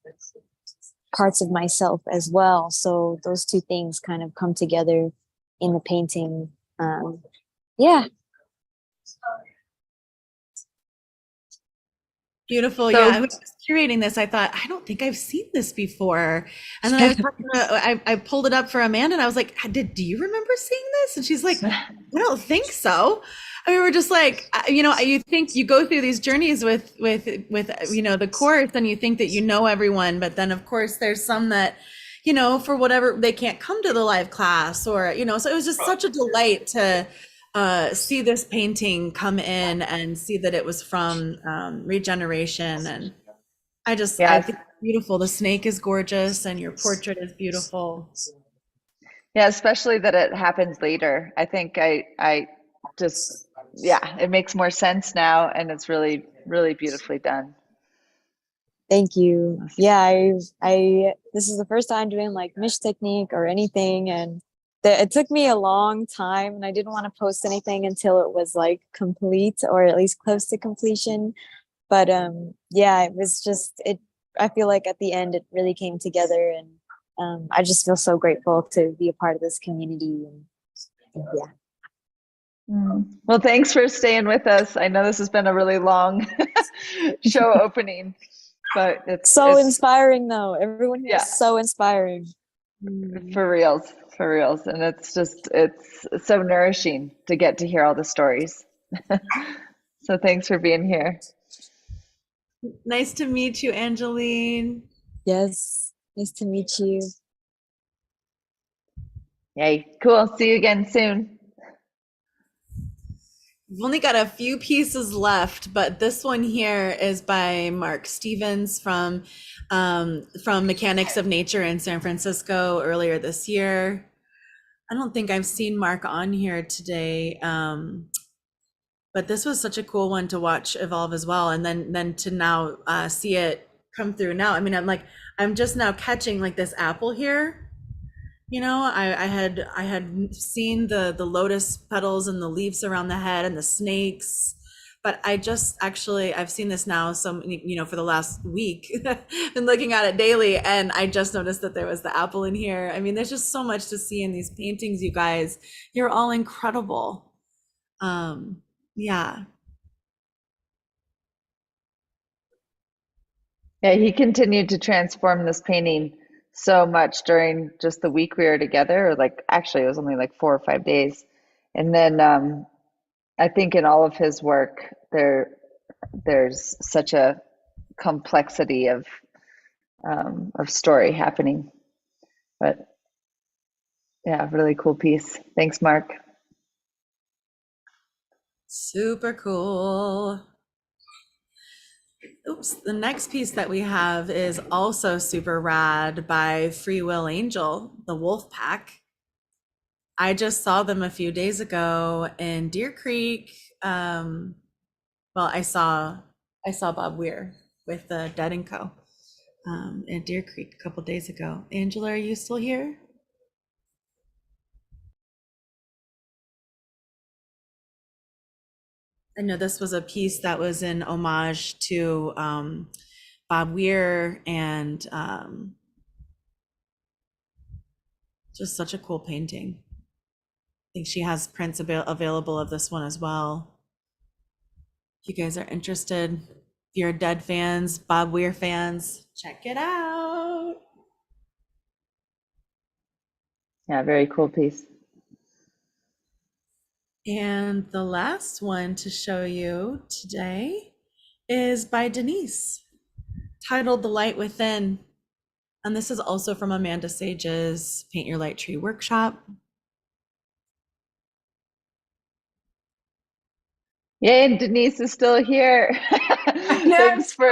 parts of myself as well. So those two things kind of come together in the painting. Beautiful. So- Yeah, I was curating this. I thought, I don't think I've seen this before. And then I was talking to, I pulled it up for Amanda, and I was like, do you remember seeing this? And she's like, I don't think so. I mean, we're just like, you think you go through these journeys with the course, and you think that you know everyone, but then of course there's some that, for whatever, they can't come to the live class, or, so it was just such a delight to see this painting come in and see that it was from Regeneration. And I think it's beautiful. The snake is gorgeous, and your portrait is beautiful. Yeah, especially that it happens later. I think I just, it makes more sense now, and it's really, really beautifully done. Thank you. Yeah, I this is the first time doing like mish technique or anything, and it took me a long time, and I didn't want to post anything until it was like complete, or at least close to completion. But it was just I feel like at the end it really came together, and I just feel so grateful to be a part of this community. And Well, thanks for staying with us. I know this has been a really long show opening, but it's inspiring though. Everyone here is so inspiring. For reals. And it's so nourishing to get to hear all the stories. So thanks for being here. Nice to meet you, Angeline. Yes, nice to meet you. Yay, cool. See you again soon. We've only got a few pieces left, but this one here is by Mark Stevens from Mechanics of Nature in San Francisco earlier this year. I don't think I've seen Mark on here today, but this was such a cool one to watch evolve as well. And then to now see it come through now. I mean, I'm just now catching like this apple here. I had seen the lotus petals and the leaves around the head and the snakes, but I've seen this now for the last week, been looking at it daily, and I just noticed that there was the apple in here. I mean, there's just so much to see in these paintings, you guys. You're all incredible. Yeah, he continued to transform this painting so much during just the week we were together, or like actually it was only like 4 or 5 days. And then I think in all of his work there's such a complexity of story happening. But yeah, really cool piece. Thanks, Mark. Super cool. Oops, the next piece that we have is also super rad by Free Will Angel, the Wolf Pack. I just saw them a few days ago in Deer Creek. I saw Bob Weir with the Dead & Co. at Deer Creek a couple days ago. Angela, are you still here? I know this was a piece that was in homage to Bob Weir, and just such a cool painting. I think she has prints available of this one as well. If you guys are interested, if you're Dead fans, Bob Weir fans, check it out. Yeah, very cool piece. And the last one to show you today is by Denise, titled The Light Within. And this is also from Amanda Sage's Paint Your Light Tree workshop. Yay, and Denise is still here. Thanks for.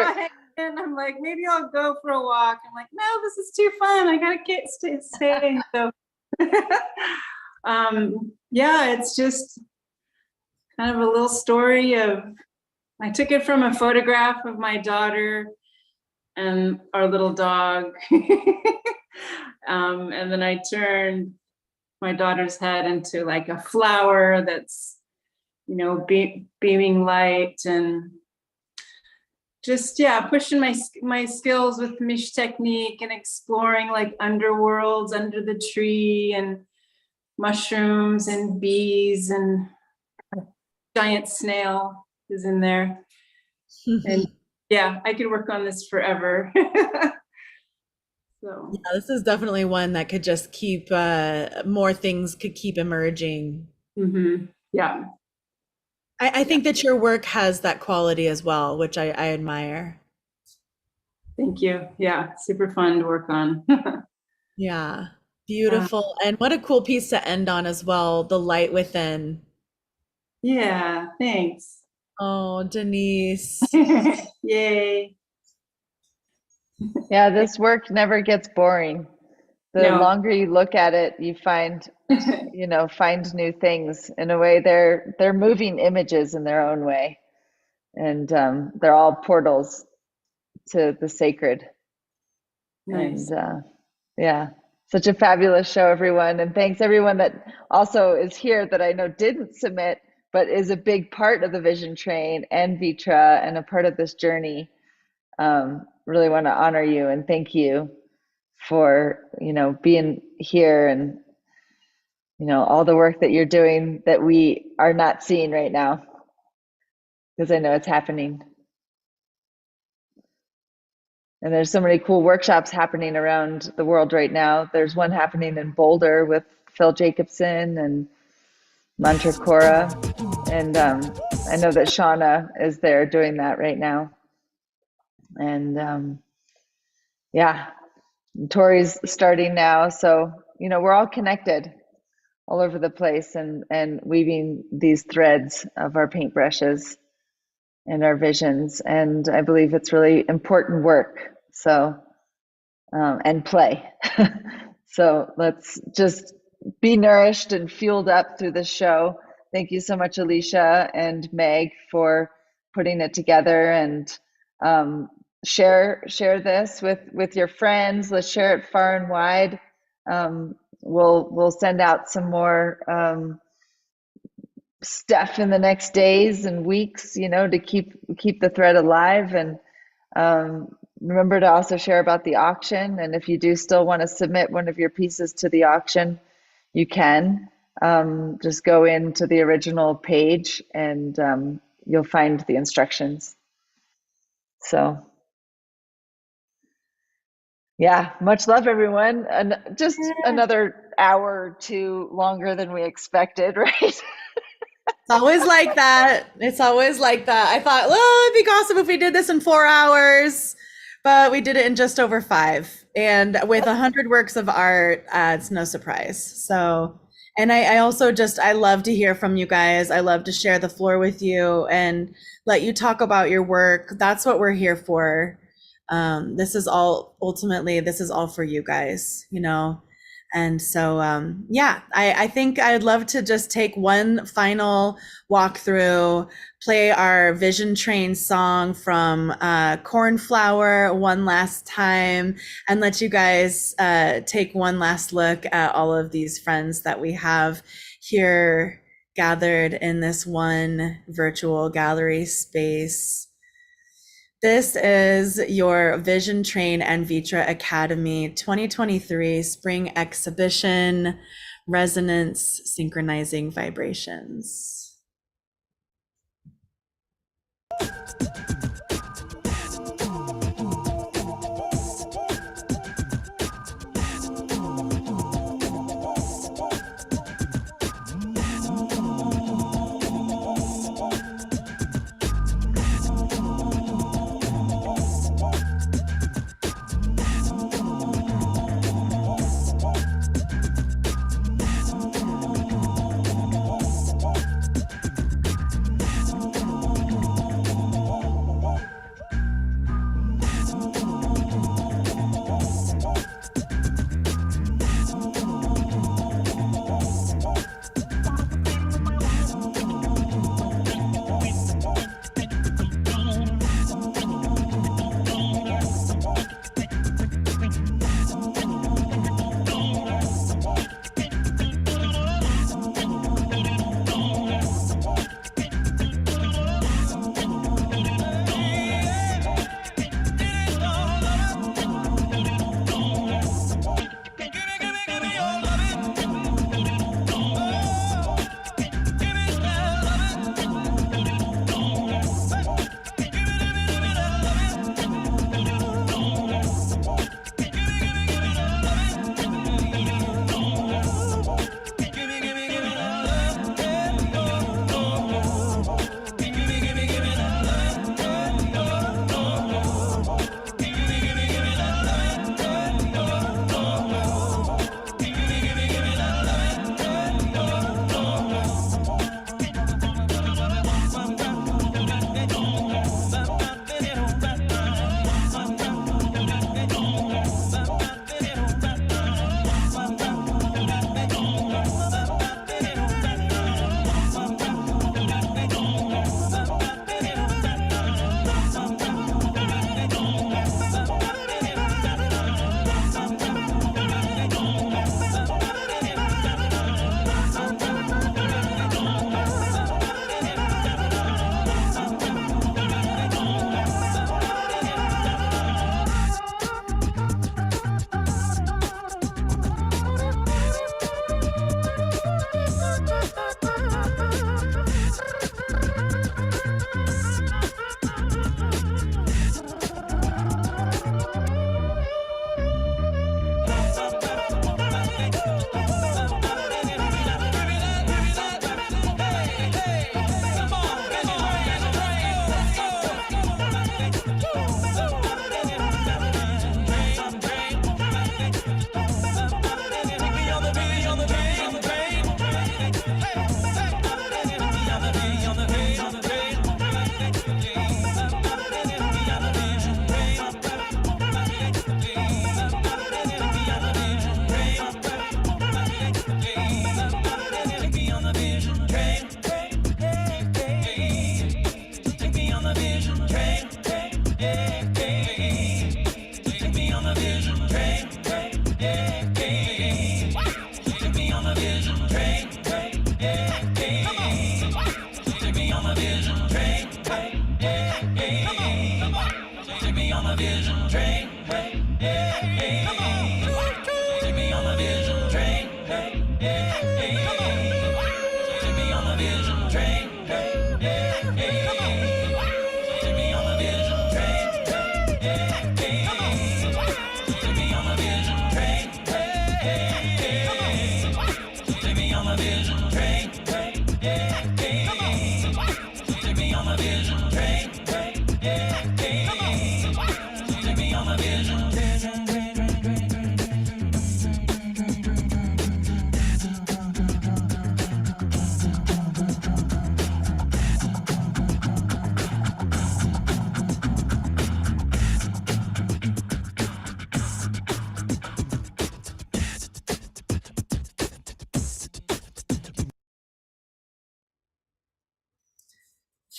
And I'm like, maybe I'll go for a walk. I'm like, no, this is too fun. I gotta stay. So, yeah, it's just kind of a little story of. I took it from a photograph of my daughter and our little dog, and then I turned my daughter's head into like a flower that's, beaming light, and just, pushing my skills with mish technique and exploring like underworlds under the tree, and mushrooms and bees, and a giant snail is in there. And yeah, I could work on this forever. So yeah, this is definitely one that could just keep more things could keep emerging. Yeah. I think that your work has that quality as well, which I admire. Thank you. Yeah, super fun to work on. Yeah, beautiful. And what a cool piece to end on as well, The Light Within. Yeah, thanks. Oh, Denise. Yay. Yeah, this work never gets boring. The longer you look at it, you find, find new things. In a way, they're moving images in their own way, and they're all portals to the sacred. Nice. And yeah, such a fabulous show, everyone. And thanks everyone that also is here that I know didn't submit, but is a big part of the Vision Train and ViTra and a part of this journey. Really want to honor you and thank you for, being here, and, all the work that you're doing that we are not seeing right now, because I know it's happening. And there's so many cool workshops happening around the world right now. There's one happening in Boulder with Phil Jacobson and Mantra Cora. And I know that Shauna is there doing that right now. And yeah, Tori's starting now. So, we're all connected all over the place, and weaving these threads of our paintbrushes and our visions. And I believe it's really important work. So, and play. So let's just be nourished and fueled up through this show. Thank you so much, Alecia and Meg, for putting it together, and share this with your friends. Let's share it far and wide. We'll send out some more stuff in the next days and weeks, to keep the thread alive. And remember to also share about the auction. And if you do still want to submit one of your pieces to the auction, you can. Just go into the original page, and you'll find the instructions. So yeah, much love, everyone. And just another hour or two longer than we expected, right? It's always like that. It's always like that. I thought, well, it'd be awesome if we did this in 4 hours, but we did it in just over 5. And with 100 works of art, it's no surprise. So, and I also I love to hear from you guys. I love to share the floor with you and let you talk about your work. That's what we're here for. This is all for you guys, And so, yeah, I think I'd love to just take one final walkthrough, play our Vision Train song from Cornflower one last time, and let you guys take one last look at all of these friends that we have here gathered in this one virtual gallery space. This is your Vision Train and ViTra Academy 2023 Spring Exhibition, Resonance, Synchronizing Vibrations.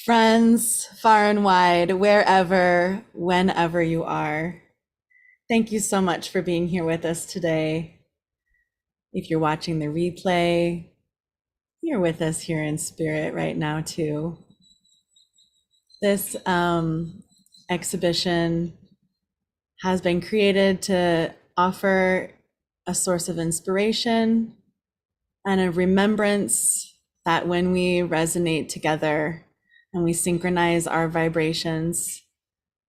Friends, far and wide, wherever, whenever you are, thank you so much for being here with us today. If you're watching the replay, you're with us here in spirit right now too. This exhibition has been created to offer a source of inspiration and a remembrance that when we resonate together and we synchronize our vibrations,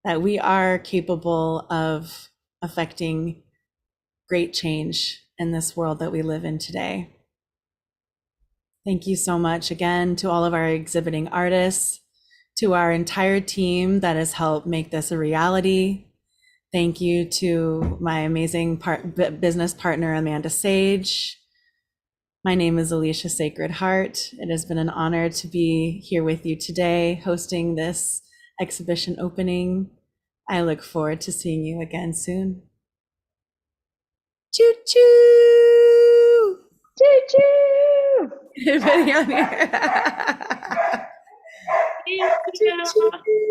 that we are capable of affecting great change in this world that we live in today. Thank you so much again to all of our exhibiting artists, to our entire team that has helped make this a reality. Thank you to my amazing business partner, Amanda Sage. My name is Alecia Sacred Heart. It has been an honor to be here with you today, hosting this exhibition opening. I look forward to seeing you again soon. Choo choo! Choo choo! Everybody on here. Thank you.